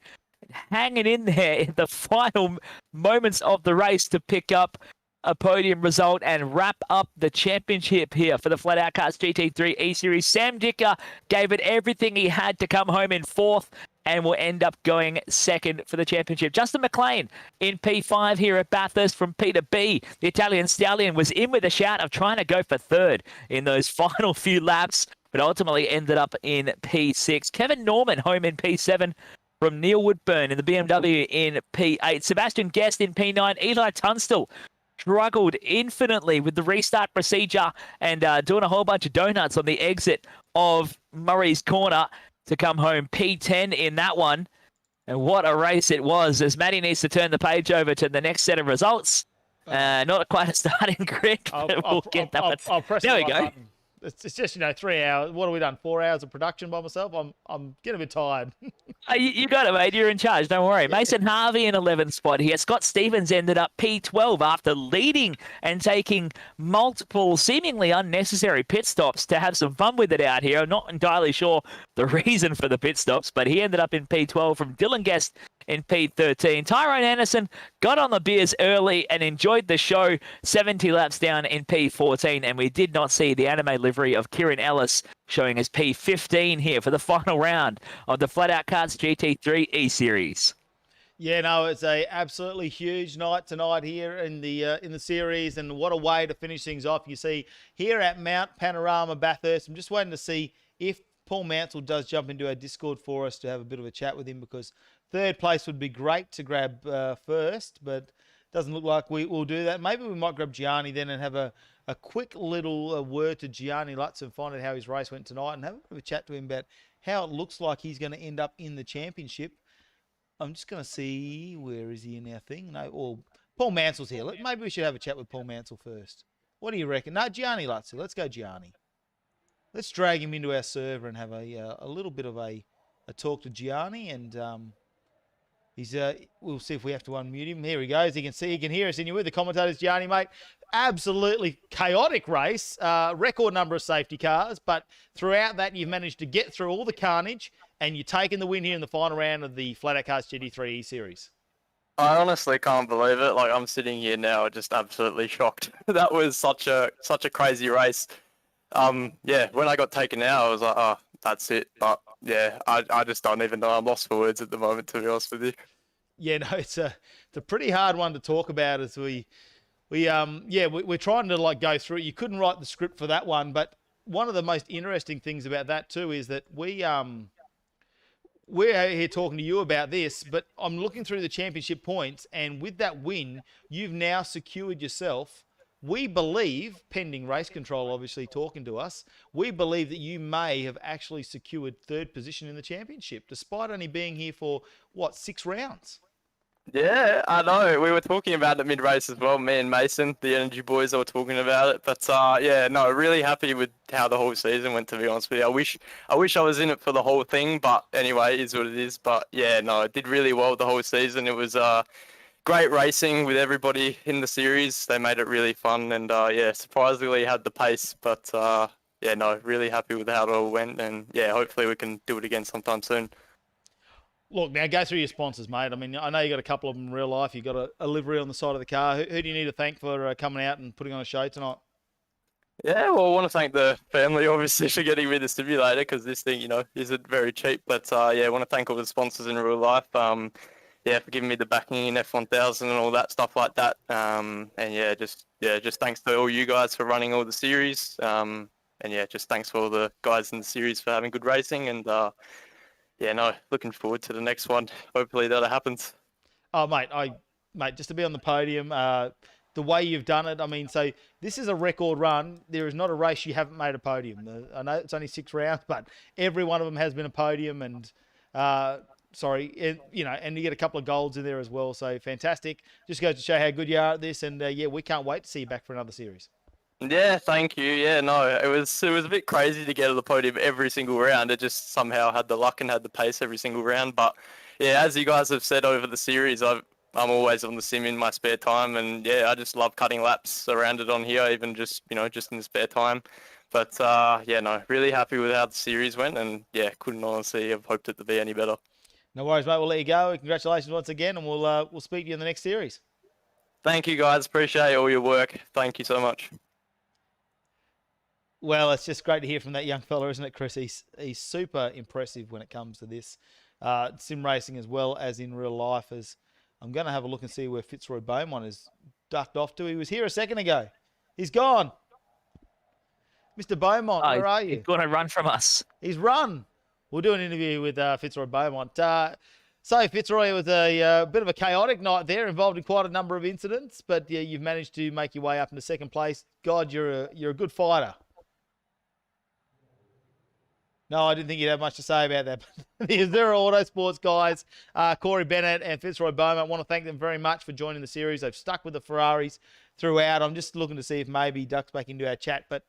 Speaker 2: hanging in there in the final moments of the race to pick up a podium result and wrap up the championship here for the FlatOut Karts GT3 E-Series. Sam Dicker gave it everything he had to come home in fourth and will end up going second for the championship. Justin McLean in P5 here at Bathurst from Peter B. The Italian Stallion was in with a shout of trying to go for third in those final few laps, but ultimately ended up in P6. Kevin Norman home in P7 from Neil Woodburn in the BMW in P8. Sebastian Guest in P9. Eli Tunstall struggled infinitely with the restart procedure and doing a whole bunch of donuts on the exit of Murray's corner to come home P10 in that one. And what a race it was, as Matty needs to turn the page over to the next set of results. Not quite a starting grid, but we'll get that one.
Speaker 1: I'll press
Speaker 2: there we
Speaker 1: the
Speaker 2: go.
Speaker 1: right button. It's just, 3 hours. What have we done? 4 hours of production by myself? I'm getting a bit tired.
Speaker 2: You got it, mate. You're in charge. Don't worry. Mason Harvey in 11th spot here. Scott Stevens ended up P12 after leading and taking multiple seemingly unnecessary pit stops to have some fun with it out here. I'm not entirely sure the reason for the pit stops, but he ended up in P12 from Dylan Guest in P13. Tyrone Anderson got on the beers early and enjoyed the show, 70 laps down in P14, and we did not see the anime livery of Kieran Ellis showing as P15 here for the final round of the FlatOut Karts GT3 E-Series.
Speaker 1: Yeah, no, it's a absolutely huge night tonight here in the series, and what a way to finish things off. You see here at Mount Panorama Bathurst, I'm just waiting to see if Paul Mansell does jump into our Discord for us to have a bit of a chat with him, because third place would be great to grab first, but doesn't look like we will do that. Maybe we might grab Gianni then and have a quick little word to Gianni Lutz and find out how his race went tonight and have a bit of a chat to him about how it looks like he's going to end up in the championship. I'm just going to see, where is he in our thing? No, or Paul Mansell's here. Maybe we should have a chat with Paul Mansell first. What do you reckon? No, Gianni Lutz. Let's go Gianni. Let's drag him into our server and have a little bit of a talk to Gianni, and we'll see if we have to unmute him. Here he goes. He can hear us in you with the commentators. Gianni, mate, absolutely chaotic race. Record number of safety cars, but throughout that you've managed to get through all the carnage, and you're taking the win here in the final round of the FlatOut Karts GT3 E-Series.
Speaker 4: I honestly can't believe it. Like, I'm sitting here now just absolutely shocked. That was such a crazy race. yeah, when I got taken out, I was like, oh, that's it. But yeah, I just don't even know. I'm lost for words at the moment, to be honest with you.
Speaker 1: Yeah, no, it's a pretty hard one to talk about as we're trying to like go through it. You couldn't write the script for that one, but one of the most interesting things about that too is that we're out here talking to you about this, but I'm looking through the championship points, and with that win, you've now secured yourself. We believe, pending race control obviously talking to us, we believe that you may have actually secured third position in the championship, despite only being here for, 6 rounds?
Speaker 4: Yeah, I know. We were talking about it mid-race as well. Me and Mason, the Energy Boys, were talking about it. But yeah, no, really happy with how the whole season went. To be honest with you, I wish I was in it for the whole thing. But anyway, it is what it is. But yeah, no, it did really well the whole season. It was great racing with everybody in the series. They made it really fun, and yeah, surprisingly had the pace. But yeah, no, really happy with how it all went. And yeah, hopefully we can do it again sometime soon.
Speaker 1: Look, now go through your sponsors, mate. I mean, I know you got a couple of them in real life. You got a livery on the side of the car. Who do you need to thank for coming out and putting on a show tonight?
Speaker 4: Yeah, well, I want to thank the family, obviously, for getting me the simulator, because this thing, isn't very cheap. But yeah, I want to thank all the sponsors in real life. Yeah, for giving me the backing in F1000 and all that stuff like that. And yeah, just thanks to all you guys for running all the series. And yeah, just thanks for all the guys in the series for having good racing. And yeah, no, looking forward to the next one. Hopefully that happens.
Speaker 1: Oh, mate, just to be on the podium, the way you've done it. I mean, so this is a record run. There is not a race you haven't made a podium. I know it's only 6 rounds, but every one of them has been a podium. And and you get a couple of golds in there as well. So fantastic. Just goes to show how good you are at this. And yeah, we can't wait to see you back for another series.
Speaker 4: Yeah, thank you. Yeah, no, it was a bit crazy to get to the podium every single round. It just somehow had the luck and had the pace every single round. But yeah, as you guys have said over the series, I'm always on the sim in my spare time, and yeah, I just love cutting laps around it on here, even just just in the spare time. But yeah, no, really happy with how the series went, and yeah, couldn't honestly have hoped it to be any better.
Speaker 1: No worries, mate. We'll let you go. Congratulations once again, and we'll speak to you in the next series.
Speaker 4: Thank you, guys. Appreciate all your work. Thank you so much.
Speaker 1: Well, it's just great to hear from that young fella, isn't it, Chris? He's super impressive when it comes to this sim racing as well as in real life. As I'm going to have a look and see where Fitzroy Beaumont is ducked off to. He was here a second ago. He's gone. Mr. Beaumont, where are you?
Speaker 2: He's going to run from us.
Speaker 1: He's run. We'll do an interview with Fitzroy Beaumont. So, Fitzroy, it was a bit of a chaotic night there, involved in quite a number of incidents, but yeah, you've managed to make your way up into second place. God, you're a good fighter. No, I didn't think you'd have much to say about that. But the Enduro Autosports guys, Corey Bennett and Fitzroy Beaumont, I want to thank them very much for joining the series. They've stuck with the Ferraris throughout. I'm just looking to see if maybe ducks back into our chat. But,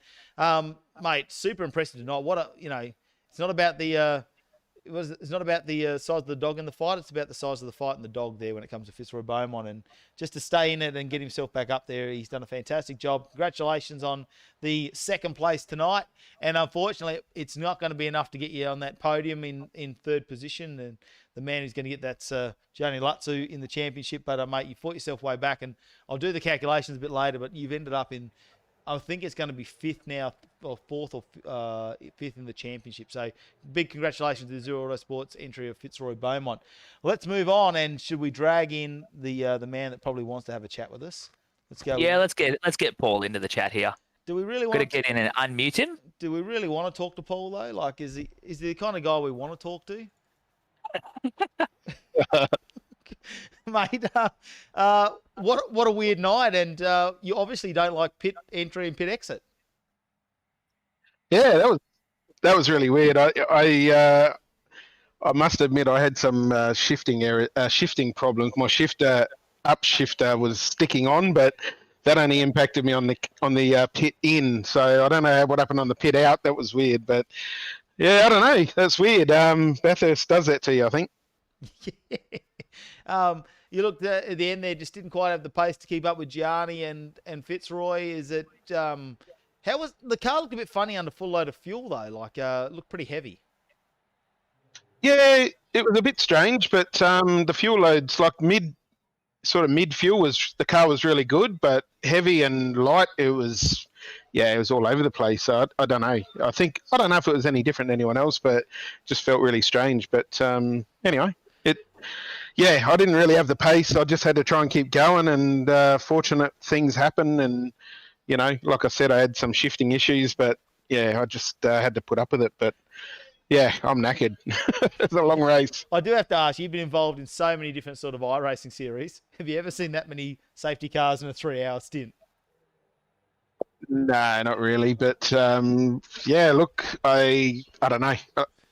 Speaker 1: mate, super impressive tonight. It's not about the it's not about the size of the dog in the fight. It's about the size of the fight and the dog there when it comes to Fitzroy Beaumont. And just to stay in it and get himself back up there, he's done a fantastic job. Congratulations on the second place tonight. And unfortunately, it's not going to be enough to get you on that podium in third position. And the man who's going to get that's Johnny Lutzu in the championship. But, mate, you fought yourself way back. And I'll do the calculations a bit later, but you've ended up in, I think it's going to be fifth now, or fourth or fifth in the championship. So big congratulations to the Enduro Autosports entry of Fitzroy Beaumont. Let's move on, and should we drag in the man that probably wants to have a chat with us? Let's go.
Speaker 2: Yeah, let's get Paul into the chat here.
Speaker 1: Do we really want
Speaker 2: to get in and unmute him?
Speaker 1: Do we really want to talk to Paul though? Like, is he the kind of guy we want to talk to? Mate, what a weird night, and you obviously don't like pit entry and pit exit.
Speaker 5: Yeah, that was really weird. I must admit I had some shifting problems. My upshifter was sticking on, but that only impacted me on the pit in. So I don't know what happened on the pit out. That was weird, but yeah, I don't know. That's weird. Bathurst does that to you, I think.
Speaker 1: Yeah. You looked at the end there, just didn't quite have the pace to keep up with Gianni and Fitzroy. Is it? How was the car? Looked a bit funny under full load of fuel though. Like, looked pretty heavy.
Speaker 5: Yeah, it was a bit strange, but the fuel loads like mid fuel the car was really good, but heavy and light it was yeah, it was all over the place. So I don't know. I don't know if it was any different than anyone else, but just felt really strange. But anyway, yeah, I didn't really have the pace. I just had to try and keep going, and fortunate things happen. And like I said, I had some shifting issues, but yeah, I just had to put up with it. But yeah, I'm knackered. It's a long race.
Speaker 1: I do have to ask, you've been involved in so many different sort of iRacing series. Have you ever seen that many safety cars in a 3-hour stint?
Speaker 5: No, not really. But yeah, look, I don't know.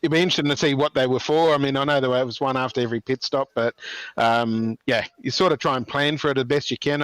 Speaker 5: It'd be interesting to see what they were for. I mean, I know there was one after every pit stop, but yeah, you sort of try and plan for it as best you can.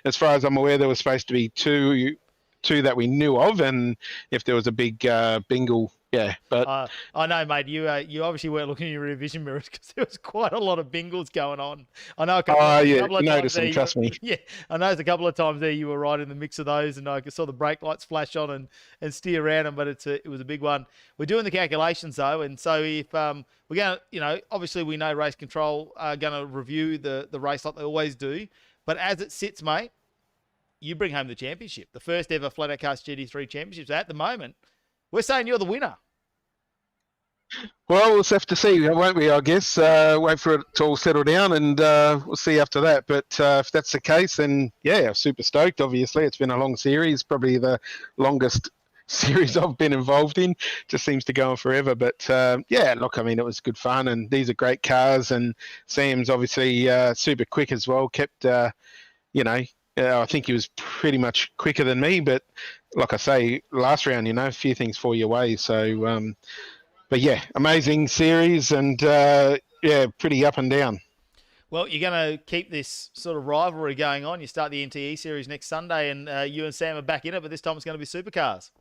Speaker 5: As far as I'm aware, there was supposed to be two that we knew of, and if there was a big bingle, yeah. But
Speaker 1: I know, mate. You obviously weren't looking in your rear vision mirrors because there was quite a lot of bingles going on. I know a couple of
Speaker 5: you
Speaker 1: times
Speaker 5: noticed them, trust me.
Speaker 1: Yeah, I know there's a couple of times there you were right in the mix of those, and I saw the brake lights flash on and steer around them, but it was a big one. We're doing the calculations though, and so if we're going to, obviously we know race control are going to review the race like they always do, but as it sits, mate, you bring home the championship, the first ever FlatOut Karts GT3 championships. At the moment, we're saying you're the winner.
Speaker 5: Well, we'll have to see, won't we? I guess wait for it to all settle down, and we'll see after that. But if that's the case, then yeah, super stoked. Obviously, it's been a long series, probably the longest series I've been involved in. Just seems to go on forever. But yeah, look, I mean, it was good fun, and these are great cars, and Sam's obviously super quick as well. Kept, I think he was pretty much quicker than me, but like I say, last round, a few things fall your way. So, but yeah, amazing series, and yeah, pretty up and down.
Speaker 1: Well, you're going to keep this sort of rivalry going on. You start the NTE series next Sunday, and you and Sam are back in it, but this time it's going to be supercars.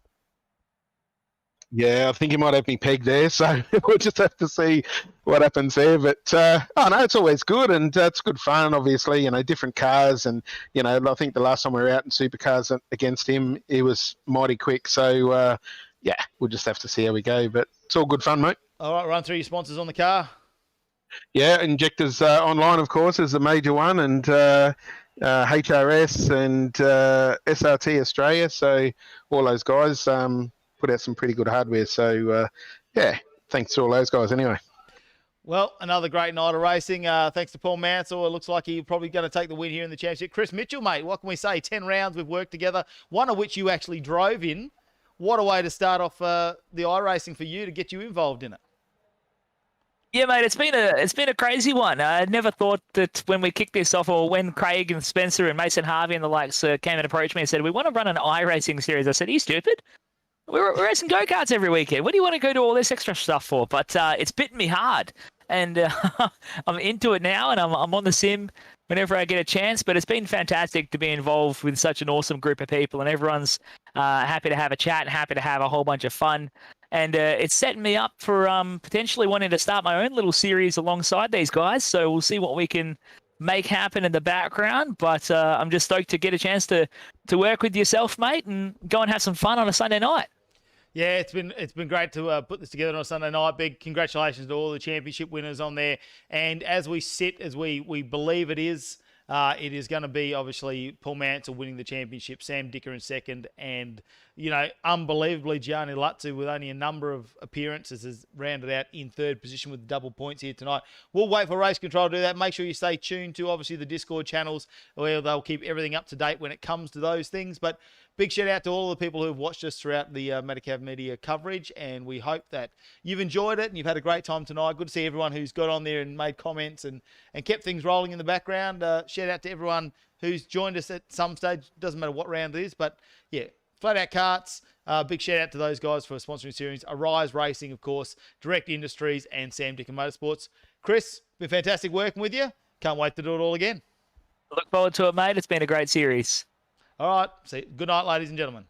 Speaker 5: Yeah, I think you might have me pegged there, so we'll just have to see what happens there. But no, it's always good, and it's good fun. Obviously, different cars, and I think the last time we were out in supercars against him, he was mighty quick. So yeah, we'll just have to see how we go. But it's all good fun, mate.
Speaker 1: All right, run through your sponsors on the car.
Speaker 5: Yeah, Injectors Online, of course, is the major one, and HRS and SRT Australia. So all those guys. Put out some pretty good hardware. So, yeah, thanks to all those guys anyway.
Speaker 1: Well, another great night of racing. Thanks to Paul Mansell. It looks like he's probably going to take the win here in the championship. Chris Mitchell, mate, what can we say? 10 rounds we've worked together, one of which you actually drove in. What a way to start off the iRacing for you to get you involved in it.
Speaker 2: Yeah, mate, it's been a crazy one. I never thought that when we kicked this off, or when Craig and Spencer and Mason Harvey and the likes came and approached me and said, we want to run an iRacing series. I said, are you stupid? We're racing go-karts every weekend. What do you want to go do all this extra stuff for? But it's bitten me hard, and I'm into it now, and I'm on the sim whenever I get a chance. But it's been fantastic to be involved with such an awesome group of people, and everyone's happy to have a chat and happy to have a whole bunch of fun. And it's setting me up for potentially wanting to start my own little series alongside these guys. So we'll see what we can make happen in the background, but I'm just stoked to get a chance to work with yourself, mate, and go and have some fun on a Sunday night.
Speaker 1: Yeah, it's been great to put this together on a Sunday night. Big congratulations to all the championship winners on there. And as we believe it is going to be obviously Paul Mansell winning the championship, Sam Dicker in second, and unbelievably Gianni Lutzu with only a number of appearances has rounded out in third position with double points here tonight. We'll wait for Race Control to do that. Make sure you stay tuned to obviously the Discord channels where they'll keep everything up to date when it comes to those things. But big shout out to all the people who have watched us throughout the Medicav Media coverage, and we hope that you've enjoyed it and you've had a great time tonight. Good to see everyone who's got on there and made comments and kept things rolling in the background. Shout out to everyone who's joined us at some stage. Doesn't matter what round it is, but yeah, FlatOut Karts. Big shout out to those guys for sponsoring series. Arise Racing, of course, Direct Industries, and Sam Dicker Motorsports. Chris, been fantastic working with you. Can't wait to do it all again.
Speaker 2: Look forward to it, mate. It's been a great series.
Speaker 1: All right. See, good night, ladies and gentlemen.